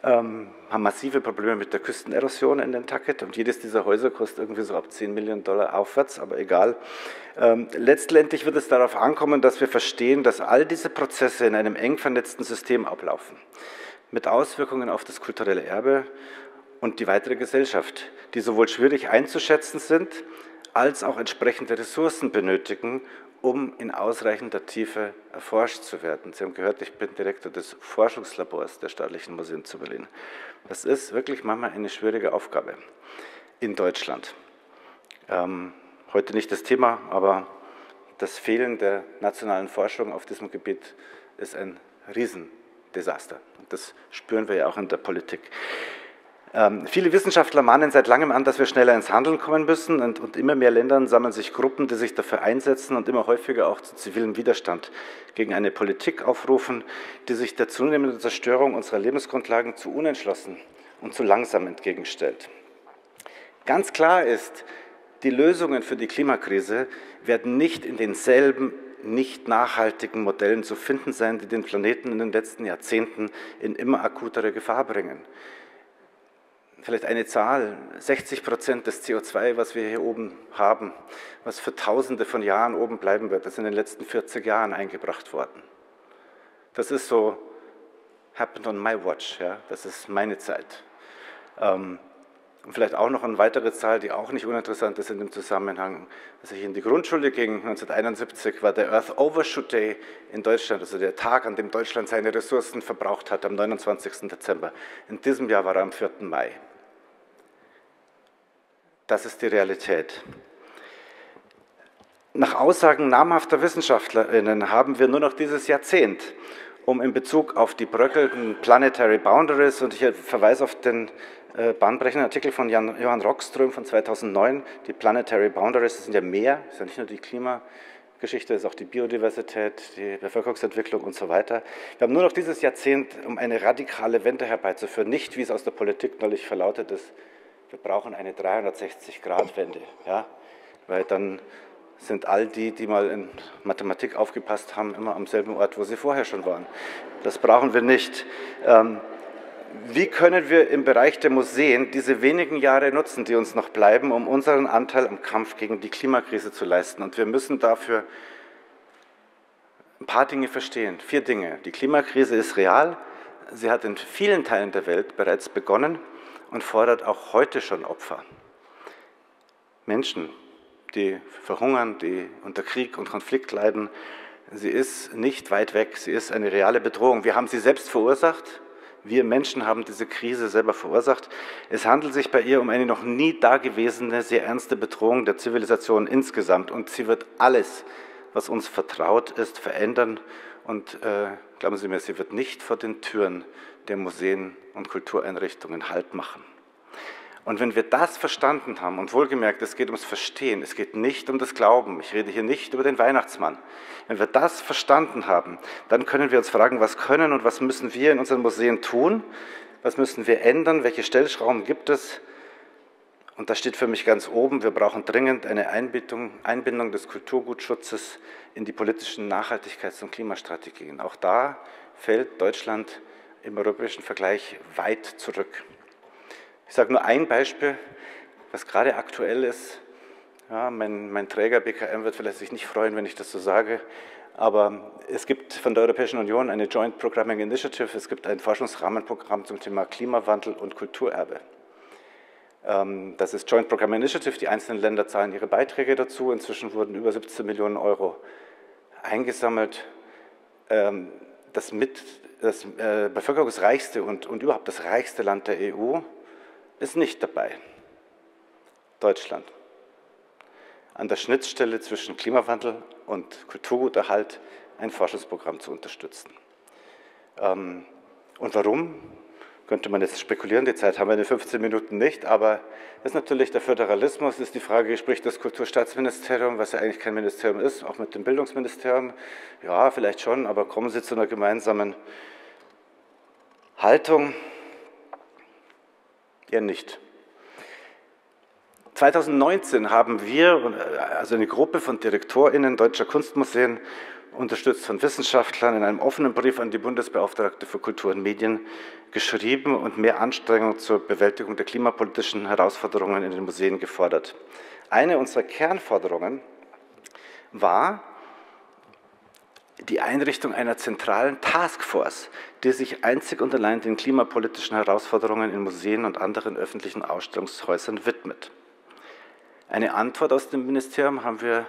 Haben massive Probleme mit der Küstenerosion in Nantucket und jedes dieser Häuser kostet irgendwie so ab $10 Millionen aufwärts, aber egal. Letztendlich wird es darauf ankommen, dass wir verstehen, dass all diese Prozesse in einem eng vernetzten System ablaufen, mit Auswirkungen auf das kulturelle Erbe und die weitere Gesellschaft, die sowohl schwierig einzuschätzen sind, als auch entsprechende Ressourcen benötigen, um in ausreichender Tiefe erforscht zu werden. Sie haben gehört, ich bin Direktor des Forschungslabors der Staatlichen Museen zu Berlin. Das ist wirklich manchmal eine schwierige Aufgabe in Deutschland. Heute nicht das Thema, aber das Fehlen der nationalen Forschung auf diesem Gebiet ist ein Riesendesaster. Das spüren wir ja auch in der Politik. Viele Wissenschaftler mahnen seit langem an, dass wir schneller ins Handeln kommen müssen und immer mehr Ländern sammeln sich Gruppen, die sich dafür einsetzen und immer häufiger auch zu zivilem Widerstand gegen eine Politik aufrufen, die sich der zunehmenden Zerstörung unserer Lebensgrundlagen zu unentschlossen und zu langsam entgegenstellt. Ganz klar ist, die Lösungen für die Klimakrise werden nicht in denselben nicht nachhaltigen Modellen zu finden sein, die den Planeten in den letzten Jahrzehnten in immer akutere Gefahr bringen. Vielleicht eine Zahl, 60% des CO2, was wir hier oben haben, was für Tausende von Jahren oben bleiben wird, das ist in den letzten 40 Jahren eingebracht worden. Das ist so, happened on my watch, ja, das ist meine Zeit. Und vielleicht auch noch eine weitere Zahl, die auch nicht uninteressant ist in dem Zusammenhang. Als ich in die Grundschule ging, 1971, war der Earth Overshoot Day in Deutschland, also der Tag, an dem Deutschland seine Ressourcen verbraucht hat, am 29. Dezember. In diesem Jahr war er am 4. Mai. Das ist die Realität. Nach Aussagen namhafter WissenschaftlerInnen haben wir nur noch dieses Jahrzehnt, um in Bezug auf die bröckelnden Planetary Boundaries, und ich verweise auf den bahnbrechenden Artikel von Johan Rockström von 2009, die Planetary Boundaries, das sind ja mehr, das ist ja nicht nur die Klimageschichte, das ist auch die Biodiversität, die Bevölkerungsentwicklung und so weiter. Wir haben nur noch dieses Jahrzehnt, um eine radikale Wende herbeizuführen, nicht, wie es aus der Politik neulich verlautet ist, wir brauchen eine 360-Grad-Wende, ja? Weil dann sind all die, die mal in Mathematik aufgepasst haben, immer am selben Ort, wo sie vorher schon waren. Das brauchen wir nicht. Wie können wir im Bereich der Museen diese wenigen Jahre nutzen, die uns noch bleiben, um unseren Anteil am Kampf gegen die Klimakrise zu leisten? Und wir müssen dafür ein paar Dinge verstehen. 4 Dinge. Die Klimakrise ist real. Sie hat in vielen Teilen der Welt bereits begonnen und fordert auch heute schon Opfer. Menschen, die verhungern, die unter Krieg und Konflikt leiden. Sie ist nicht weit weg. Sie ist eine reale Bedrohung. Wir haben sie selbst verursacht. Wir Menschen haben diese Krise selber verursacht. Es handelt sich bei ihr um eine noch nie dagewesene, sehr ernste Bedrohung der Zivilisation insgesamt. Und sie wird alles, was uns vertraut ist, verändern. Und glauben Sie mir, sie wird nicht vor den Türen der Museen und Kultureinrichtungen Halt machen. Und wenn wir das verstanden haben, und wohlgemerkt, es geht ums Verstehen, es geht nicht um das Glauben, ich rede hier nicht über den Weihnachtsmann. Wenn wir das verstanden haben, dann können wir uns fragen, was können und was müssen wir in unseren Museen tun, was müssen wir ändern, welche Stellschrauben gibt es. Und da steht für mich ganz oben, wir brauchen dringend eine Einbindung des Kulturgutschutzes in die politischen Nachhaltigkeits- und Klimastrategien. Auch da fällt Deutschland im europäischen Vergleich weit zurück. Ich sage nur ein Beispiel, was gerade aktuell ist. Ja, mein Träger BKM wird vielleicht sich nicht freuen, wenn ich das so sage, aber es gibt von der Europäischen Union eine Joint Programming Initiative, es gibt ein Forschungsrahmenprogramm zum Thema Klimawandel und Kulturerbe. Das ist Joint Programming Initiative, die einzelnen Länder zahlen ihre Beiträge dazu. Inzwischen wurden über 17 Millionen Euro eingesammelt. Das bevölkerungsreichste und überhaupt das reichste Land der EU ist nicht dabei. Deutschland. An der Schnittstelle zwischen Klimawandel und Kulturguterhalt ein Forschungsprogramm zu unterstützen. Und warum? Könnte man jetzt spekulieren, die Zeit haben wir in den 15 Minuten nicht, aber das ist natürlich der Föderalismus, ist die Frage, spricht das Kulturstaatsministerium, was ja eigentlich kein Ministerium ist, auch mit dem Bildungsministerium? Ja, vielleicht schon, aber kommen Sie zu einer gemeinsamen Haltung? Eher nicht. 2019 haben wir, also eine Gruppe von DirektorInnen deutscher Kunstmuseen, unterstützt von Wissenschaftlern, in einem offenen Brief an die Bundesbeauftragte für Kultur und Medien geschrieben und mehr Anstrengung zur Bewältigung der klimapolitischen Herausforderungen in den Museen gefordert. Eine unserer Kernforderungen war die Einrichtung einer zentralen Taskforce, die sich einzig und allein den klimapolitischen Herausforderungen in Museen und anderen öffentlichen Ausstellungshäusern widmet. Eine Antwort aus dem Ministerium haben wir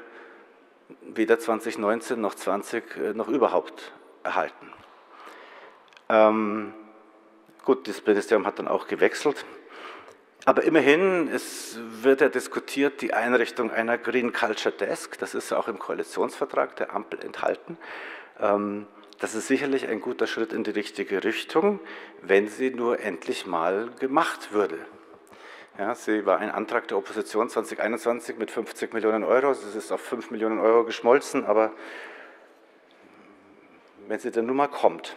weder 2019 noch 2020 noch überhaupt erhalten. Gut, das Ministerium hat dann auch gewechselt, aber immerhin wird ja diskutiert die Einrichtung einer Green Culture Desk, das ist auch im Koalitionsvertrag der Ampel enthalten. Das ist sicherlich ein guter Schritt in die richtige Richtung, wenn sie nur endlich mal gemacht würde. Ja, sie war ein Antrag der Opposition 2021 mit 50 Millionen Euro. Es ist auf 5 Millionen Euro geschmolzen, aber wenn sie dann nun mal kommt.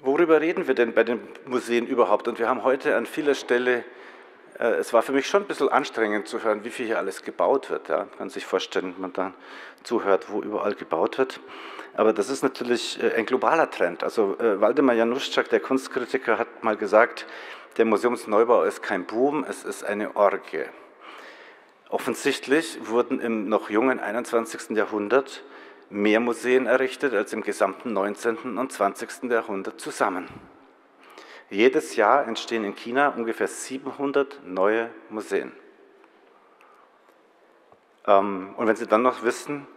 Worüber reden wir denn bei den Museen überhaupt? Und wir haben heute an vieler Stelle, es war für mich schon ein bisschen anstrengend zu hören, wie viel hier alles gebaut wird. Ja, man kann sich vorstellen, wenn man da zuhört, wo überall gebaut wird. Aber das ist natürlich ein globaler Trend. Also Waldemar Januszczak, der Kunstkritiker, hat mal gesagt, der Museumsneubau ist kein Boom, es ist eine Orgie. Offensichtlich wurden im noch jungen 21. Jahrhundert mehr Museen errichtet als im gesamten 19. und 20. Jahrhundert zusammen. Jedes Jahr entstehen in China ungefähr 700 neue Museen. Und wenn Sie dann noch wissen,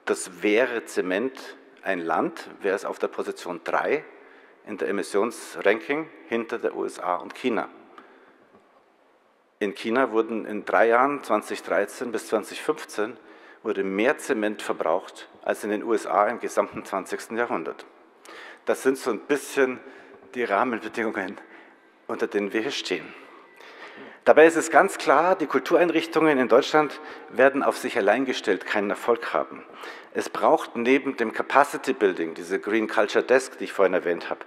das wäre Zement ein Land, wäre es auf der Position 3 in der Emissionsranking hinter der USA und China. In China wurden in 3 Jahren, 2013 bis 2015, wurde mehr Zement verbraucht als in den USA im gesamten 20. Jahrhundert. Das sind so ein bisschen die Rahmenbedingungen, unter denen wir hier stehen. Dabei ist es ganz klar, die Kultureinrichtungen in Deutschland werden auf sich allein gestellt keinen Erfolg haben. Es braucht neben dem Capacity Building, diese Green Culture Desk, die ich vorhin erwähnt habe,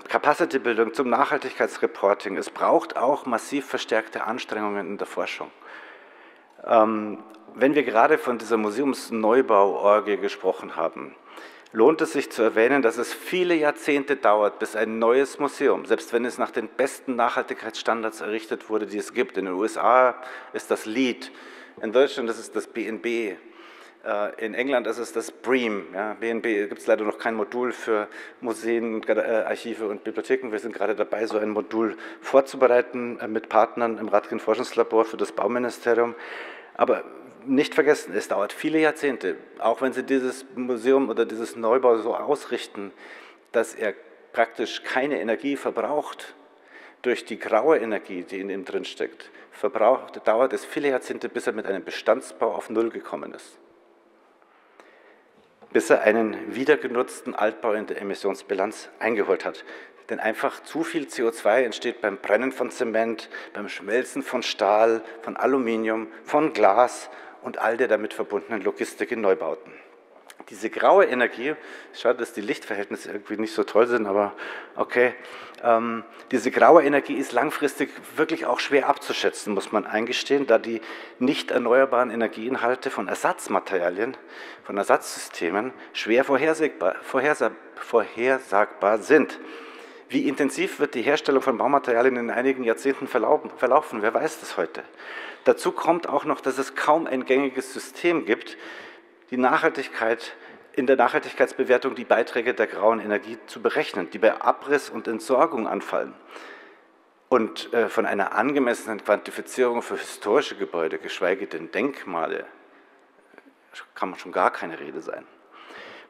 Capacity Building zum Nachhaltigkeitsreporting, es braucht auch massiv verstärkte Anstrengungen in der Forschung. Wenn wir gerade von dieser Museumsneubauorgie gesprochen haben, lohnt es sich zu erwähnen, dass es viele Jahrzehnte dauert, bis ein neues Museum, selbst wenn es nach den besten Nachhaltigkeitsstandards errichtet wurde, die es gibt. In den USA ist das LEED, in Deutschland ist es das BNB, in England ist es das BREEAM. Ja, BNB gibt es leider noch kein Modul für Museen, Archive und Bibliotheken. Wir sind gerade dabei, so ein Modul vorzubereiten mit Partnern im Radkin-Forschungslabor für das Bauministerium. Aber nicht vergessen, es dauert viele Jahrzehnte, auch wenn Sie dieses Museum oder dieses Neubau so ausrichten, dass er praktisch keine Energie verbraucht durch die graue Energie, die in ihm drin steckt. Dauert es viele Jahrzehnte, bis er mit einem Bestandsbau auf Null gekommen ist. Bis er einen wiedergenutzten Altbau in der Emissionsbilanz eingeholt hat. Denn einfach zu viel CO2 entsteht beim Brennen von Zement, beim Schmelzen von Stahl, von Aluminium, von Glas und all der damit verbundenen Logistik in Neubauten. Diese graue Energie, schade, dass die Lichtverhältnisse irgendwie nicht so toll sind, aber okay, diese graue Energie ist langfristig wirklich auch schwer abzuschätzen, muss man eingestehen, da die nicht erneuerbaren Energieinhalte von Ersatzmaterialien, von Ersatzsystemen schwer vorhersagbar sind. Wie intensiv wird die Herstellung von Baumaterialien in einigen Jahrzehnten verlaufen? Wer weiß das heute? Dazu kommt auch noch, dass es kaum ein gängiges System gibt, die Nachhaltigkeit in der Nachhaltigkeitsbewertung die Beiträge der grauen Energie zu berechnen, die bei Abriss und Entsorgung anfallen. Und von einer angemessenen Quantifizierung für historische Gebäude, geschweige denn Denkmale, kann schon gar keine Rede sein.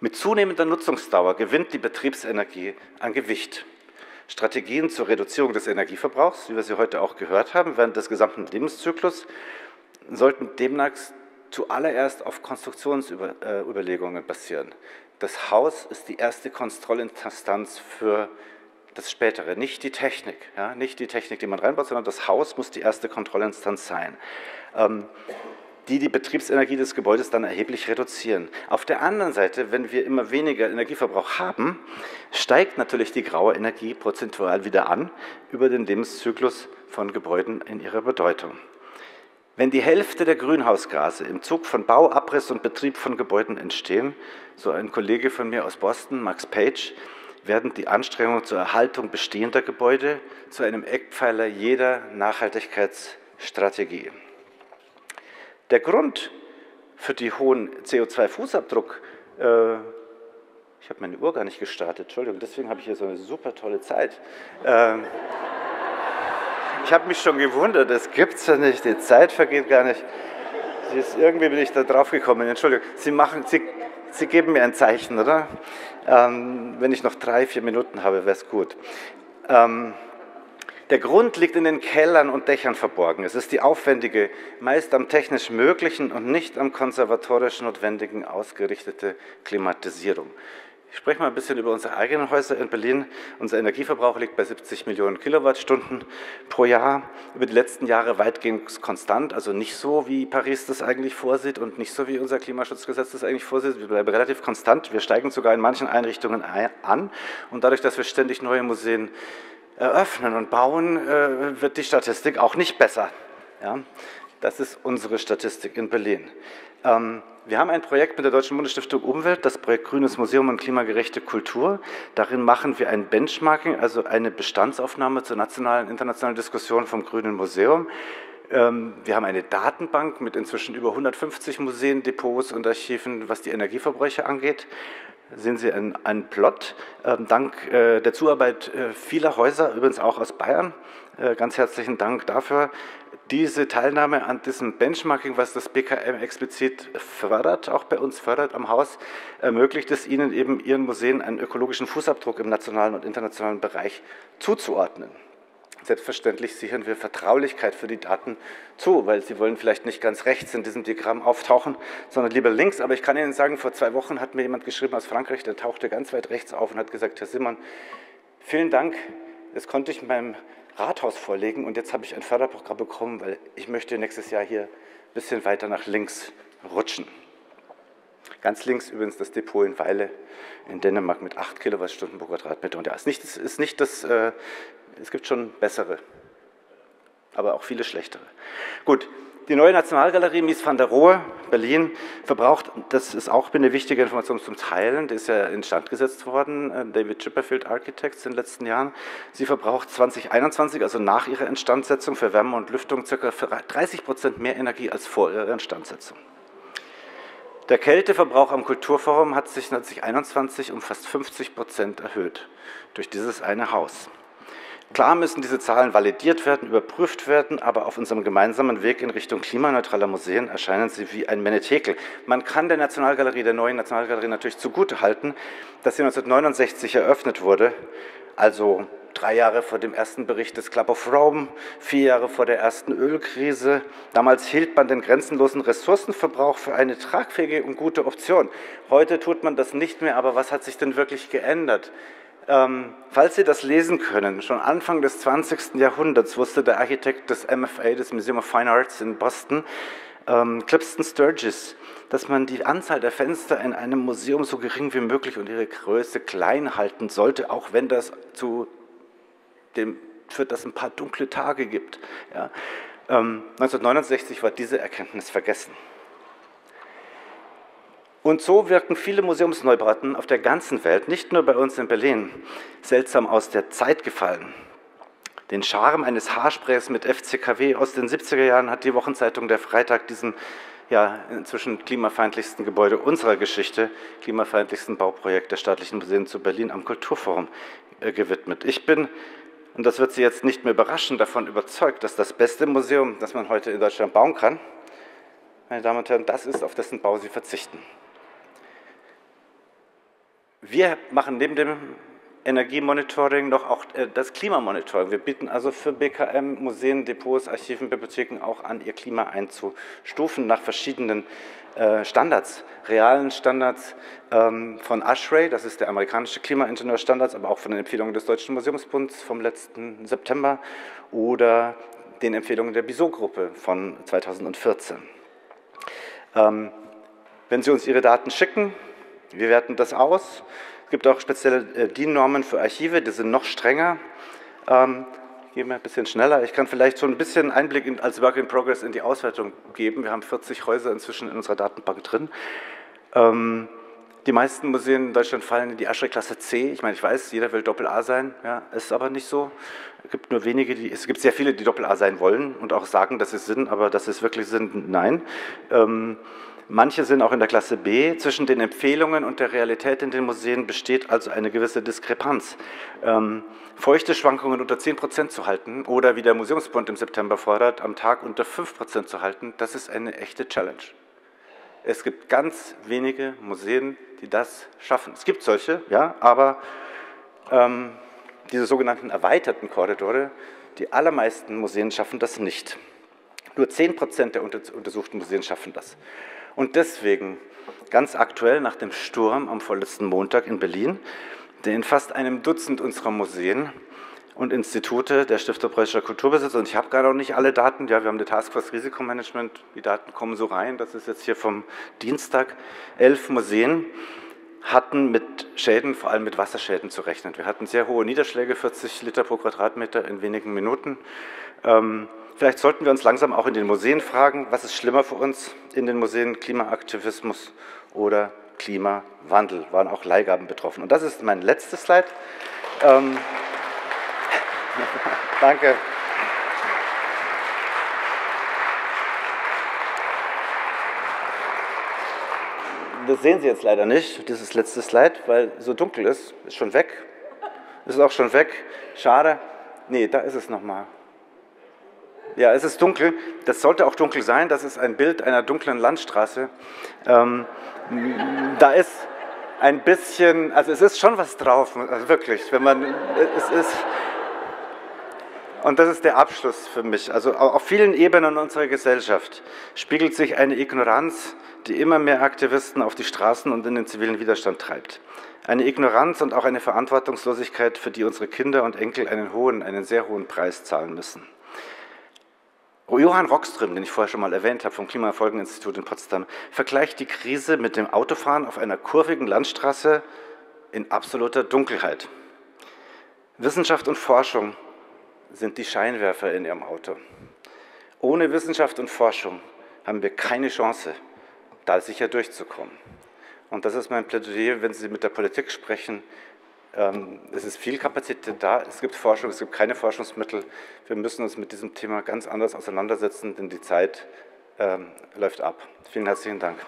Mit zunehmender Nutzungsdauer gewinnt die Betriebsenergie an Gewicht. Strategien zur Reduzierung des Energieverbrauchs, wie wir sie heute auch gehört haben, während des gesamten Lebenszyklus, sollten demnach zuallererst auf Konstruktionsüberlegungen basieren. Das Haus ist die erste Kontrollinstanz für das Spätere, nicht die Technik. Ja, nicht die Technik, die man reinbaut, sondern das Haus muss die erste Kontrollinstanz sein, die Betriebsenergie des Gebäudes dann erheblich reduzieren. Auf der anderen Seite, wenn wir immer weniger Energieverbrauch haben, steigt natürlich die graue Energie prozentual wieder an über den Lebenszyklus von Gebäuden in ihrer Bedeutung. Wenn die Hälfte der Grünhausgase im Zug von Bau, Abriss und Betrieb von Gebäuden entstehen, so ein Kollege von mir aus Boston, Max Page, werden die Anstrengungen zur Erhaltung bestehender Gebäude zu einem Eckpfeiler jeder Nachhaltigkeitsstrategie. Der Grund für den hohen CO2-Fußabdruck, ich habe meine Uhr gar nicht gestartet, Entschuldigung, deswegen habe ich hier so eine super tolle Zeit. Ich habe mich schon gewundert, das gibt es ja nicht, die Zeit vergeht gar nicht. Irgendwie bin ich da drauf gekommen, Entschuldigung. Sie geben mir ein Zeichen, oder? Wenn ich noch 3-4 Minuten habe, wäre es gut. Der Grund liegt in den Kellern und Dächern verborgen. Es ist die aufwendige, meist am technisch möglichen und nicht am konservatorisch notwendigen ausgerichtete Klimatisierung. Ich spreche mal ein bisschen über unsere eigenen Häuser in Berlin. Unser Energieverbrauch liegt bei 70 Millionen Kilowattstunden pro Jahr. Über die letzten Jahre weitgehend konstant, also nicht so, wie Paris das eigentlich vorsieht und nicht so, wie unser Klimaschutzgesetz das eigentlich vorsieht. Wir bleiben relativ konstant. Wir steigen sogar in manchen Einrichtungen an. Und dadurch, dass wir ständig neue Museen eröffnen und bauen, wird die Statistik auch nicht besser. Ja? Das ist unsere Statistik in Berlin. Wir haben ein Projekt mit der Deutschen Bundesstiftung Umwelt, das Projekt Grünes Museum und klimagerechte Kultur. Darin machen wir ein Benchmarking, also eine Bestandsaufnahme zur nationalen und internationalen Diskussion vom Grünen Museum. Wir haben eine Datenbank mit inzwischen über 150 Museen, Depots und Archiven, was die Energieverbräuche angeht. Da sehen Sie einen Plot, dank der Zuarbeit vieler Häuser, übrigens auch aus Bayern. Ganz herzlichen Dank dafür. Diese Teilnahme an diesem Benchmarking, was das BKM explizit fördert, auch bei uns fördert am Haus, ermöglicht es Ihnen eben, Ihren Museen einen ökologischen Fußabdruck im nationalen und internationalen Bereich zuzuordnen. Selbstverständlich sichern wir Vertraulichkeit für die Daten zu, weil Sie wollen vielleicht nicht ganz rechts in diesem Diagramm auftauchen, sondern lieber links. Aber ich kann Ihnen sagen, vor 2 Wochen hat mir jemand geschrieben aus Frankreich, der tauchte ganz weit rechts auf und hat gesagt, Herr Simon, vielen Dank, das konnte ich meinem Rathaus vorlegen und jetzt habe ich ein Förderprogramm bekommen, weil ich möchte nächstes Jahr hier ein bisschen weiter nach links rutschen. Ganz links übrigens das Depot in Weile in Dänemark mit 8 Kilowattstunden pro Quadratmeter. Und ja, es gibt schon bessere, aber auch viele schlechtere. Gut, Die neue Nationalgalerie Mies van der Rohe, Berlin, verbraucht, das ist auch eine wichtige Information zum Teilen, die ist ja instand gesetzt worden, David Chipperfield Architects in den letzten Jahren. Sie verbraucht 2021, also nach ihrer Instandsetzung für Wärme und Lüftung, ca. 30% mehr Energie als vor ihrer Instandsetzung. Der Kälteverbrauch am Kulturforum hat sich 2021 um fast 50% erhöht durch dieses eine Haus. Klar müssen diese Zahlen validiert werden, überprüft werden, aber auf unserem gemeinsamen Weg in Richtung klimaneutraler Museen erscheinen sie wie ein Menetekel. Man kann der Nationalgalerie, der neuen Nationalgalerie natürlich zugutehalten, dass sie 1969 eröffnet wurde, also 3 Jahre vor dem ersten Bericht des Club of Rome, 4 Jahre vor der ersten Ölkrise. Damals hielt man den grenzenlosen Ressourcenverbrauch für eine tragfähige und gute Option. Heute tut man das nicht mehr, aber was hat sich denn wirklich geändert? Falls Sie das lesen können, schon Anfang des 20. Jahrhunderts wusste der Architekt des MFA, des Museum of Fine Arts in Boston, Clipston Sturgis, dass man die Anzahl der Fenster in einem Museum so gering wie möglich und ihre Größe klein halten sollte, auch wenn das führt, dass es ein paar dunkle Tage gibt. Ja. 1969 war diese Erkenntnis vergessen. Und so wirken viele Museumsneubauten auf der ganzen Welt, nicht nur bei uns in Berlin, seltsam aus der Zeit gefallen. Den Charme eines Haarsprays mit FCKW aus den 70er Jahren hat die Wochenzeitung Der Freitag diesem ja, inzwischen klimafeindlichsten Gebäude unserer Geschichte, klimafeindlichsten Bauprojekt der Staatlichen Museen zu Berlin am Kulturforum gewidmet. Ich bin, und das wird Sie jetzt nicht mehr überraschen, davon überzeugt, dass das beste Museum, das man heute in Deutschland bauen kann, meine Damen und Herren, das ist, auf dessen Bau Sie verzichten. Wir machen neben dem Energiemonitoring noch auch das Klimamonitoring. Wir bieten also für BKM, Museen, Depots, Archiven, Bibliotheken auch an, ihr Klima einzustufen nach verschiedenen Standards, realen Standards von ASHRAE, das ist der amerikanische Klimaingenieurstandards, aber auch von den Empfehlungen des Deutschen Museumsbunds vom letzten September oder den Empfehlungen der BISO-Gruppe von 2014. Wenn Sie uns Ihre Daten schicken, wir werten das aus. Es gibt auch spezielle DIN-Normen für Archive, die sind noch strenger. Ich gehe mal ein bisschen schneller. Ich kann vielleicht schon ein bisschen Einblick als Work in Progress in die Auswertung geben. Wir haben 40 Häuser inzwischen in unserer Datenbank drin. Die meisten Museen in Deutschland fallen in die ASHRAE-Klasse C. Ich meine, ich weiß, jeder will Doppel-A sein, ja, ist aber nicht so. Es gibt nur wenige, es gibt sehr viele, die Doppel-A sein wollen und auch sagen, dass sie es sind, aber dass sie es wirklich sind, nein. Manche sind auch in der Klasse B. Zwischen den Empfehlungen und der Realität in den Museen besteht also eine gewisse Diskrepanz. Feuchte Schwankungen unter 10% zu halten oder wie der Museumsbund im September fordert, am Tag unter 5% zu halten, das ist eine echte Challenge. Es gibt ganz wenige Museen, die das schaffen. Es gibt solche, ja, aber diese sogenannten erweiterten Korridore, die allermeisten Museen schaffen das nicht. Nur 10% der untersuchten Museen schaffen das. Und deswegen, ganz aktuell nach dem Sturm am vorletzten Montag in Berlin, der in fast einem Dutzend unserer Museen und Institute der Stiftung Preußischer Kulturbesitz, und ich habe gar noch nicht alle Daten, ja, wir haben die Taskforce Risikomanagement, die Daten kommen so rein, das ist jetzt hier vom Dienstag, 11 Museen hatten mit Schäden, vor allem mit Wasserschäden zu rechnen. Wir hatten sehr hohe Niederschläge, 40 Liter pro Quadratmeter in wenigen Minuten. Vielleicht sollten wir uns langsam auch in den Museen fragen, was ist schlimmer für uns in den Museen, Klimaaktivismus oder Klimawandel, waren auch Leihgaben betroffen. Und das ist mein letztes Slide. Danke. Das sehen Sie jetzt leider nicht, dieses letzte Slide, weil so dunkel ist. Ist schon weg. Ist auch schon weg. Schade. Nee, da ist es nochmal. Ja, es ist dunkel. Das sollte auch dunkel sein. Das ist ein Bild einer dunklen Landstraße. Da ist ein bisschen, also es ist schon was drauf, also wirklich. Wenn man, es ist, und das ist der Abschluss für mich. Also auf vielen Ebenen unserer Gesellschaft spiegelt sich eine Ignoranz, die immer mehr Aktivisten auf die Straßen und in den zivilen Widerstand treibt. Eine Ignoranz und auch eine Verantwortungslosigkeit, für die unsere Kinder und Enkel einen sehr hohen Preis zahlen müssen. Johann Rockström, den ich vorher schon mal erwähnt habe, vom Klimafolgeninstitut in Potsdam, vergleicht die Krise mit dem Autofahren auf einer kurvigen Landstraße in absoluter Dunkelheit. Wissenschaft und Forschung sind die Scheinwerfer in ihrem Auto. Ohne Wissenschaft und Forschung haben wir keine Chance, da sicher durchzukommen. Und das ist mein Plädoyer, wenn Sie mit der Politik sprechen. Es ist viel Kapazität da, es gibt Forschung, es gibt keine Forschungsmittel. Wir müssen uns mit diesem Thema ganz anders auseinandersetzen, denn die Zeit läuft ab. Vielen herzlichen Dank.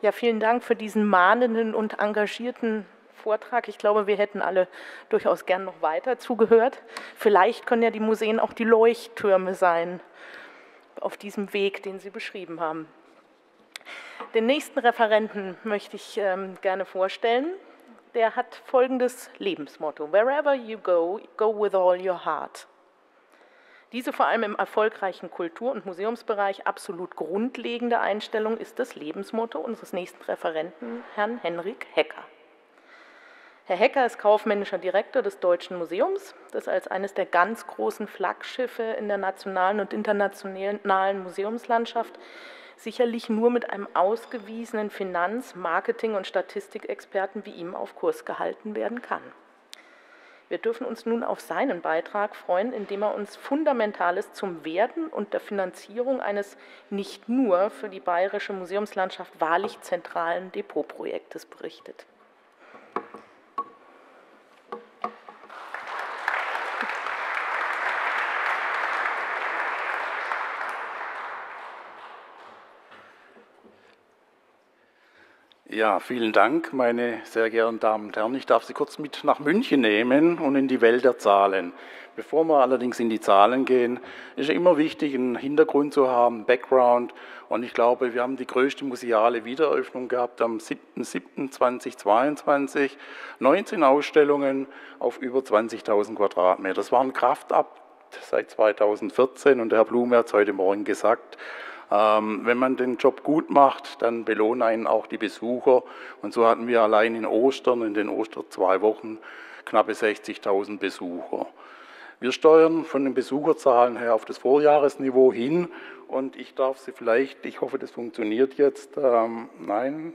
Ja, vielen Dank für diesen mahnenden und engagierten Vortrag. Ich glaube, wir hätten alle durchaus gern noch weiter zugehört. Vielleicht können ja die Museen auch die Leuchttürme sein auf diesem Weg, den Sie beschrieben haben. Den nächsten Referenten möchte ich gerne vorstellen. Der hat folgendes Lebensmotto: Wherever you go, go with all your heart. Diese vor allem im erfolgreichen Kultur- und Museumsbereich absolut grundlegende Einstellung ist das Lebensmotto unseres nächsten Referenten, Herrn Henrik Hecker. Herr Hecker ist kaufmännischer Direktor des Deutschen Museums, das als eines der ganz großen Flaggschiffe in der nationalen und internationalen Museumslandschaft sicherlich nur mit einem ausgewiesenen Finanz-, Marketing- und Statistikexperten wie ihm auf Kurs gehalten werden kann. Wir dürfen uns nun auf seinen Beitrag freuen, indem er uns Fundamentales zum Werden und der Finanzierung eines nicht nur für die bayerische Museumslandschaft wahrlich zentralen Depotprojektes berichtet. Ja, vielen Dank, meine sehr geehrten Damen und Herren. Ich darf Sie kurz mit nach München nehmen und in die Welt der Zahlen. Bevor wir allerdings in die Zahlen gehen, ist es immer wichtig, einen Hintergrund zu haben, Background. Und ich glaube, wir haben die größte museale Wiedereröffnung gehabt am 7.7.2022. 19 Ausstellungen auf über 20.000 Quadratmeter. Das war ein Kraftakt seit 2014 und der Herr Blume hat es heute Morgen gesagt. Wenn man den Job gut macht, dann belohnen einen auch die Besucher. Und so hatten wir allein in Ostern, in den Ostern 2 Wochen, knappe 60.000 Besucher. Wir steuern von den Besucherzahlen her auf das Vorjahresniveau hin. Und ich darf Sie vielleicht, ich hoffe, das funktioniert jetzt, nein.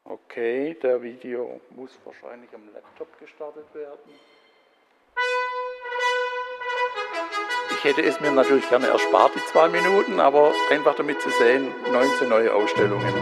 Okay, der Video muss wahrscheinlich am Laptop gestartet werden. Ich hätte es mir natürlich gerne erspart, die 2 Minuten, aber einfach damit zu sehen, 19 neue Ausstellungen.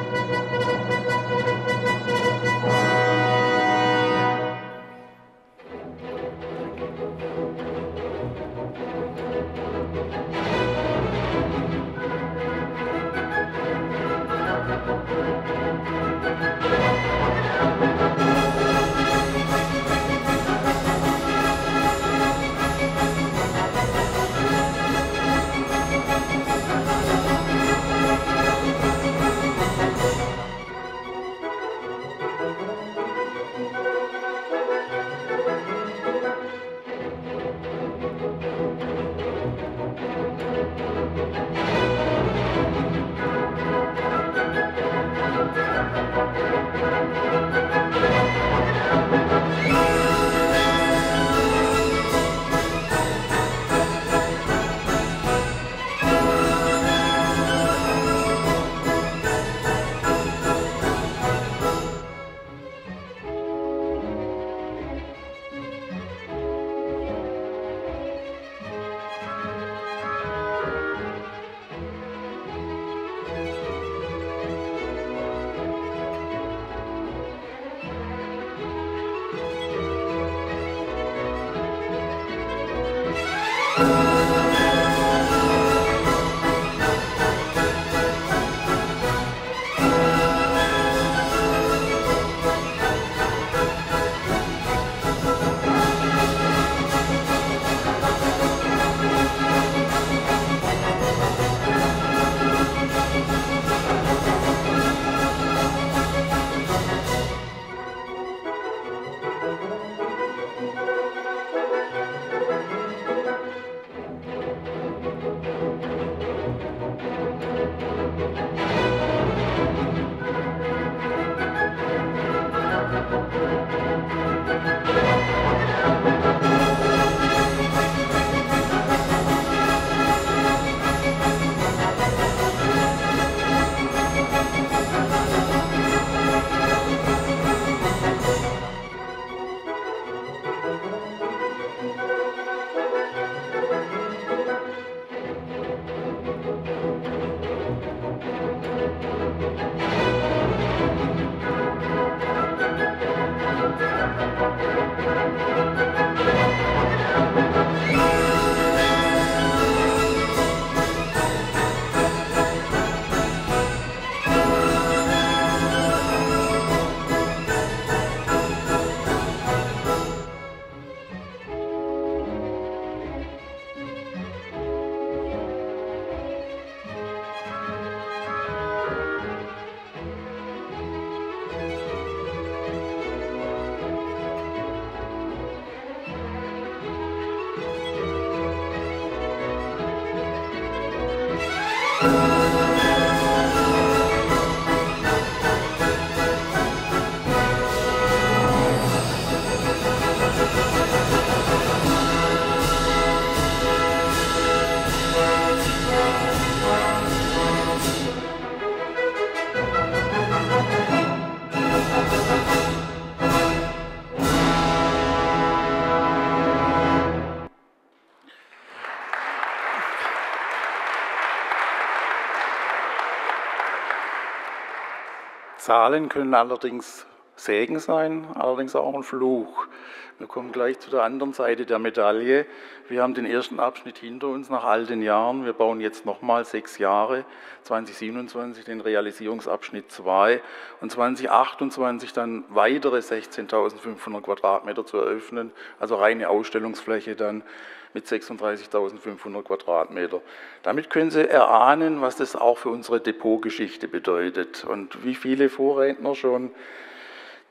Zahlen können allerdings Segen sein, allerdings auch ein Fluch. Wir kommen gleich zu der anderen Seite der Medaille. Wir haben den ersten Abschnitt hinter uns nach all den Jahren. Wir bauen jetzt nochmal 6 Jahre, 2027 den Realisierungsabschnitt 2 und 2028 dann weitere 16.500 Quadratmeter zu eröffnen, also reine Ausstellungsfläche dann mit 36.500 Quadratmeter. Damit können Sie erahnen, was das auch für unsere Depotgeschichte bedeutet und wie viele Vorredner schon.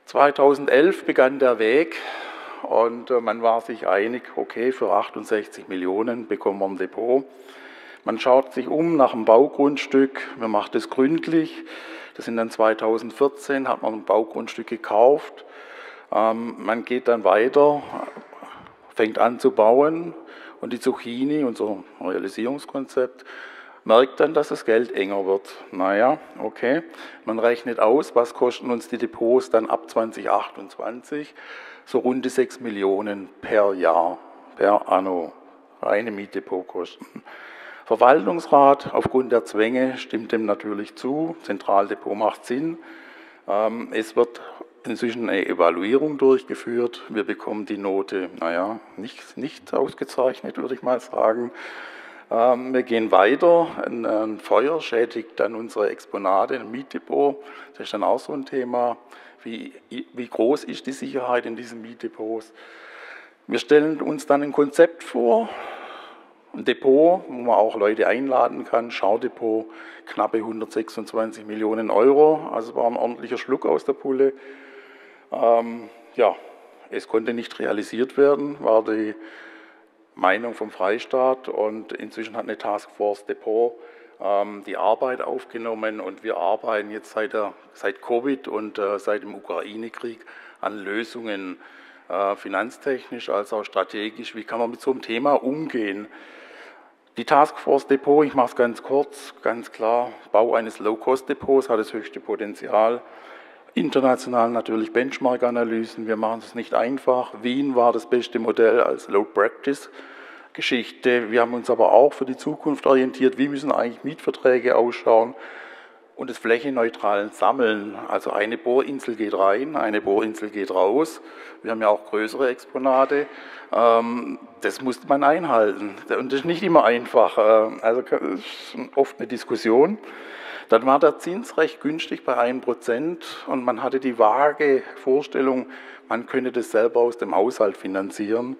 2011 begann der Weg und man war sich einig, okay, für 68 Millionen bekommen wir ein Depot. Man schaut sich um nach einem Baugrundstück, man macht es gründlich. Das sind dann 2014, hat man ein Baugrundstück gekauft. Man geht dann weiter, fängt an zu bauen und die Zucchini, unser Realisierungskonzept, merkt dann, dass das Geld enger wird. Naja, okay, man rechnet aus, was kosten uns die Depots dann ab 2028, so runde 6 Millionen per Jahr, per Anno, reine Mietdepotkosten. Verwaltungsrat aufgrund der Zwänge stimmt dem natürlich zu, Zentraldepot macht Sinn. Es wird inzwischen eine Evaluierung durchgeführt, wir bekommen die Note, naja, nicht ausgezeichnet, würde ich mal sagen. Wir gehen weiter, ein Feuer schädigt dann unsere Exponate, ein Mietdepot, das ist dann auch so ein Thema. Wie groß ist die Sicherheit in diesen Mietdepots? Wir stellen uns dann ein Konzept vor, ein Depot, wo man auch Leute einladen kann, Schaudepot, knappe 126 Millionen Euro, also war ein ordentlicher Schluck aus der Pulle. Ja, es konnte nicht realisiert werden, war die Meinung vom Freistaat und inzwischen hat eine Taskforce Depot die Arbeit aufgenommen und wir arbeiten jetzt seit Covid und seit dem Ukraine-Krieg an Lösungen, finanztechnisch als auch strategisch. Wie kann man mit so einem Thema umgehen? Die Taskforce Depot, ich mache es ganz kurz, ganz klar, Bau eines Low-Cost-Depots hat das höchste Potenzial. International natürlich Benchmark-Analysen, wir machen es nicht einfach. Wien war das beste Modell als Low-Practice-Geschichte. Wir haben uns aber auch für die Zukunft orientiert, wie müssen eigentlich Mietverträge ausschauen und das flächenneutralen Sammeln. Also eine Bohrinsel geht rein, eine Bohrinsel geht raus. Wir haben ja auch größere Exponate. Das muss man einhalten und das ist nicht immer einfach. Also das ist oft eine Diskussion. Dann war der Zins recht günstig bei 1% und man hatte die vage Vorstellung, man könnte das selber aus dem Haushalt finanzieren.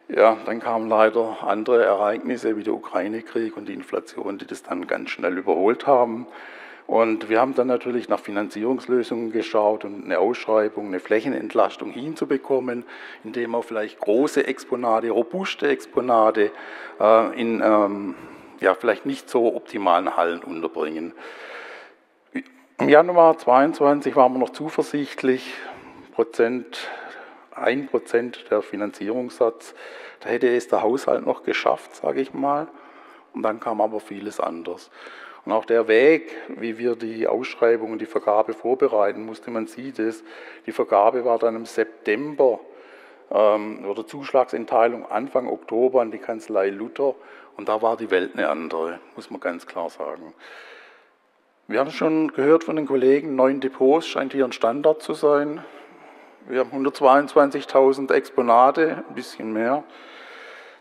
Ja, dann kamen leider andere Ereignisse wie der Ukraine-Krieg und die Inflation, die das dann ganz schnell überholt haben. Und wir haben dann natürlich nach Finanzierungslösungen geschaut und eine Ausschreibung, eine Flächenentlastung hinzubekommen, indem wir vielleicht große Exponate, robuste Exponate in vielleicht nicht so optimalen Hallen unterbringen. Im Januar 2022 waren wir noch zuversichtlich, 1% der Finanzierungssatz, da hätte es der Haushalt noch geschafft, sage ich mal, und dann kam aber vieles anders. Und auch der Weg, wie wir die Ausschreibung und die Vergabe vorbereiten mussten, man sieht es, die Vergabe war dann im September, oder Zuschlagsenteilung Anfang Oktober an die Kanzlei Luther und da war die Welt eine andere, muss man ganz klar sagen. Wir haben schon gehört von den Kollegen, 9 Depots scheint hier ein Standard zu sein. Wir haben 122.000 Exponate, ein bisschen mehr.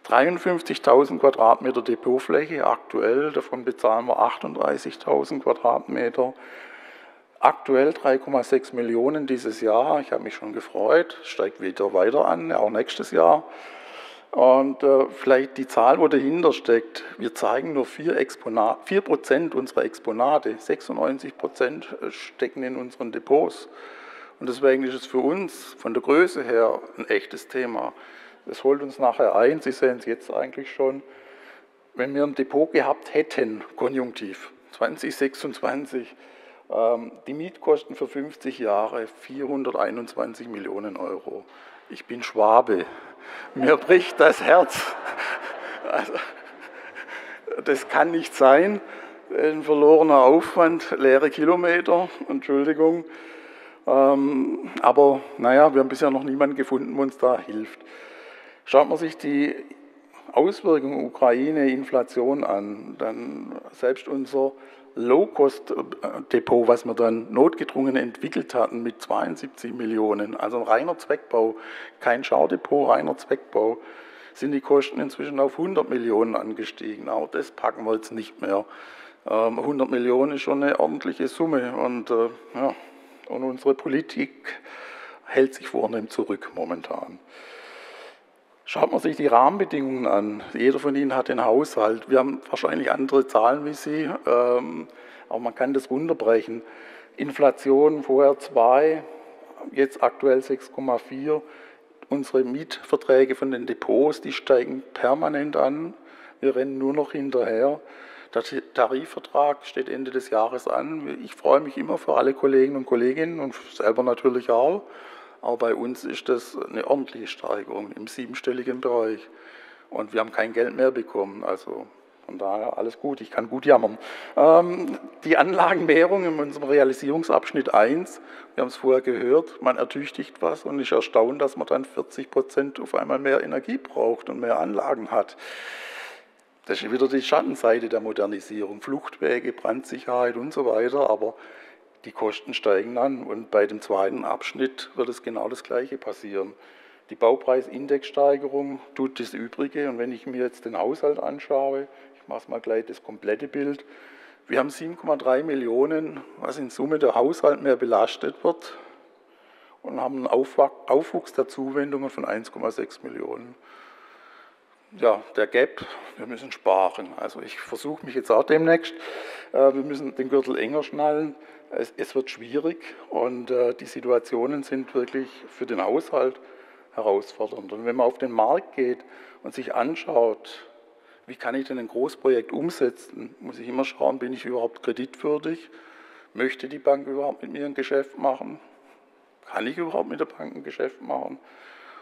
53.000 Quadratmeter Depotfläche aktuell, davon bezahlen wir 38.000 Quadratmeter. Aktuell 3,6 Millionen dieses Jahr, ich habe mich schon gefreut, steigt wieder weiter an, auch nächstes Jahr. Und vielleicht die Zahl, wo dahinter steckt, wir zeigen nur 4% unserer Exponate, 96% stecken in unseren Depots. Und deswegen ist es für uns von der Größe her ein echtes Thema. Es holt uns nachher ein, Sie sehen es jetzt eigentlich schon, wenn wir ein Depot gehabt hätten, konjunktiv, 2026, die Mietkosten für 50 Jahre, 421 Millionen Euro. Ich bin Schwabe, mir bricht das Herz. Also, das kann nicht sein, ein verlorener Aufwand, leere Kilometer, Entschuldigung. Aber naja, wir haben bisher noch niemanden gefunden, der uns da hilft. Schaut man sich die Auswirkungen Ukraine, Inflation an, dann selbst unser Low-Cost-Depot, was wir dann notgedrungen entwickelt hatten mit 72 Millionen, also ein reiner Zweckbau, kein Schaudepot, reiner Zweckbau, sind die Kosten inzwischen auf 100 Millionen angestiegen. Auch das packen wir jetzt nicht mehr. 100 Millionen ist schon eine ordentliche Summe und unsere Politik hält sich vornehm zurück momentan. Schaut man sich die Rahmenbedingungen an. Jeder von Ihnen hat den Haushalt. Wir haben wahrscheinlich andere Zahlen wie Sie, aber man kann das runterbrechen. Inflation vorher 2, jetzt aktuell 6,4. Unsere Mietverträge von den Depots, die steigen permanent an. Wir rennen nur noch hinterher. Der Tarifvertrag steht Ende des Jahres an. Ich freue mich immer für alle Kolleginnen und Kolleginnen und selber natürlich auch. Aber bei uns ist das eine ordentliche Steigerung im 7-stelligen Bereich. Und wir haben kein Geld mehr bekommen. Also von daher alles gut, ich kann gut jammern. Die Anlagenmehrung in unserem Realisierungsabschnitt 1, wir haben es vorher gehört, man ertüchtigt was und ist erstaunt, dass man dann 40% auf einmal mehr Energie braucht und mehr Anlagen hat. Das ist wieder die Schattenseite der Modernisierung, Fluchtwege, Brandsicherheit und so weiter, aber die Kosten steigen an und bei dem zweiten Abschnitt wird es genau das Gleiche passieren. Die Baupreisindexsteigerung tut das Übrige und wenn ich mir jetzt den Haushalt anschaue, ich mache mal gleich das komplette Bild, wir haben 7,3 Millionen, was in Summe der Haushalt mehr belastet wird und haben einen Aufwuchs der Zuwendungen von 1,6 Millionen. Ja, der Gap, wir müssen sparen. Also ich versuche mich jetzt auch demnächst, wir müssen den Gürtel enger schnallen. Es wird schwierig und die Situationen sind wirklich für den Haushalt herausfordernd. Und wenn man auf den Markt geht und sich anschaut, wie kann ich denn ein Großprojekt umsetzen, muss ich immer schauen, bin ich überhaupt kreditwürdig? Möchte die Bank überhaupt mit mir ein Geschäft machen? Kann ich überhaupt mit der Bank ein Geschäft machen?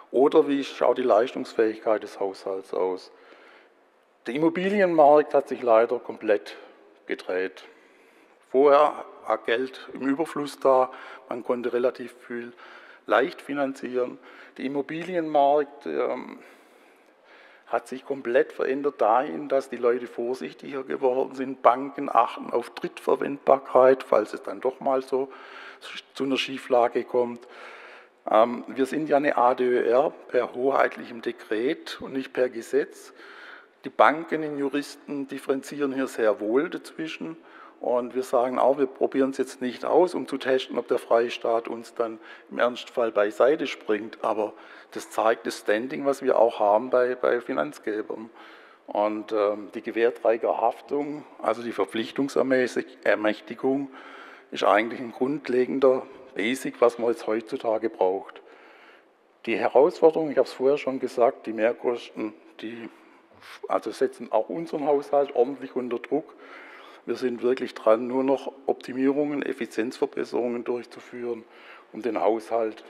Oder wie schaut die Leistungsfähigkeit des Haushalts aus? Der Immobilienmarkt hat sich leider komplett gedreht. Vorher war Geld im Überfluss da, man konnte relativ viel leicht finanzieren. Der Immobilienmarkt hat sich komplett verändert dahin, dass die Leute vorsichtiger geworden sind. Banken achten auf Drittverwendbarkeit, falls es dann doch mal so zu einer Schieflage kommt. Wir sind ja eine ADÖR per hoheitlichem Dekret und nicht per Gesetz. Die Banken und Juristen differenzieren hier sehr wohl dazwischen. Und wir sagen auch, wir probieren es jetzt nicht aus, um zu testen, ob der Freistaat uns dann im Ernstfall beiseite springt. Aber das zeigt das Standing, was wir auch haben bei Finanzgebern. Und die Gewährträgerhaftung, also die Verpflichtungsermächtigung, ist eigentlich ein grundlegender Basic, was man jetzt heutzutage braucht. Die Herausforderung, ich habe es vorher schon gesagt, die Mehrkosten, also setzen auch unseren Haushalt ordentlich unter Druck. Wir sind wirklich dran, nur noch Optimierungen, Effizienzverbesserungen durchzuführen, um den Haushalt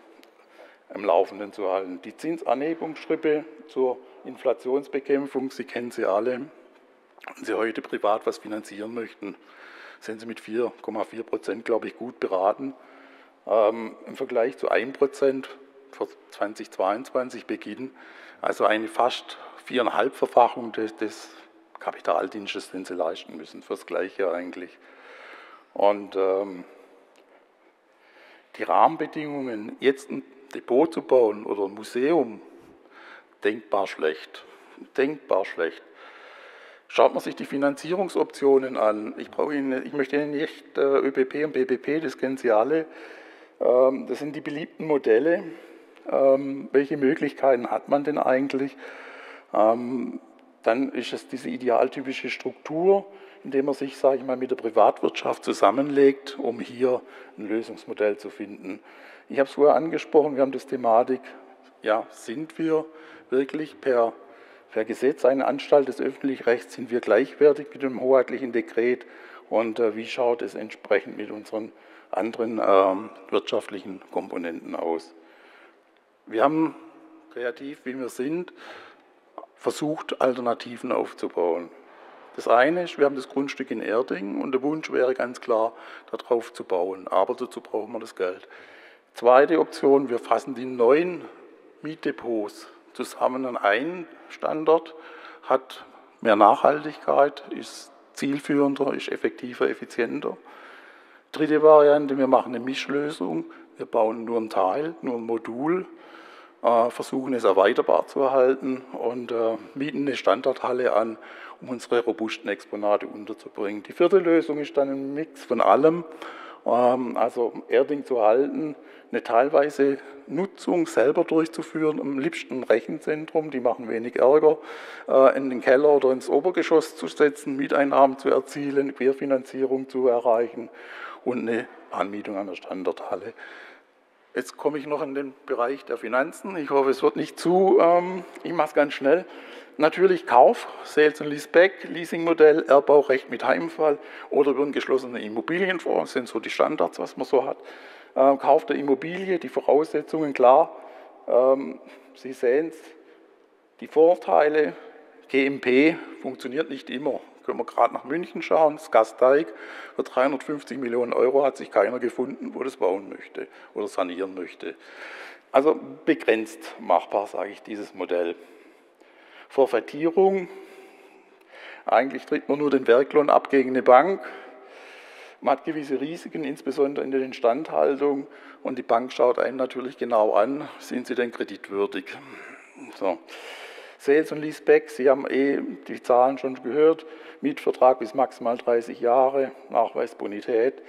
am Laufenden zu halten. Die Zinsanhebungsschritte zur Inflationsbekämpfung, Sie kennen sie alle. Wenn Sie heute privat was finanzieren möchten, sind Sie mit 4,4%, glaube ich, gut beraten. Im Vergleich zu 1% für 2022 Beginn, also eine fast 4,5-Verfachung des Kapitaldienstes, den Sie leisten müssen, fürs Gleiche eigentlich. Und die Rahmenbedingungen, jetzt ein Depot zu bauen oder ein Museum, denkbar schlecht. Denkbar schlecht. Schaut man sich die Finanzierungsoptionen an. Ich möchte Ihnen nicht ÖBP und BBP, das kennen Sie alle. Das sind die beliebten Modelle. Welche Möglichkeiten hat man denn eigentlich? Dann ist es diese idealtypische Struktur, indem man sich, sage ich mal, mit der Privatwirtschaft zusammenlegt, um hier ein Lösungsmodell zu finden. Ich habe es vorher angesprochen, wir haben das Thematik, ja, sind wir wirklich per Gesetz eine Anstalt des öffentlichen Rechts, sind wir gleichwertig mit dem hoheitlichen Dekret und wie schaut es entsprechend mit unseren anderen wirtschaftlichen Komponenten aus? Wir haben, kreativ wie wir sind, versucht, Alternativen aufzubauen. Das eine ist, wir haben das Grundstück in Erding und der Wunsch wäre ganz klar, darauf zu bauen, aber dazu brauchen wir das Geld. Zweite Option, wir fassen die 9 Mietdepots zusammen an einen Standort, hat mehr Nachhaltigkeit, ist zielführender, ist effektiver, effizienter. Dritte Variante, wir machen eine Mischlösung. Wir bauen nur ein Teil, nur ein Modul, versuchen es erweiterbar zu erhalten und mieten eine Standardhalle an, um unsere robusten Exponate unterzubringen. Die vierte Lösung ist dann ein Mix von allem, also Erding zu halten, eine teilweise Nutzung selber durchzuführen, am liebsten ein Rechenzentrum, die machen wenig Ärger, in den Keller oder ins Obergeschoss zu setzen, Mieteinnahmen zu erzielen, Querfinanzierung zu erreichen und eine Anmietung an der Standardhalle. Jetzt komme ich noch in den Bereich der Finanzen. Ich hoffe, es wird nicht zu, ich mache es ganz schnell. Natürlich Kauf, Sales und Leaseback, Leasingmodell, Erbbaurecht mit Heimfall oder über einen geschlossenen Immobilienfonds, das sind so die Standards, was man so hat. Kauf der Immobilie, die Voraussetzungen, klar. Sie sehen es, die Vorteile, GMP funktioniert nicht immer. Können wir gerade nach München schauen, das Gasteig, für 350 Millionen Euro hat sich keiner gefunden, wo das bauen möchte oder sanieren möchte. Also begrenzt machbar, sage ich, dieses Modell. Forfaitierung, eigentlich tritt man nur den Werklohn ab gegen eine Bank. Man hat gewisse Risiken, insbesondere in der Instandhaltung, und die Bank schaut einen natürlich genau an, sind Sie denn kreditwürdig? So. Sales und Leaseback, Sie haben die Zahlen schon gehört, Mietvertrag bis maximal 30 Jahre, Nachweis Bonität,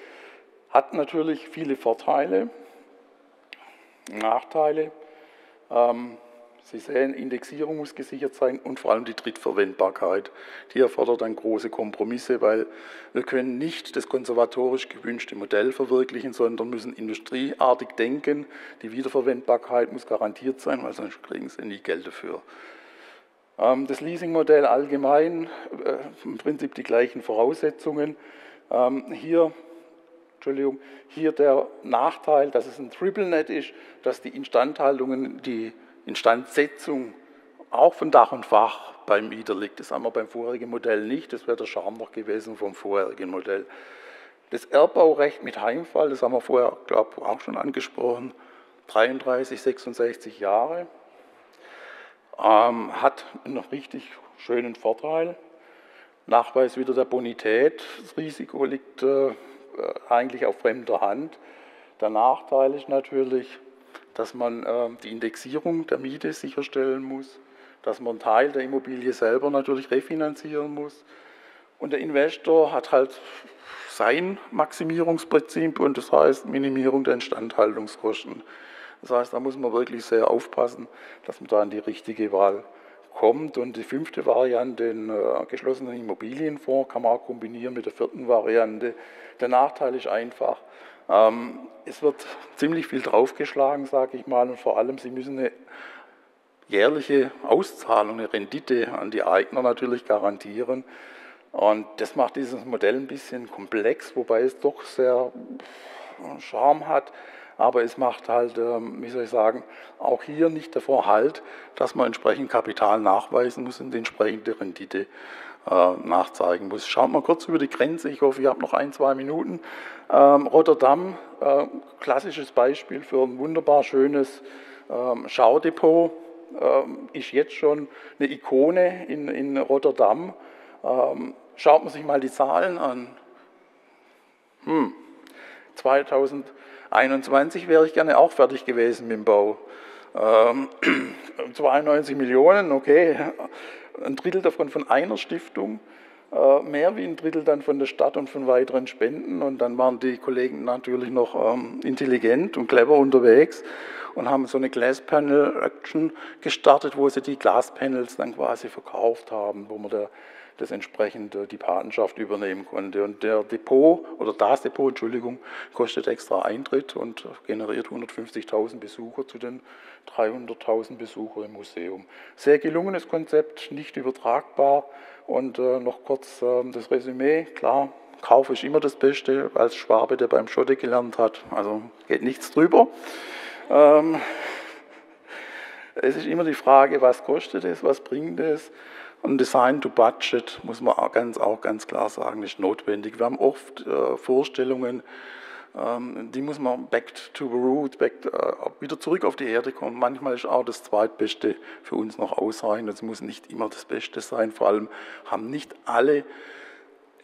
hat natürlich viele Vorteile, Nachteile. Sie sehen, Indexierung muss gesichert sein und vor allem die Drittverwendbarkeit. Die erfordert dann große Kompromisse, weil wir können nicht das konservatorisch gewünschte Modell verwirklichen, sondern müssen industrieartig denken. Die Wiederverwendbarkeit muss garantiert sein, weil sonst kriegen Sie nie Geld dafür. Das Leasingmodell allgemein, im Prinzip die gleichen Voraussetzungen. Hier der Nachteil, dass es ein Triple-Net ist, dass die Instandhaltungen, die Instandsetzung auch von Dach und Fach beim Mieter liegt. Das haben wir beim vorherigen Modell nicht, das wäre der Charme noch gewesen vom vorherigen Modell. Das Erbbaurecht mit Heimfall, das haben wir vorher, glaube ich, auch schon angesprochen, 33, 66 Jahre. Hat einen richtig schönen Vorteil. Nachweis wieder der Bonität. Das Risiko liegt eigentlich auf fremder Hand. Der Nachteil ist natürlich, dass man die Indexierung der Miete sicherstellen muss, dass man einen Teil der Immobilie selber natürlich refinanzieren muss. Und der Investor hat halt sein Maximierungsprinzip und das heißt Minimierung der Instandhaltungskosten. Das heißt, da muss man wirklich sehr aufpassen, dass man da an die richtige Wahl kommt. Und die fünfte Variante, den geschlossenen Immobilienfonds, kann man auch kombinieren mit der vierten Variante. Der Nachteil ist einfach, es wird ziemlich viel draufgeschlagen, sage ich mal, und vor allem, Sie müssen eine jährliche Auszahlung, eine Rendite an die Eigner natürlich garantieren. Und das macht dieses Modell ein bisschen komplex, wobei es doch sehr Charme hat. Aber es macht halt, wie soll ich sagen, auch hier nicht davor Halt, dass man entsprechend Kapital nachweisen muss und die entsprechende Rendite nachzeigen muss. Schaut mal kurz über die Grenze, ich hoffe, ihr habt noch 1-2 Minuten. Rotterdam, klassisches Beispiel für ein wunderbar schönes Schaudepot, ist jetzt schon eine Ikone in Rotterdam. Schaut man sich mal die Zahlen an. 2021 wäre ich gerne auch fertig gewesen mit dem Bau. 92 Millionen, okay, ein Drittel davon von einer Stiftung, mehr wie ein Drittel dann von der Stadt und von weiteren Spenden. Und dann waren die Kollegen natürlich noch intelligent und clever unterwegs und haben so eine Glass-Panel-Action gestartet, wo sie die Glaspanels dann quasi verkauft haben, wo man das entsprechend die Patenschaft übernehmen konnte. Und das Depot, Entschuldigung, kostet extra Eintritt und generiert 150.000 Besucher zu den 300.000 Besuchern im Museum. Sehr gelungenes Konzept, nicht übertragbar. Und noch kurz das Resümee, klar, Kauf ist immer das Beste, als Schwabe, der beim Schotte gelernt hat, also geht nichts drüber. Es ist immer die Frage, was kostet es, was bringt es? Und Design to Budget, muss man auch ganz klar sagen, ist notwendig. Wir haben oft Vorstellungen, die muss man back to the roots, wieder zurück auf die Erde kommen. Manchmal ist auch das Zweitbeste für uns noch ausreichend. Es muss nicht immer das Beste sein. Vor allem haben nicht alle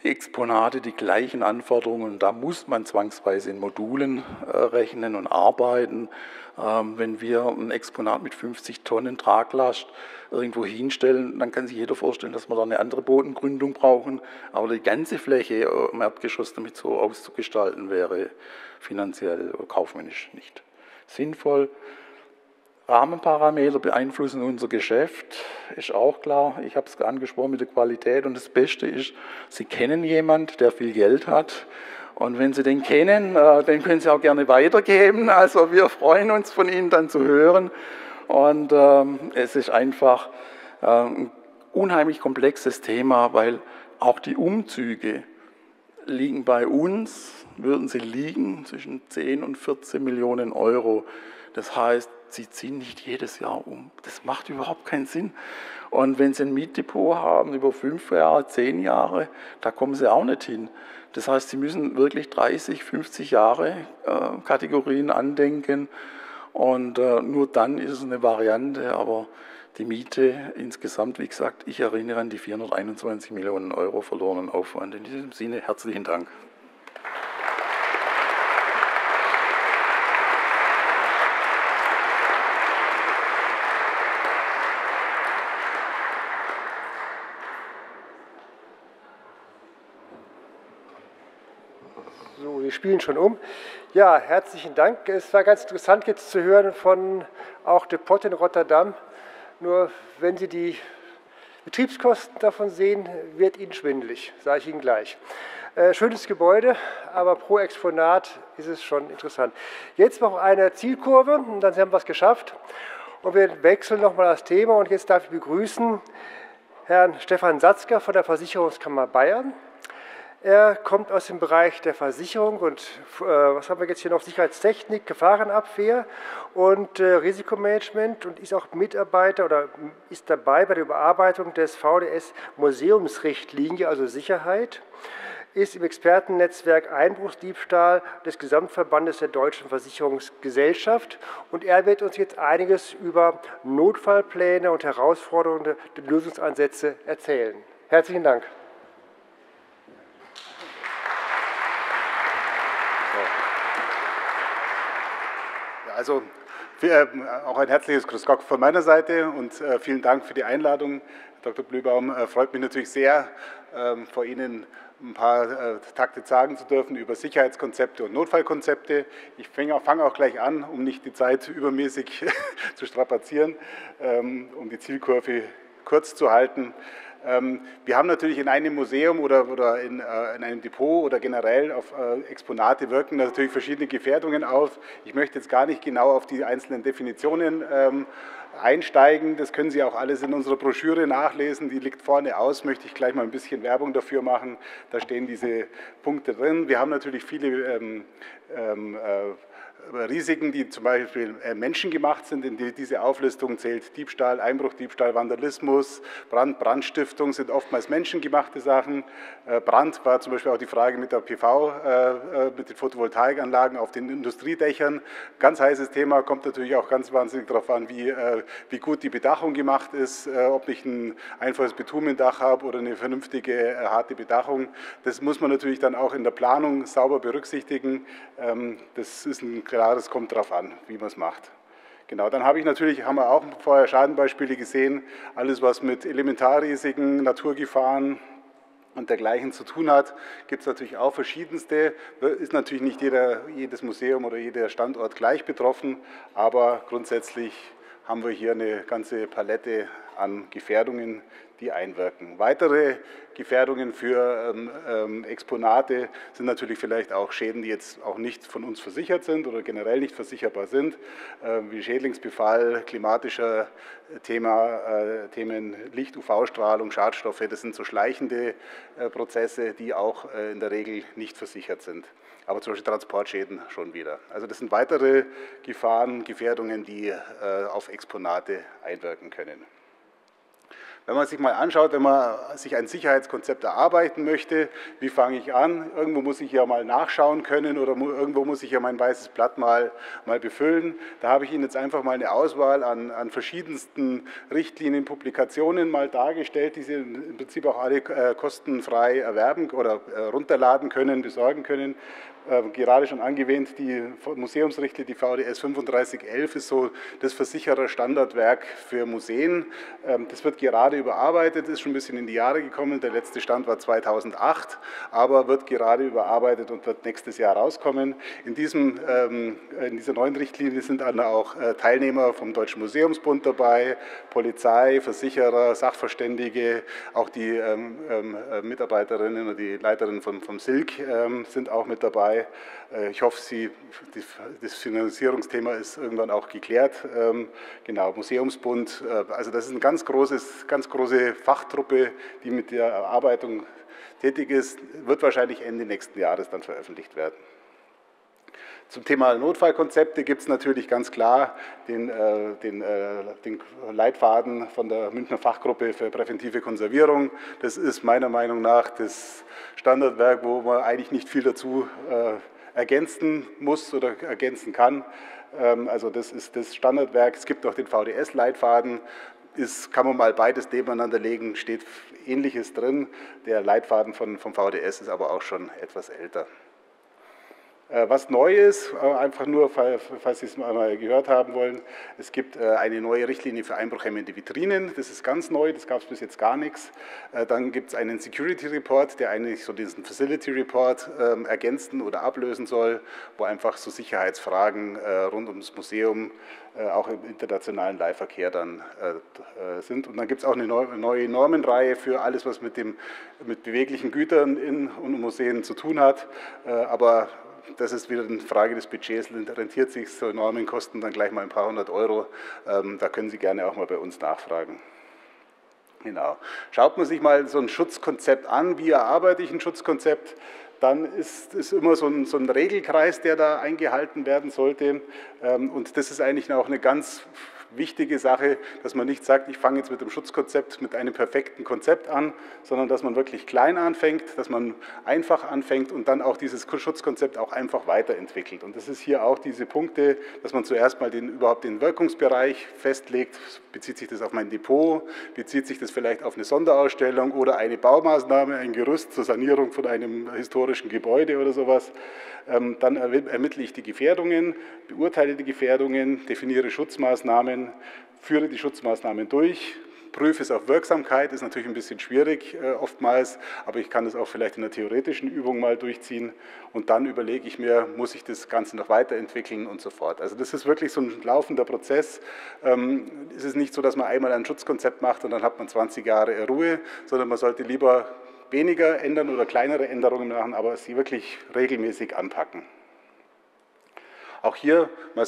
Exponate die gleichen Anforderungen. Da muss man zwangsweise in Modulen rechnen und arbeiten. Wenn wir ein Exponat mit 50 Tonnen Traglast irgendwo hinstellen, dann kann sich jeder vorstellen, dass wir da eine andere Bodengründung brauchen. Aber die ganze Fläche im Erdgeschoss damit so auszugestalten, wäre finanziell oder kaufmännisch nicht sinnvoll. Rahmenparameter beeinflussen unser Geschäft, ist auch klar. Ich habe es angesprochen mit der Qualität und das Beste ist, Sie kennen jemanden, der viel Geld hat und wenn Sie den kennen, den können Sie auch gerne weitergeben. Also wir freuen uns von Ihnen dann zu hören und es ist einfach ein unheimlich komplexes Thema, weil auch die Umzüge liegen bei uns, würden sie liegen zwischen 10 und 14 Millionen Euro. Das heißt, sie ziehen nicht jedes Jahr um. Das macht überhaupt keinen Sinn. Und wenn Sie ein Mietdepot haben über 5 Jahre, 10 Jahre, da kommen Sie auch nicht hin. Das heißt, Sie müssen wirklich 30, 50 Jahre Kategorien andenken und nur dann ist es eine Variante, aber die Miete insgesamt, wie gesagt, ich erinnere an die 421 Millionen Euro verlorenen Aufwand. In diesem Sinne herzlichen Dank. So, wir spielen schon um. Ja, herzlichen Dank. Es war ganz interessant jetzt zu hören von auch de Pot in Rotterdam. Nur wenn Sie die Betriebskosten davon sehen, wird Ihnen schwindelig, sage ich Ihnen gleich. Schönes Gebäude, aber pro Exponat ist es schon interessant. Jetzt noch eine Zielkurve und dann haben wir es geschafft. Und wir wechseln nochmal das Thema und jetzt darf ich begrüßen Herrn Stefan Satzker von der Versicherungskammer Bayern. Er kommt aus dem Bereich der Versicherung und was haben wir jetzt hier noch? Sicherheitstechnik, Gefahrenabwehr und Risikomanagement und ist auch Mitarbeiter oder ist dabei bei der Überarbeitung des VDS-Museumsrichtlinie, also Sicherheit, ist im Expertennetzwerk Einbruchsdiebstahl des Gesamtverbandes der Deutschen Versicherungsgesellschaft und er wird uns jetzt einiges über Notfallpläne und herausfordernde Lösungsansätze erzählen. Herzlichen Dank. Also auch ein herzliches Grüß Gott von meiner Seite und vielen Dank für die Einladung. Dr. Blühbaum, freut mich natürlich sehr, vor Ihnen ein paar Takte sagen zu dürfen über Sicherheitskonzepte und Notfallkonzepte. Ich fange auch gleich an, um nicht die Zeit übermäßig zu strapazieren, um die Zielkurve kurz zu halten. Wir haben natürlich in einem Museum oder in einem Depot oder generell auf Exponate wirken natürlich verschiedene Gefährdungen auf. Ich möchte jetzt gar nicht genau auf die einzelnen Definitionen einsteigen. Das können Sie auch alles in unserer Broschüre nachlesen. Die liegt vorne aus. Möchte ich gleich mal ein bisschen Werbung dafür machen. Da stehen diese Punkte drin. Wir haben natürlich viele Risiken, die zum Beispiel menschengemacht sind. In diese Auflistung zählt Diebstahl, Einbruchdiebstahl, Vandalismus, Brandstiftung sind oftmals menschengemachte Sachen. Brand war zum Beispiel auch die Frage mit der PV, mit den Photovoltaikanlagen auf den Industriedächern. Ganz heißes Thema, kommt natürlich auch ganz wahnsinnig darauf an, wie gut die Bedachung gemacht ist, ob ich ein einfaches Bitumendach habe oder eine vernünftige, harte Bedachung. Das muss man natürlich dann auch in der Planung sauber berücksichtigen. Das ist ein klares, kommt darauf an, wie man es macht. Genau, dann haben wir auch vorher Schadenbeispiele gesehen, alles was mit Elementarrisiken, Naturgefahren und dergleichen zu tun hat, gibt es natürlich auch verschiedenste. Ist natürlich nicht jedes Museum oder jeder Standort gleich betroffen, aber grundsätzlich haben wir hier eine ganze Palette an Gefährdungen, die einwirken. Weitere Gefährdungen für Exponate sind natürlich vielleicht auch Schäden, die jetzt auch nicht von uns versichert sind oder generell nicht versicherbar sind, wie Schädlingsbefall, klimatischer Themen, Licht, UV-Strahlung, Schadstoffe. Das sind so schleichende Prozesse, die auch in der Regel nicht versichert sind. Aber zum Beispiel Transportschäden schon wieder. Also das sind weitere Gefahren, Gefährdungen, die auf Exponate einwirken können. Wenn man sich mal anschaut, wenn man sich ein Sicherheitskonzept erarbeiten möchte, wie fange ich an? Irgendwo muss ich ja mal nachschauen können oder irgendwo muss ich ja mein weißes Blatt mal befüllen. Da habe ich Ihnen jetzt einfach mal eine Auswahl an verschiedensten Richtlinien, Publikationen mal dargestellt, die Sie im Prinzip auch alle kostenfrei erwerben oder runterladen können, besorgen können. Gerade schon angewähnt, die Museumsrichtlinie, die VDS 3511 ist so das Versicherer-Standardwerk für Museen. Das wird gerade überarbeitet, ist schon ein bisschen in die Jahre gekommen. Der letzte Stand war 2008, aber wird gerade überarbeitet und wird nächstes Jahr rauskommen. In dieser neuen Richtlinie sind dann auch Teilnehmer vom Deutschen Museumsbund dabei, Polizei, Versicherer, Sachverständige, auch die Mitarbeiterinnen oder die Leiterinnen vom SILK sind auch mit dabei. Ich hoffe, das Finanzierungsthema ist irgendwann auch geklärt. Genau, Museumsbund, also das ist eine ganz große Fachtruppe, die mit der Erarbeitung tätig ist, wird wahrscheinlich Ende nächsten Jahres dann veröffentlicht werden. Zum Thema Notfallkonzepte gibt es natürlich ganz klar den Leitfaden von der Münchner Fachgruppe für präventive Konservierung. Das ist meiner Meinung nach das Standardwerk, wo man eigentlich nicht viel dazu ergänzen muss oder ergänzen kann. Also das ist das Standardwerk. Es gibt auch den VDS-Leitfaden. Kann man mal beides nebeneinander legen, steht Ähnliches drin. Der Leitfaden vom VDS ist aber auch schon etwas älter. Was neu ist, einfach nur, falls Sie es mal gehört haben wollen, es gibt eine neue Richtlinie für einbruchhemmende Vitrinen, das ist ganz neu, das gab es bis jetzt gar nichts. Dann gibt es einen Security Report, der eigentlich so diesen Facility Report ergänzen oder ablösen soll, wo einfach so Sicherheitsfragen rund ums Museum, auch im internationalen Leihverkehr dann sind. Und dann gibt es auch eine neue Normenreihe für alles, was mit beweglichen Gütern in und um Museen zu tun hat, aber das ist wieder eine Frage des Budgets, rentiert sich, so Normen kosten dann gleich mal ein paar hundert Euro, da können Sie gerne auch mal bei uns nachfragen. Genau. Schaut man sich mal so ein Schutzkonzept an, wie erarbeite ich ein Schutzkonzept, dann ist es immer so ein Regelkreis, der da eingehalten werden sollte, und das ist eigentlich auch eine ganz wichtige Sache, dass man nicht sagt, ich fange jetzt mit dem Schutzkonzept, mit einem perfekten Konzept an, sondern dass man wirklich klein anfängt, dass man einfach anfängt und dann auch dieses Schutzkonzept auch einfach weiterentwickelt. Und das ist hier auch diese Punkte, dass man zuerst mal überhaupt den Wirkungsbereich festlegt, bezieht sich das auf mein Depot, bezieht sich das vielleicht auf eine Sonderausstellung oder eine Baumaßnahme, ein Gerüst zur Sanierung von einem historischen Gebäude oder sowas. Dann ermittle ich die Gefährdungen, beurteile die Gefährdungen, definiere Schutzmaßnahmen, führe die Schutzmaßnahmen durch, prüfe es auf Wirksamkeit, ist natürlich ein bisschen schwierig oftmals, aber ich kann das auch vielleicht in einer theoretischen Übung mal durchziehen und dann überlege ich mir, muss ich das Ganze noch weiterentwickeln und so fort. Also das ist wirklich so ein laufender Prozess. Es ist nicht so, dass man einmal ein Schutzkonzept macht und dann hat man 20 Jahre Ruhe, sondern man sollte lieber weniger ändern oder kleinere Änderungen machen, aber sie wirklich regelmäßig anpacken. Auch hier mal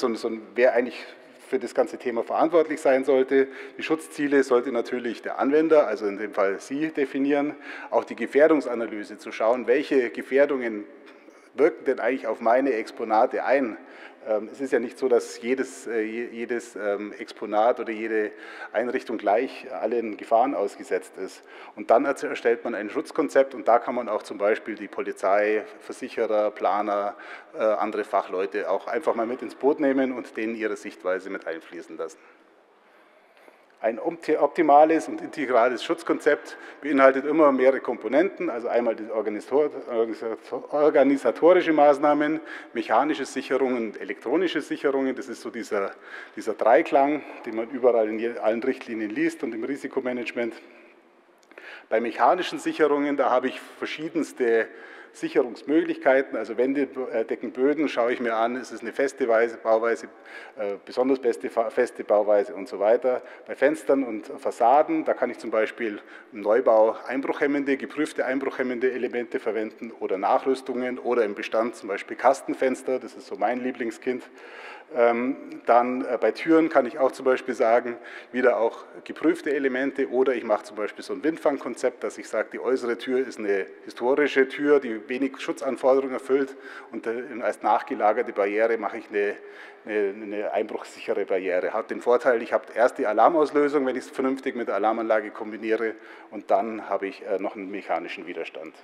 wer eigentlich für das ganze Thema verantwortlich sein sollte. Die Schutzziele sollte natürlich der Anwender, also in dem Fall Sie, definieren. Auch die Gefährdungsanalyse zu schauen, welche Gefährdungen wirken denn eigentlich auf meine Exponate ein. Es ist ja nicht so, dass jedes Exponat oder jede Einrichtung gleich allen Gefahren ausgesetzt ist. Und dann erstellt man ein Schutzkonzept und da kann man auch zum Beispiel die Polizei, Versicherer, Planer, andere Fachleute auch einfach mal mit ins Boot nehmen und denen ihre Sichtweise mit einfließen lassen. Ein optimales und integrales Schutzkonzept beinhaltet immer mehrere Komponenten, also einmal die organisatorische Maßnahmen, mechanische Sicherungen und elektronische Sicherungen. Das ist so dieser Dreiklang, den man überall in allen Richtlinien liest und im Risikomanagement. Bei mechanischen Sicherungen, da habe ich verschiedenste Sicherungsmöglichkeiten, also Wände, Decken, Böden schaue ich mir an, ist es eine feste Bauweise, besonders feste Bauweise und so weiter. Bei Fenstern und Fassaden, da kann ich zum Beispiel im Neubau geprüfte einbruchhemmende Elemente verwenden oder Nachrüstungen oder im Bestand zum Beispiel Kastenfenster, das ist so mein Lieblingskind. Dann bei Türen kann ich auch zum Beispiel sagen, wieder auch geprüfte Elemente, oder ich mache zum Beispiel so ein Windfangkonzept, dass ich sage, die äußere Tür ist eine historische Tür, die wenig Schutzanforderungen erfüllt, und als nachgelagerte Barriere mache ich eine einbruchssichere Barriere. Hat den Vorteil, ich habe erst die Alarmauslösung, wenn ich es vernünftig mit der Alarmanlage kombiniere, und dann habe ich noch einen mechanischen Widerstand.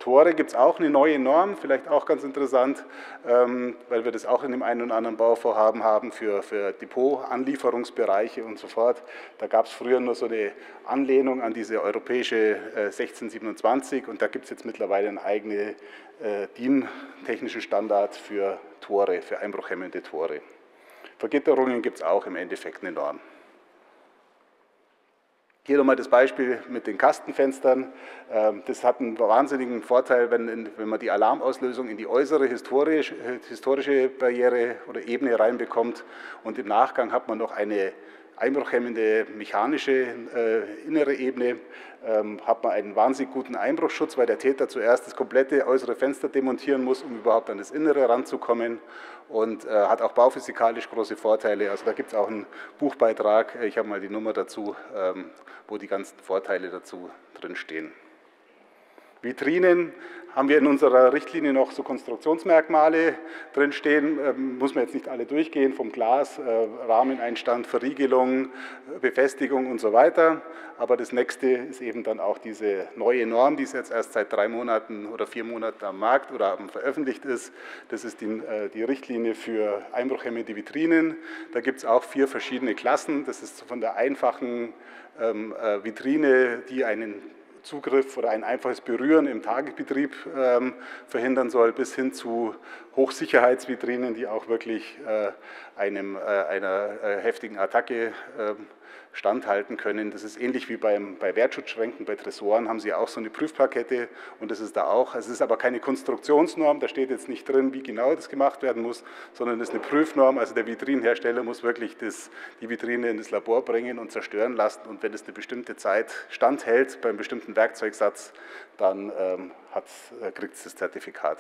Tore gibt es auch eine neue Norm, vielleicht auch ganz interessant, weil wir das auch in dem einen oder anderen Bauvorhaben haben für Depotanlieferungsbereiche und so fort. Da gab es früher nur so eine Anlehnung an diese europäische 1627, und da gibt es jetzt mittlerweile einen eigenen DIN-technischen Standard für Tore, für einbruchhemmende Tore. Vergitterungen gibt es auch im Endeffekt eine Norm. Hier nochmal das Beispiel mit den Kastenfenstern. Das hat einen wahnsinnigen Vorteil, wenn man die Alarmauslösung in die äußere historische Barriere oder Ebene reinbekommt, und im Nachgang hat man noch eine einbruchhemmende mechanische innere Ebene, hat man einen wahnsinnig guten Einbruchsschutz, weil der Täter zuerst das komplette äußere Fenster demontieren muss, um überhaupt an das Innere ranzukommen, und hat auch bauphysikalisch große Vorteile. Also da gibt es auch einen Buchbeitrag, ich habe mal die Nummer dazu, wo die ganzen Vorteile dazu drinstehen. Vitrinen haben wir in unserer Richtlinie noch so Konstruktionsmerkmale drinstehen, muss man jetzt nicht alle durchgehen, vom Glas, Rahmeneinstand, Verriegelung, Befestigung und so weiter. Aber das nächste ist eben dann auch diese neue Norm, die ist jetzt erst seit 3 Monaten oder 4 Monaten am Markt oder veröffentlicht ist. Das ist die Richtlinie für einbruchhemmende Vitrinen. Da gibt es auch 4 verschiedene Klassen. Das ist von der einfachen Vitrine, die einen Zugriff oder ein einfaches Berühren im Tagesbetrieb verhindern soll, bis hin zu Hochsicherheitsvitrinen, die auch wirklich einer heftigen Attacke standhalten können. Das ist ähnlich wie bei Wertschutzschränken, bei Tresoren haben Sie auch so eine Prüfplakette, und das ist da auch. Es ist aber keine Konstruktionsnorm, da steht jetzt nicht drin, wie genau das gemacht werden muss, sondern es ist eine Prüfnorm. Also der Vitrinenhersteller muss wirklich die Vitrine in das Labor bringen und zerstören lassen, und wenn es eine bestimmte Zeit standhält beim bestimmten Werkzeugsatz, dann kriegt es das Zertifikat.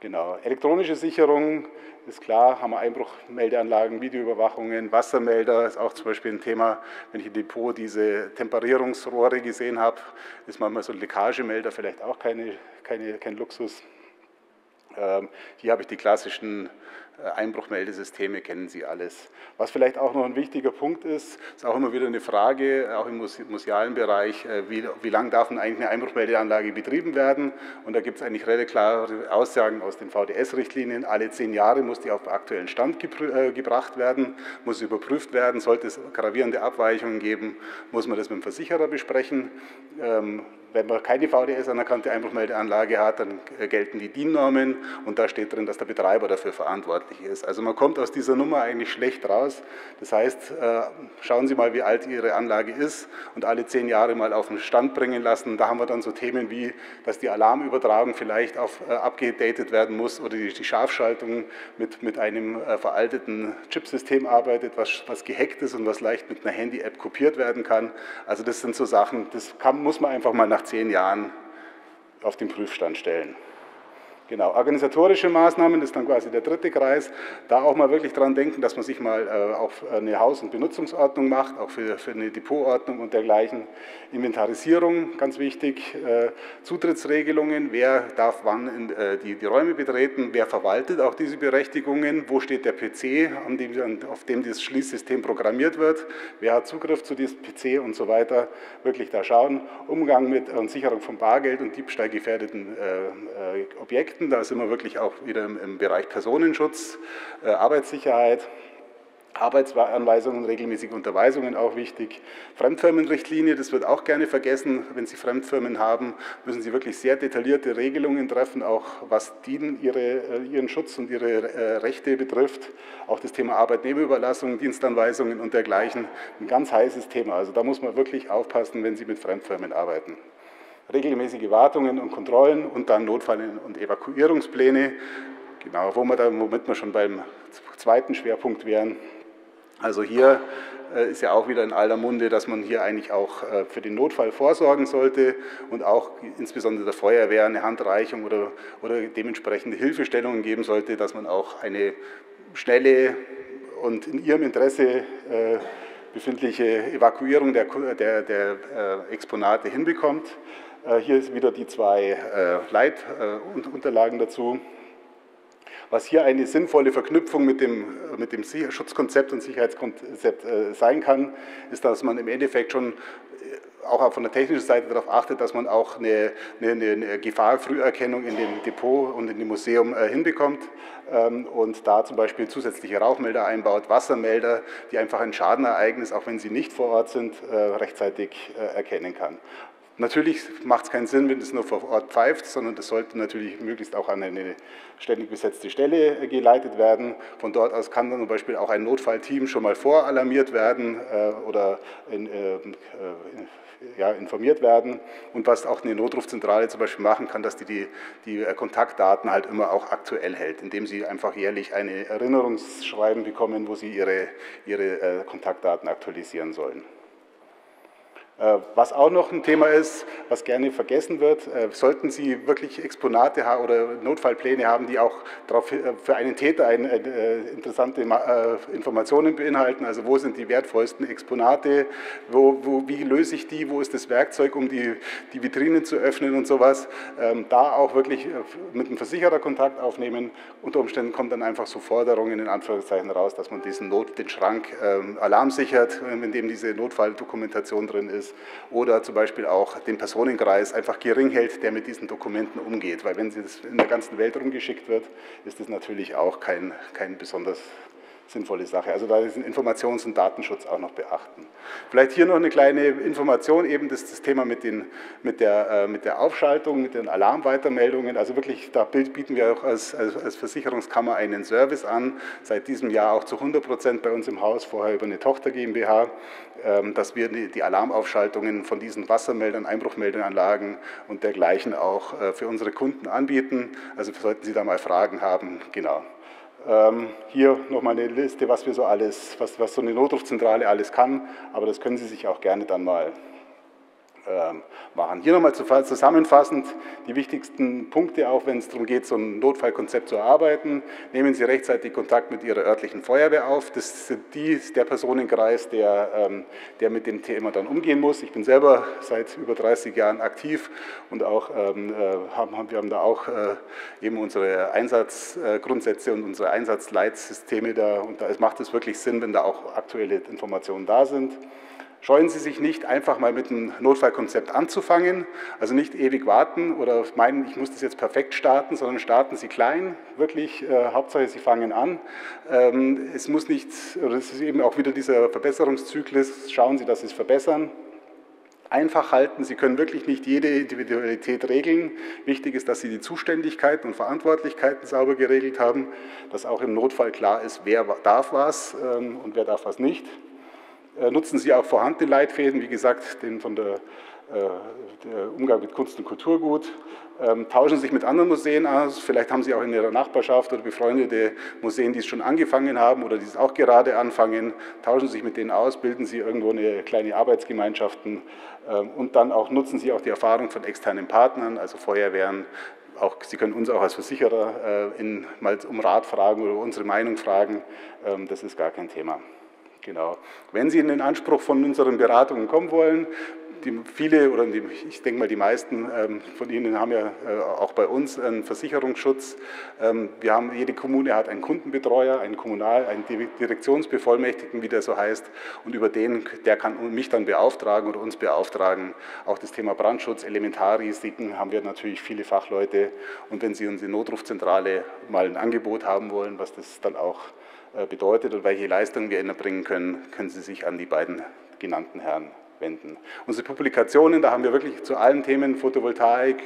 Genau. Elektronische Sicherung ist klar, haben wir Einbruchmeldeanlagen, Videoüberwachungen, Wassermelder ist auch zum Beispiel ein Thema. Wenn ich im Depot diese Temperierungsrohre gesehen habe, ist manchmal so ein Leckagemelder vielleicht auch kein Luxus. Hier habe ich die klassischen Einbruchmeldesysteme, kennen Sie alles. Was vielleicht auch noch ein wichtiger Punkt ist auch immer wieder eine Frage, auch im musealen Bereich, wie lange darf denn eigentlich eine Einbruchmeldeanlage betrieben werden? Und da gibt es eigentlich relativ klare Aussagen aus den VDS-Richtlinien. Alle 10 Jahre muss die auf aktuellen Stand gebracht werden, muss überprüft werden. Sollte es gravierende Abweichungen geben, muss man das mit dem Versicherer besprechen. Wenn man keine VDS-anerkannte Einbruchmeldeanlage hat, dann gelten die DIN-Normen, und da steht drin, dass der Betreiber dafür verantwortlich ist. Also man kommt aus dieser Nummer eigentlich schlecht raus. Das heißt, schauen Sie mal, wie alt Ihre Anlage ist, und alle 10 Jahre mal auf den Stand bringen lassen. Da haben wir dann so Themen wie, dass die Alarmübertragung vielleicht abgedatet werden muss, oder die Scharfschaltung mit einem veralteten Chipsystem arbeitet, was gehackt ist und was leicht mit einer Handy-App kopiert werden kann. Also das sind so Sachen, muss man einfach mal nach 10 Jahren auf den Prüfstand stellen. Genau, organisatorische Maßnahmen, das ist dann quasi der dritte Kreis. Da auch mal wirklich dran denken, dass man sich mal auf eine Haus- und Benutzungsordnung macht, auch für eine Depotordnung und dergleichen. Inventarisierung, ganz wichtig. Zutrittsregelungen, wer darf wann die Räume betreten, wer verwaltet auch diese Berechtigungen, wo steht der PC, auf dem das Schließsystem programmiert wird, wer hat Zugriff zu diesem PC und so weiter. Wirklich da schauen. Umgang mit und Sicherung von Bargeld und diebstahlgefährdeten Objekten. Da sind wir wirklich auch wieder im Bereich Personenschutz, Arbeitssicherheit, Arbeitsanweisungen, regelmäßige Unterweisungen auch wichtig. Fremdfirmenrichtlinie, das wird auch gerne vergessen. Wenn Sie Fremdfirmen haben, müssen Sie wirklich sehr detaillierte Regelungen treffen, auch was ihren Schutz und ihre Rechte betrifft. Auch das Thema Arbeitnehmerüberlassung, Dienstanweisungen und dergleichen, ein ganz heißes Thema. Also da muss man wirklich aufpassen, wenn Sie mit Fremdfirmen arbeiten. Regelmäßige Wartungen und Kontrollen und dann Notfall- und Evakuierungspläne, genau, womit wir schon beim zweiten Schwerpunkt wären. Also hier ist ja auch wieder in aller Munde, dass man hier eigentlich auch für den Notfall vorsorgen sollte und auch insbesondere der Feuerwehr eine Handreichung oder dementsprechende Hilfestellungen geben sollte, dass man auch eine schnelle und in Ihrem Interesse befindliche Evakuierung der Exponate hinbekommt. Hier ist wieder die zwei Leitunterlagen dazu. Was hier eine sinnvolle Verknüpfung mit dem Schutzkonzept und Sicherheitskonzept sein kann, ist, dass man im Endeffekt schon auch von der technischen Seite darauf achtet, dass man auch eine Gefahrfrüherkennung in dem Depot und in dem Museum hinbekommt und da zum Beispiel zusätzliche Rauchmelder einbaut, Wassermelder, die einfach ein Schadenereignis, auch wenn sie nicht vor Ort sind, rechtzeitig erkennen kann. Natürlich macht es keinen Sinn, wenn es nur vor Ort pfeift, sondern das sollte natürlich möglichst auch an eine ständig besetzte Stelle geleitet werden. Von dort aus kann dann zum Beispiel auch ein Notfallteam schon mal voralarmiert werden oder informiert werden. Und was auch eine Notrufzentrale zum Beispiel machen kann, dass die Kontaktdaten halt immer auch aktuell hält, indem sie einfach jährlich eine Erinnerungsschreiben bekommen, wo sie ihre Kontaktdaten aktualisieren sollen. Was auch noch ein Thema ist, was gerne vergessen wird, sollten Sie wirklich Exponate oder Notfallpläne haben, die auch für einen Täter interessante Informationen beinhalten, also wo sind die wertvollsten Exponate, wie löse ich die, wo ist das Werkzeug, um die Vitrinen zu öffnen und sowas, da auch wirklich mit dem Versicherer Kontakt aufnehmen. Unter Umständen kommt dann einfach so Forderungen in Anführungszeichen raus, dass man den Schrank alarmsichert, in dem diese Notfalldokumentation drin ist. Oder zum Beispiel auch den Personenkreis einfach gering hält, der mit diesen Dokumenten umgeht. Weil wenn das in der ganzen Welt rumgeschickt wird, ist das natürlich auch keine besonders sinnvolle Sache. Also da ist ein Informations- und Datenschutz auch noch beachten. Vielleicht hier noch eine kleine Information, eben das Thema mit der Aufschaltung, mit den Alarmweitermeldungen. Also wirklich, da bieten wir auch als Versicherungskammer einen Service an, seit diesem Jahr auch zu 100% bei uns im Haus, vorher über eine Tochter GmbH, dass wir die Alarmaufschaltungen von diesen Wassermeldern, Einbruchmeldeanlagen und dergleichen auch für unsere Kunden anbieten. Also sollten Sie da mal Fragen haben, genau. Hier nochmal eine Liste, was wir so alles, was so eine Notrufzentrale alles kann, aber das können Sie sich auch gerne dann mal machen. Hier nochmal zusammenfassend die wichtigsten Punkte, auch wenn es darum geht, so ein Notfallkonzept zu erarbeiten. Nehmen Sie rechtzeitig Kontakt mit Ihrer örtlichen Feuerwehr auf. Das ist der Personenkreis, der mit dem Thema dann umgehen muss. Ich bin selber seit über 30 Jahren aktiv und auch, wir haben da auch eben unsere Einsatzgrundsätze und unsere Einsatzleitsysteme da. Und da macht es wirklich Sinn, wenn da auch aktuelle Informationen da sind. Scheuen Sie sich nicht, einfach mal mit einem Notfallkonzept anzufangen, also nicht ewig warten oder meinen, ich muss das jetzt perfekt starten, sondern starten Sie klein, wirklich, Hauptsache Sie fangen an. Es muss nicht, oder es ist eben auch wieder dieser Verbesserungszyklus, schauen Sie, dass Sie es verbessern. Einfach halten, Sie können wirklich nicht jede Individualität regeln. Wichtig ist, dass Sie die Zuständigkeiten und Verantwortlichkeiten sauber geregelt haben, dass auch im Notfall klar ist, wer darf was und wer darf was nicht. Nutzen Sie auch vorhandene Leitfäden, wie gesagt, den von der Umgang mit Kunst und Kulturgut. Tauschen Sie sich mit anderen Museen aus, vielleicht haben Sie auch in Ihrer Nachbarschaft oder befreundete Museen, die es schon angefangen haben oder die es auch gerade anfangen. Tauschen Sie sich mit denen aus, bilden Sie irgendwo eine kleine Arbeitsgemeinschaften und dann auch nutzen Sie auch die Erfahrung von externen Partnern, also Feuerwehren. Auch, Sie können uns auch als Versicherer mal um Rat fragen oder unsere Meinung fragen, das ist gar kein Thema. Genau. Wenn Sie in den Anspruch von unseren Beratungen kommen wollen, ich denke mal, die meisten von Ihnen haben ja auch bei uns einen Versicherungsschutz. Jede Kommune hat einen Kundenbetreuer, einen Direktionsbevollmächtigten, wie der so heißt, und der kann mich dann beauftragen oder uns beauftragen. Auch das Thema Brandschutz, Elementarrisiken haben wir natürlich viele Fachleute. Und wenn Sie unsere Notrufzentrale mal ein Angebot haben wollen, was das dann auch bedeutet und welche Leistungen wir erbringen können, können Sie sich an die beiden genannten Herren wenden. Unsere Publikationen, da haben wir wirklich zu allen Themen, Photovoltaik,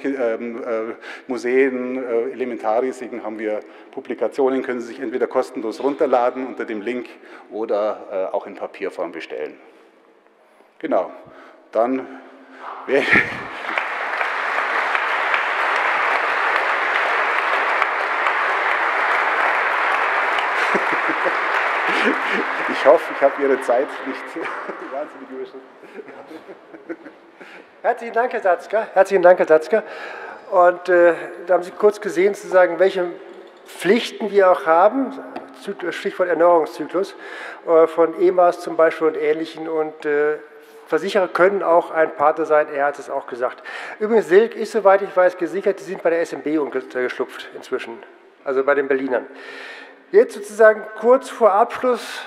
Museen, Elementarrisiken, haben wir Publikationen, können Sie sich entweder kostenlos runterladen unter dem Link oder auch in Papierform bestellen. Genau, dann wäre ich hoffe, ich habe Ihre Zeit nicht wahnsinnig überschritten. Herzlichen Dank, Herr Satzker. Herzlichen Dank, Herr Satzker. Und da haben Sie kurz gesehen, zu sagen, welche Pflichten wir auch haben, Stichwort Erneuerungszyklus, von EMAS zum Beispiel und Ähnlichen. Und Versicherer können auch ein Partner sein, er hat es auch gesagt. Übrigens, Silk ist, soweit ich weiß, gesichert, die sind bei der SMB untergeschlupft inzwischen, also bei den Berlinern. Jetzt sozusagen kurz vor Abschluss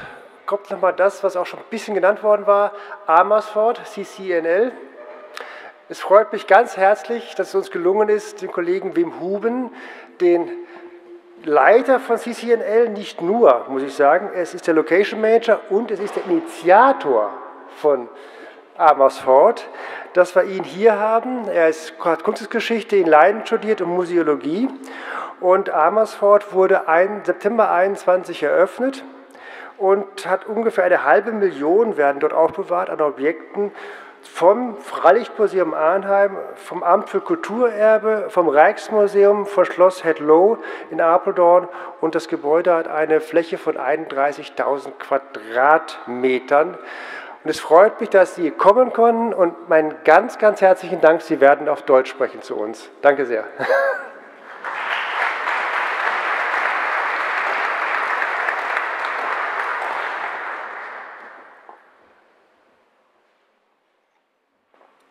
kommt nochmal das, was auch schon ein bisschen genannt worden war, Amersfoort, CCNL. Es freut mich ganz herzlich, dass es uns gelungen ist, den Kollegen Wim Huben, den Leiter von CCNL, nicht nur, muss ich sagen, es ist der Location Manager und es ist der Initiator von Amersfoort, dass wir ihn hier haben. Er hat Kunstgeschichte in Leiden studiert und Museologie. Und Amersfoort wurde September 21 eröffnet und hat ungefähr 500.000 werden dort aufbewahrt an Objekten vom Freilichtmuseum Arnheim, vom Amt für Kulturerbe, vom Rijksmuseum, vom Schloss Het Loo in Apeldoorn. Und das Gebäude hat eine Fläche von 31.000 Quadratmetern. Und es freut mich, dass Sie kommen konnten und meinen ganz, ganz herzlichen Dank. Sie werden auf Deutsch sprechen zu uns. Danke sehr.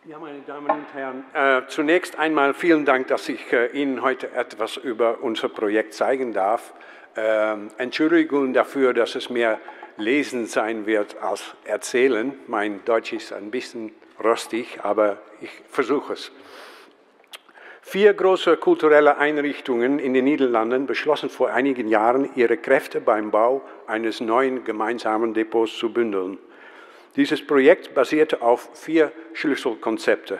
Ja, meine Damen und Herren, zunächst einmal vielen Dank, dass ich Ihnen heute etwas über unser Projekt zeigen darf. Entschuldigung dafür, dass es mehr Lesen sein wird als Erzählen. Mein Deutsch ist ein bisschen rostig, aber ich versuche es. 4 große kulturelle Einrichtungen in den Niederlanden beschlossen vor einigen Jahren, ihre Kräfte beim Bau eines neuen gemeinsamen Depots zu bündeln. Dieses Projekt basierte auf 4 Schlüsselkonzepte: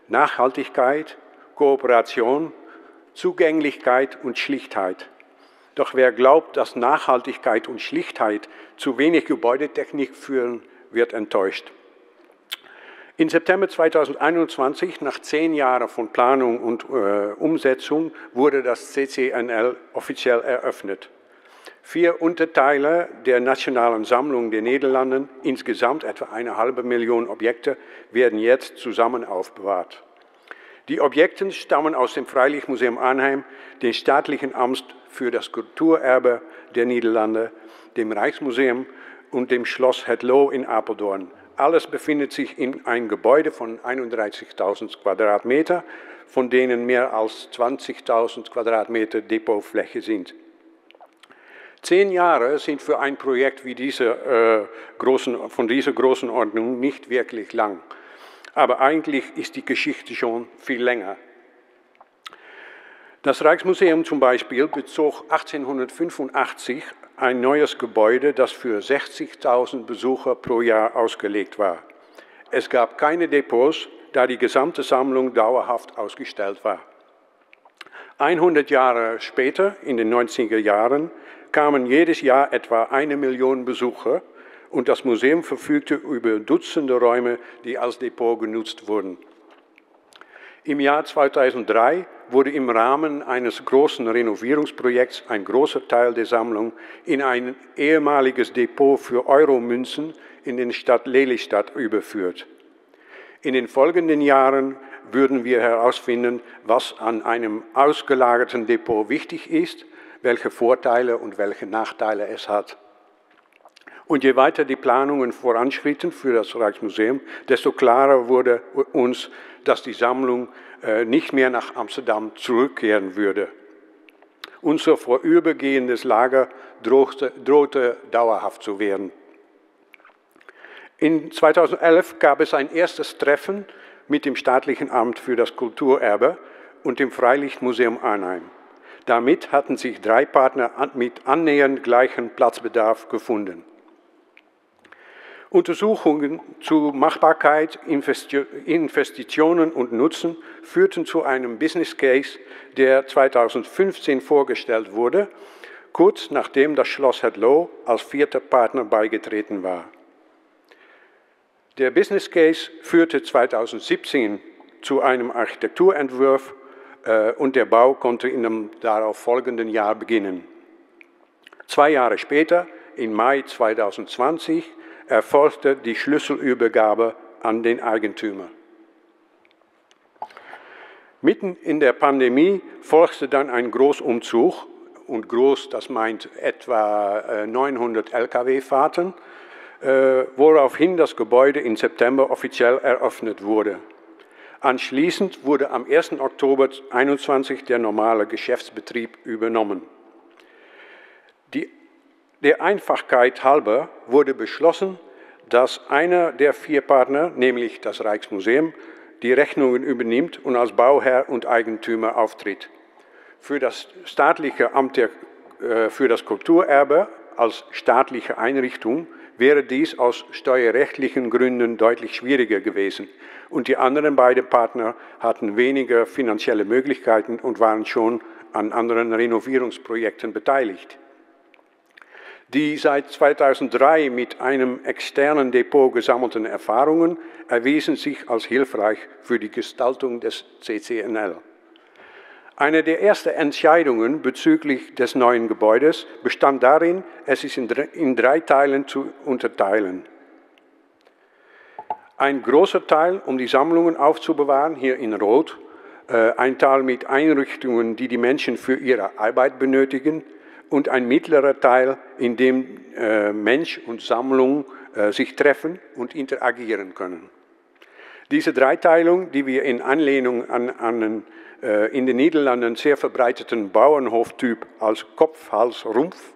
Nachhaltigkeit, Kooperation, Zugänglichkeit und Schlichtheit. Doch wer glaubt, dass Nachhaltigkeit und Schlichtheit zu wenig Gebäudetechnik führen, wird enttäuscht. Im September 2021, nach 10 Jahren von Planung und Umsetzung, wurde das CCNL offiziell eröffnet. 4 Unterteile der Nationalen Sammlung der Niederlanden, insgesamt etwa 500.000 Objekte, werden jetzt zusammen aufbewahrt. Die Objekte stammen aus dem Freilichtmuseum Arnheim, dem staatlichen Amt für das Kulturerbe der Niederlande, dem Rijksmuseum und dem Schloss Het Loo in Apeldoorn. Alles befindet sich in einem Gebäude von 31.000 Quadratmeter, von denen mehr als 20.000 Quadratmeter Depotfläche sind. 10 Jahre sind für ein Projekt wie von dieser großen Ordnung nicht wirklich lang. Aber eigentlich ist die Geschichte schon viel länger. Das Rijksmuseum zum Beispiel bezog 1885 ein neues Gebäude, das für 60.000 Besucher pro Jahr ausgelegt war. Es gab keine Depots, da die gesamte Sammlung dauerhaft ausgestellt war. 100 Jahre später, in den 90er Jahren, kamen jedes Jahr etwa 1 Million Besucher und das Museum verfügte über Dutzende Räume, die als Depot genutzt wurden. Im Jahr 2003 wurde im Rahmen eines großen Renovierungsprojekts ein großer Teil der Sammlung in ein ehemaliges Depot für Euromünzen in der Stadt Lelystad überführt. In den folgenden Jahren würden wir herausfinden, was an einem ausgelagerten Depot wichtig ist, welche Vorteile und welche Nachteile es hat. Und je weiter die Planungen voranschritten für das Rijksmuseum, desto klarer wurde uns, dass die Sammlung nicht mehr nach Amsterdam zurückkehren würde. Unser vorübergehendes Lager drohte dauerhaft zu werden. In 2011 gab es ein erstes Treffen mit dem Staatlichen Amt für das Kulturerbe und dem Freilichtmuseum Arnheim. Damit hatten sich 3 Partner mit annähernd gleichem Platzbedarf gefunden. Untersuchungen zu Machbarkeit, Investitionen und Nutzen führten zu einem Business Case, der 2015 vorgestellt wurde, kurz nachdem das Schloss Het Loo als 4. Partner beigetreten war. Der Business Case führte 2017 zu einem Architekturentwurf und der Bau konnte in dem darauf folgenden Jahr beginnen. 2 Jahre später, im Mai 2020, erfolgte die Schlüsselübergabe an den Eigentümer. Mitten in der Pandemie folgte dann ein Großumzug und groß, das meint etwa 900 Lkw-Fahrten, woraufhin das Gebäude im September offiziell eröffnet wurde. Anschließend wurde am 1. Oktober 2021 der normale Geschäftsbetrieb übernommen. Der Einfachheit halber wurde beschlossen, dass einer der 4 Partner, nämlich das Rijksmuseum, die Rechnungen übernimmt und als Bauherr und Eigentümer auftritt. Für das staatliche Amt für das Kulturerbe als staatliche Einrichtung wäre dies aus steuerrechtlichen Gründen deutlich schwieriger gewesen. Und die anderen beiden Partner hatten weniger finanzielle Möglichkeiten und waren schon an anderen Renovierungsprojekten beteiligt. Die seit 2003 mit einem externen Depot gesammelten Erfahrungen erwiesen sich als hilfreich für die Gestaltung des CCNL. Eine der ersten Entscheidungen bezüglich des neuen Gebäudes bestand darin, es in 3 Teilen zu unterteilen. Ein großer Teil, um die Sammlungen aufzubewahren, hier in Rot, ein Teil mit Einrichtungen, die die Menschen für ihre Arbeit benötigen, und ein mittlerer Teil, in dem Mensch und Sammlung sich treffen und interagieren können. Diese Dreiteilung, die wir in Anlehnung an einen in den Niederlanden sehr verbreiteten Bauernhoftyp als Kopf, Hals, Rumpf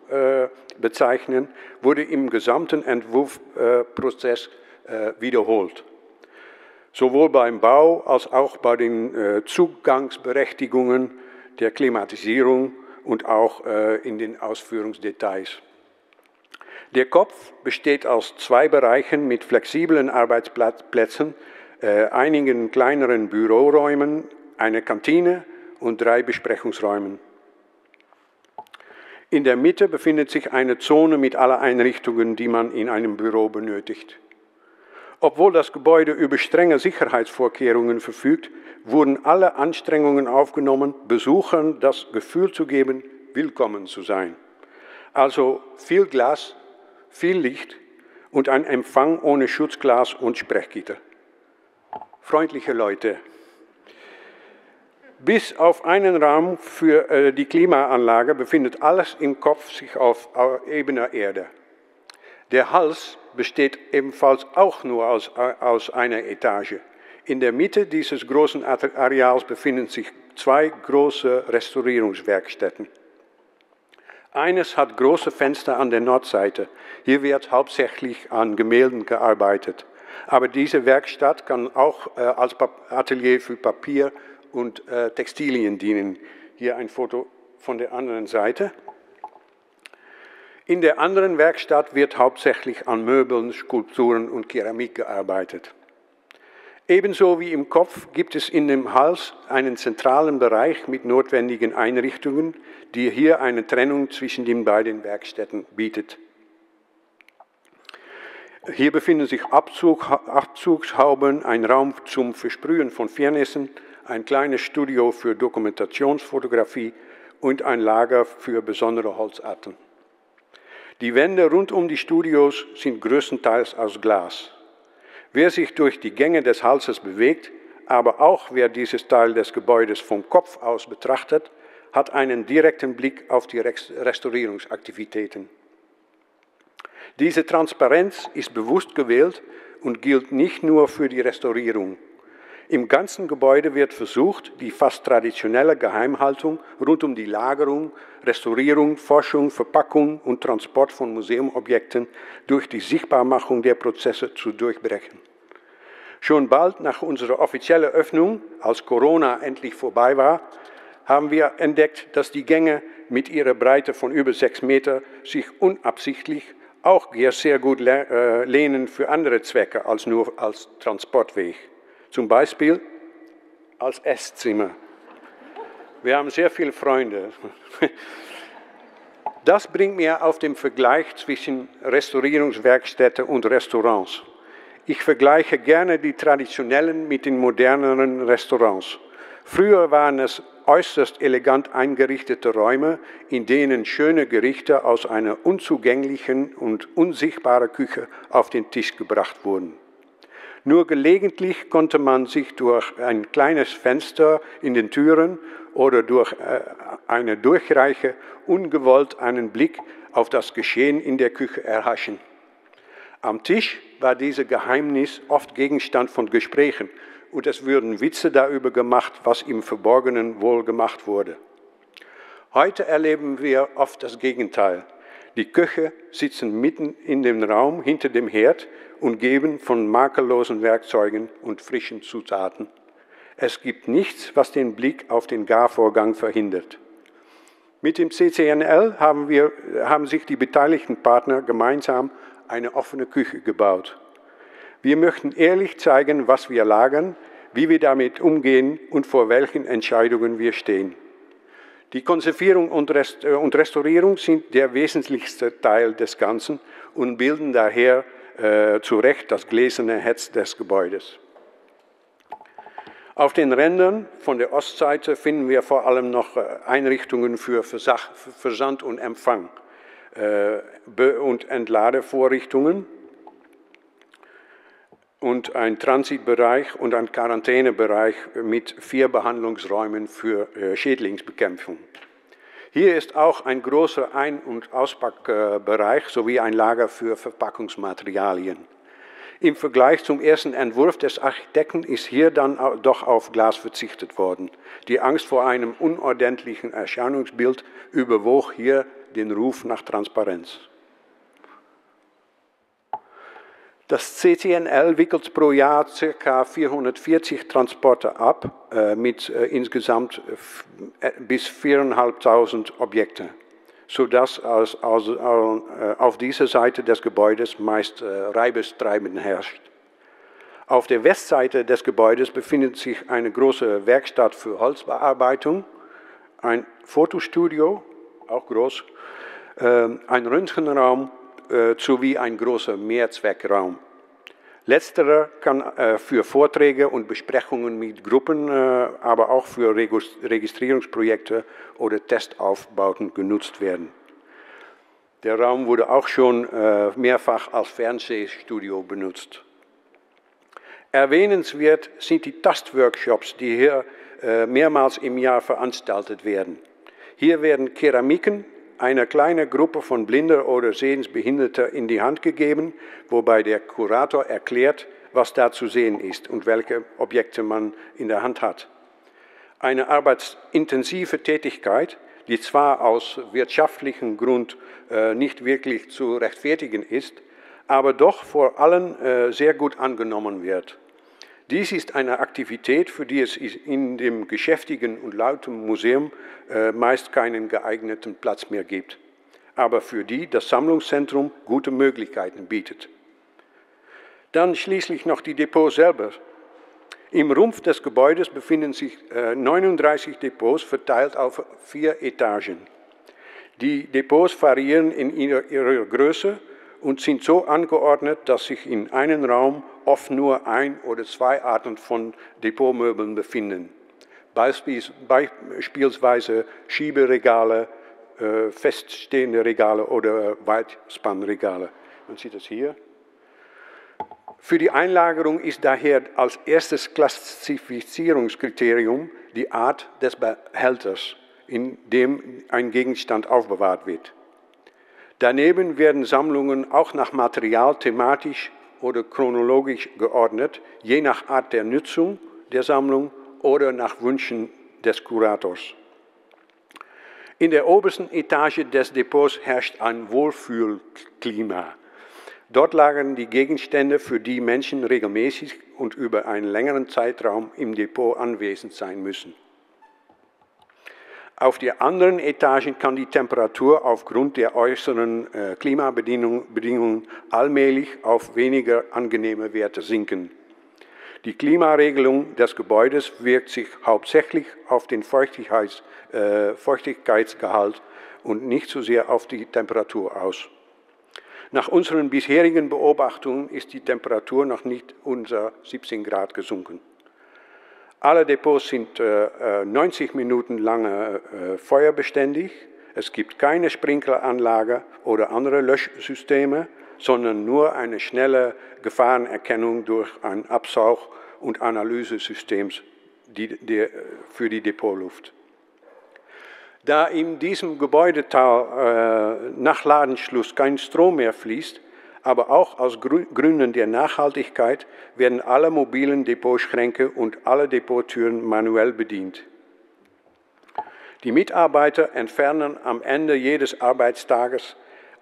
bezeichnen, wurde im gesamten Entwurfsprozess wiederholt. Sowohl beim Bau als auch bei den Zugangsberechtigungen, der Klimatisierung und auch in den Ausführungsdetails. Der Kopf besteht aus 2 Bereichen mit flexiblen Arbeitsplätzen, einigen kleineren Büroräumen, eine Kantine und 3 Besprechungsräumen. In der Mitte befindet sich eine Zone mit allen Einrichtungen, die man in einem Büro benötigt. Obwohl das Gebäude über strenge Sicherheitsvorkehrungen verfügt, wurden alle Anstrengungen aufgenommen, Besuchern das Gefühl zu geben, willkommen zu sein. Also viel Glas, viel Licht und ein Empfang ohne Schutzglas und Sprechgitter. Freundliche Leute. Bis auf einen Raum für die Klimaanlage befindet alles im Kopf sich auf ebener Erde. Der Hals besteht ebenfalls auch nur aus einer Etage. In der Mitte dieses großen Areals befinden sich 2 große Restaurierungswerkstätten. Eines hat große Fenster an der Nordseite. Hier wird hauptsächlich an Gemälden gearbeitet. Aber diese Werkstatt kann auch als Atelier für Papier und Textilien dienen. Hier ein Foto von der anderen Seite. In der anderen Werkstatt wird hauptsächlich an Möbeln, Skulpturen und Keramik gearbeitet. Ebenso wie im Kopf gibt es in dem Hals einen zentralen Bereich mit notwendigen Einrichtungen, die hier eine Trennung zwischen den beiden Werkstätten bietet. Hier befinden sich Abzugshauben, ein Raum zum Versprühen von Firnissen, ein kleines Studio für Dokumentationsfotografie und ein Lager für besondere Holzarten. Die Wände rund um die Studios sind größtenteils aus Glas. Wer sich durch die Gänge des Halses bewegt, aber auch wer dieses Teil des Gebäudes vom Kopf aus betrachtet, hat einen direkten Blick auf die Restaurierungsaktivitäten. Diese Transparenz ist bewusst gewählt und gilt nicht nur für die Restaurierung. Im ganzen Gebäude wird versucht, die fast traditionelle Geheimhaltung rund um die Lagerung, Restaurierung, Forschung, Verpackung und Transport von Museumobjekten durch die Sichtbarmachung der Prozesse zu durchbrechen. Schon bald nach unserer offiziellen Öffnung, als Corona endlich vorbei war, haben wir entdeckt, dass die Gänge mit ihrer Breite von über 6 Meter sich unabsichtlich auch sehr gut lehnen für andere Zwecke als nur als Transportweg. Zum Beispiel als Esszimmer. Wir haben sehr viele Freunde. Das bringt mir auf den Vergleich zwischen Restaurierungswerkstätten und Restaurants. Ich vergleiche gerne die traditionellen mit den moderneren Restaurants. Früher waren es äußerst elegant eingerichtete Räume, in denen schöne Gerichte aus einer unzugänglichen und unsichtbaren Küche auf den Tisch gebracht wurden. Nur gelegentlich konnte man sich durch ein kleines Fenster in den Türen oder durch eine Durchreiche ungewollt einen Blick auf das Geschehen in der Küche erhaschen. Am Tisch war dieses Geheimnis oft Gegenstand von Gesprächen und es würden Witze darüber gemacht, was im Verborgenen wohl gemacht wurde. Heute erleben wir oft das Gegenteil. Die Köche sitzen mitten in dem Raum hinter dem Herd und geben von makellosen Werkzeugen und frischen Zutaten. Es gibt nichts, was den Blick auf den Garvorgang verhindert. Mit dem CCNL haben sich die beteiligten Partner gemeinsam eine offene Küche gebaut. Wir möchten ehrlich zeigen, was wir lagern, wie wir damit umgehen und vor welchen Entscheidungen wir stehen. Die Konservierung und Restaurierung sind der wesentlichste Teil des Ganzen und bilden daher zu Recht das gläserne Herz des Gebäudes. Auf den Rändern von der Ostseite finden wir vor allem noch Einrichtungen für Versand und Empfang und Entladevorrichtungen und ein Transitbereich und ein Quarantänebereich mit 4 Behandlungsräumen für Schädlingsbekämpfung. Hier ist auch ein großer Ein- und Auspackbereich sowie ein Lager für Verpackungsmaterialien. Im Vergleich zum ersten Entwurf des Architekten ist hier dann doch auf Glas verzichtet worden. Die Angst vor einem unordentlichen Erscheinungsbild überwog hier den Ruf nach Transparenz. Das CCNL wickelt pro Jahr ca. 440 Transporte ab, mit insgesamt bis 4.500 Objekten, sodass auf dieser Seite des Gebäudes meist Reibestreiben herrscht. Auf der Westseite des Gebäudes befindet sich eine große Werkstatt für Holzbearbeitung, ein Fotostudio, auch groß, ein Röntgenraum sowie ein großer Mehrzweckraum. Letzterer kann für Vorträge und Besprechungen mit Gruppen, aber auch für Registrierungsprojekte oder Testaufbauten genutzt werden. Der Raum wurde auch schon mehrfach als Fernsehstudio benutzt. Erwähnenswert sind die Tastworkshops, die hier mehrmals im Jahr veranstaltet werden. Hier werden Keramiken einer kleinen Gruppe von Blinder oder Sehensbehinderter in die Hand gegeben, wobei der Kurator erklärt, was da zu sehen ist und welche Objekte man in der Hand hat. Eine arbeitsintensive Tätigkeit, die zwar aus wirtschaftlichem Grund nicht wirklich zu rechtfertigen ist, aber doch vor allem sehr gut angenommen wird. Dies ist eine Aktivität, für die es in dem geschäftigen und lauten Museum meist keinen geeigneten Platz mehr gibt, aber für die das Sammlungszentrum gute Möglichkeiten bietet. Dann schließlich noch die Depots selber. Im Rumpf des Gebäudes befinden sich 39 Depots verteilt auf 4 Etagen. Die Depots variieren in ihrer Größe und sind so angeordnet, dass sich in einem Raum oft nur 1 oder 2 Arten von Depotmöbeln befinden. Beispielsweise Schieberegale, feststehende Regale oder Weitspannregale. Man sieht es hier. Für die Einlagerung ist daher als erstes Klassifizierungskriterium die Art des Behälters, in dem ein Gegenstand aufbewahrt wird. Daneben werden Sammlungen auch nach Material thematisch oder chronologisch geordnet, je nach Art der Nutzung der Sammlung oder nach Wünschen des Kurators. In der obersten Etage des Depots herrscht ein Wohlfühlklima. Dort lagern die Gegenstände, für die Menschen regelmäßig und über einen längeren Zeitraum im Depot anwesend sein müssen. Auf den anderen Etagen kann die Temperatur aufgrund der äußeren Klimabedingungen allmählich auf weniger angenehme Werte sinken. Die Klimaregelung des Gebäudes wirkt sich hauptsächlich auf den Feuchtigkeitsgehalt und nicht so sehr auf die Temperatur aus. Nach unseren bisherigen Beobachtungen ist die Temperatur noch nicht unter 17 Grad gesunken. Alle Depots sind 90 Minuten lang feuerbeständig. Es gibt keine Sprinkleranlage oder andere Löschsysteme, sondern nur eine schnelle Gefahrenerkennung durch ein Absaug- und Analysesystem für die Depotluft. Da in diesem Gebäudeteil nach Ladenschluss kein Strom mehr fließt, aber auch aus Gründen der Nachhaltigkeit werden alle mobilen Depotschränke und alle Depottüren manuell bedient. Die Mitarbeiter entfernen am Ende jedes Arbeitstages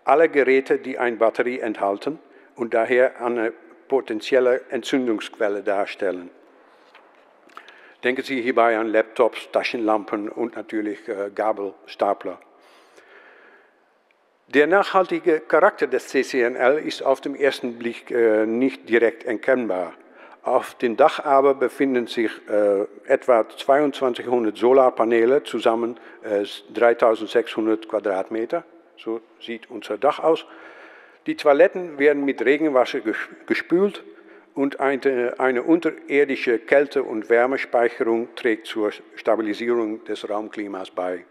alle Geräte, die eine Batterie enthalten und daher eine potenzielle Entzündungsquelle darstellen. Denken Sie hierbei an Laptops, Taschenlampen und natürlich Gabelstapler. Der nachhaltige Charakter des CCNL ist auf den ersten Blick nicht direkt erkennbar. Auf dem Dach aber befinden sich etwa 2200 Solarpaneele, zusammen 3600 Quadratmeter. So sieht unser Dach aus. Die Toiletten werden mit Regenwasser gespült und eine unterirdische Kälte- und Wärmespeicherung trägt zur Stabilisierung des Raumklimas bei.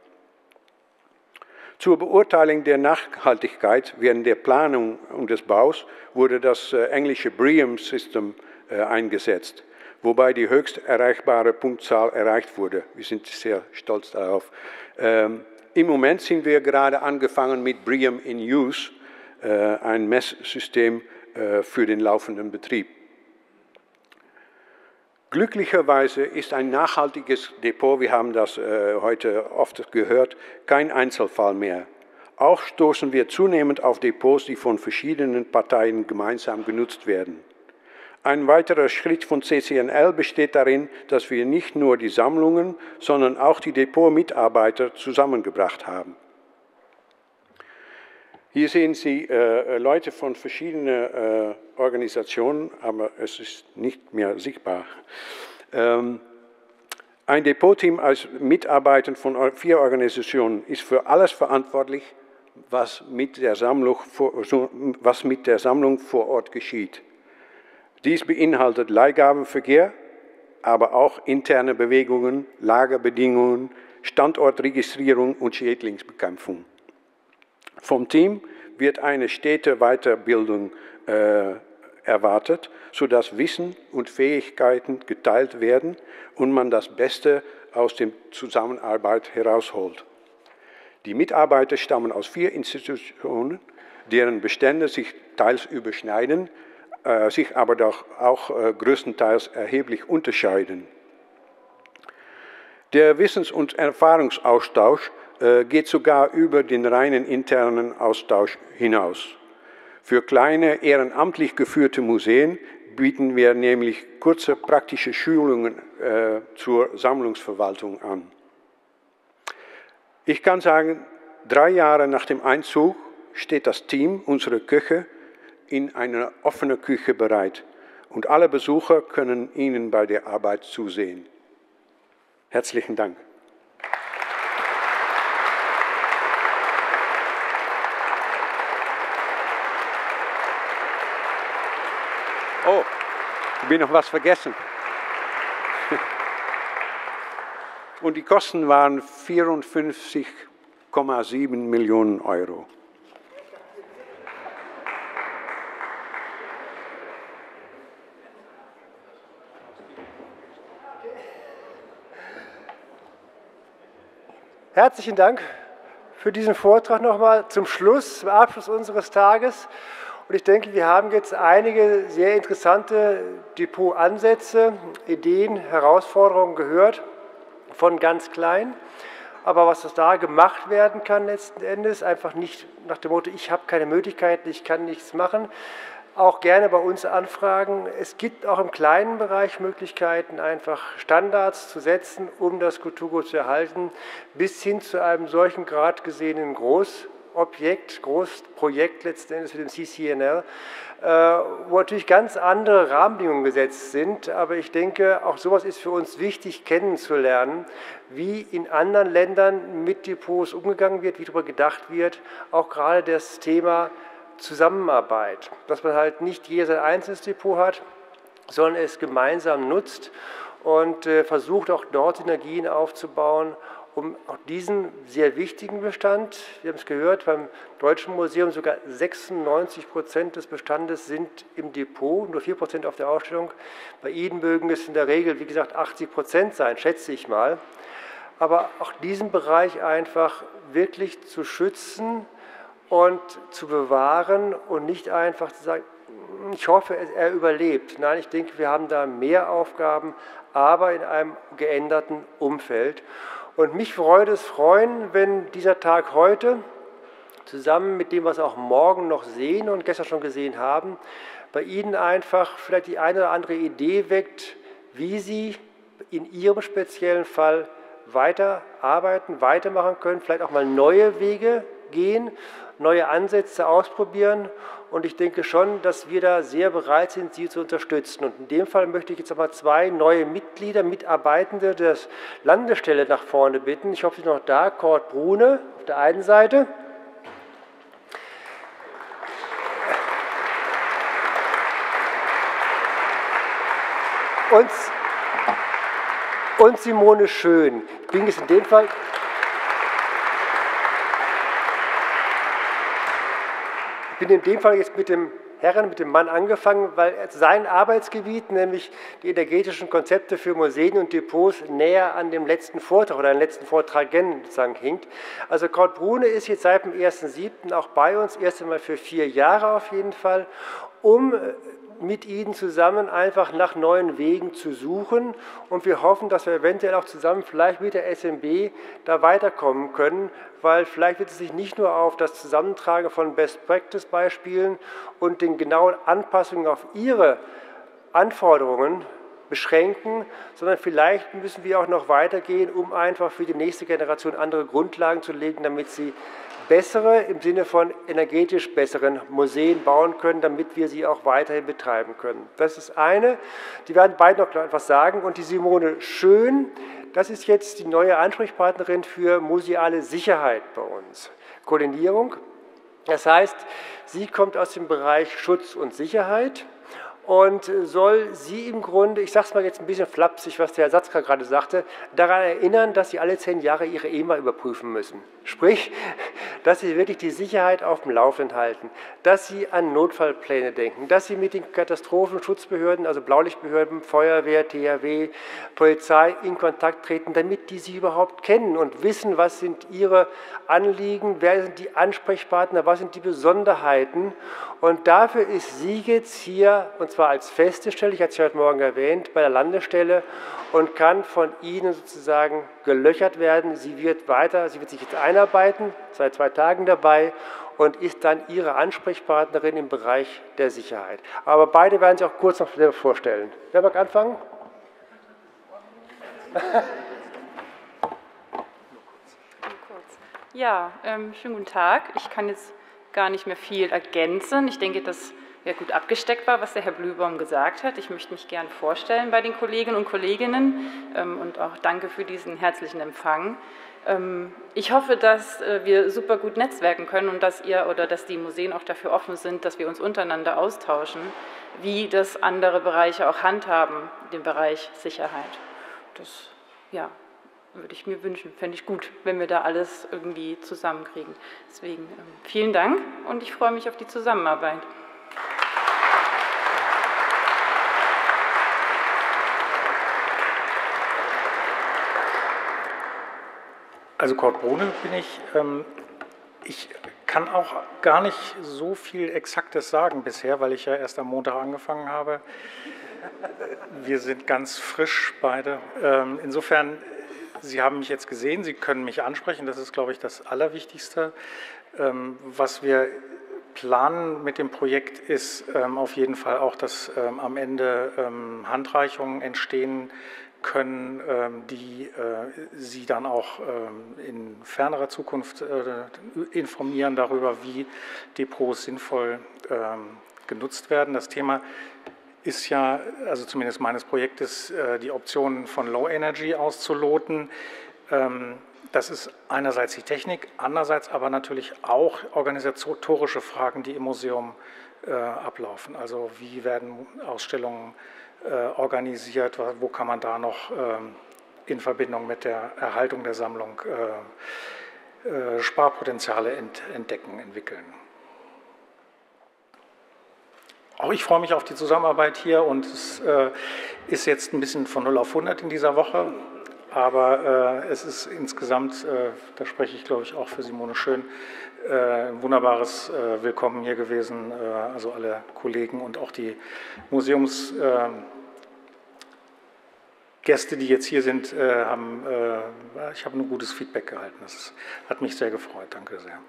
Zur Beurteilung der Nachhaltigkeit während der Planung und des Baus wurde das englische BREEAM-System eingesetzt, wobei die höchst erreichbare Punktzahl erreicht wurde. Wir sind sehr stolz darauf. Im Moment sind wir gerade angefangen mit BREEAM in Use, ein Messsystem für den laufenden Betrieb. Glücklicherweise ist ein nachhaltiges Depot, wir haben das heute oft gehört, kein Einzelfall mehr. Auch stoßen wir zunehmend auf Depots, die von verschiedenen Parteien gemeinsam genutzt werden. Ein weiterer Schritt von CCNL besteht darin, dass wir nicht nur die Sammlungen, sondern auch die Depotmitarbeiter zusammengebracht haben. Hier sehen Sie Leute von verschiedenen Organisationen, aber es ist nicht mehr sichtbar. Ein Depotteam als Mitarbeiter von 4 Organisationen ist für alles verantwortlich, was mit der Sammlung vor Ort geschieht. Dies beinhaltet Leihgabenverkehr, aber auch interne Bewegungen, Lagerbedingungen, Standortregistrierung und Schädlingsbekämpfung. Vom Team wird eine stete Weiterbildung erwartet, sodass Wissen und Fähigkeiten geteilt werden und man das Beste aus der Zusammenarbeit herausholt. Die Mitarbeiter stammen aus 4 Institutionen, deren Bestände sich teils überschneiden, sich aber doch auch größtenteils erheblich unterscheiden. Der Wissens- und Erfahrungsaustausch geht sogar über den reinen internen Austausch hinaus. Für kleine, ehrenamtlich geführte Museen bieten wir nämlich kurze praktische Schulungen zur Sammlungsverwaltung an. Ich kann sagen, 3 Jahre nach dem Einzug steht das Team, unsere Köche, in einer offenen Küche bereit und alle Besucher können Ihnen bei der Arbeit zusehen. Herzlichen Dank. Oh, ich bin noch was vergessen. Und die Kosten waren 54,7 Millionen Euro. Herzlichen Dank für diesen Vortrag nochmal zum Schluss, zum Abschluss unseres Tages. Und ich denke, wir haben jetzt einige sehr interessante Depotansätze, Ideen, Herausforderungen gehört, von ganz klein. Aber was da gemacht werden kann letzten Endes, einfach nicht nach dem Motto, ich habe keine Möglichkeiten, ich kann nichts machen, auch gerne bei uns anfragen. Es gibt auch im kleinen Bereich Möglichkeiten, einfach Standards zu setzen, um das Kulturgut zu erhalten, bis hin zu einem solchen Grad gesehenen Großobjekt, Großprojekt letzten Endes für den CCNL, wo natürlich ganz andere Rahmenbedingungen gesetzt sind. Aber ich denke, auch sowas ist für uns wichtig kennenzulernen, wie in anderen Ländern mit Depots umgegangen wird, wie darüber gedacht wird, auch gerade das Thema Zusammenarbeit, dass man halt nicht jeder sein einzelnes Depot hat, sondern es gemeinsam nutzt und versucht auch dort Synergien aufzubauen, um auch diesen sehr wichtigen Bestand, wir haben es gehört, beim Deutschen Museum sogar 96% des Bestandes sind im Depot, nur 4% auf der Ausstellung. Bei Ihnen mögen es in der Regel, wie gesagt, 80% sein, schätze ich mal. aber auch diesen Bereich einfach wirklich zu schützen und zu bewahren und nicht einfach zu sagen, ich hoffe, er überlebt. Nein, ich denke, wir haben da mehr Aufgaben, aber in einem geänderten Umfeld. Und mich würde es freuen, wenn dieser Tag heute zusammen mit dem, was wir auch morgen noch sehen und gestern schon gesehen haben, bei Ihnen einfach vielleicht die eine oder andere Idee weckt, wie Sie in Ihrem speziellen Fall weiterarbeiten, weitermachen können, vielleicht auch mal neue Wege gehen, neue Ansätze ausprobieren. Und ich denke schon, dass wir da sehr bereit sind, Sie zu unterstützen. Und in dem Fall möchte ich jetzt nochmal 2 neue Mitglieder, Mitarbeitende der Landesstelle nach vorne bitten. Ich hoffe, Sie sind noch da. Kurt Brune auf der einen Seite. Und Simone Schön. Ich bin jetzt in dem Fall... Ich bin in dem Fall jetzt mit dem Herren, mit dem Mann angefangen, weil sein Arbeitsgebiet, nämlich die energetischen Konzepte für Museen und Depots, näher an dem letzten Vortrag oder an den letzten Vorträgen sozusagen hinkt. Also Kurt Brune ist jetzt seit dem 1.7. auch bei uns, erst einmal für 4 Jahre auf jeden Fall, um mit Ihnen zusammen einfach nach neuen Wegen zu suchen. Und wir hoffen, dass wir eventuell auch zusammen vielleicht mit der SMB da weiterkommen können, weil vielleicht wird es sich nicht nur auf das Zusammentragen von Best-Practice-Beispielen und den genauen Anpassungen auf Ihre Anforderungen beschränken, sondern vielleicht müssen wir auch noch weitergehen, um einfach für die nächste Generation andere Grundlagen zu legen, damit sie bessere, im Sinne von energetisch besseren Museen bauen können, damit wir sie auch weiterhin betreiben können. Das ist eine. Die werden beide noch etwas sagen. Und die Simone Schön, das ist jetzt die neue Ansprechpartnerin für museale Sicherheit bei uns. Koordinierung. Das heißt, sie kommt aus dem Bereich Schutz und Sicherheit und soll Sie im Grunde, ich sage es mal jetzt ein bisschen flapsig, was der Herr Satzka gerade sagte, daran erinnern, dass Sie alle 10 Jahre Ihre EMA überprüfen müssen. Sprich, dass Sie wirklich die Sicherheit auf dem Laufenden halten, dass Sie an Notfallpläne denken, dass Sie mit den Katastrophenschutzbehörden, also Blaulichtbehörden, Feuerwehr, THW, Polizei in Kontakt treten, damit die Sie überhaupt kennen und wissen, was sind Ihre Anliegen, wer sind die Ansprechpartner, was sind die Besonderheiten. Und dafür ist sie jetzt hier, und zwar als feste Stelle, ich hatte es heute Morgen erwähnt, bei der Landesstelle und kann von Ihnen sozusagen gelöchert werden. Sie wird sich jetzt einarbeiten, seit 2 Tagen dabei und ist dann Ihre Ansprechpartnerin im Bereich der Sicherheit. Aber beide werden sich auch kurz noch selber vorstellen. Wer mag anfangen? Ja, schönen guten Tag. Ich kann jetzt gar nicht mehr viel ergänzen. Ich denke, dass ja gut abgesteckt war, was der Herr Blühbaum gesagt hat. Ich möchte mich gerne vorstellen bei den Kolleginnen und Kolleginnen und auch danke für diesen herzlichen Empfang. Ich hoffe, dass wir super gut netzwerken können und dass dass die Museen auch dafür offen sind, dass wir uns untereinander austauschen, wie das andere Bereiche auch handhaben, den Bereich Sicherheit. Das, ja, würde ich mir wünschen, fände ich gut, wenn wir da alles irgendwie zusammenkriegen. Deswegen vielen Dank und ich freue mich auf die Zusammenarbeit. Also Kurt Brune bin ich. Ich kann auch gar nicht so viel Exaktes sagen bisher, weil ich ja erst am Montag angefangen habe. Wir sind ganz frisch beide. Insofern, Sie haben mich jetzt gesehen, Sie können mich ansprechen, das ist, glaube ich, das Allerwichtigste. Was wir planen mit dem Projekt ist auf jeden Fall auch, dass am Ende Handreichungen entstehen können, die Sie dann auch in fernerer Zukunft informieren darüber, wie Depots sinnvoll genutzt werden. Das Thema ist ja, also zumindest meines Projektes, die Option von Low Energy auszuloten. Das ist einerseits die Technik, andererseits aber natürlich auch organisatorische Fragen, die im Museum ablaufen. Also wie werden Ausstellungen organisiert, wo kann man da noch in Verbindung mit der Erhaltung der Sammlung Sparpotenziale entdecken, entwickeln. Auch ich freue mich auf die Zusammenarbeit hier und es ist jetzt ein bisschen von 0 auf 100 in dieser Woche, Aber es ist insgesamt, da spreche ich glaube ich auch für Simone Schön, ein wunderbares Willkommen hier gewesen. Also alle Kollegen und auch die Museumsgäste, die jetzt hier sind, ich habe ein gutes Feedback gehalten. Das hat mich sehr gefreut. Danke sehr.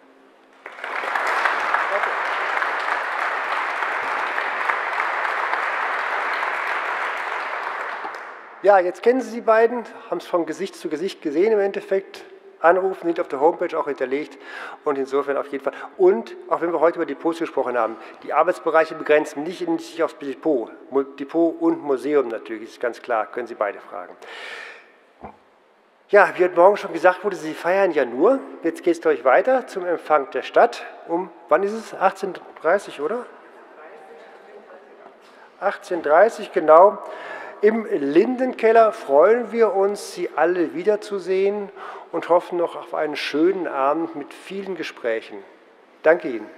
Ja, jetzt kennen Sie die beiden, haben es von Gesicht zu Gesicht gesehen im Endeffekt. Anrufen sind auf der Homepage auch hinterlegt und insofern auf jeden Fall. Und auch wenn wir heute über Depots gesprochen haben, die Arbeitsbereiche begrenzen nicht aufs Depot. Depot und Museum natürlich, ist ganz klar, können Sie beide fragen. Ja, wie heute Morgen schon gesagt wurde, Sie feiern ja nur. Jetzt geht es gleich weiter zum Empfang der Stadt. Wann ist es? 18:30 oder? 18:30, genau. Im Lindenkeller freuen wir uns, Sie alle wiederzusehen und hoffen noch auf einen schönen Abend mit vielen Gesprächen. Danke Ihnen.